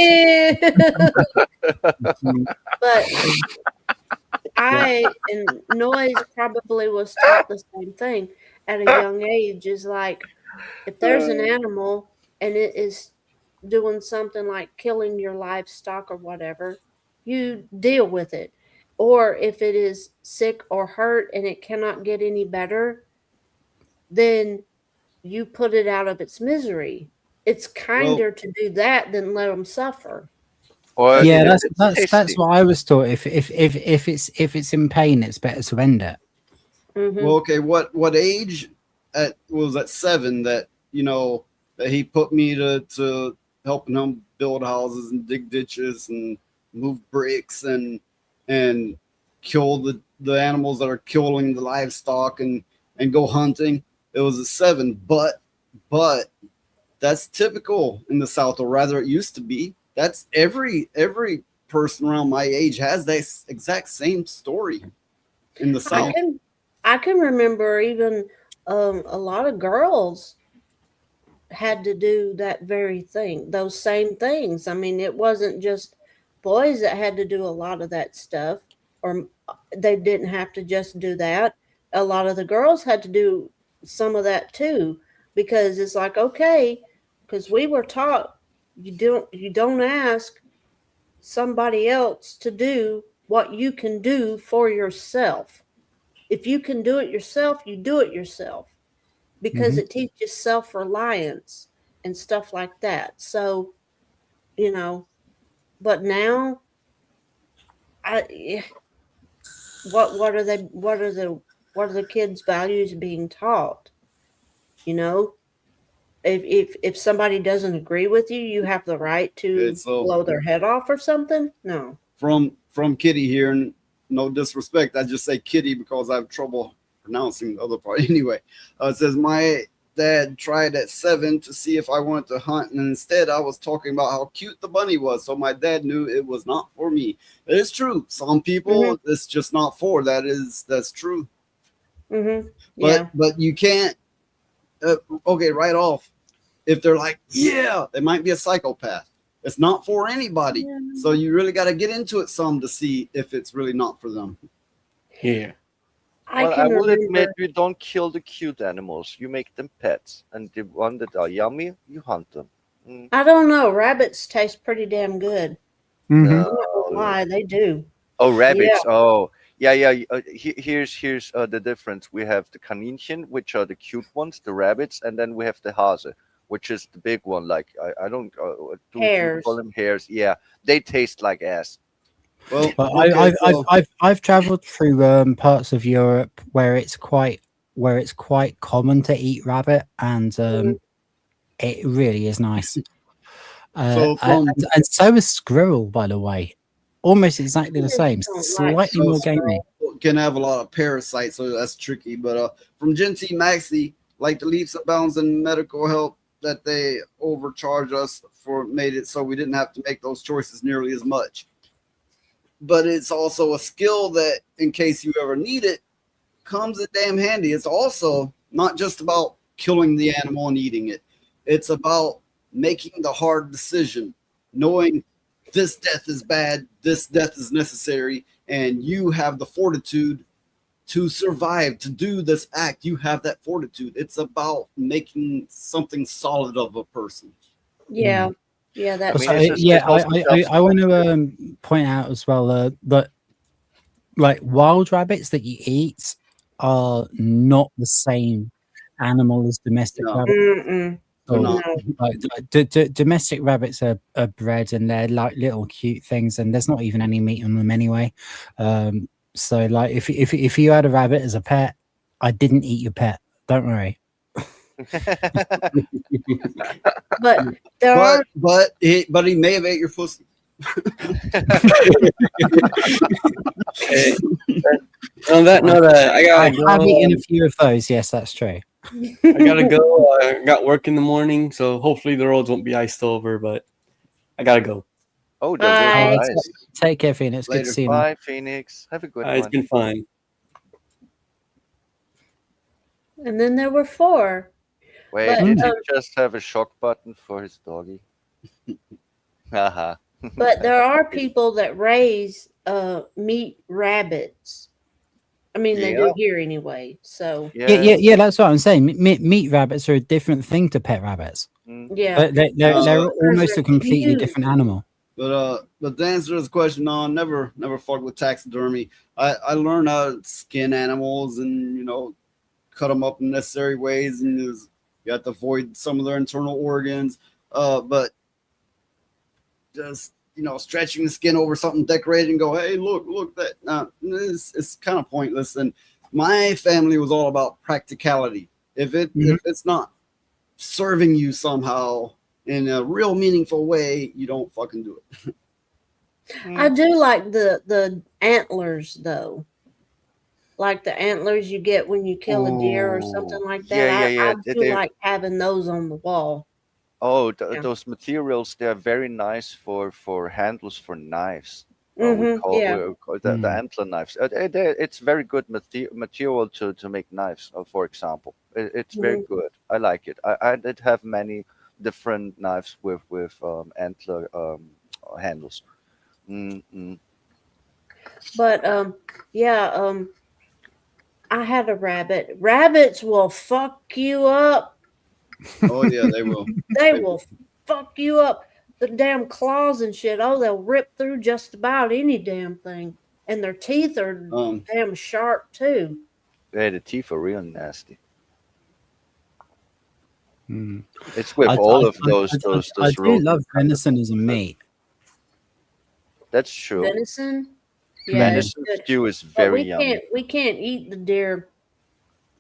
S4: But and Noise probably was taught the same thing at a young age. Is like, if there's an animal and it is doing something like killing your livestock or whatever, you deal with it. Or if it is sick or hurt and it cannot get any better, then you put it out of its misery. It's kinder to do that than let them suffer.
S10: Or
S21: Yeah, that's what I was taught. If it's in pain, it's better to end it.
S12: Well, okay, what age was at 7 that that he put me to helping him build houses and dig ditches and move bricks and kill the animals that are killing the livestock and go hunting. It was a 7, but that's typical in the South, or rather it used to be. That's every person around my age has that exact same story in the South.
S4: I can remember even a lot of girls had to do that very thing, those same things. I mean, it wasn't just boys that had to do a lot of that stuff, or they didn't have to just do that. A lot of the girls had to do some of that too, because it's like, okay, because we were taught you don't ask somebody else to do what you can do for yourself. If you can do it yourself, you do it yourself, because it teaches self-reliance and stuff like that. So, but now what are the kids' values being taught? If somebody doesn't agree with you, you have the right to blow their head off or something. No.
S12: From Kitty here, and no disrespect, I just say Kitty because I have trouble pronouncing the other part. Anyway, it says my dad tried at 7 to see if I wanted to hunt, and instead I was talking about how cute the bunny was, so my dad knew it was not for me. It is true. Some people it's just not for. That's true. But you can't. Okay, right off, if they're like, yeah, they might be a psychopath. It's not for anybody. So you really got to get into it some to see if it's really not for them.
S11: Yeah.
S10: Well, I will admit, you don't kill the cute animals. You make them pets, and the one that are yummy, you hunt them.
S4: I don't know. Rabbits taste pretty damn good.
S21: Mhm.
S4: I'm not gonna lie, they do.
S10: Oh, rabbits.
S4: Yeah.
S10: Oh, yeah. Here's the difference. We have the Kaninchen, which are the cute ones, the rabbits, and then we have the Hase, which is the big one. Like I don't do you
S4: Hares.
S10: call them hares? Yeah, they taste like ass.
S12: Well,
S21: But
S12: okay, so
S21: I've travelled through parts of Europe where it's quite common to eat rabbit, and it really is nice.
S12: So from-
S21: and so is squirrel, by the way, almost exactly the same, slightly more gamey.
S12: Can have a lot of parasites, so that's tricky. But from Genty Maxi, like the leaps and bounds in medical help that they overcharge us for, made it so we didn't have to make those choices nearly as much. But it's also a skill that, in case you ever need it, comes in damn handy. It's also not just about killing the animal and eating it. It's about making the hard decision, knowing this death is bad, this death is necessary, and you have the fortitude to survive, to do this act. You have that fortitude. It's about making something solid of a person.
S4: Yeah. Yeah, that
S21: I want to point out as well that like wild rabbits that you eat are not the same animal as domestic rabbits.
S4: Mm-mm.
S21: So,
S4: No.
S21: like, domestic rabbits are bred and they're like little cute things, and there's not even any meat on them anyway. So like if you had a rabbit as a pet, I didn't eat your pet. Don't worry.
S12: But he may have ate your pussy.
S11: On that note, I
S21: have eaten a few of those. Yes, that's true.
S11: I gotta go. I got work in the morning, so hopefully the roads won't be iced over. But I gotta go.
S10: Oh, they're very nice.
S21: Take care, Phoenix. Good to see you.
S10: Bye, Phoenix. Have a good one.
S11: It's been fun.
S4: And then there were 4.
S10: Wait,
S4: But,
S10: did he just have a shock button for his doggy? Haha.
S4: But there are people that raise meat rabbits. I mean, they do here anyway. So
S21: Yeah. That's what I'm saying. Meat rabbits are a different thing to pet rabbits.
S4: Yeah.
S21: They're almost a completely different animal.
S12: But to answer this question, no, never fuck with taxidermy. I learned how to skin animals and cut them up in necessary ways, and you have to avoid some of their internal organs. But just stretching the skin over something decorated and go, hey, look that. It's kind of pointless. And my family was all about practicality. If it's not serving you somehow in a real meaningful way, you don't fucking do it.
S4: I do like the antlers though. Like the antlers you get when you kill a deer or something like that.
S10: Yeah.
S4: I do like having those on the wall.
S10: Oh, those materials, they're very nice for handles for knives. We call the antler knives. It's very good material to make knives, for example. It's very good. I like it. I did have many different knives with antler handles.
S4: But I had a rabbit. Rabbits will fuck you up.
S12: Oh yeah, they will.
S4: They will fuck you up. The damn claws and shit. Oh, they'll rip through just about any damn thing. And their teeth are damn sharp too.
S10: Yeah, the teeth are real nasty. It's with all of those.
S21: I do love venison as a meat.
S10: That's true.
S4: Venison?
S10: Yeah, venison stew is very yummy.
S4: We can't eat the deer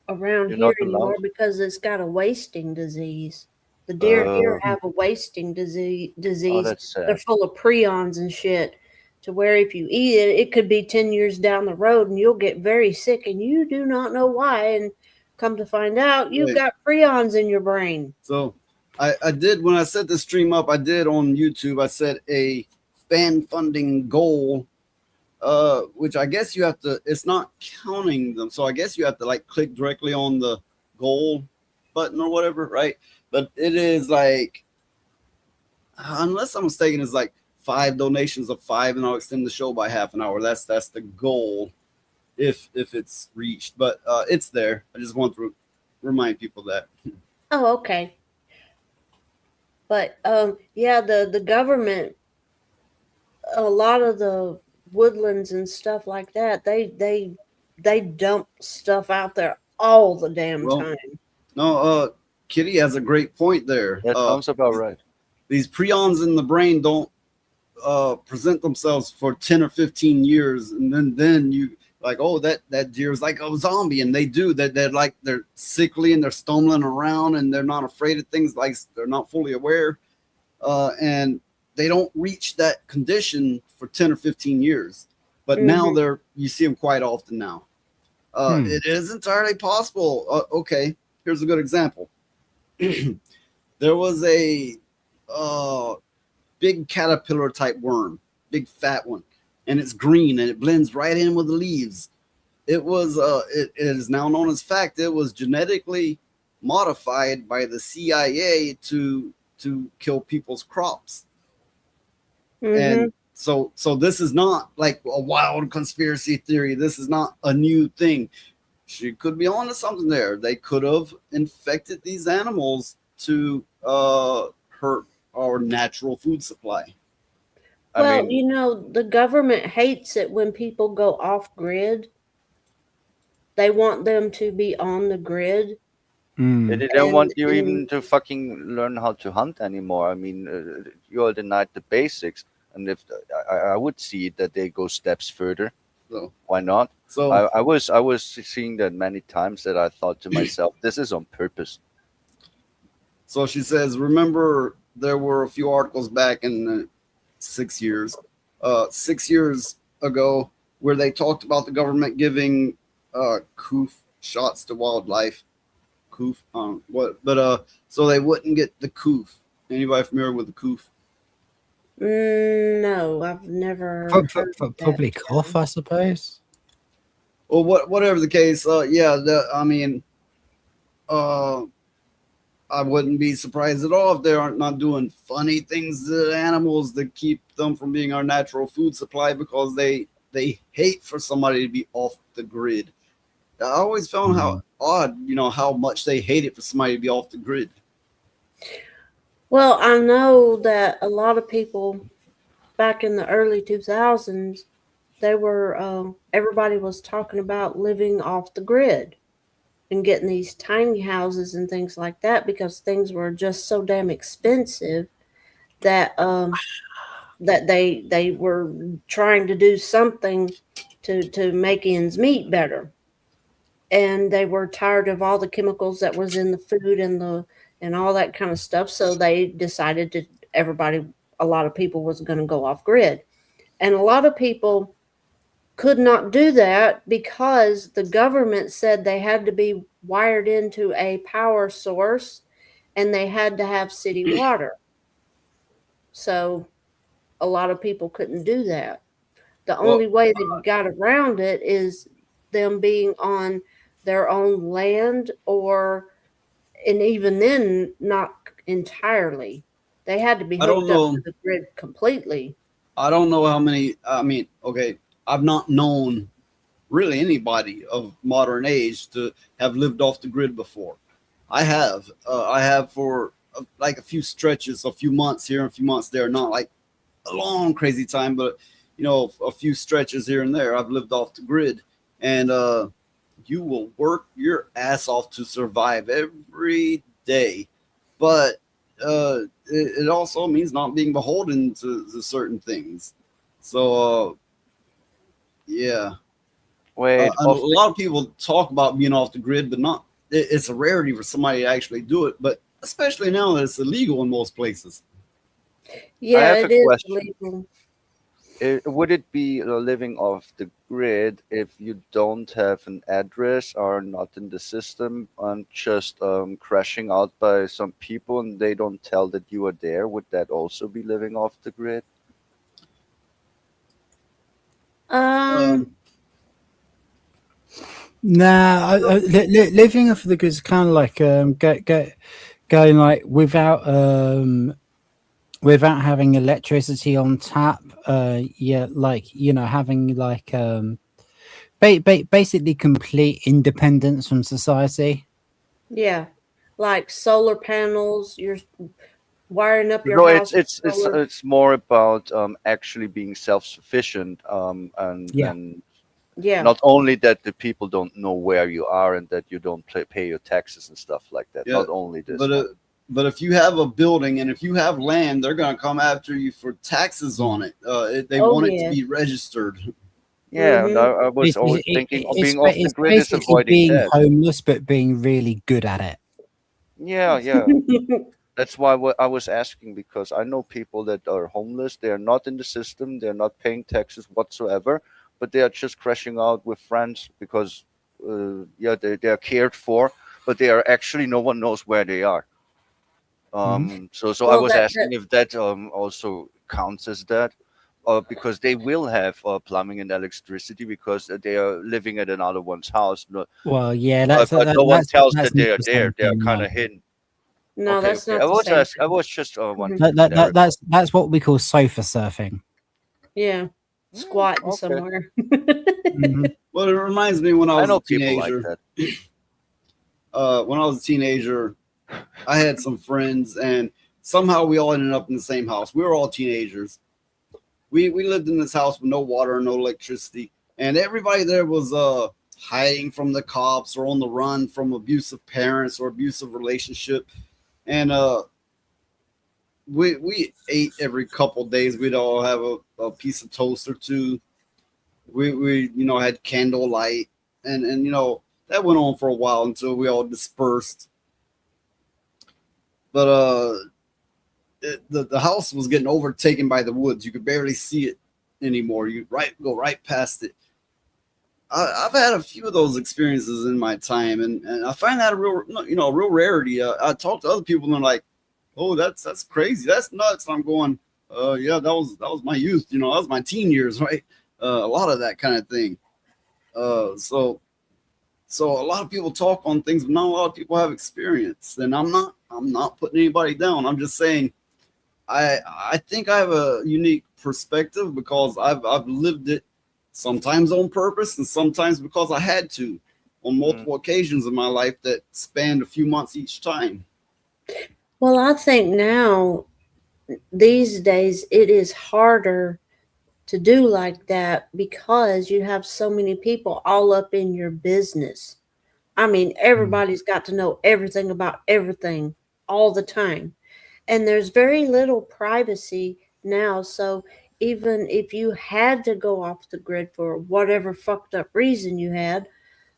S4: around here anymore because it's got a wasting disease. The deer here have a wasting disease.
S10: Oh, that's sad.
S4: They're full of prions and shit, to where if you eat it, it could be 10 years down the road and you'll get very sick and you do not know why. And come to find out, you've got prions in your brain.
S12: So I did, when I set the stream up, I did on YouTube, I set a fan funding goal, which I guess you have to, it's not counting them. So I guess you have to like click directly on the goal button or whatever, right? But it is like unless I'm mistaken, it's like 5 donations of 5, and I'll extend the show by half an hour. That's the goal, if it's reached. But it's there. I just want to remind people that.
S4: Oh, okay. But yeah, the government, a lot of the woodlands and stuff like that, they dump stuff out there all the damn
S12: Well,
S4: time.
S12: no, Kitty has a great point there.
S10: That sounds about right.
S12: These prions in the brain don't present themselves for 10 or 15 years, and then you like, oh, that deer is like a zombie, and they do that. They're sickly and they're stumbling around and they're not afraid of things, like they're not fully aware, and they don't reach that condition for 10 or 15 years. But now you see them quite often now. It is entirely possible. Okay, here's a good example. There was a big caterpillar type worm, big fat one, and it's green and it blends right in with the leaves. It was it is now known as fact, it was genetically modified by the CIA to kill people's crops. And so this is not like a wild conspiracy theory. This is not a new thing. She could be onto something there. They could have infected these animals to hurt our natural food supply.
S4: Well, the government hates it when people go off grid. They want them to be on the grid.
S10: They don't want you even to fucking learn how to hunt anymore. I mean, you're denied the basics. And if I would see that they go steps further,
S12: so
S10: why not?
S12: So
S10: I was seeing that many times that I thought to myself, this is on purpose.
S12: So she says, remember, there were a few articles back in 6 years ago, where they talked about the government giving coof shots to wildlife. Coof, so they wouldn't get the coof. Anybody familiar with the coof?
S4: No, I've never.
S21: Probably cough, I suppose.
S12: Well, whatever the case, I wouldn't be surprised at all if they aren't not doing funny things to animals that keep them from being our natural food supply, because they hate for somebody to be off the grid. I always found how odd, how much they hate it for somebody to be off the grid.
S4: Well, I know that a lot of people back in the early 2000s, they were everybody was talking about living off the grid and getting these tiny houses and things like that, because things were just so damn expensive that that they were trying to do something to make ends meet better. And they were tired of all the chemicals that was in the food and all that kind of stuff. So they decided a lot of people was going to go off grid. And a lot of people could not do that because the government said they had to be wired into a power source and they had to have city water. So a lot of people couldn't do that. The only way they got around it is them being on their own land, and even then, not entirely. They had to be hooked up to the grid completely.
S12: I don't know how many. Okay, I've not known really anybody of modern age to have lived off the grid before. I have for like a few stretches, a few months here, a few months there. Not like a long crazy time, but a few stretches here and there. I've lived off the grid, and you will work your ass off to survive every day, but it also means not being beholden to certain things. So yeah, a lot of people talk about being off the grid, but it's a rarity for somebody to actually do it, but especially now that it's illegal in most places.
S4: Yeah, it is illegal.
S10: Would it be living off the grid if you don't have an address, or not in the system, and just crashing out by some people and they don't tell that you are there? Would that also be living off the grid?
S21: Nah, living off the grid is kind of like going like without without having electricity on tap, yeah, like, you know, having like basically complete independence from society.
S4: Yeah, like solar panels. You're wiring up your
S10: No,
S4: house with
S10: it's
S4: solar.
S10: it's more about actually being self-sufficient,
S21: Yeah.
S10: and
S4: Yeah.
S10: not only that the people don't know where you are and that you don't pay your taxes and stuff like that.
S12: Yeah,
S10: Not only this one.
S12: but if you have a building and if you have land, they're gonna come after you for taxes on it. They
S4: Oh
S12: want it to
S4: yeah.
S12: be registered.
S10: Yeah, and
S4: Mhm.
S10: I was always thinking being off the
S21: It's
S10: grid is
S21: basically
S10: avoiding
S21: being
S10: that.
S21: homeless, but being really good at it.
S10: Yeah, yeah. That's why I was asking, because I know people that are homeless. They are not in the system. They're not paying taxes whatsoever, but they are just crashing out with friends because, yeah, they are cared for, but they are actually no one knows where they are. So I
S4: Well,
S10: was
S4: that
S10: asking if that also counts as that, because they will have plumbing and electricity because they are living at another one's house. No,
S21: Well, yeah,
S10: but no one tells that
S21: that's
S10: they
S21: not
S10: are
S21: the
S10: there.
S21: same
S10: They are
S21: thing.
S10: kind
S21: No.
S10: of hidden.
S4: no,
S10: Okay,
S4: that's
S10: okay.
S4: not the same
S10: I
S4: thing.
S10: was just
S4: Mhm.
S10: wanting to clarify.
S21: That's what we call sofa surfing.
S4: Yeah, squatting
S10: Okay.
S4: somewhere.
S21: Mhm.
S12: Well, it reminds me when I
S10: I
S12: was
S10: know
S12: a
S10: people like
S12: teenager.
S10: that.
S12: When I was a teenager, I had some friends, and somehow we all ended up in the same house. We were all teenagers. We lived in this house with no water, no electricity, and everybody there was hiding from the cops or on the run from abusive parents or abusive relationship. And we ate every couple days. We'd all have a piece of toast or two. We had candlelight, and that went on for a while until we all dispersed. But the house was getting overtaken by the woods. You could barely see it anymore. You go right past it. I've had a few of those experiences in my time, and I find that a real rarity. I talk to other people and they're like, "Oh, that's crazy. That's nuts." I'm going, yeah, that was my youth. That was my teen years, right? A lot of that kind of thing. So a lot of people talk on things, but not a lot of people have experience. And I'm not putting anybody down. I'm just saying I think I have a unique perspective because I've lived it sometimes on purpose and sometimes because I had to on multiple occasions in my life that spanned a few months each time.
S4: Well, I think now, these days, it is harder to do like that because you have so many people all up in your business. I mean, everybody's got to know everything about everything all the time. And there's very little privacy now. So even if you had to go off the grid for whatever fucked up reason you had,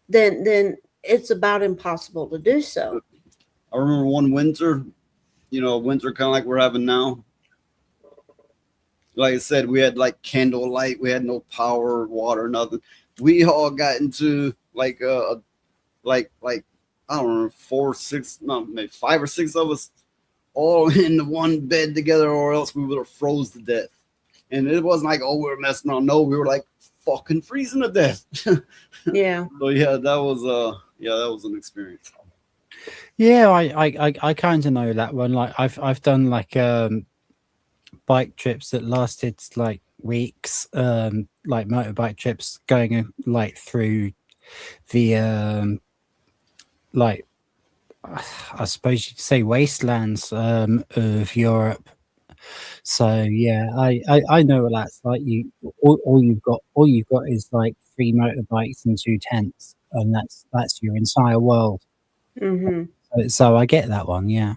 S4: then it's about impossible to do so.
S12: I remember one winter, winter kind of like we're having now. Like I said, we had like candlelight, we had no power, water, nothing. We all got into like like I don't know, 4, 6, no, maybe 5 or 6 of us all in the one bed together, or else we would have froze to death. And it wasn't like, oh, we were messing around. No, we were like fucking freezing to death.
S4: Yeah.
S12: So yeah, that was an experience.
S21: Yeah, I kind of know that one. Like I've done like bike trips that lasted like weeks, like motorbike trips going like through the like I suppose you'd say wastelands of Europe. So yeah, I know what that's like. All you've got is like 3 motorbikes and 2 tents, and that's your entire world.
S4: Mhm.
S21: So I get that one. Yeah.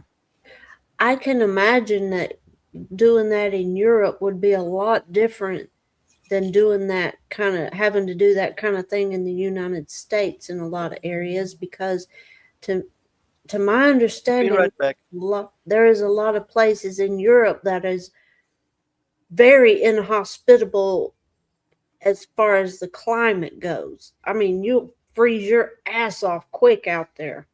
S4: I can imagine that doing that in Europe would be a lot different than doing that having to do that kind of thing in the United States in a lot of areas, because to my understanding,
S10: Be right back.
S4: there is a lot of places in Europe that is very inhospitable as far as the climate goes. I mean, you'll freeze your ass off quick out there,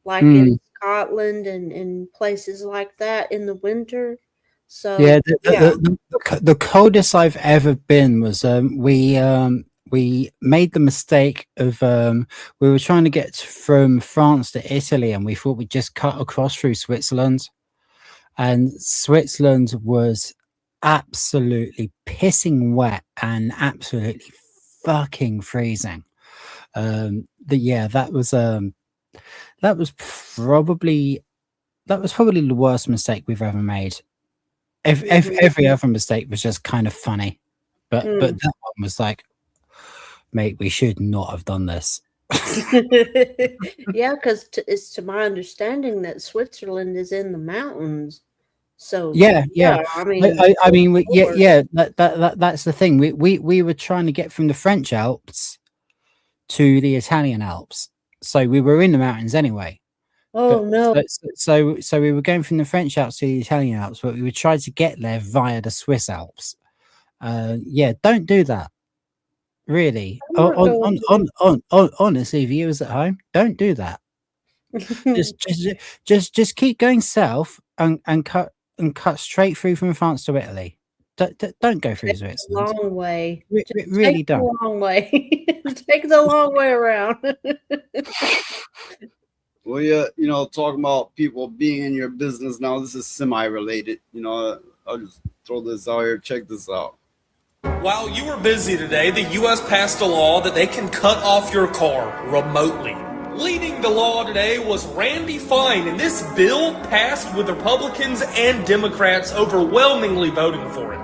S4: like in Scotland and places like that in the winter. So
S21: Yeah,
S4: yeah.
S21: the coldest I've ever been was we made the mistake of we were trying to get from France to Italy, and we thought we'd just cut across through Switzerland, and Switzerland was absolutely pissing wet and absolutely fucking freezing. That was probably the worst mistake we've ever made. Every other mistake was just kind of funny, but that one was like, mate, we should not have done this.
S4: Yeah, because it's to my understanding that Switzerland is in the mountains. So
S21: Yeah.
S4: I mean,
S21: That's the thing. We were trying to get from the French Alps to the Italian Alps, so we were in the mountains anyway.
S4: Oh no!
S21: So we were going from the French Alps to the Italian Alps, but we would try to get there via the Swiss Alps. Don't do that. Really, honestly, viewers at home, don't do that. just keep going south and cut straight through from France to Italy. Don't go through Switzerland.
S4: Long way.
S21: Really don't.
S4: The long way. Take the long way around.
S12: Well, yeah, talking about people being in your business now, this is semi-related. I'll just throw this out here. Check this out.
S7: While you were busy today, the U.S. passed a law that they can cut off your car remotely. Leading the law today was Randy Fine, and this bill passed with Republicans and Democrats overwhelmingly voting for it.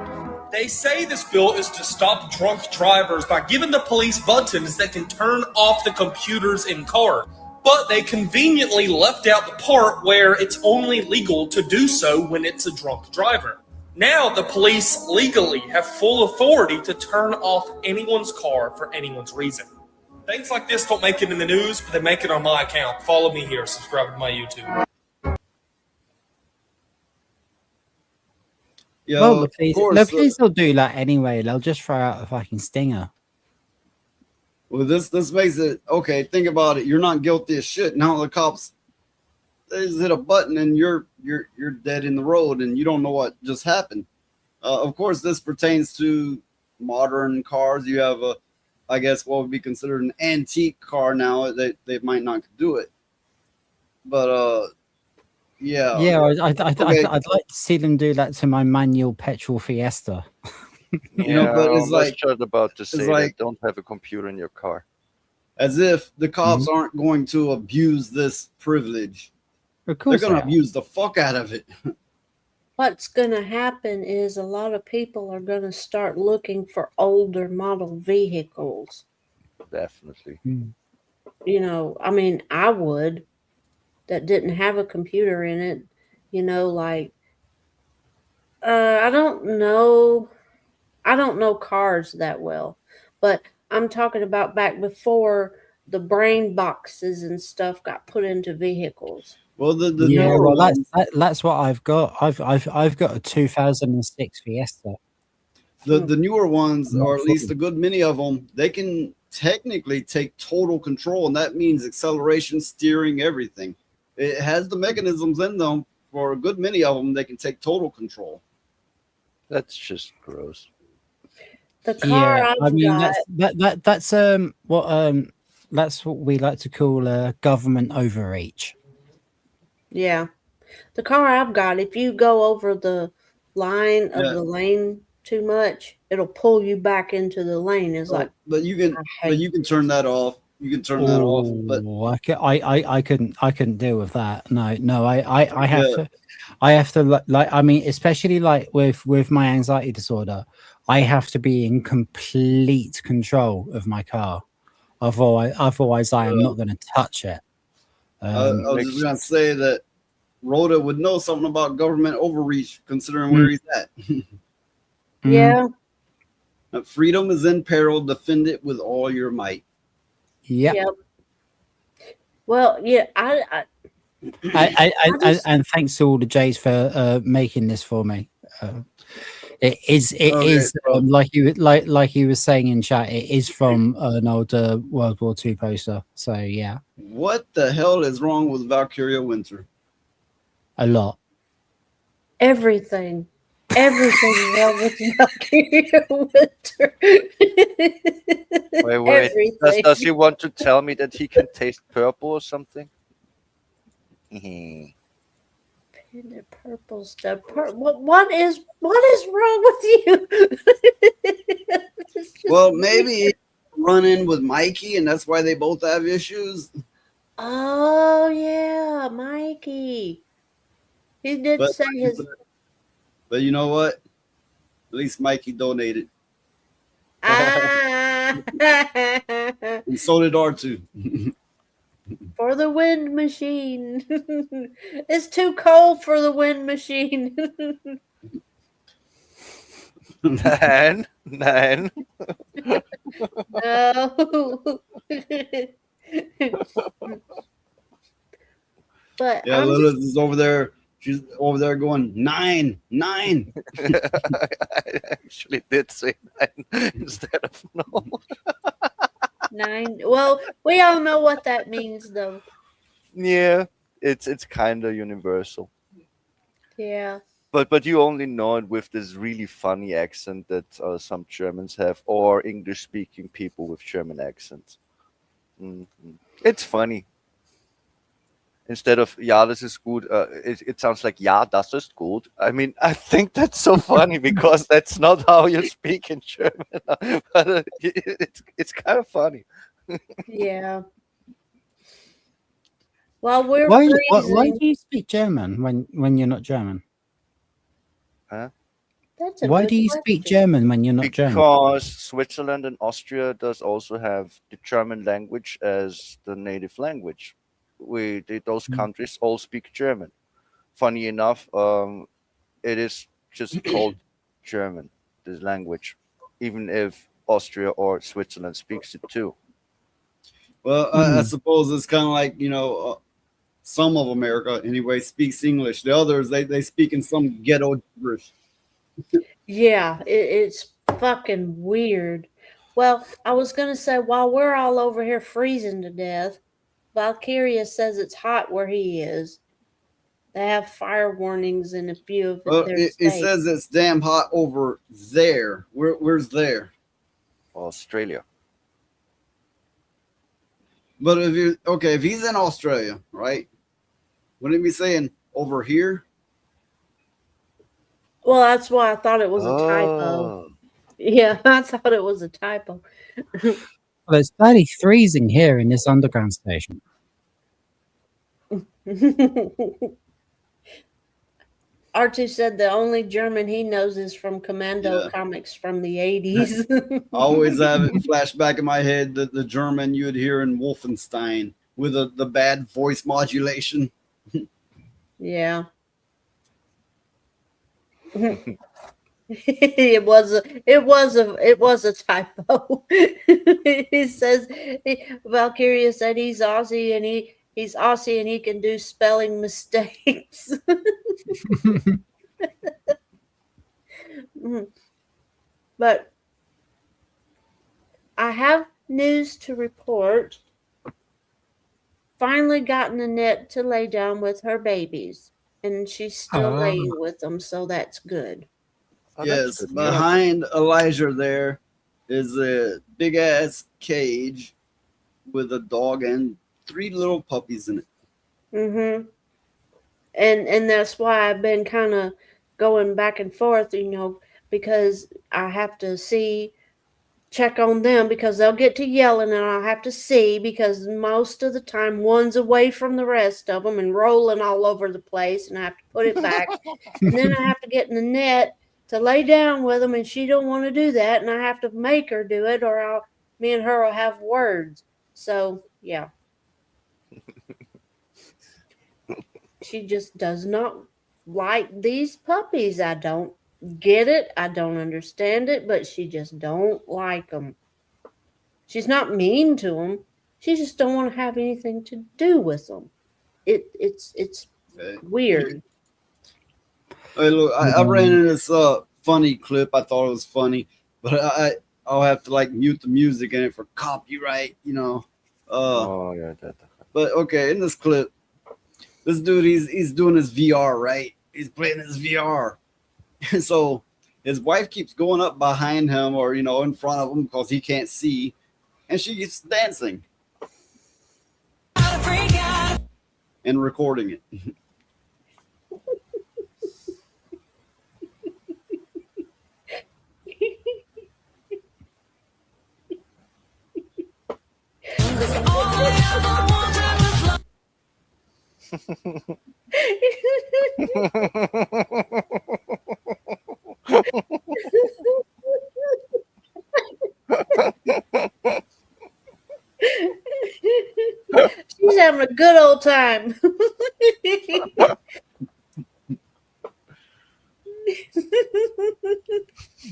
S7: They say this bill is to stop drunk drivers by giving the police buttons that can turn off the computers in cars. But they conveniently left out the part where it's only legal to do so when it's a drunk driver. Now the police legally have full authority to turn off anyone's car for anyone's reason. Things like this don't make it in the news, but they make it on my account. Follow me here, subscribe to my YouTube.
S12: Yeah,
S21: well, the police will do that anyway. They'll just throw out a fucking stinger.
S12: Well, this makes it okay. Think about it. You're not guilty as shit. Now the cops, they just hit a button and you're dead in the road and you don't know what just happened. Of course, this pertains to modern cars. You have I guess what would be considered an antique car now. They might not do it, but yeah.
S21: I'd like to see them do that to my manual petrol Fiesta.
S12: But it's like
S10: just about to say
S12: like,
S10: that don't have a computer in your car.
S12: As if the cops aren't going to abuse this privilege.
S21: Of course
S12: they're going to abuse the fuck out of it.
S4: What's going to happen is a lot of people are going to start looking for older model vehicles.
S10: Definitely.
S4: I mean, I would, that didn't have a computer in it. I don't know cars that well, but I'm talking about back before the brain boxes and stuff got put into vehicles.
S12: Well,
S21: that's what I've got. I've got a 2006 Fiesta.
S12: The newer ones, or at least a good many of them, they can technically take total control, and that means acceleration, steering, everything. It has the mechanisms in them. For a good many of them, they can take total control.
S10: That's just gross.
S4: The car
S21: that's what we like to call government overreach.
S4: Yeah. The car I've got, if you go over the line of the lane too much, it'll pull you back into the lane. It's
S12: but you can turn that off. You can turn that off. But
S21: I couldn't deal with that. No, I have to I mean, especially like with my anxiety disorder, I have to be in complete control of my car. Otherwise I am not going to touch it.
S12: I was just going to say that Rhoda would know something about government overreach, considering where he's at.
S4: Yeah.
S12: Freedom is in peril. Defend it with all your might.
S21: Yep.
S4: Well, yeah,
S21: and thanks to all the Jays for making this for me. It is like he was saying in chat. It is from an old World War II poster. So yeah.
S12: What the hell is wrong with Valkyria Winter?
S21: A lot.
S4: Everything is wrong with Valkyria Winter.
S10: Wait. Does he want to tell me that he can taste purple or something?
S4: And the purple stuff. What is wrong with you? It's just
S12: Well,
S4: weird.
S12: maybe run in with Mikey, and that's why they both have issues.
S4: Oh yeah, Mikey. He did
S12: But
S4: say his.
S12: but you know what? At least Mikey donated,
S4: Ah,
S12: and so did R2.
S4: for the wind machine. It's too cold for the wind machine.
S10: Nein, nein.
S4: No. But
S12: Yeah,
S4: I'm
S12: Lilith
S4: just
S12: is over there. She's over there going 9, 9.
S10: I actually did say nine instead of no.
S4: 9. Well, we all know what that means, though.
S10: Yeah, it's kind of universal.
S4: Yeah.
S10: But you only know it with this really funny accent that some Germans have, or English-speaking people with German accents. Mhm. It's funny. Instead of "Ja, das ist gut," it sounds like "Ja, das ist gut." I mean, I think that's so funny because that's not how you speak in German, but it's kind of funny.
S4: Yeah. Well, we're
S21: Why
S4: freezing.
S21: do you speak German when you're not German?
S10: Huh?
S4: That's a
S21: Why
S4: good
S21: do you speak
S4: question.
S21: German when you're not German?
S10: Because Switzerland and Austria does also have the German language as the native language. Those countries all speak German. Funny enough, it is just called German, this language, even if Austria or Switzerland speaks it too.
S12: Well, I suppose it's kind of like, some of America anyway speaks English. The others, they speak in some ghetto gibberish.
S4: Yeah, it's fucking weird. Well, I was gonna say while we're all over here freezing to death, Valkyria says it's hot where he is. They have fire warnings in a few of
S12: Well,
S4: their
S12: it
S4: states.
S12: says it's damn hot over there. Where's there?
S10: Australia.
S12: But if he's in Australia, right? Wouldn't he be saying over here?
S4: Well, that's why I thought it was a typo.
S10: Oh.
S4: Yeah, I thought it was a typo.
S21: Well, it's bloody freezing here in this underground station.
S4: R2 said the only German he knows is from Commando
S12: Yeah.
S4: comics from the 80s.
S12: I always have it flash back in my head that the German you'd hear in Wolfenstein with the bad voice modulation.
S4: Yeah. It was a typo. He says Valkyria said he's Aussie and he's Aussie and he can do spelling mistakes. But I have news to report. Finally gotten Annette to lay down with her babies, and she's still laying with them, so that's good.
S10: Oh, that's
S12: Yes,
S10: good.
S12: behind Elijah there is a big ass cage with a dog and 3 little puppies in it.
S4: Mm-hmm. And that's why I've been kind of going back and forth, because I have to check on them because they'll get to yelling and I'll have to see because most of the time one's away from the rest of them and rolling all over the place and I have to put it back. And then I have to get in the net to lay down with them and she don't want to do that and I have to make her do it or me and her will have words. So, yeah. She just does not like these puppies. I don't get it. I don't understand it, but she just don't like them. She's not mean to them. She just don't want to have anything to do with them. It's weird.
S12: Hey, look, I ran into this funny clip. I thought it was funny, but I'll have to mute the music in it for copyright,
S10: Oh yeah, that.
S12: But okay, in this clip, this dude he's doing his VR, right? He's playing his VR. So his wife keeps going up behind him or in front of him because he can't see, and she keeps dancing and recording it.
S4: She's having a good old time.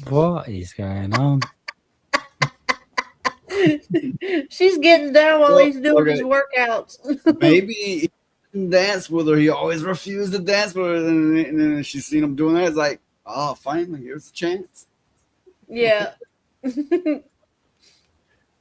S21: What is going on?
S4: She's getting down while
S12: Well,
S4: he's doing his
S12: okay.
S4: workouts.
S12: Maybe he didn't dance with her. He always refused to dance with her. And then she's seen him doing that. It's like, oh, finally, here's a chance.
S4: Yeah.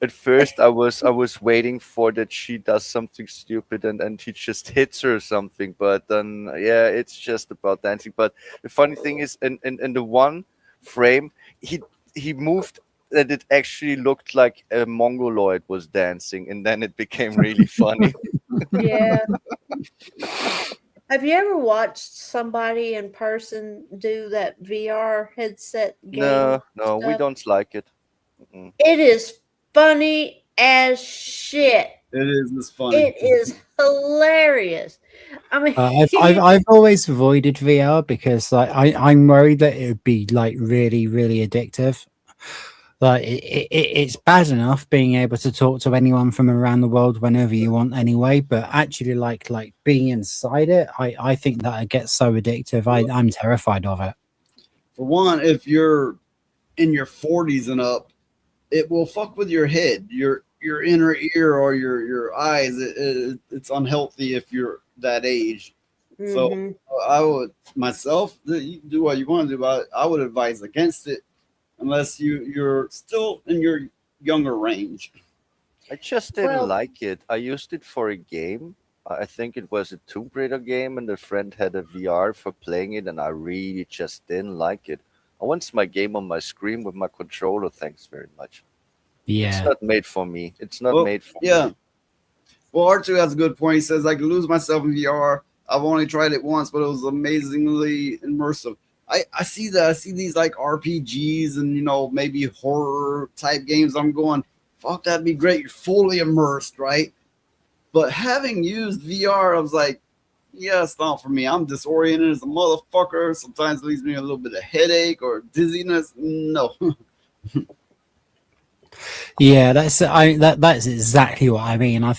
S10: At first, I was waiting for that she does something stupid and he just hits her or something. But then, yeah, it's just about dancing. But the funny thing is, in the one frame, he moved that it actually looked like a mongoloid was dancing, and then it became really funny.
S4: Yeah. Have you ever watched somebody in person do that VR headset game
S10: No, no, we
S4: stuff?
S10: don't like it. Mm-mm.
S4: It is funny as shit.
S12: It is. It's funny.
S4: It is hilarious. I mean,
S21: I've always avoided VR because like I'm worried that it would be like really addictive. Like it's bad enough being able to talk to anyone from around the world whenever you want anyway, but actually like being inside it, I think that it gets so addictive. I'm terrified of it.
S12: For one, if you're in your 40s and up, it will fuck with your head, your inner ear or your eyes. It's unhealthy if you're that age. So
S4: Mhm.
S12: I would myself, you do what you want to do, but I would advise against it unless you're still in your younger range.
S10: I just didn't
S4: Well-
S10: like it. I used it for a game. I think it was a Tomb Raider game, and a friend had a VR for playing it, and I really just didn't like it. I want my game on my screen with my controller. Thanks very much. It's
S21: Yeah.
S10: not made for me. It's not
S12: Well,
S10: made for
S12: yeah.
S10: me.
S12: Well, R2 has a good point. He says, I could lose myself in VR. I've only tried it once, but it was amazingly immersive. I see that. I see these like RPGs and, maybe horror type games. I'm going, fuck, that'd be great. You're fully immersed, right? But having used VR, I was like, yeah, it's not for me. I'm disoriented as a motherfucker. Sometimes it leaves me a little bit of headache or dizziness. No.
S21: Yeah, that's exactly what I mean. I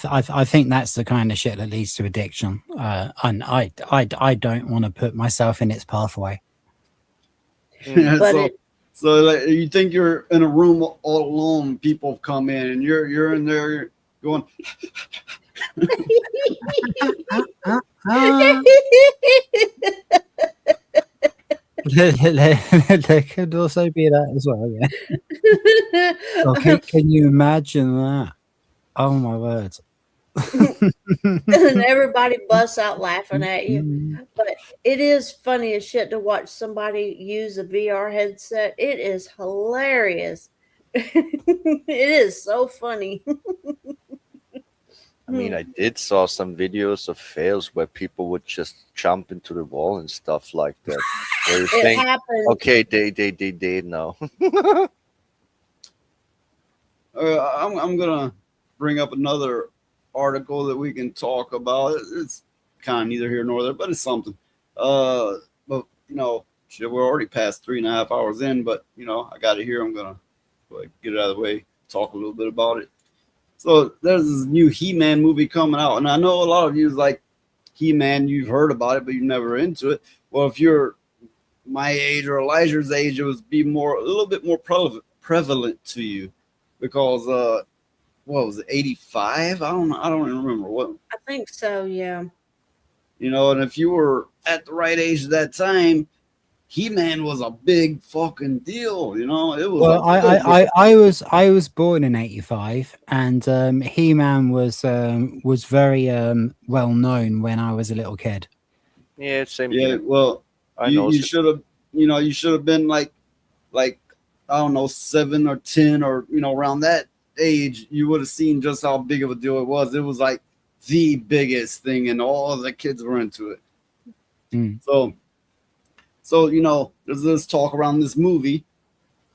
S21: think that's the kind of shit that leads to addiction. And I don't want to put myself in its pathway.
S12: Yeah,
S4: But
S12: so like, you think you're in a room all alone, people have come in and you're in there going
S21: There could also be that as well, yeah. Oh, can you imagine that? Oh my word.
S4: and everybody busts out laughing at you. But it is funny as shit to watch somebody use a VR headset. It is hilarious. It is so funny.
S10: I mean, I did saw some videos of fails where people would just jump into the wall and stuff like that. Where you
S4: It
S10: think,
S4: happens.
S10: okay, they know.
S12: I'm gonna bring up another article that we can talk about. It's kind of neither here nor there, but it's something. But shit, we're already past 3.5 hours in, but I got it here. I'm gonna get it out of the way, talk a little bit about it. So there's this new He-Man movie coming out, and I know a lot of you is like He-Man, you've heard about it, but you're never into it. Well, if you're my age or Elijah's age, it would be a little bit more prevalent to you, because what was it, 85? I don't even remember what.
S4: I think so, yeah.
S12: And if you were at the right age at that time, He-Man was a big fucking deal. It was.
S21: Well, I was born in '85, and He-Man was very well known when I was a little kid.
S10: Yeah, same
S12: Yeah,
S10: here.
S12: well,
S10: I know.
S12: you should have, you should have been like I don't know, 7 or 10 or around that age. You would have seen just how big of a deal it was. It was like the biggest thing, and all the kids were into it.
S21: Mm.
S12: So there's this talk around this movie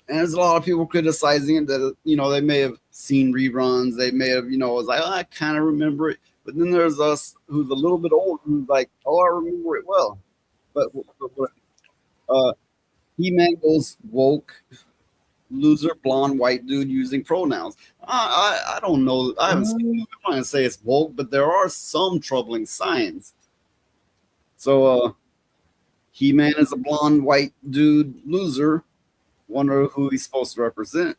S12: And there's a lot of people criticizing it that, they may have seen reruns. They may have, was like, I kind of remember it. But then there's us who's a little bit older who's like, oh, I remember it well. But He-Man goes woke, loser, blonde, white dude using pronouns. I don't know. I haven't seen it. I'm not going to say it's woke, but there are some troubling signs. So He-Man is a blonde, white dude, loser. Wonder who he's supposed to represent.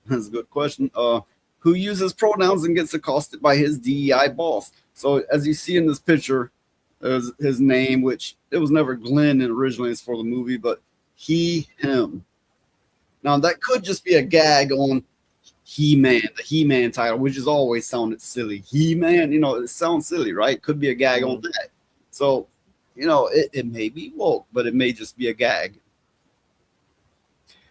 S12: That's a good question. Who uses pronouns and gets accosted by his DEI boss. So as you see in this picture, there's his name, which it was never Glenn originally, it's for the movie, but he, him. Now that could just be a gag on He-Man, the He-Man title, which has always sounded silly. He-Man, it sounds silly, right? Could be a gag on that. So, it may be woke, but it may just be a gag.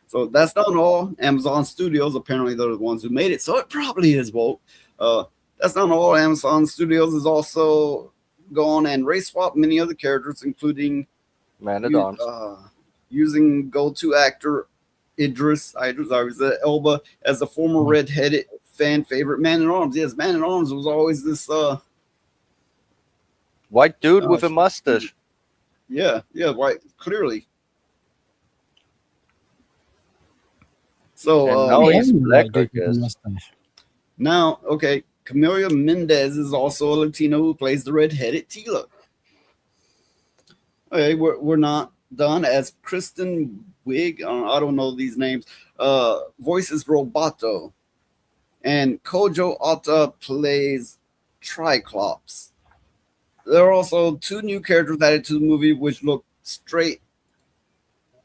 S12: So that's not all. Amazon Studios, apparently they're the ones who made it, so it probably is woke. That's not all. Amazon Studios has also gone and race swapped many other characters, including
S10: Man-at-Arms.
S12: Using go-to actor Idris Elba as the former red-headed fan favorite Man-at-Arms. Yes, Man-at-Arms was always this
S10: white dude with a mustache.
S12: Yeah, white, clearly. So
S10: now he's black, I guess.
S12: Now, okay, Camelia Mendez is also a Latino who plays the red-headed Tila. Okay, we're not done. As Kristen Wiig, I don't know these names, voices Roboto, and Kojo Ota plays Triclops. There are also 2 new characters added to the movie, which look straight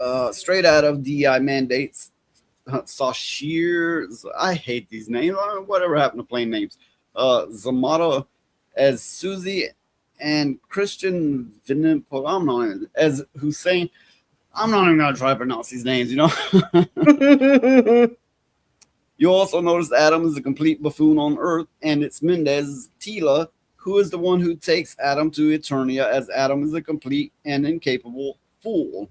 S12: out of DI mandates. Sashir, I hate these names. Whatever happened to plain names? Zamata as Susie, and Christian Vinipur as Hussein. I'm not even gonna try to pronounce these names. You also notice Adam is a complete buffoon on Earth, and it's Mendez Tila who is the one who takes Adam to Eternia, as Adam is a complete and incapable fool.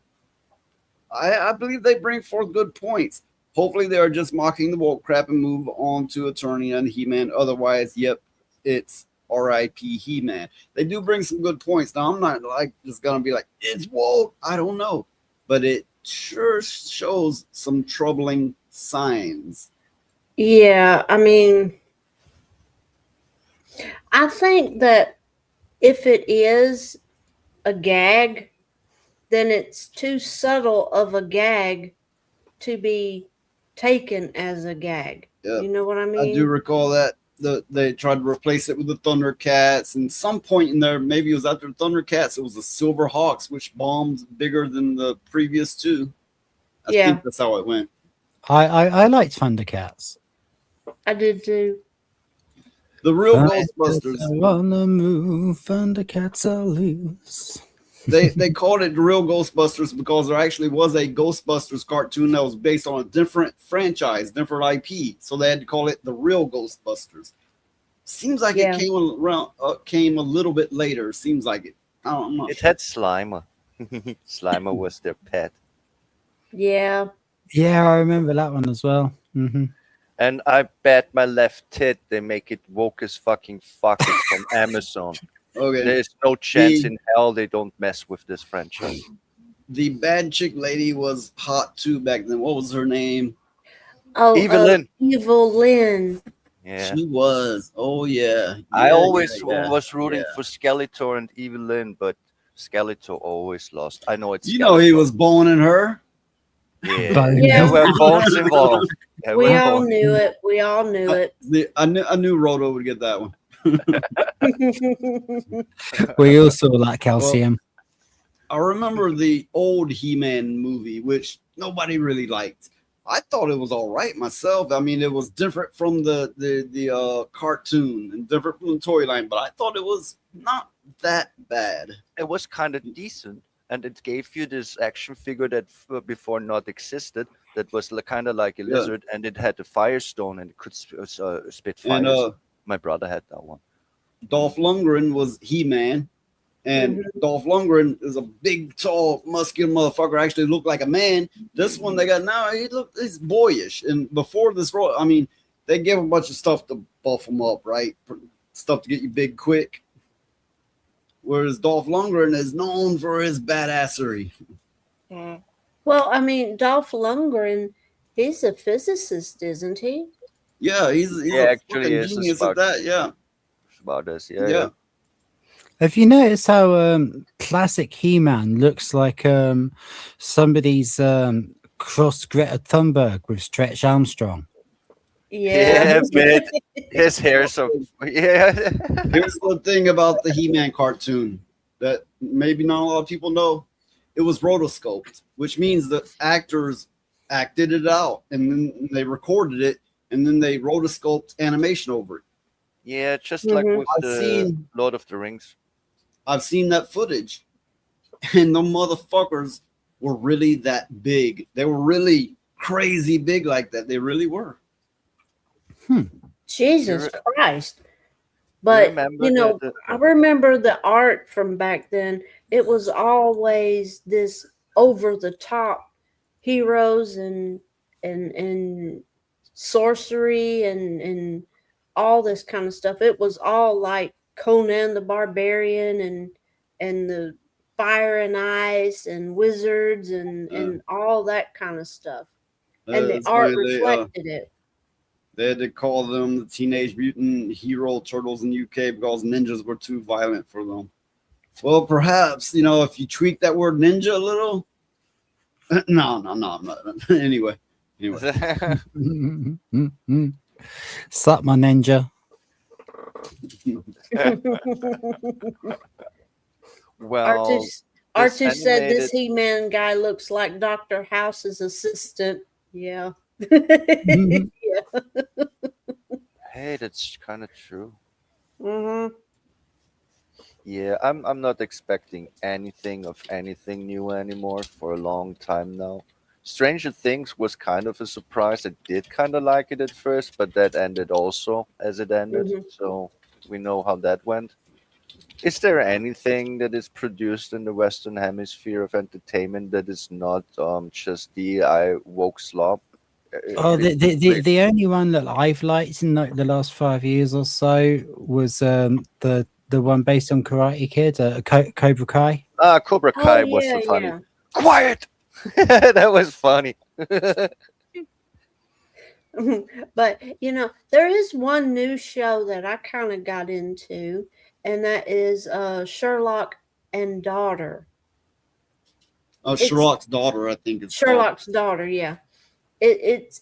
S12: I believe they bring forth good points. Hopefully they are just mocking the woke crap and move on to Eternia and He-Man. Otherwise, yep, it's R.I.P. He-Man. They do bring some good points. Now, I'm not just going to be like, it's woke. I don't know. But it sure shows some troubling signs.
S4: Yeah, I mean, I think that if it is a gag, then it's too subtle of a gag to be taken as a gag.
S12: Yeah.
S4: You know what I mean?
S12: I do recall that they tried to replace it with the Thundercats, and some point in there, maybe it was after Thundercats, it was the Silver Hawks, which bombed bigger than the previous 2. I think that's how it went.
S21: I liked Thundercats.
S4: I did too.
S12: The real Ghostbusters.
S21: On the move, Thundercats are loose.
S12: They called it the real Ghostbusters because there actually was a Ghostbusters cartoon that was based on a different franchise, different IP. So they had to call it the real Ghostbusters. Seems like it came a little bit later. Seems like it. I'm not
S10: It
S12: sure.
S10: had Slimer. Slimer was their pet.
S4: Yeah.
S21: Yeah, I remember that one as well. Mm-hmm.
S10: And I bet my left tit they make it woke as fucking fuck it from Amazon.
S12: Okay.
S10: There's no chance in hell they don't mess with this franchise.
S12: The bad chick lady was hot too back then. What was her name?
S4: Oh,
S10: Evelyn.
S4: Evelyn.
S10: Yeah.
S12: She was. Oh yeah.
S10: I
S12: Yeah,
S10: always
S12: yeah.
S10: was rooting
S12: Yeah.
S10: for Skeletor and Evelyn, but Skeletor always lost. I know it's
S12: You know he
S10: Skeletor.
S12: was boning her.
S10: Yeah.
S4: Yeah.
S10: There were bones involved. There
S4: We
S10: were
S4: all
S10: bones.
S4: knew it. We all knew it.
S12: I knew Roto would get that one.
S21: We also like calcium.
S12: I remember the old He-Man movie, which nobody really liked. I thought it was all right myself. I mean, it was different from the cartoon and different from the toy line, but I thought it was not that bad.
S10: It was kind of decent, and it gave you this action figure that before not existed. That was kind of like a
S12: Yeah.
S10: lizard, and it had a firestone and it could spit
S12: And,
S10: fire. My brother had that one.
S12: Dolph Lundgren was He-Man, And Dolph Lundgren is a big, tall, muscular motherfucker. Actually, looked like a man. This one they got now, he's boyish. And before this role, I mean, they give him a bunch of stuff to buff him up, right? Stuff to get you big quick. Whereas Dolph Lundgren is known for his badassery.
S4: Well, I mean, Dolph Lundgren, he's a physicist, isn't he?
S12: Yeah, he's
S10: Yeah,
S12: a
S10: actually,
S12: fucking
S10: it's
S12: genius
S10: about
S12: at that. Yeah,
S10: it's about this. Yeah,
S12: yeah.
S21: Have you noticed how classic He-Man looks like somebody's crossed Greta Thunberg with Stretch Armstrong?
S10: Yeah, man. His hair so yeah.
S12: Here's the thing about the He-Man cartoon that maybe not a lot of people know. It was rotoscoped, which means the actors acted it out and then they recorded it and then they rotoscoped animation over it.
S10: Yeah, just like with
S12: I've
S10: the
S12: seen-
S10: Lord of the Rings.
S12: I've seen that footage, and the motherfuckers were really that big. They were really crazy big like that. They really were.
S4: Jesus Christ. But,
S10: remember
S4: you know,
S10: the-
S4: I remember the art from back then. It was always this over the top heroes and sorcery and all this kind of stuff. It was all like Conan the Barbarian and the fire and ice and wizards and all that kind of stuff. And the
S12: That's
S4: art
S12: why they,
S4: reflected it.
S12: They had to call them the Teenage Mutant Hero Turtles in the UK because ninjas were too violent for them. Well, perhaps, you know, if you tweak that word ninja a little. No, I'm not. Anyway.
S21: Sup, my ninja.
S10: Well,
S4: Artus said this
S10: animated-
S4: He-Man guy looks like Dr. House's assistant. Yeah. Yeah.
S10: Hey, that's kind of true.
S4: Mm-hmm.
S10: Yeah, I'm not expecting anything of anything new anymore for a long time now. Stranger Things was kind of a surprise. I did kind of like it at first, but that ended also as it ended.
S4: Mhm.
S10: So we know how that went. Is there anything that is produced in the Western Hemisphere of entertainment that is not just DI woke slop?
S21: Oh, the only one that I've liked in like the last 5 years or so was the one based on Karate Kid, Cobra Kai.
S10: Cobra Kai was
S4: yeah,
S10: so funny.
S4: yeah.
S10: Quiet. That was funny.
S4: But you know, there is one new show that I kind of got into, and that is Sherlock and Daughter.
S12: Oh,
S4: It's-
S12: Sherlock's daughter, I think it's called.
S4: Sherlock's Daughter, yeah. It's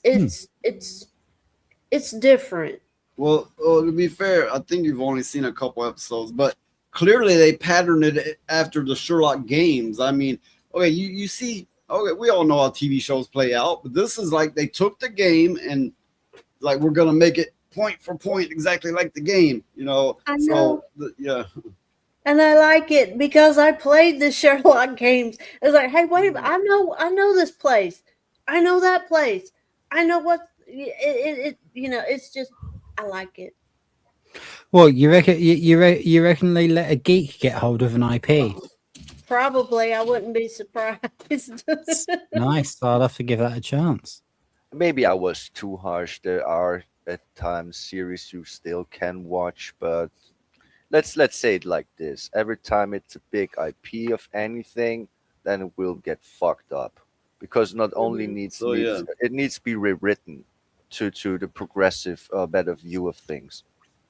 S4: different.
S12: Well, to be fair, I think you've only seen a couple episodes, but clearly they patterned it after the Sherlock games. I mean, okay, you see, okay, we all know how TV shows play out, but this is like they took the game and like we're gonna make it point for point exactly like the game, you know.
S4: I know.
S12: So yeah.
S4: And I like it because I played the Sherlock games. It's like, hey, wait a minute, I know this place. I know that place. I know what it you know, it's just I like it.
S21: Well, you reckon they let a geek get hold of an IP?
S4: Probably I wouldn't be surprised.
S21: Nice. I'll have to give that a chance.
S10: Maybe I was too harsh. There are at times series you still can watch, but let's say it like this: every time it's a big IP of anything, then it will get fucked up because not only it needs to be rewritten to the progressive, better view of things.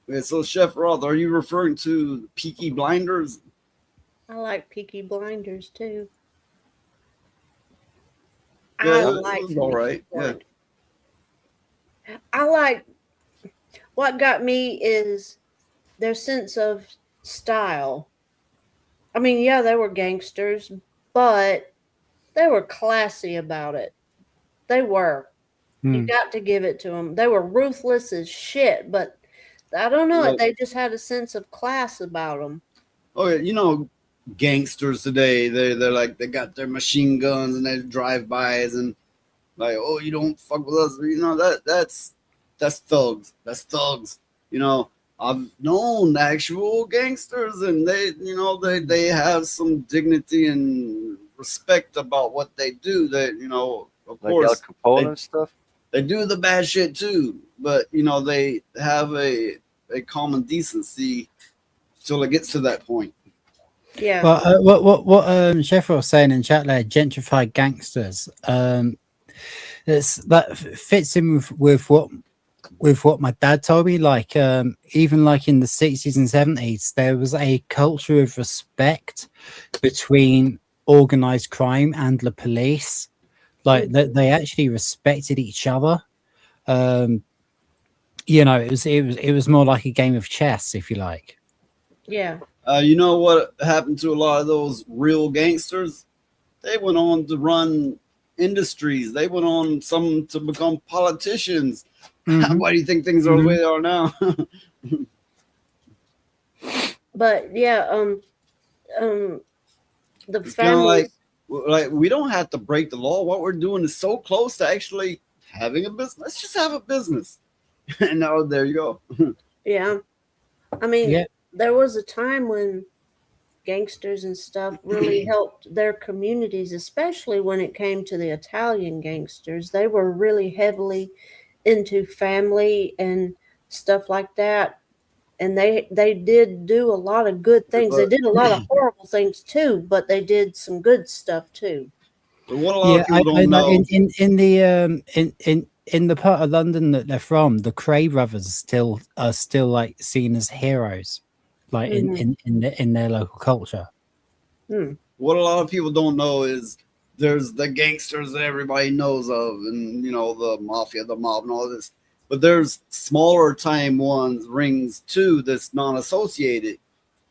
S12: Okay, so Chef Roth, are you referring to Peaky Blinders?
S4: I like Peaky Blinders too.
S12: Yeah,
S4: I
S12: it
S4: like
S12: was all right. Yeah.
S4: I like what got me is their sense of style. I mean, yeah, they were gangsters, but they were classy about it. They were. You got to give it to them. They were ruthless as shit, but I don't know.
S12: Well-
S4: They just had a sense of class about them.
S12: Okay, you know, gangsters today, they're like they got their machine guns and they drive bys and like, oh, you don't fuck with us. You know, that's thugs. That's thugs. You know, I've known actual gangsters, and they have some dignity and respect about what they do. That of
S10: Like
S12: course,
S10: Al Capone and stuff.
S12: they do the bad shit too, but they have a common decency till it gets to that point.
S4: Yeah.
S21: Well, what Sheffield was saying in chat there, gentrified gangsters. That fits in with what my dad told me. Like, even like in the 60s and 70s, there was a culture of respect between organized crime and the police. Like they actually respected each other. It was more like a game of chess, if you like.
S4: Yeah.
S12: You know what happened to a lot of those real gangsters? They went on to run industries. They went on some to become politicians.
S21: Mhm.
S12: Why do you think things are the way they are now?
S4: But yeah, the
S12: It's kind of
S4: families.
S12: like we don't have to break the law. What we're doing is so close to actually having a business. Let's just have a business. And now there you go.
S4: Yeah. I mean,
S21: Yeah.
S4: there was a time when gangsters and stuff really helped their communities, especially when it came to the Italian gangsters. They were really heavily into family and stuff like that. And they did do a lot of good things. They did a lot of horrible things too, but they did some good stuff too.
S12: But what a lot
S21: Yeah,
S12: of people
S21: I
S12: don't
S21: know
S12: know.
S21: in the part of London that they're from, the Cray brothers are still like seen as heroes, like in their local culture.
S12: What a lot of people don't know is there's the gangsters that everybody knows of, and the mafia, the mob, and all this. But there's smaller time ones, rings too, that's non-associated.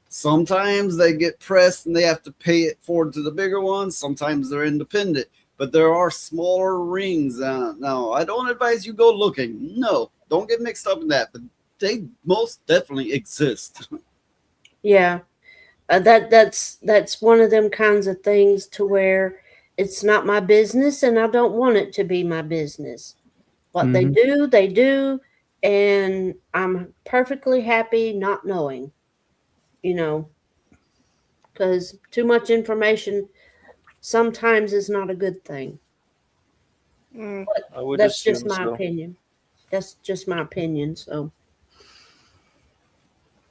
S12: Sometimes they get pressed and they have to pay it forward to the bigger ones. Sometimes they're independent, but there are smaller rings. Now, I don't advise you go looking. No, don't get mixed up in that. But they most definitely exist.
S4: Yeah. That's one of them kinds of things to where it's not my business and I don't want it to be my business. What they do, and I'm perfectly happy not knowing, because too much information sometimes is not a good thing. But
S10: I would
S4: that's just
S10: assume
S4: my
S10: so.
S4: opinion. That's just my opinion. So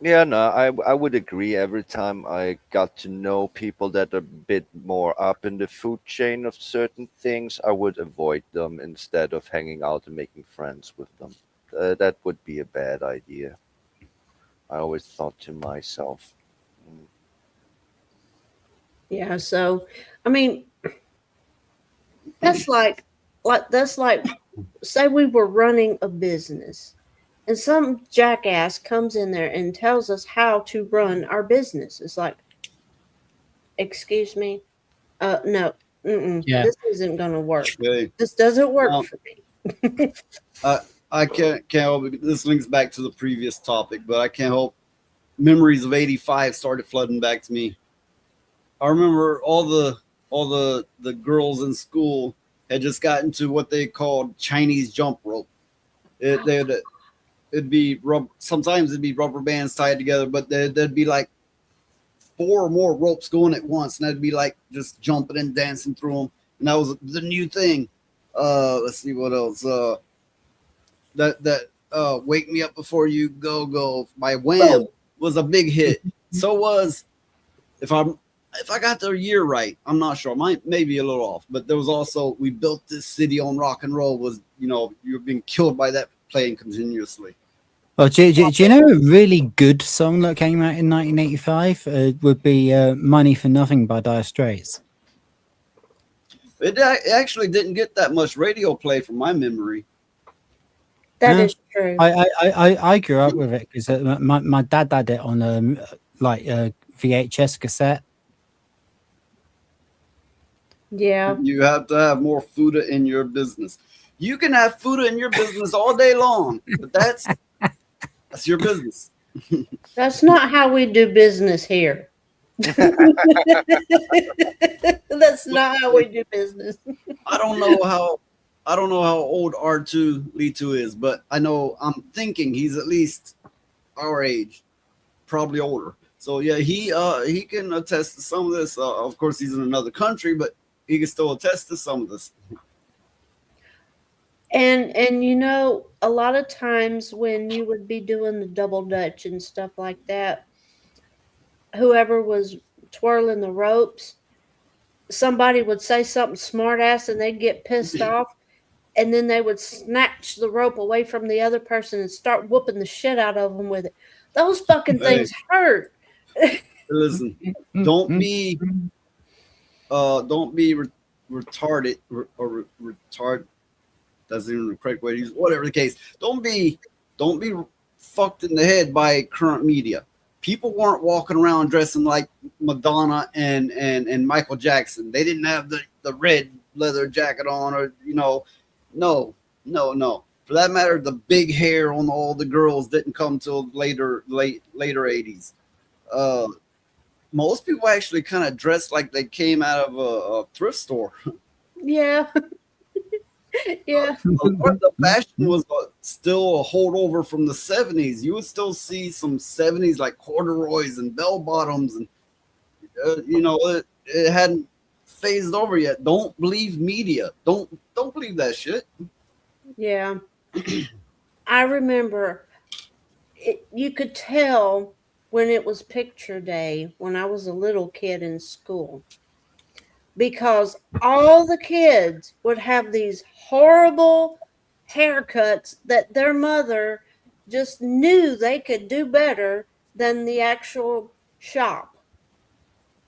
S10: Yeah, no, I would agree. Every time I got to know people that are a bit more up in the food chain of certain things, I would avoid them instead of hanging out and making friends with them. That would be a bad idea. I always thought to myself.
S4: yeah. So I mean, that's like say we were running a business and some jackass comes in there and tells us how to run our business. It's like, excuse me, no,
S21: Yeah.
S4: this isn't gonna work.
S12: Okay.
S4: This doesn't work
S12: Now,
S4: for me.
S12: I can't help it. This links back to the previous topic, but I can't help memories of '85 started flooding back to me. I remember all the girls in school had just gotten to what they called Chinese jump rope. It'd be sometimes it'd be rubber bands tied together, but there'd be like 4 or more ropes going at once, and that'd be like just jumping and dancing through them. And that was the new thing. Let's see what else. That Wake Me Up Before You Go by Wham was a big hit. So was if I got the year right, I'm not sure. Maybe a little off, but there was also We Built This City on Rock and Roll was you're being killed by that playing continuously.
S21: Well, do you know a really good song that came out in 1985? Would be "Money for Nothing" by Dire Straits.
S12: It actually didn't get that much radio play from my memory.
S4: That is true.
S21: I grew up with it because my dad had it on VHS cassette.
S4: Yeah.
S12: You have to have more Fuda in your business. You can have Fuda in your business all day long, but that's your business.
S4: That's not how we do business here. That's not how we do business.
S12: I don't know how old R2 Lee 2 is, but I know I'm thinking he's at least our age, probably older. So yeah, he can attest to some of this. Of course, he's in another country, but he can still attest to some of this.
S4: And you know, a lot of times when you would be doing the double dutch and stuff like that, whoever was twirling the ropes, somebody would say something smart ass and they'd get pissed off, and then they would snatch the rope away from the other person and start whooping the shit out of them with it. Those fucking things hurt.
S12: Listen, don't be retarded or retard. That's even the correct way to use it. Whatever the case. Don't be fucked in the head by current media. People weren't walking around dressing like Madonna and Michael Jackson. They didn't have the red leather jacket on, or no. For that matter, the big hair on all the girls didn't come till later 80s. Most people actually kind of dressed like they came out of a thrift store.
S4: Yeah. Yeah.
S12: The fashion was still a holdover from the 70s. You would still see some 70s like corduroys and bell bottoms, and it hadn't phased over yet. Don't believe media. Don't believe that shit.
S4: Yeah. I remember you could tell when it was picture day when I was a little kid in school, because all the kids would have these horrible haircuts that their mother just knew they could do better than the actual shop.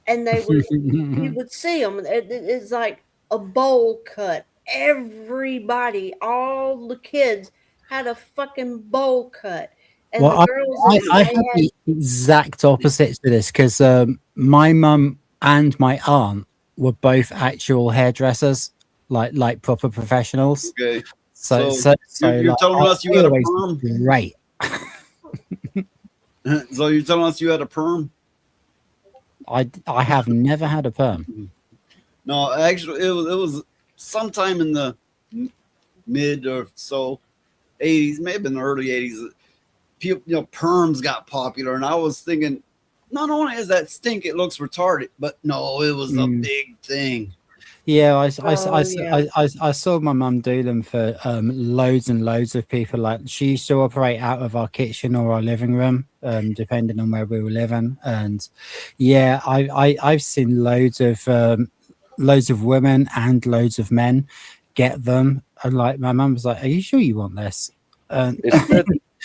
S4: And they would, you would see them. It's like a bowl cut. Everybody, all the kids had a fucking bowl cut. And
S21: Well,
S4: the girls,
S21: I had the exact opposite to this, because my mum and my aunt were both actual hairdressers, like proper professionals.
S12: Okay.
S21: So
S12: you're
S21: like,
S12: telling us you
S21: I
S12: had a
S21: always
S12: perm?
S21: looked great.
S12: So you're telling us you had a perm?
S21: I have never had a perm.
S12: No, actually, it was sometime in the mid or so 80s, maybe in the early 80s. People, perms got popular, and I was thinking, not only is that stink, it looks retarded, but no, it was a big thing.
S21: Yeah, I saw my mum do them for loads and loads of people. Like, she used to operate out of our kitchen or our living room, depending on where we were living. And yeah, I've seen loads of women and loads of men get them. And like, my mum was like, "Are you sure you want this?"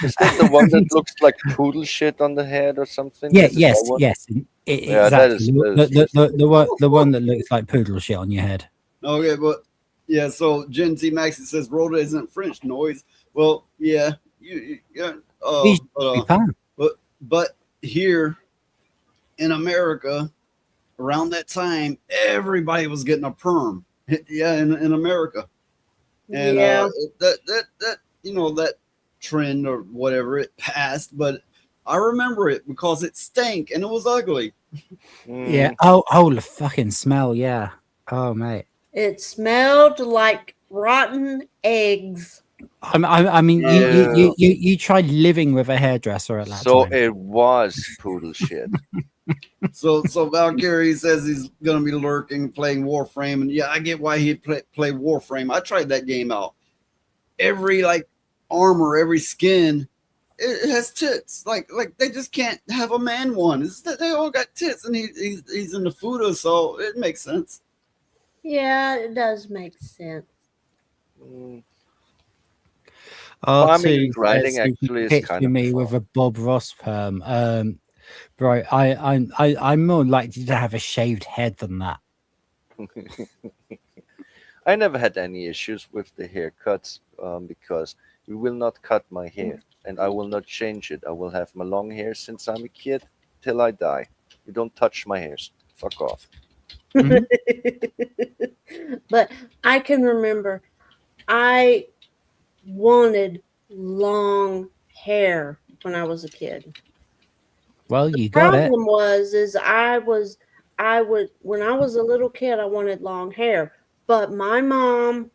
S10: Is that the one that looks like poodle shit on the head or something?
S21: Yeah,
S10: Is it that one?
S21: yes,
S10: Yeah,
S21: exactly.
S10: that is
S21: The one that looks like poodle shit on your head.
S12: Okay, but yeah, so Gen Z Maxi says Rhoda isn't French noise. Well, yeah, but here in America, around that time, everybody was getting a perm. Yeah, in America, and that trend or whatever, it passed, but I remember it because it stank and it was ugly.
S21: Yeah. Oh, the fucking smell. Yeah. Oh, mate.
S4: it smelled like rotten eggs.
S21: I mean, you tried living with a hairdresser at that
S10: So
S21: time.
S10: it was poodle shit.
S12: So Valkyrie says he's gonna be lurking, playing Warframe, and yeah, I get why he'd play Warframe. I tried that game out. Every armor, every skin, it has tits. Like they just can't have a man one. It's that they all got tits, and he's in the Fuda, so it makes sense.
S4: Yeah, it does make sense.
S10: Farming and grinding actually is
S21: picture
S10: kind of
S21: me
S10: fun.
S21: with a Bob Ross perm. Bro, I'm more likely to have a shaved head than that.
S10: I never had any issues with the haircuts because you will not cut my hair and I will not change it. I will have my long hair since I'm a kid till I die. You don't touch my hairs. Fuck off.
S4: But I can remember I wanted long hair when I was a kid.
S21: Well, you got it.
S4: Problem is I would when I was a little kid, I wanted long hair, but my mom,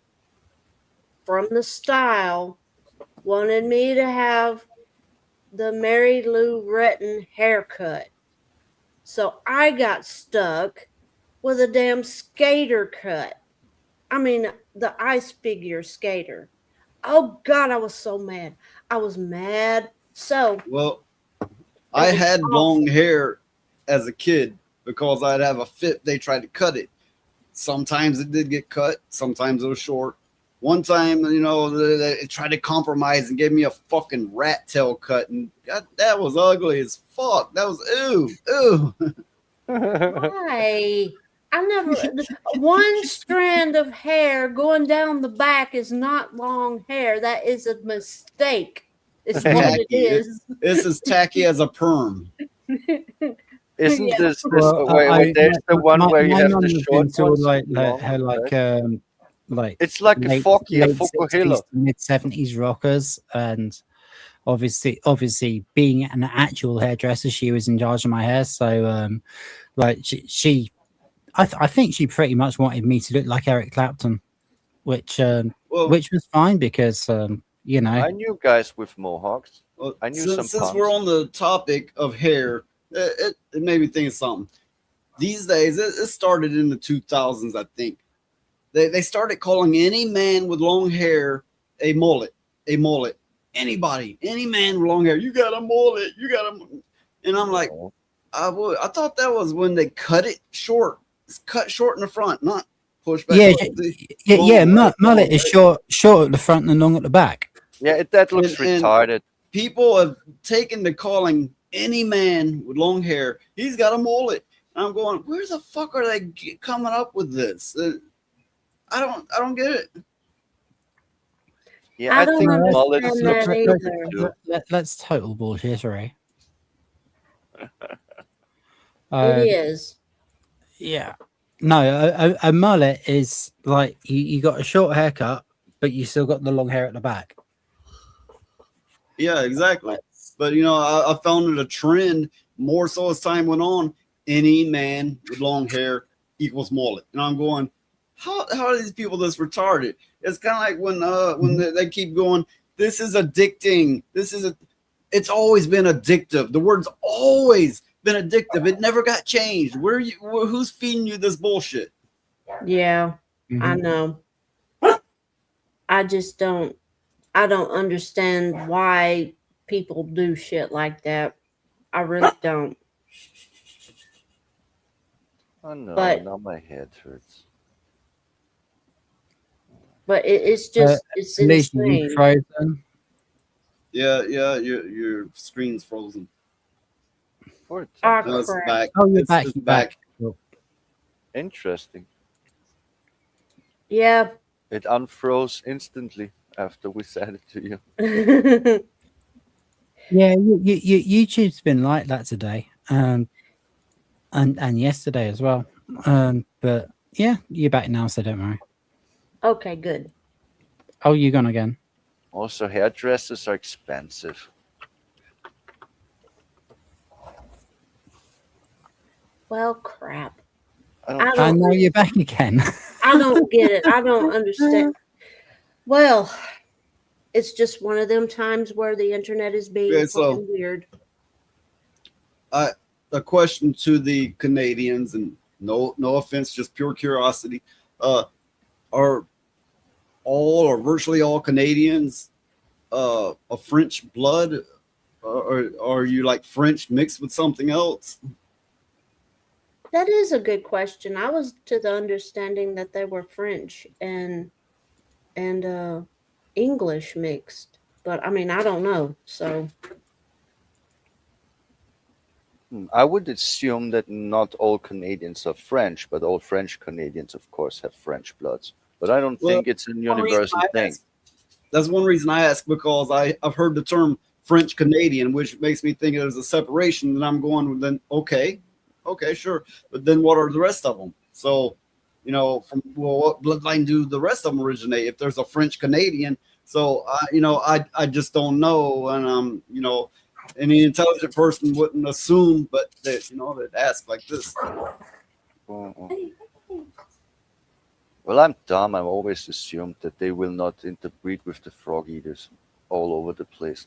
S4: from the style, wanted me to have the Mary Lou Retton haircut. So I got stuck with a damn skater cut. I mean, the ice figure skater. Oh God, I was so mad. I was mad. So
S12: Well,
S4: it
S12: I
S4: was
S12: had long
S4: awful.
S12: hair as a kid because I'd have a fit. They tried to cut it. Sometimes it did get cut. Sometimes it was short. One time, they tried to compromise and gave me a fucking rat tail cut, and God, that was ugly as fuck. That was ew.
S4: Why? I never. One strand of hair going down the back is not long hair. That is a mistake. It's what it
S12: Tacky.
S4: is.
S12: It's as tacky as a perm.
S10: Isn't
S4: Yeah.
S10: this
S21: Well,
S10: wait, there's the one where you
S21: my
S10: have
S21: mum
S10: the
S21: has
S10: short
S21: been to
S10: ones
S21: like
S10: and the long
S21: her
S10: ones,
S21: like
S10: it's like a
S21: late
S10: Focky, a
S21: late
S10: Fukuhila.
S21: 60s to mid 70s rockers, and obviously being an actual hairdresser, she was in charge of my hair. So like I think she pretty much wanted me to look like Eric Clapton, which
S12: Well,
S21: which was fine because you know.
S10: I knew guys with mohawks.
S12: Well,
S10: I knew some
S12: since we're
S10: punks.
S12: on the topic of hair, it made me think of something. These days, it started in the 2000s, I think. They started calling any man with long hair a mullet, a mullet. Anybody, any man with long hair, you got a mullet, you got a. And I'm like, I thought that was when they cut it short. It's cut short in the front, not push back.
S21: Yeah,
S12: Long,
S21: mullet is short at the front and long at the back.
S10: Yeah, that looks
S12: and
S10: retarded.
S12: people have taken to calling any man with long hair, he's got a mullet. And I'm going, where the fuck are they coming up with this? I don't get it.
S10: Yeah, I
S4: don't
S10: think
S4: understand
S10: mullets looks
S4: that
S10: stupid
S4: either.
S10: too.
S21: That's total bullshittery.
S4: It is.
S21: Yeah. No, a mullet is like you got a short haircut, but you still got the long hair at the back.
S12: Yeah, exactly. But I found it a trend more so as time went on. Any man with long hair equals mullet, and I'm going, how are these people this retarded? It's kind of like when they keep going, this is addicting. It's always been addictive. The word's always been addictive. It never got changed. Who's feeding you this bullshit?
S4: Yeah, I know. I just don't. I don't understand why people do shit like that. I really don't.
S10: Oh no,
S4: But-
S10: now my head hurts.
S4: But it's just it's insane.
S21: Frozen.
S12: Yeah, your screen's frozen.
S10: Poor
S4: Ah,
S10: Tim.
S12: No, it's
S4: crap.
S12: back.
S21: Oh, you're
S12: It's
S21: back.
S12: it's
S21: You're back. Cool.
S10: Interesting.
S4: Yeah.
S10: It unfroze instantly after we said it to you.
S21: Yeah, YouTube's been like that today, and yesterday as well. But yeah, you're back now, so don't worry.
S4: Okay, good.
S21: Oh, you gone again?
S10: Also, hairdressers are expensive.
S4: Well, crap.
S21: I know you're back again.
S4: I don't get it. I don't understand. Well, it's just one of them times where the internet is being
S12: Okay, so-
S4: fucking weird.
S12: A question to the Canadians, and no offense, just pure curiosity. Are all or virtually all Canadians of French blood, or are you like French mixed with something else?
S4: That is a good question. I was to the understanding that they were French and English mixed, but I mean I don't know. So
S10: I would assume that not all Canadians are French, but all French Canadians, of course, have French bloods. But I don't think it's a universal thing.
S12: That's one reason I ask, because I've heard the term French Canadian, which makes me think there's a separation. And I'm going, then okay, sure, but then what are the rest of them? So, what bloodline do the rest of them originate? If there's a French Canadian, so I just don't know, and any intelligent person wouldn't assume, but they'd ask like this.
S10: Well, I'm dumb. I've always assumed that they will not interbreed with the frog eaters all over the place.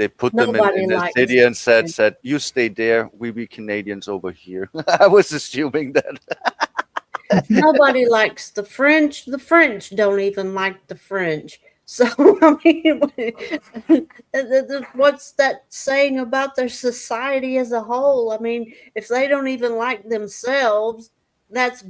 S10: They put them
S4: Nobody
S10: in the
S4: likes
S10: city and
S4: French.
S10: said, you stay there. We be Canadians over here. I was assuming that.
S4: Nobody likes the French. The French don't even like the French. So I mean, what's that saying about their society as a whole? I mean, if they don't even like themselves, that's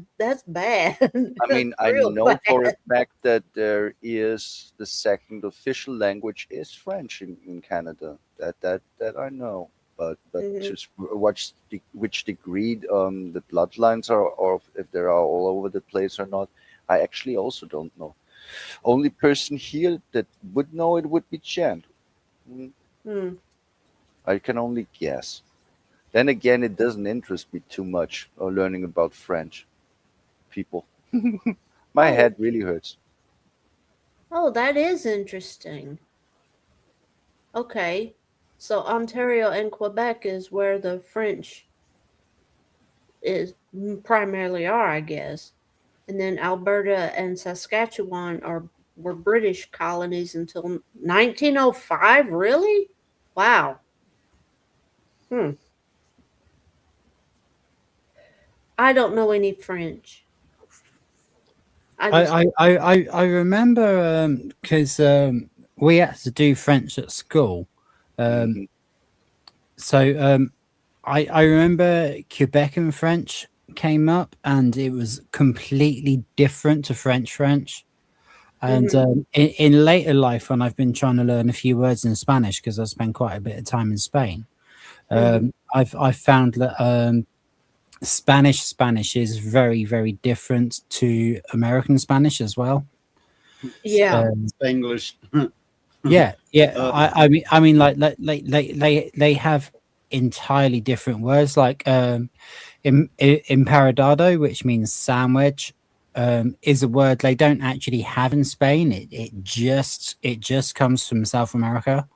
S4: bad.
S10: I
S4: That's
S10: mean, I
S4: real
S10: know for a
S4: bad.
S10: fact that there is the second official language is French in Canada. That I know. But
S4: Mhm.
S10: just which degree the bloodlines are, or if they are all over the place or not, I actually also don't know. Only person here that would know it would be Chen.
S4: Hmm.
S10: I can only guess. Then again, it doesn't interest me too much learning about French people. My
S4: Oh,
S10: head really hurts.
S4: oh, that is interesting. Okay, so Ontario and Quebec is where the French is primarily are, I guess. And then Alberta and Saskatchewan were British colonies until 1905. Really? Wow. Hmm. I don't know any French. I just
S21: I remember because we had to do French at school.
S10: Mhm.
S21: So I remember Quebec and French came up, and it was completely different to French. And
S4: Mhm.
S21: in later life, when I've been trying to learn a few words in Spanish, because I spent quite a bit of time in Spain,
S4: Mhm.
S21: I've found that Spanish is very different to American Spanish as well.
S4: Yeah.
S12: Spanglish.
S21: Yeah, yeah.
S12: Uh,
S21: I mean, like they have entirely different words. Like imparadado, which means sandwich, is a word they don't actually have in Spain. It just comes from South America.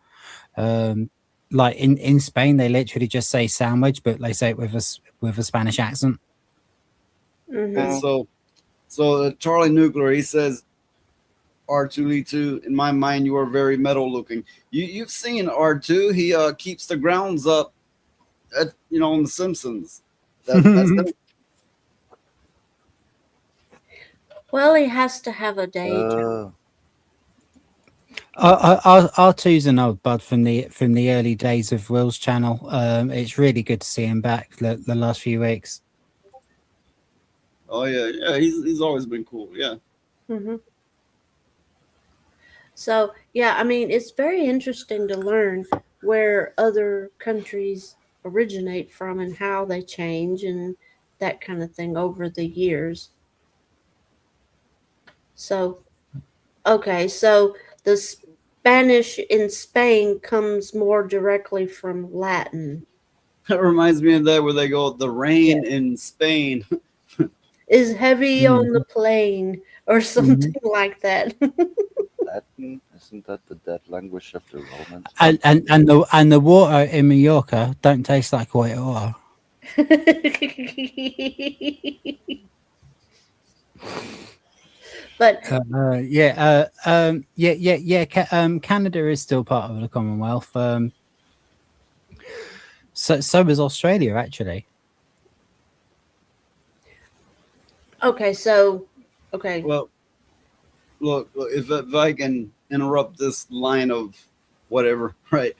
S21: Like in Spain, they literally just say sandwich, but they say it with a Spanish accent.
S12: and
S4: Mhm.
S12: so Charlie Nuclear, he says, R2D2, in my mind, you are very metal looking. You've seen R2. He keeps the grounds up on The Simpsons. That's him.
S4: Well, he has to have a day job.
S21: R2's an old bud from the early days of Will's channel. It's really good to see him back the last few weeks.
S12: Oh yeah. He's always been cool. Yeah.
S4: Mhm. So, yeah, I mean, it's very interesting to learn where other countries originate from and how they change and that kind of thing over the years. So, okay, so the Spanish in Spain comes more directly from Latin.
S12: That reminds me of that where they go, the
S4: Yeah.
S12: rain in Spain.
S4: Is heavy on the
S21: Mhm.
S4: plane or something like that.
S10: Latin, isn't that the dead language of the Romans?
S21: And the water in Mallorca don't taste like white water.
S4: But
S21: Canada is still part of the Commonwealth. So is Australia, actually.
S4: okay, so okay.
S12: Well, look, if I can interrupt this line of whatever, right?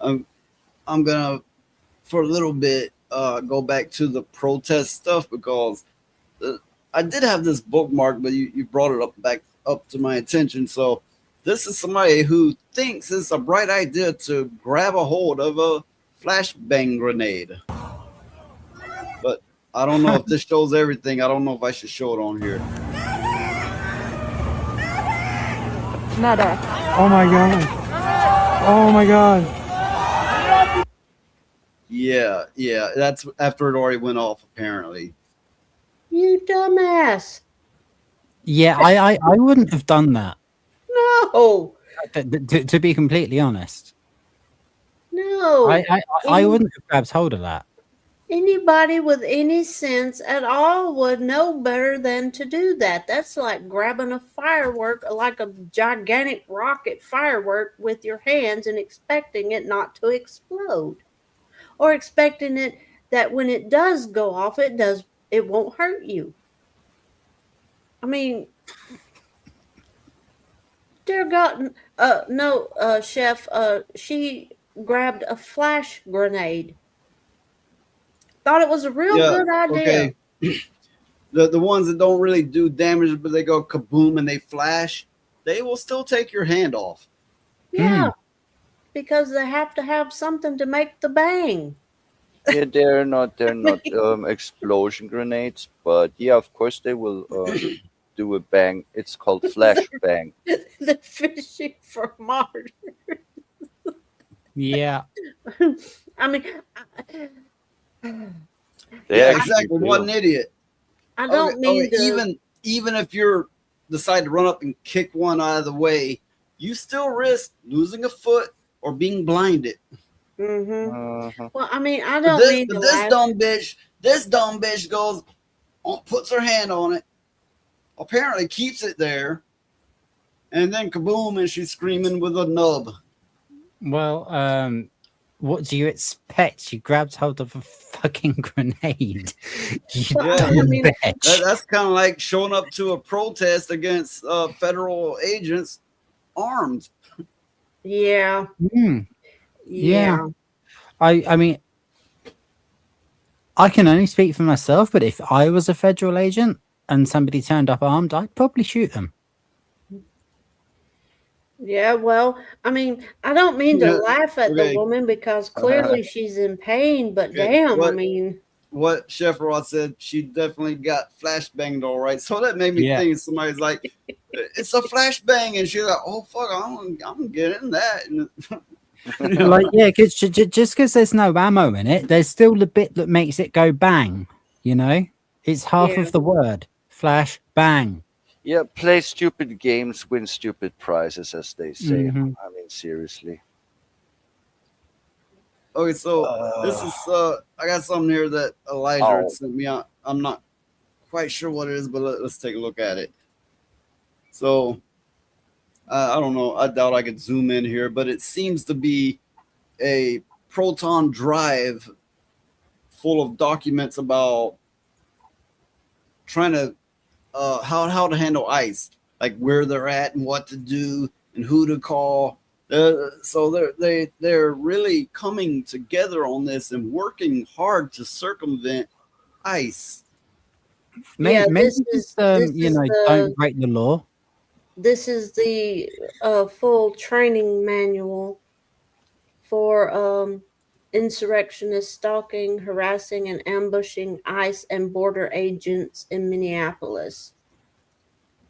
S12: I'm gonna for a little bit go back to the protest stuff because I did have this bookmark, but you brought it back up to my attention. So this is somebody who thinks it's a bright idea to grab a hold of a flashbang grenade. But I don't know if this shows everything. I don't know if I should show it on here.
S6: Medic. Oh my god. Oh my god.
S12: Yeah. That's after it already went off, apparently.
S4: You dumbass.
S21: Yeah, I wouldn't have done that.
S4: No.
S21: To be completely honest,
S4: No.
S21: I wouldn't have grabbed hold of that.
S4: Anybody with any sense at all would know better than to do that. That's like grabbing a firework, like a gigantic rocket firework, with your hands and expecting it not to explode, or expecting it that when it does go off, it won't hurt you. I mean, dear God, no, chef, she grabbed a flash grenade. Thought it was a real
S12: Yeah.
S4: good idea.
S12: Okay. The ones that don't really do damage, but they go kaboom and they flash, they will still take your hand off.
S4: Yeah, because they have to have something to make the bang.
S10: Yeah, they're not explosion grenades, but yeah, of course they will do a bang. It's called flash bang.
S4: They're fishing for martyrs.
S21: Yeah.
S4: I mean,
S10: They
S12: Yeah,
S10: actually
S12: exactly. What an
S10: do.
S12: idiot.
S4: I don't mean to.
S12: Even if you're decide to run up and kick one out of the way, you still risk losing a foot or being blinded.
S4: Mm-hmm. Well, I mean, I
S12: But
S4: don't mean to laugh.
S12: this dumb bitch goes, puts her hand on it, apparently keeps it there, and then kaboom, and she's screaming with a nub.
S21: Well, what do you expect? She grabbed hold of a fucking grenade. You
S12: Yeah,
S21: dumb bitch.
S12: that's kind of like showing up to a protest against federal agents armed.
S4: Yeah.
S21: Yeah. I mean, I can only speak for myself, but if I was a federal agent and somebody turned up armed, I'd probably shoot them.
S4: Yeah, well, I mean, I don't mean to laugh at the woman because clearly she's in pain, but damn, I mean.
S12: What Chef Ross said, she definitely got flashbanged all right. So that made me think somebody's like, it's a flashbang, and she's like, oh fuck, I'm gonna get in that. And
S21: Like, yeah, cause just because there's no ammo in it, there's still the bit that makes it go bang. You know, it's half of the word. Flash bang.
S10: Yeah, play stupid games, win stupid prizes, as they say.
S21: Mhm.
S10: I mean, seriously.
S12: Okay, so this is I got something here that Elijah sent me out. I'm not quite sure what it is, but let's take a look at it. So I don't know. I doubt I could zoom in here, but it seems to be a Proton drive full of documents about trying to how to handle ICE, like where they're at and what to do and who to call. So they're really coming together on this and working hard to circumvent ICE.
S21: Maybe just don't break the law.
S4: This is the full training manual for insurrectionists stalking, harassing, and ambushing ICE and border agents in Minneapolis.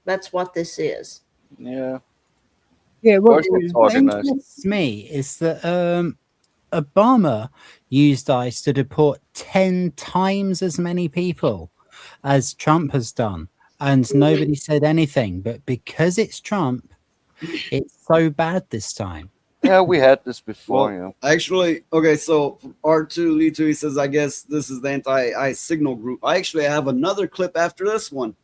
S4: That's what this is.
S10: Yeah.
S21: Yeah,
S10: what
S21: interests me is that Obama used ICE to deport 10 times as many people as Trump has done, and nobody said anything. But because it's Trump, it's so bad this time.
S10: Yeah, we had this before.
S12: Well, actually, okay, so R2 Lee 2, he says, I guess this is the anti-ICE signal group. I actually have another clip after this one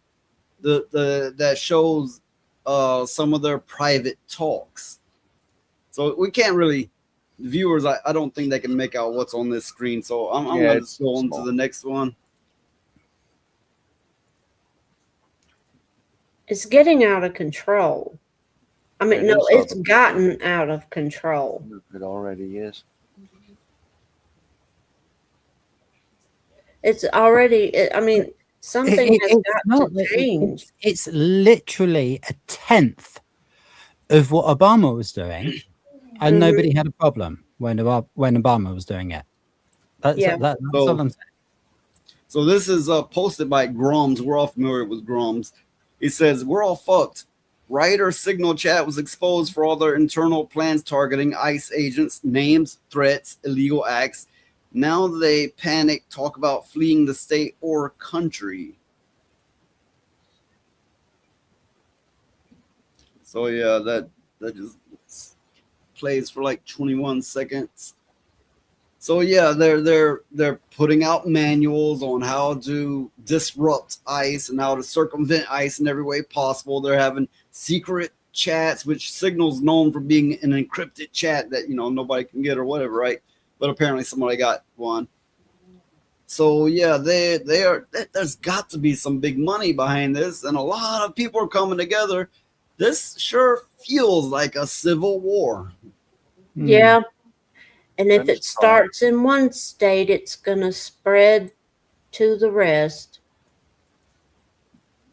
S12: that shows some of their private talks. So we can't really, viewers, I don't think they can make out what's on this screen. So I'm going to just go on to the next one.
S4: It's getting out of control. I mean, no, it's gotten out of control.
S10: It already is.
S4: It's already, I mean, something has got to change.
S21: It's literally a tenth of what Obama was doing, and nobody had a problem when Obama was doing it. That's all I'm saying.
S12: So this is posted by Grums. We're all familiar with Grums. He says, we're all fucked. Writer Signal Chat was exposed for all their internal plans targeting ICE agents, names, threats, illegal acts. Now they panic, talk about fleeing the state or country. So yeah, that just plays for like 21 seconds. So yeah, they're putting out manuals on how to disrupt ICE and how to circumvent ICE in every way possible. They're having secret chats, which Signal's known for being an encrypted chat that nobody can get or whatever, right? But apparently somebody got one. So yeah, they are. There's got to be some big money behind this, and a lot of people are coming together. This sure feels like a civil war.
S4: Yeah. And if
S10: I'm
S4: it
S10: sorry.
S4: starts in one state, it's going to spread to the rest.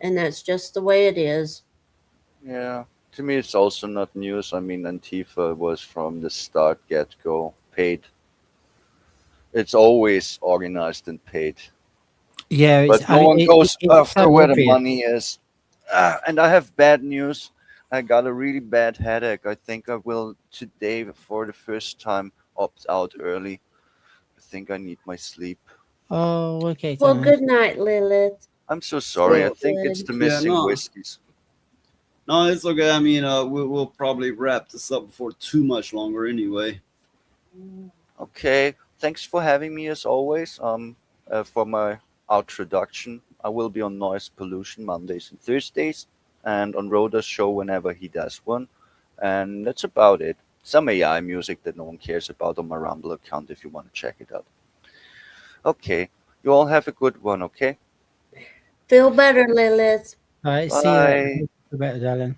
S4: And that's just the way it is.
S10: Yeah. To me, it's also not news. I mean, Antifa was from the start get go paid. It's always organized and paid.
S21: Yeah,
S10: But
S21: I
S10: no
S21: mean,
S10: one goes
S21: it's
S10: after
S21: so
S10: where the
S21: obvious.
S10: money is. And I have bad news. I got a really bad headache. I think I will today, for the first time, opt out early. I think I need my sleep.
S21: Oh, okay,
S4: Well,
S21: darling.
S4: good night, Lilith.
S10: I'm so sorry. I
S4: Sleep
S10: think it's
S4: good.
S10: the
S12: Yeah,
S10: missing
S12: no.
S10: whiskeys.
S12: No, it's okay. I mean, we'll probably wrap this up before too much longer anyway.
S10: Okay. Thanks for having me as always. For my introduction, I will be on Noise Pollution Mondays and Thursdays, and on Rhoda's show whenever he does one. And that's about it. Some AI music that no one cares about on my Rumble account if you want to check it out. Okay. You all have a good one, okay?
S4: Feel better, Lilith.
S21: All right, see you later.
S10: Bye.
S21: Feel better, darling.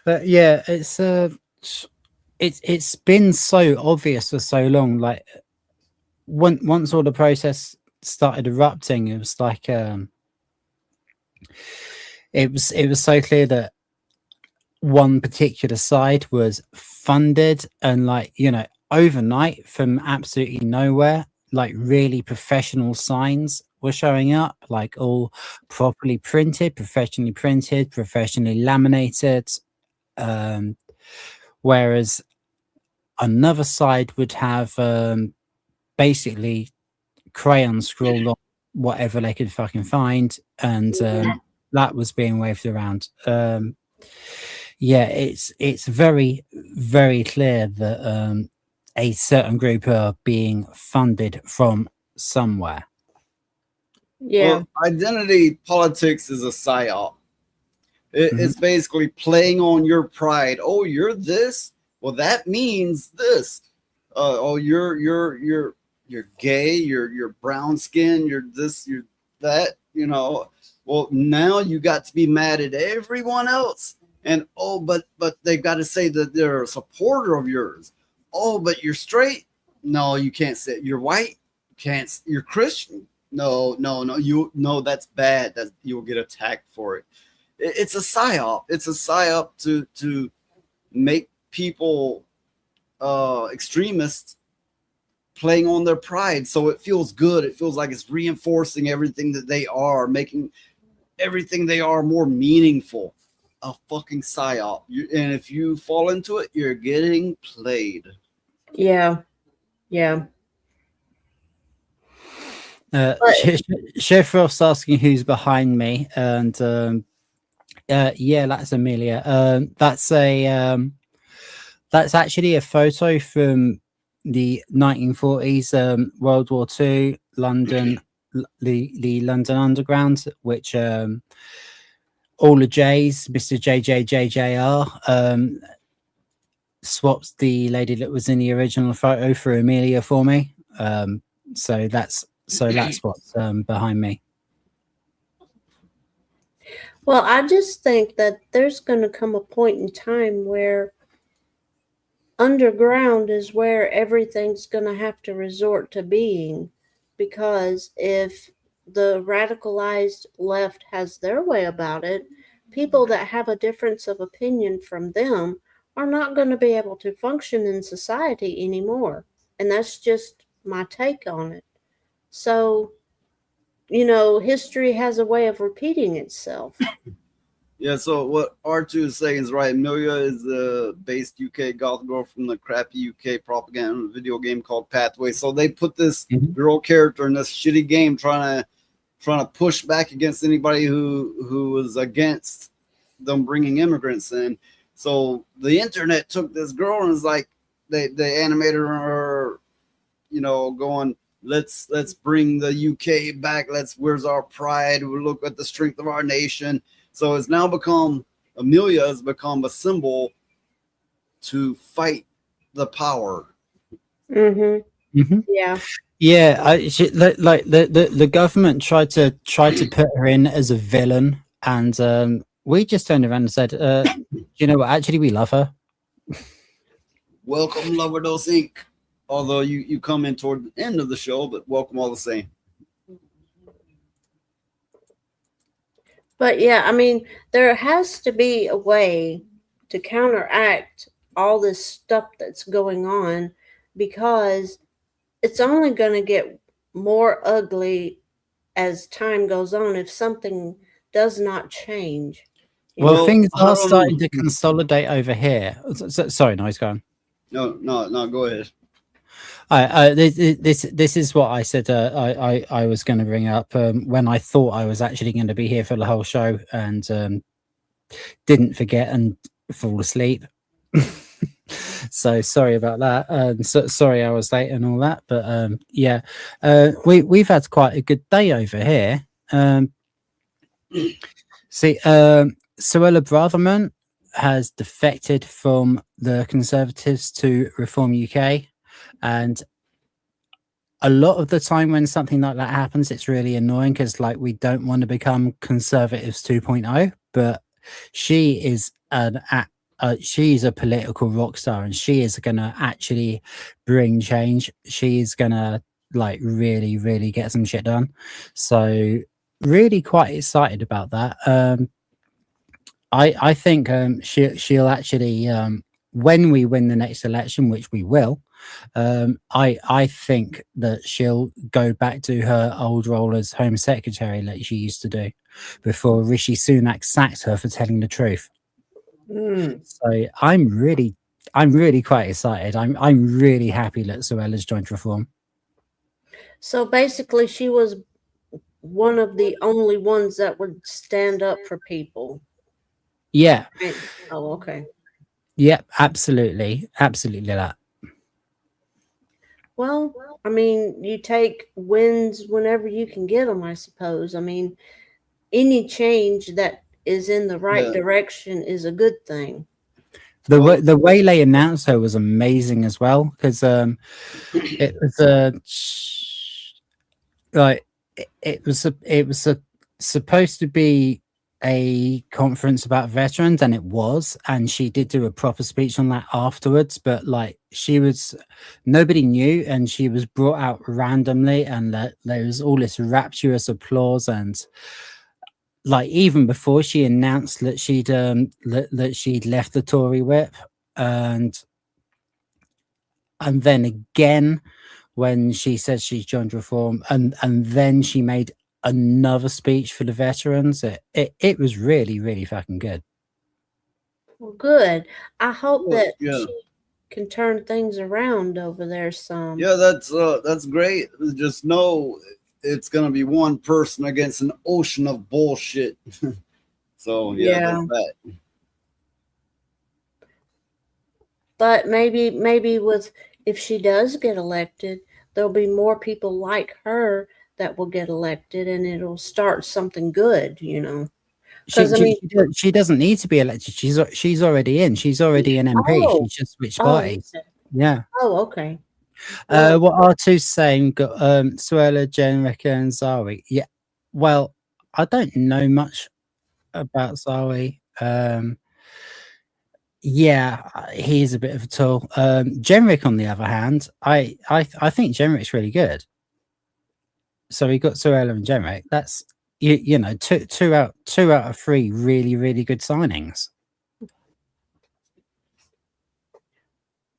S21: But yeah, it's been so obvious for so long. Like once all the protests started erupting, it was like it was so clear that one particular side was funded and overnight from absolutely nowhere, like really professional signs were showing up, like all properly printed, professionally laminated. Whereas another side would have basically crayon scrawled on whatever they could fucking find, and that was being waved around. Yeah, it's very, very clear that a certain group are being funded from somewhere.
S4: Yeah.
S12: Well, identity politics is a psyop. It's basically playing on your pride. Oh, you're this. Well, that means this. Oh, you're gay. You're brown skin. You're this. You're that. Well, now you got to be mad at everyone else. And but they've got to say that they're a supporter of yours. Oh, but you're straight. No, you can't say you're white. Can't. You're Christian. No. That's bad. That you'll get attacked for it. It's a psyop. It's a psyop to make people extremists playing on their pride. So it feels good. It feels like it's reinforcing everything that they are, making everything they are more meaningful. A fucking psyop. And if you fall into it, you're getting played.
S4: Yeah. Yeah.
S21: Chef Ross asking who's behind me, and yeah, that's Amelia. That's actually a photo from the 1940s, World War II, London, the London Underground, which all the J's, Mr. JJJJR, swapped the lady that was in the original photo for Amelia for me. So that's what's behind me.
S4: Well, I just think that there's going to come a point in time where underground is where everything's going to have to resort to being, because if the radicalized left has their way about it, people that have a difference of opinion from them are not going to be able to function in society anymore. And that's just my take on it. So, history has a way of repeating itself.
S12: Yeah, so what R2 is saying is right. Amelia is the based UK goth girl from the crappy UK propaganda video game called Pathway. So they put this girl character in this shitty game trying to push back against anybody who was against them bringing immigrants in. So the internet took this girl and was like, the animator are, you know, going, let's bring the UK back. Where's our pride? We look at the strength of our nation. So it's now become, Amelia has become a symbol to fight the power.
S4: Yeah.
S21: Yeah, like the government tried to put her in as a villain, and we just turned around and said, you know what? Actually, we love her.
S12: Welcome, Loverdos Inc. Although you come in toward the end of the show, but welcome all the same.
S4: But yeah, I mean, there has to be a way to counteract all this stuff that's going on, because it's only going to get more ugly as time goes on if something does not change.
S21: Well, things are starting to consolidate over here. Sorry, no, he's gone.
S12: No, go ahead.
S21: This is what I said. I was going to bring up when I thought I was actually going to be here for the whole show, and didn't forget and fall asleep. So sorry about that. Sorry I was late and all that, but yeah, we've had quite a good day over here. See, Suella Braverman has defected from the Conservatives to Reform UK, and a lot of the time when something like that happens, it's really annoying because, like, we don't want to become Conservatives 2.0, but she is she's a political rock star, and she is going to actually bring change. She's going to, like, really, really get some shit done. So really quite excited about that. I think she'll actually, when we win the next election, which we will, I think that she'll go back to her old role as Home Secretary like she used to do before Rishi Sunak sacked her for telling the truth. So I'm really quite excited. I'm really happy that Suella's joined Reform.
S4: So basically, she was one of the only ones that would stand up for people.
S21: Yeah.
S4: Oh, okay.
S21: Yep, absolutely that.
S4: Well, I mean, you take wins whenever you can get them, I suppose. I mean, any change that is in the right direction is a good thing.
S21: The way they announced her was amazing as well, because it was supposed to be a conference about veterans, and it was, and she did do a proper speech on that afterwards, but like nobody knew, and she was brought out randomly, and there was all this rapturous applause, and like even before she announced that she'd left the Tory whip, and then again when she said she's joined Reform, and then she made another speech for the veterans. It was really, really fucking good.
S4: Well, good. I hope that she can turn things around over there some.
S12: Yeah, that's great. Just know it's gonna be one person against an ocean of bullshit. So yeah. That's that.
S4: But maybe with, if she does get elected, there'll be more people like her that will get elected, and it'll start something good, you know.
S21: She doesn't need to be elected. She's already in. She's already an MP. She's just switched parties.
S4: Okay.
S21: Yeah.
S4: Oh, okay.
S21: What R2's saying, got Suella, Jenrick, and Zawi. Yeah. Well, I don't know much about Zawi. Yeah, he's a bit of a tool. Jenrick, on the other hand, I think Jenrick's really good. So we got Suella and Jenrick. That's you know, two out of three really, really good signings.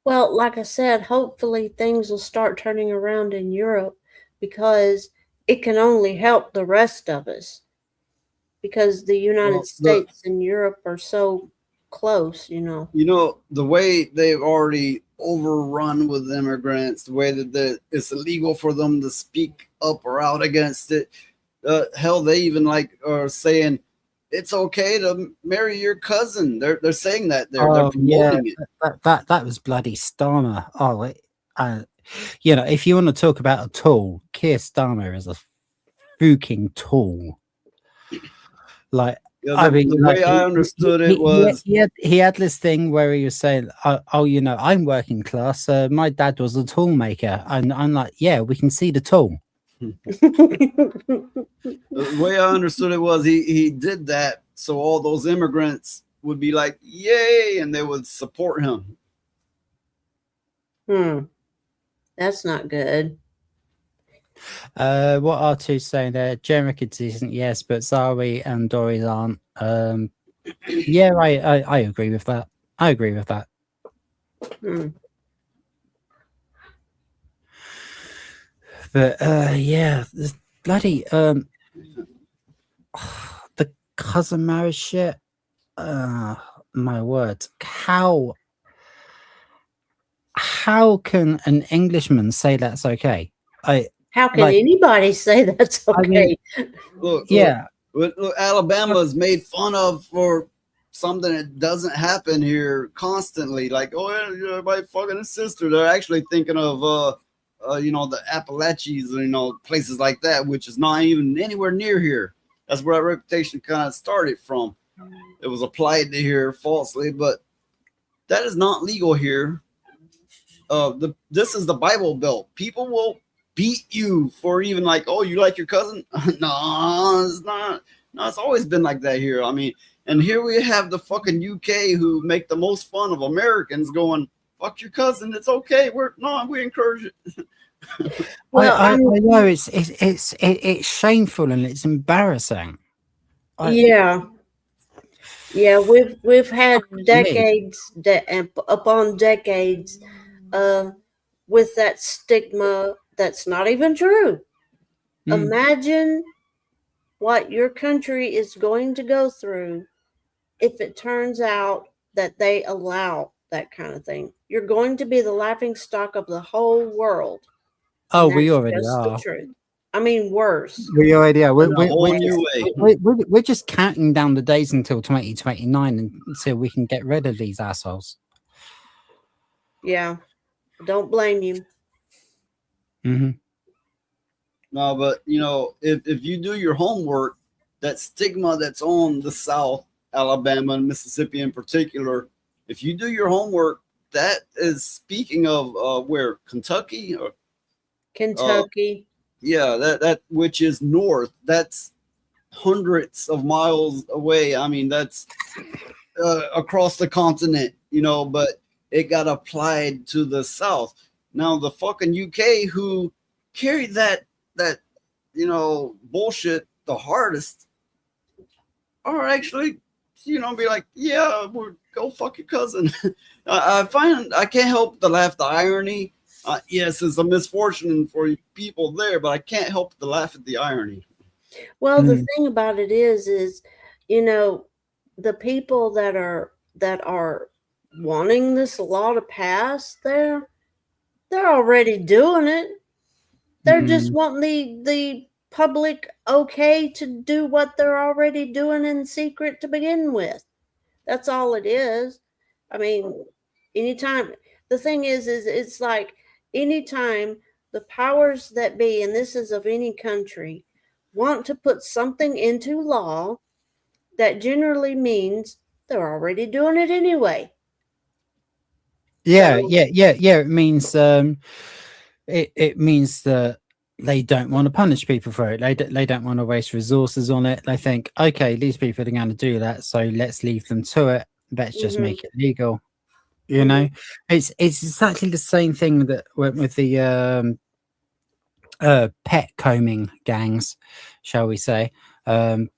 S4: Well, like I said, hopefully things will start turning around in Europe, because it can only help the rest of us, because the United States and Europe are so close, you know.
S12: You know, the way they've already overrun with immigrants, the way that it's illegal for them to speak up or out against it. Hell, they even like are saying it's okay to marry your cousin. They're saying that they're
S21: Oh yeah,
S12: promoting it.
S21: that was bloody Starmer. You know, if you want to talk about a tool, Keir Starmer is a fucking tool. Like,
S12: Yeah,
S21: I mean,
S12: the
S21: like
S12: way I understood it was
S21: he had this thing where he was saying, "Oh, you know, I'm working class. My dad was a tool maker," and I'm like, "Yeah, we can see the tool."
S12: the way I understood it was he did that so all those immigrants would be like, yay, and they would support him.
S4: That's not good.
S21: What R2's saying there? Jericho isn't, yes, but Zari and Doris aren't. Yeah, I agree with that. I agree with that. But yeah, this bloody the cousin marriage shit. My word, how can an Englishman say that's okay?
S4: How can anybody say that's okay?
S21: I mean,
S12: Look,
S21: yeah.
S12: Look, Alabama is made fun of for something that doesn't happen here constantly. Like, oh, yeah, everybody fucking his sister. They're actually thinking of, you know, the Appalachians, you know, places like that, which is not even anywhere near here. That's where that reputation kind of started from. It was applied to here falsely, but that is not legal here. This is the Bible Belt. People will beat you for even like, oh, you like your cousin? No, it's not. No, it's always been like that here. I mean, and here we have the fucking UK who make the most fun of Americans going, fuck your cousin. It's okay. We encourage it.
S21: Well, I know it's shameful and it's embarrassing.
S4: Yeah, we've had decades upon decades with that stigma that's not even true. Imagine what your country is going to go through if it turns out that they allow that kind of thing. You're going to be the laughing stock of the whole world.
S21: Oh, we already
S4: That's
S21: are.
S4: the truth. I mean, worse.
S21: We already are.
S12: We're
S21: just counting down the days until 2029 until we can get rid of these assholes.
S4: Yeah, don't blame you.
S12: No, but you know, if you do your homework, that stigma that's on the South, Alabama and Mississippi in particular, if you do your homework, that is speaking of where Kentucky or
S4: Kentucky.
S12: Yeah, that which is north. That's hundreds of miles away. I mean, that's across the continent, you know, but it got applied to the South. Now the fucking UK who carried that you know bullshit the hardest are actually, you know, be like, yeah, go fuck your cousin. I find I can't help to laugh the irony. Yes, it's a misfortune for people there, but I can't help to laugh at the irony.
S4: Well, the thing about it is, you know, the people that are wanting this law to pass they're already doing it. They're just wanting the public okay to do what they're already doing in secret to begin with. That's all it is. I mean, anytime the thing is it's like anytime the powers that be, and this is of any country, want to put something into law, that generally means they're already doing it anyway.
S21: Yeah. It means it means that they don't want to punish people for it. They don't want to waste resources on it. They think, okay, these people are going to do that, so let's leave them to it. Let's just make it legal. You know, it's exactly the same thing that went with the pet combing gangs, shall we say? That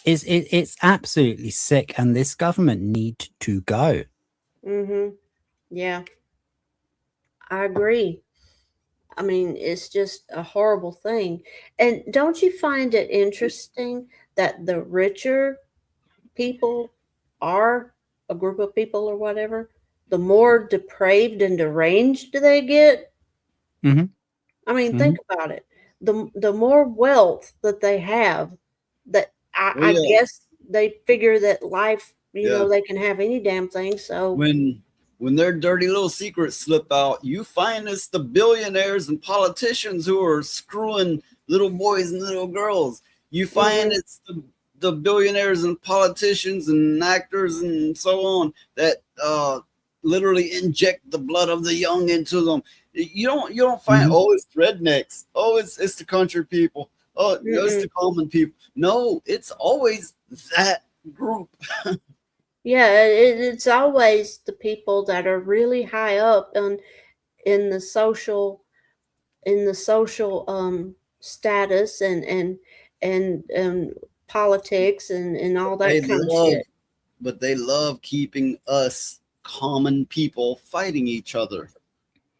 S21: it's absolutely sick, and this government need to go.
S4: Yeah, I agree. I mean, it's just a horrible thing. And don't you find it interesting that the richer people are, a group of people or whatever, the more depraved and deranged they get? I mean, think about it. the more wealth that they have, that I
S12: Yeah.
S4: guess they figure that life, you
S12: Yeah.
S4: know, they can have any damn thing. So
S12: When their dirty little secrets slip out, you find it's the billionaires and politicians who are screwing little boys and little girls. You find it's the billionaires and politicians and actors and so on that literally inject the blood of the young into them. You don't find it's rednecks. It's the country people. It's the common people. No, it's always that group.
S4: yeah, it's always the people that are really high up in the social status and politics and all that kind of shit.
S12: But they love keeping us common people fighting each other.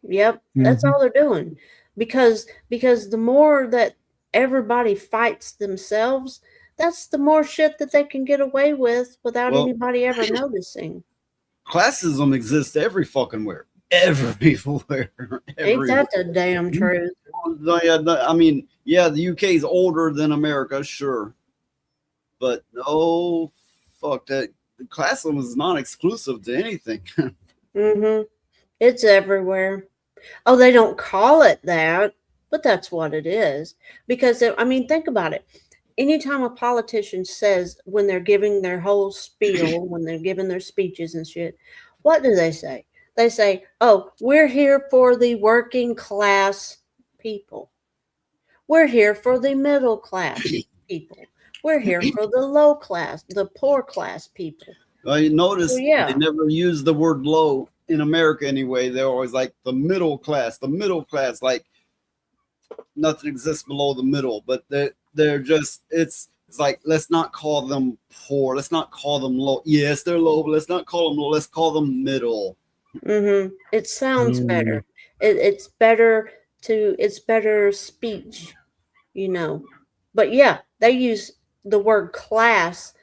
S4: Yep, that's all they're doing. Because the more that everybody fights themselves, that's the more shit that they can get away with without
S12: Well,
S4: anybody ever noticing.
S12: Classism exists every fucking where. Everywhere.
S4: Ain't that the damn truth?
S12: I mean, yeah, the UK is older than America, sure. But no, fuck that. Classism is not exclusive to anything.
S4: It's everywhere. Oh, they don't call it that, but that's what it is. Because I mean, think about it. Anytime a politician says, when they're giving their whole spiel, when they're giving their speeches and shit, what do they say? They say, "Oh, we're here for the working class people. We're here for the middle class people. We're here for the low class, the poor class people."
S12: Well, you notice
S4: Well, yeah.
S12: they never use the word low in America anyway. They're always like the middle class, like nothing exists below the middle, but they're just it's like, let's not call them poor, let's not call them low. Yes, they're low, but let's not call them low, let's call them middle.
S4: It sounds better. It's better it's better speech, you know. But yeah, they use the word class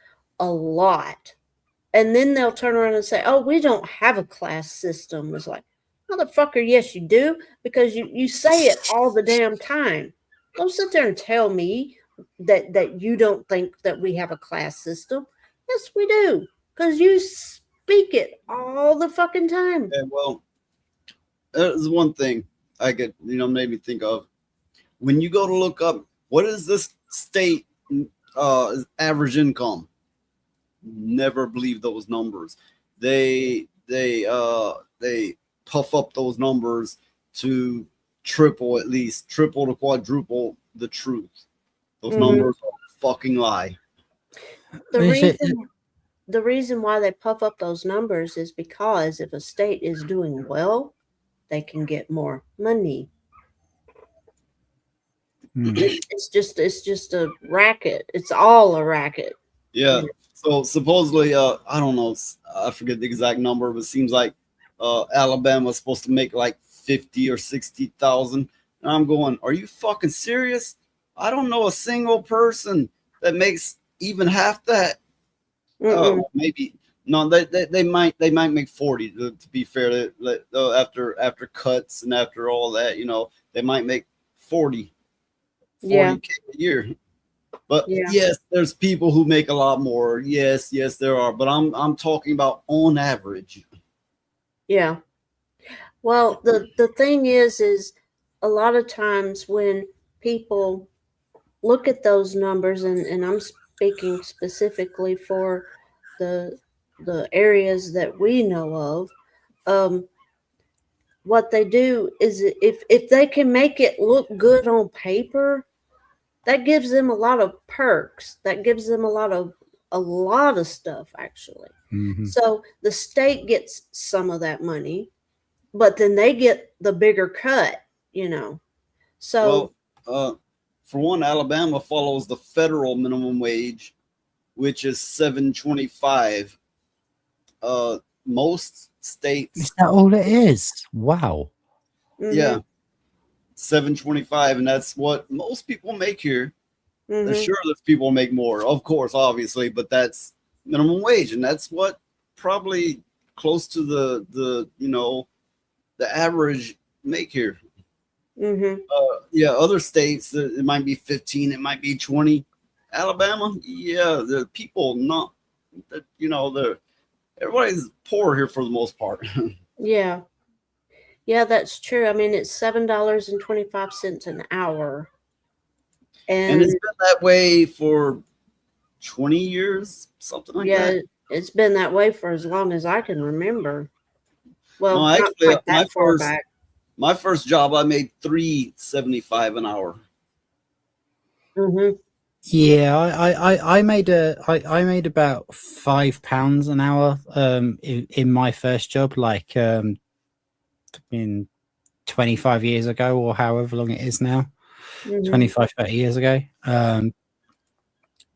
S4: a lot. And then they'll turn around and say, "Oh, we don't have a class system." It's like, motherfucker, yes, you do, because you say it all the damn time. Don't sit there and tell me that you don't think that we have a class system. Yes, we do, because you speak it all the fucking time.
S12: Yeah, well, there's one thing I could, maybe think of. When you go to look up, what is this state average income? Never believe those numbers. They puff up those numbers to triple to quadruple the truth. Those numbers are fucking lie.
S4: The reason why they puff up those numbers is because if a state is doing well, they can get more money. It's just a racket. It's all a racket.
S12: Yeah. So supposedly, I don't know, I forget the exact number, but it seems like Alabama's supposed to make like 50 or 60,000. And I'm going, are you fucking serious? I don't know a single person that makes even half that. Maybe no, they might make 40 to be fair. After cuts and after all that, they might make 40 a year. But yes, there's people who make a lot more. Yes, there are. But I'm talking about on average.
S4: Yeah. Well, the thing is a lot of times when people look at those numbers, and I'm speaking specifically for the areas that we know of, what they do is if they can make it look good on paper, that gives them a lot of perks. That gives them a lot of stuff, actually. So the state gets some of that money, but then they get the bigger cut, So
S12: for one, Alabama follows the federal minimum wage, which is $7.25. Most states.
S21: Is that all it is? Wow.
S12: Yeah. $7.25, and that's what most people make here. Sure, there's people make more, of course, obviously, but that's minimum wage, and that's what probably close to the average make here. other states it might be 15, it might be 20. Alabama, yeah, the people not, everybody's poor here for the most part.
S4: Yeah. Yeah, that's true. I mean, it's $7.25 an hour.
S12: And it's been that way for 20 years, something like
S4: yeah,
S12: that.
S4: it's been that way for as long as I can remember. Well,
S12: No,
S4: not
S12: actually,
S4: quite that far back.
S12: my first job, I made $3.75 an hour.
S4: Mm-hmm.
S21: Yeah, I made I made about £5 an hour in my first job, like in 25 years ago or however long it is now.
S4: Mhm.
S21: 25, 30 years ago. And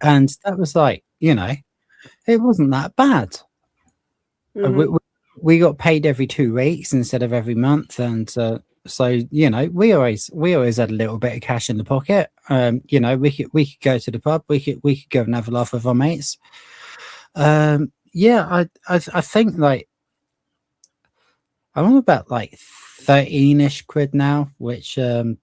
S21: that was like, it wasn't that bad.
S4: Mhm.
S21: We got paid every 2 weeks instead of every month, and so we always had a little bit of cash in the pocket. We could go to the pub, we could go and have a laugh with our mates. I think like I'm on about like 13ish quid now, which I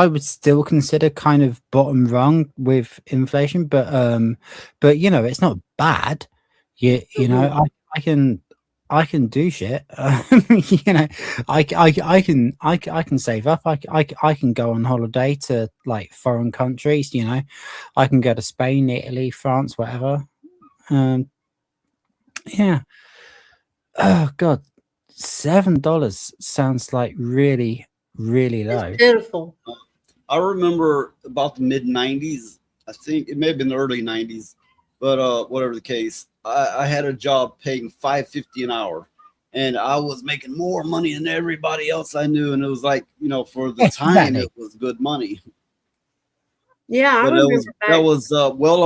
S21: would still consider kind of bottom rung with inflation, but it's not bad. I can do shit. I can save up. I can go on holiday to like foreign countries. I can go to Spain, Italy, France, whatever. Yeah. Oh God, $7 sounds like really, really low.
S4: Pitiful.
S12: I remember about the mid 90s. I think it may have been the early 90s, but whatever the case, I had a job paying $5.50 an hour, and I was making more money than everybody else I knew, and it was like, for the time, it was good money.
S4: Yeah, I
S12: But
S4: remember
S12: that was well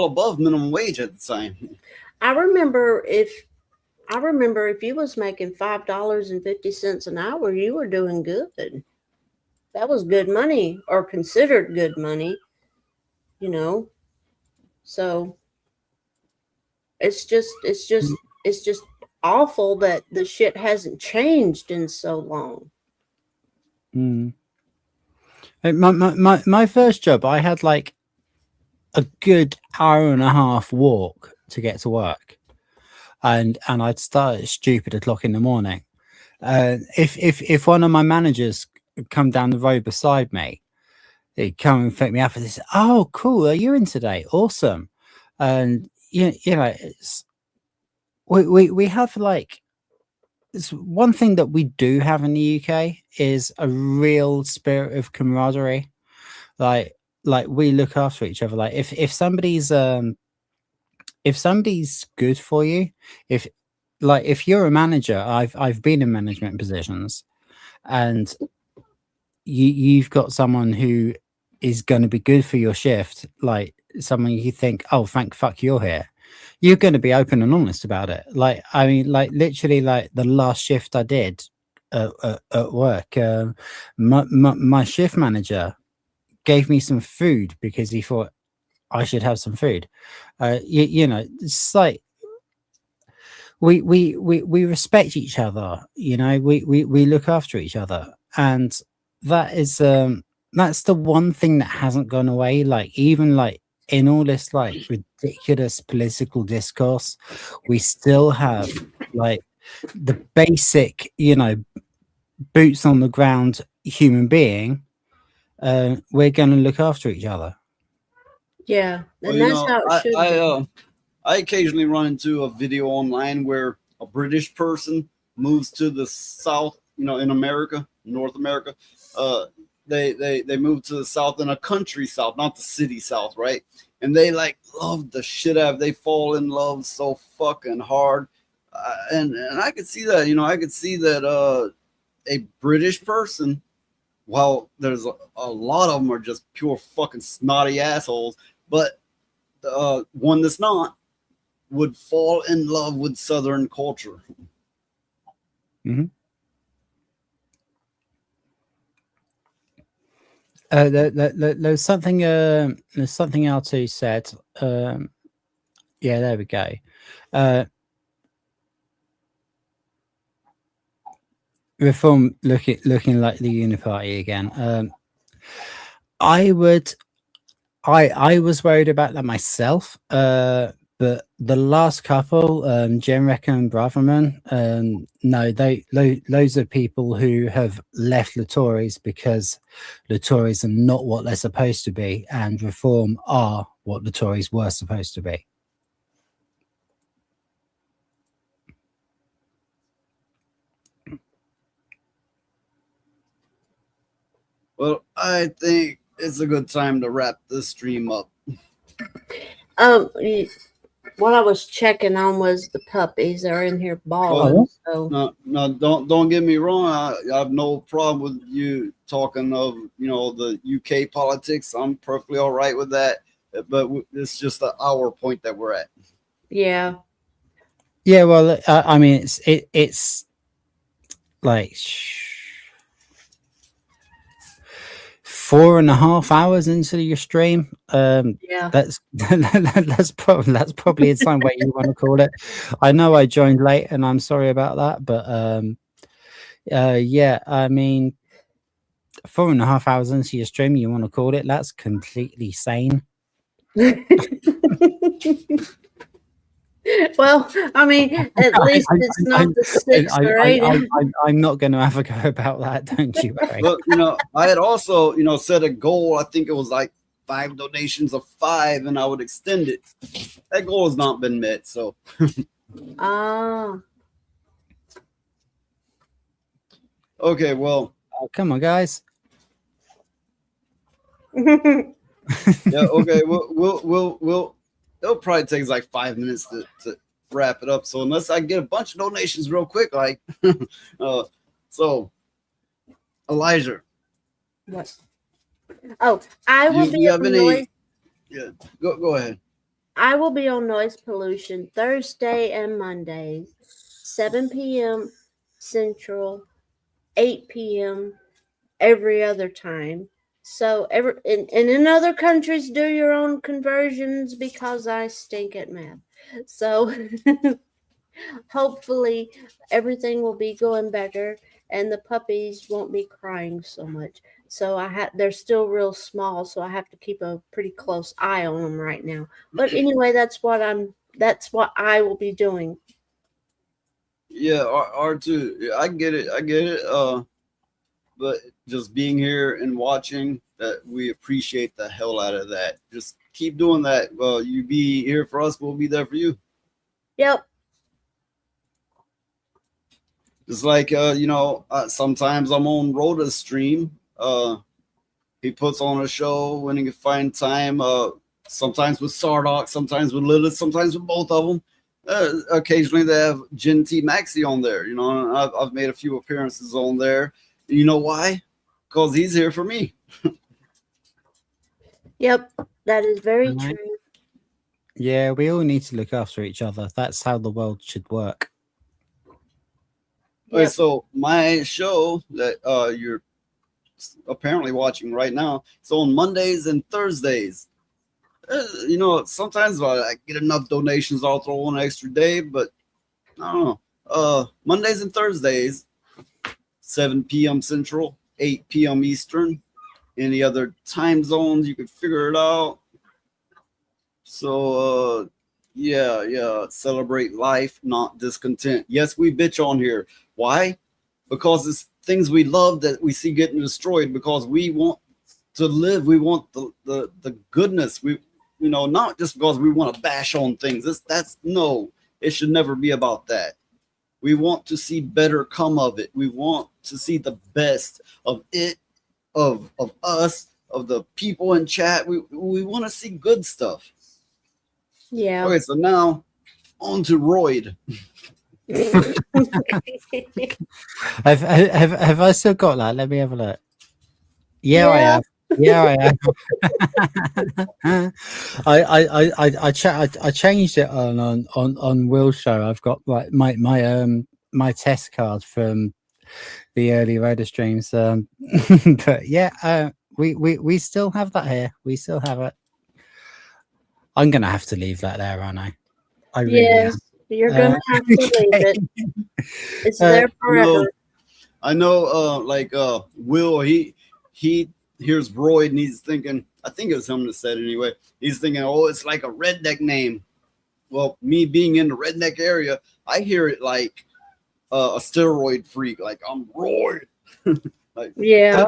S12: above minimum wage at the time.
S4: I remember if you was making $5.50 an hour, you were doing good. That was good money, or considered good money. So it's just awful that the shit hasn't changed in so long.
S21: Mm. My first job, I had like a good hour and a half walk to get to work, and I'd start at stupid o'clock in the morning. If one of my managers come down the road beside me, he'd come and pick me up and say, "Oh, cool, are you in today? Awesome." And we have like, it's one thing that we do have in the UK is a real spirit of camaraderie. Like we look after each other. Like if somebody's good for you, if you're a manager, I've been in management positions, and you've got someone who is going to be good for your shift, like someone you think, oh, thank fuck you're here. You're going to be open and honest about it. Like, I mean, like literally, like the last shift I did at work, my shift manager gave me some food because he thought I should have some food. It's like we respect each other. We look after each other, and that is that's the one thing that hasn't gone away. Like even like in all this like ridiculous political discourse, we still have like the basic, boots on the ground human being. We're going to look after each other.
S4: Yeah, and
S12: Well,
S4: that's how it should be.
S12: I occasionally run into a video online where a British person moves to the South, in America, North America. They move to the South, in a country South, not the city South, right? And they like love the shit out of. They fall in love so fucking hard, and I could see that. I could see that a British person. Well, there's a lot of them are just pure fucking snotty assholes, but one that's not would fall in love with Southern culture.
S21: Mm-hmm. There's something else he said. Yeah, there we go. Reform looking like the Uniparty again. I was worried about that myself. But the last couple, Jim Reckon and Braverman, no, those are people who have left the Tories because the Tories are not what they're supposed to be, and Reform are what the Tories were supposed to be.
S12: Well, I think it's a good time to wrap this stream up.
S4: What I was checking on was the puppies. They're in here bawling. So
S12: No, don't get me wrong. I have no problem with you talking of the UK politics. I'm perfectly all right with that. But it's just our point that we're at.
S4: yeah.
S21: Yeah, well, I mean, it's like 4.5 hours into your stream.
S4: Yeah.
S21: That's probably some way you want to call it. I know I joined late, and I'm sorry about that, but yeah, I mean, 4.5 hours into your stream, you want to call it? That's completely sane.
S4: Well, I mean, at least it's not the 6 or 8.
S21: I'm not going to have a go about that. Don't you worry.
S12: But I had also set a goal. I think it was like 5 donations of 5, and I would extend it. That goal has not been met. So. Okay. Well.
S21: Oh, come on, guys.
S12: Yeah. Okay. We'll. It'll probably take like 5 minutes to wrap it up. So unless I get a bunch of donations real quick, like, so Elijah.
S4: What? Oh, I will be on noise.
S12: Yeah, go ahead.
S4: I will be on Noise Pollution Thursday and Mondays, 7 p.m. Central, 8 p.m. every other time. So in other countries, do your own conversions because I stink at math. So hopefully everything will be going better and the puppies won't be crying so much. So they're still real small, so I have to keep a pretty close eye on them right now. But anyway, that's what I will be doing.
S12: Yeah, R2, I get it. But just being here and watching, that we appreciate the hell out of that. Just keep doing that. Well, you be here for us, we'll be there for you.
S4: Yep.
S12: It's like sometimes I'm on Rhoda's stream. He puts on a show when he can find time. Sometimes with Sardoc, sometimes with Lilith, sometimes with both of them. Occasionally they have Gen T Maxi on there. I've made a few appearances on there. You know why? Because he's here for me.
S4: Yep, that is very true.
S21: Yeah, we all need to look after each other. That's how the world should work.
S12: Yep. Okay, so my show that you're apparently watching right now, it's on Mondays and Thursdays. Sometimes I get enough donations, I'll throw one extra day, but I don't know. Mondays and Thursdays, 7 p.m. Central, 8 p.m. Eastern. Any other time zones, you could figure it out. So, yeah, celebrate life, not discontent. Yes, we bitch on here. Why? Because it's things we love that we see getting destroyed, because we want to live. We want the goodness. Not just because we want to bash on things. No, it should never be about that. We want to see better come of it. We want to see the best of it, of us, of the people in chat. We want to see good stuff.
S4: Yeah.
S12: Okay, so now on to Royd.
S21: Have I still got that? Let me have a look. Yeah. I have. Yeah, I have. I changed it on Will's show. I've got like my test card from the early Raider streams. But yeah, we still have that here. We still have it. I'm gonna have to leave that there, aren't I? I really am.
S4: You're gonna have to leave it. It's there forever.
S12: I know, Will, he hears Royd and he's thinking, I think it was him that said anyway, he's thinking, oh, it's like a redneck name. Well, me being in the redneck area, I hear it like a steroid freak, like I'm Royd.
S4: Yeah.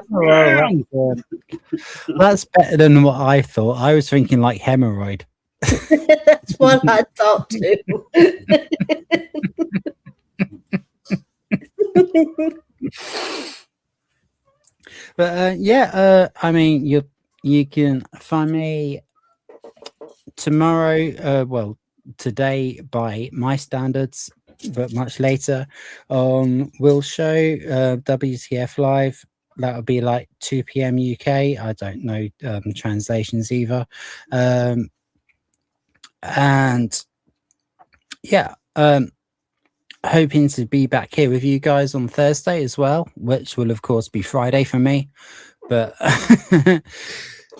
S21: That's better than what I thought. I was thinking like hemorrhoid.
S4: That's what I thought too.
S21: But I mean, you can find me tomorrow. Well, today by my standards, but much later on Will Show, WTF Live. That'll be like 2 p.m. UK. I don't know translations either. And yeah, hoping to be back here with you guys on Thursday as well, which will of course be Friday for me. But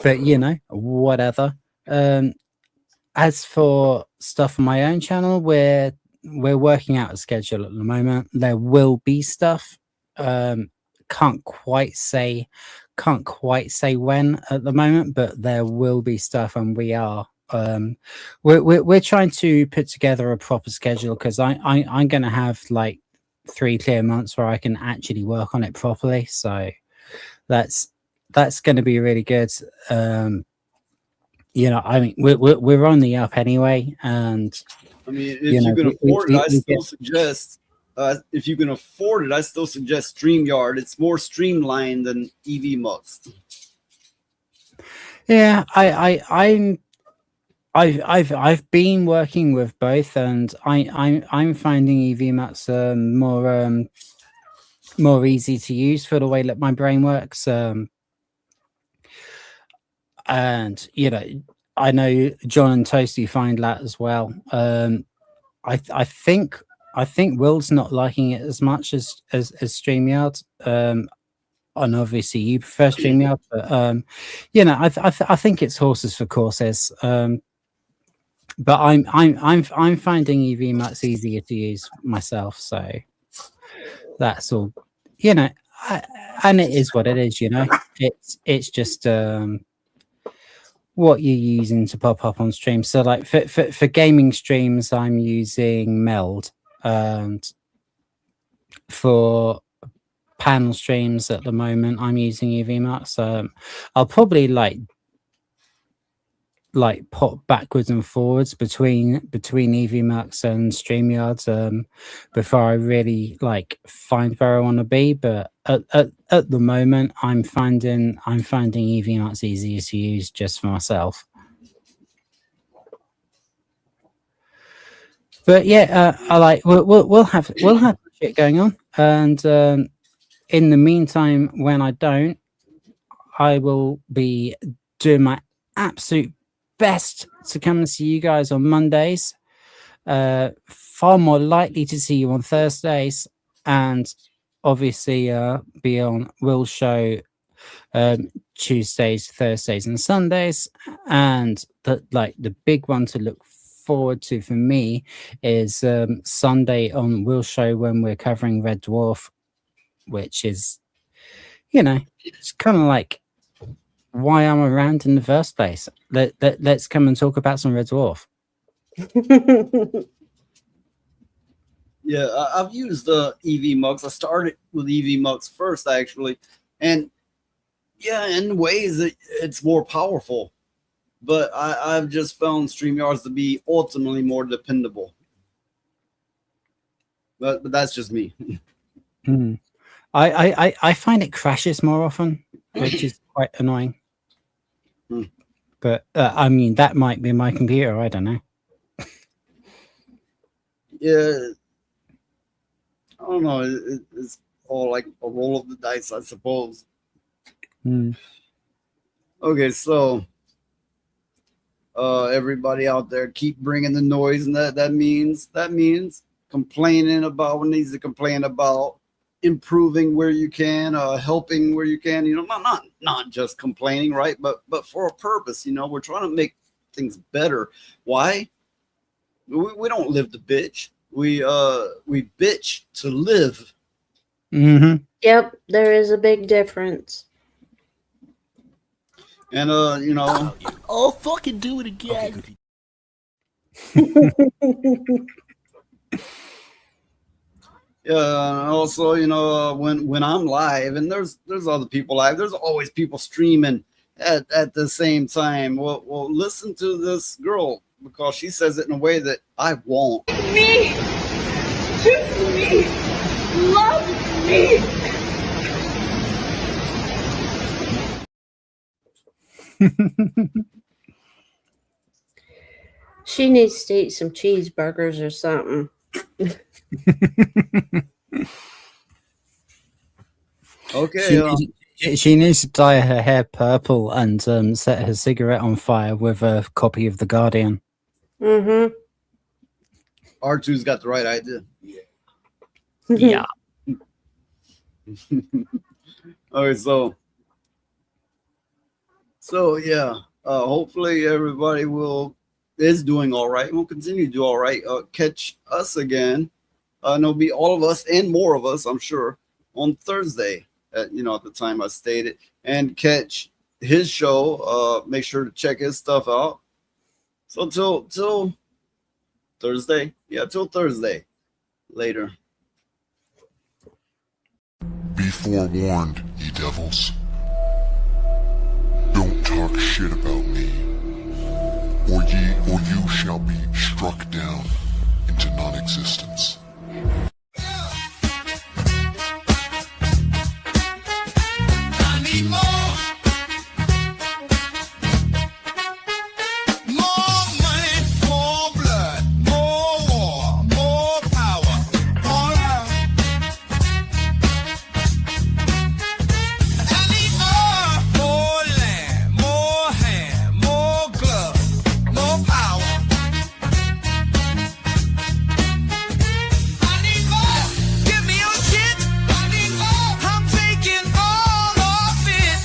S21: but you know, whatever. As for stuff on my own channel, we're working out a schedule at the moment. There will be stuff. Can't quite say when at the moment, but there will be stuff, and we are we're trying to put together a proper schedule, because I'm gonna have like 3 clear months where I can actually work on it properly. So that's going to be really good. You know, I mean, we're on the up anyway, and
S12: I mean, if you can afford it, I still suggest. If you can afford it, I still suggest StreamYard. It's more streamlined than EVMux.
S21: Yeah, I've been working with both, and I'm finding EVMux more easy to use for the way that my brain works. And you know, I know John and Toasty find that as well. I think Will's not liking it as much as StreamYard. And obviously you prefer StreamYard, but you know, I think it's horses for courses. But I'm finding EVMux easier to use myself, so that's all. You know, and it is what it is. You know, it's just what you're using to pop up on stream. So like for gaming streams, I'm using Meld, and for panel streams at the moment, I'm using EVMux. I'll probably like pop backwards and forwards between EVMux and StreamYard before I really like find where I want to be. But at the moment, I'm finding EVMux easier to use just for myself. But yeah, I like we'll have shit going on, and in the meantime, when I don't, I will be doing my absolute best to come and see you guys on Mondays. Far more likely to see you on Thursdays, and obviously be on Will's show Tuesdays, Thursdays, and Sundays. And the big one to look forward to for me is Sunday on Will's show, when we're covering Red Dwarf, which is, you know, it's kind of like why I'm around in the first place. Let's come and talk about some Red Dwarf.
S12: Yeah, I've used EVMux. I started with EVMux first, actually, and yeah, in ways it's more powerful. But I've just found StreamYards to be ultimately more dependable. But that's just me.
S21: I find it crashes more often, which is quite annoying. But I mean, that might be my computer. I don't know.
S12: Yeah, I don't know. It's all like a roll of the dice, I suppose. Okay, so everybody out there, keep bringing the noise, and that means complaining about what needs to complain about, improving where you can, helping where you can. You know, not just complaining, right? But for a purpose. You know, we're trying to make things better. Why? We don't live to bitch. We bitch to live.
S21: Mm-hmm.
S4: Yep, there is a big difference.
S12: And you know,
S8: I'll fucking do it again.
S12: yeah. Also, you know, when I'm live, and there's other people live. There's always people streaming at the same time. Well, listen to this girl because she says it in a way that I won't.
S1: Me! Choose me! Love me!
S4: She needs to eat some cheeseburgers or something.
S12: Okay.
S21: She needs to dye her hair purple and set her cigarette on fire with a copy of The Guardian.
S4: Mm-hmm.
S12: R2's got the right idea.
S21: Yeah.
S12: Okay, so yeah. Hopefully everybody is doing all right. We'll continue to do all right. Catch us again. It'll be all of us and more of us, I'm sure, on Thursday at the time I stated, and catch his show. Make sure to check his stuff out. So till Thursday. Yeah, till Thursday. Later.
S3: Be forewarned, ye devils. Don't talk shit about me, or you shall be struck down into non-existence.
S1: I need more. More money, more blood, more war, more power, more love. I need more land, more hand, more glove, more power. I need more. Give me your shit. I need more. I'm taking all of it.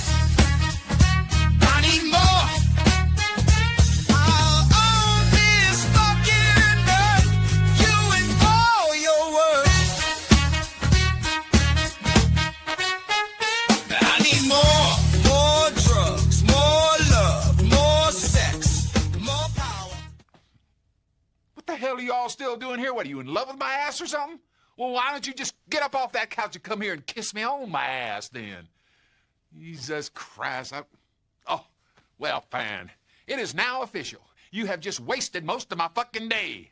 S1: I need more. I'll own this fucking earth. You and all your words. I need more drugs, more love, more sex, more power.
S9: What the hell are you all still doing here? What, are you in love with my ass or something? Well, why don't you just get up off that couch and come here and kiss me on my ass then? Jesus Christ. Oh, well, fine. It is now official. You have just wasted most of my fucking day.